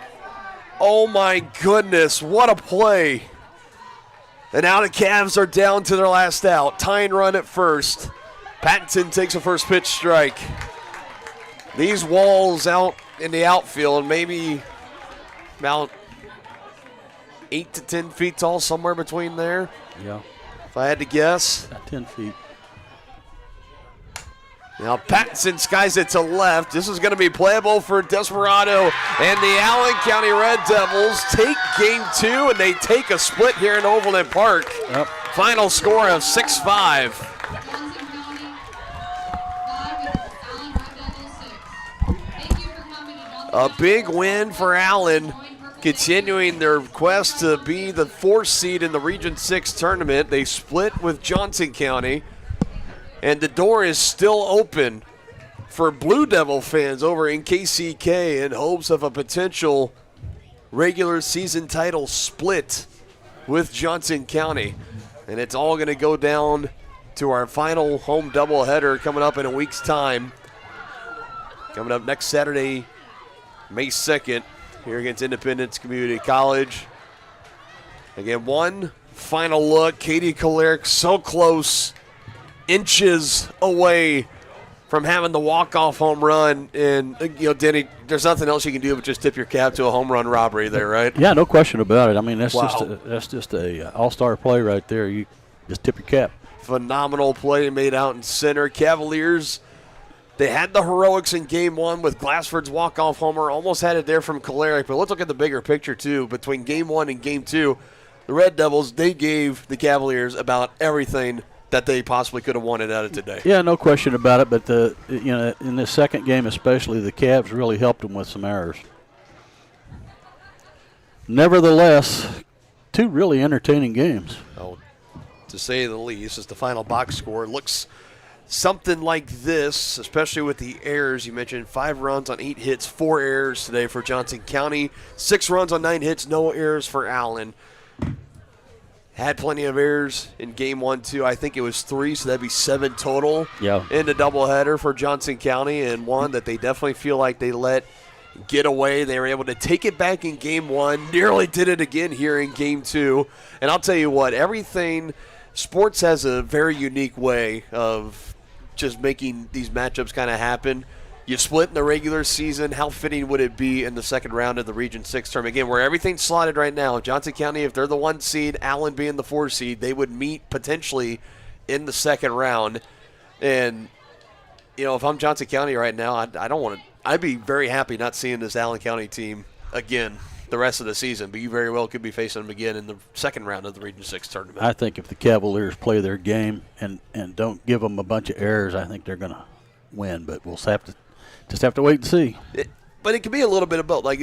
Oh my goodness, what a play. And now the Cavs are down to their last out. Tying run at first. Pattinson takes a first pitch strike. These walls out in the outfield, maybe about 8 to 10 feet tall, somewhere between there. Yeah. If I had to guess. About 10 feet. Now Pattinson skies it to left. This is going to be playable for Desperado. And the Allen County Red Devils take game 2, and they take a split here in Overland Park. Yep. Final score of 6-5. A big win for Allen, continuing their quest to be the 4th seed in the Region 6 tournament. They split with Johnson County, and the door is still open for Blue Devil fans over in KCK in hopes of a potential regular season title split with Johnson County. And it's all going to go down to our final home doubleheader coming up in a week's time. Coming up next Saturday, May 2nd, here against Independence Community College. Again, one final look. Katie Kalarick so close, inches away from having the walk-off home run. And, you know, Denny, there's nothing else you can do but just tip your cap to a home run robbery there, right? Yeah, no question about it. I mean, that's Wow. just a all-star play right there. You just tip your cap. Phenomenal play made out in center. Cavaliers, they had the heroics in game 1 with Glassford's walk-off homer. Almost had it there from Kalarick. But let's look at the bigger picture, too. Between game 1 and game 2, the Red Devils, they gave the Cavaliers about everything that they possibly could have wanted out of today. Yeah, no question about it. But in the second game especially, the Cavs really helped them with some errors. Nevertheless, 2 really entertaining games. Oh, to say the least, as the final box score looks something like this, especially with the errors. You mentioned 5 runs on 8 hits, 4 errors today for Johnson County, 6 runs on 9 hits, no errors for Allen. Had plenty of errors in game 1, too. I think it was 3, so that'd be 7 total in the doubleheader for Johnson County, and one that they definitely feel like they let get away. They were able to take it back in game 1, nearly did it again here in game 2. And I'll tell you what, sports has a very unique way of just making these matchups kind of happen. You split in the regular season. How fitting would it be in the second round of the Region 6 tournament? Again, where everything's slotted right now. Johnson County, if they're the 1 seed, Allen being the 4 seed, they would meet potentially in the second round. And, you know, if I'm Johnson County right now, I don't want to. I'd be very happy not seeing this Allen County team again. the rest of the season, but you very well could be facing them again in the second round of the Region 6 tournament. I think if the Cavaliers play their game and don't give them a bunch of errors, I think they're going to win. But we'll have to wait and see. But it could be a little bit of both. Like,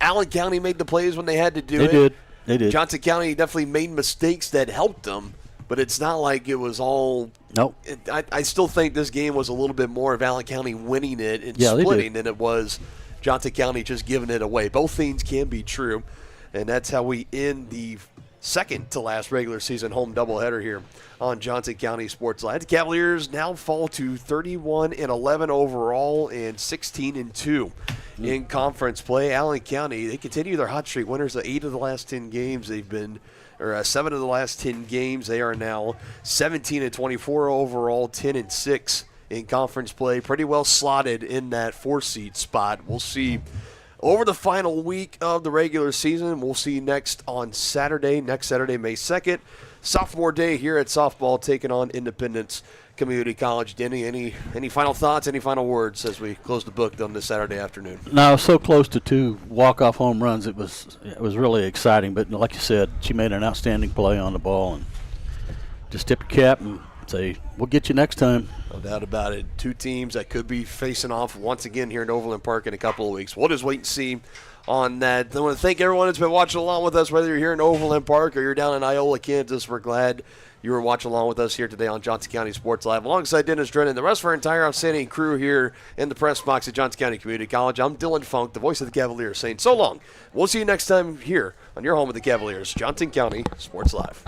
Allen County made the plays when they had to do it. They did. Johnson County definitely made mistakes that helped them, but it's not like it was all. Nope. I still think this game was a little bit more of Allen County winning it and splitting than it was Johnson County just giving it away. Both things can be true, and that's how we end the second to last regular season home doubleheader here on Johnson County Sports Live. The Cavaliers now fall to 31-11 overall and 16-2 in conference play. Allen County, they continue their hot streak. Winners of 8 of the last 10 games. They've been, 7 of the last 10 games. They are now 17-24 overall, 10-6 in conference play. Pretty well slotted in that 4-seed spot. We'll see over the final week of the regular season. We'll see next Saturday, May 2nd. Sophomore day here at softball, taking on Independence Community College. Denny, any final thoughts, any final words as we close the book on this Saturday afternoon? No, so close to 2 walk-off home runs. It was really exciting. But like you said, she made an outstanding play on the ball, and just tip your cap and say, we'll get you next time. No doubt about it. 2 teams that could be facing off once again here in Overland Park in a couple of weeks. We'll just wait and see on that. I want to thank everyone that's been watching along with us, whether you're here in Overland Park or you're down in Iola, Kansas. We're glad you were watching along with us here today on Johnson County Sports Live. Alongside Dennis Drennan and the rest of our entire outstanding crew here in the press box at Johnson County Community College, I'm Dylan Funk, the voice of the Cavaliers, saying so long. We'll see you next time here on your home of the Cavaliers, Johnson County Sports Live.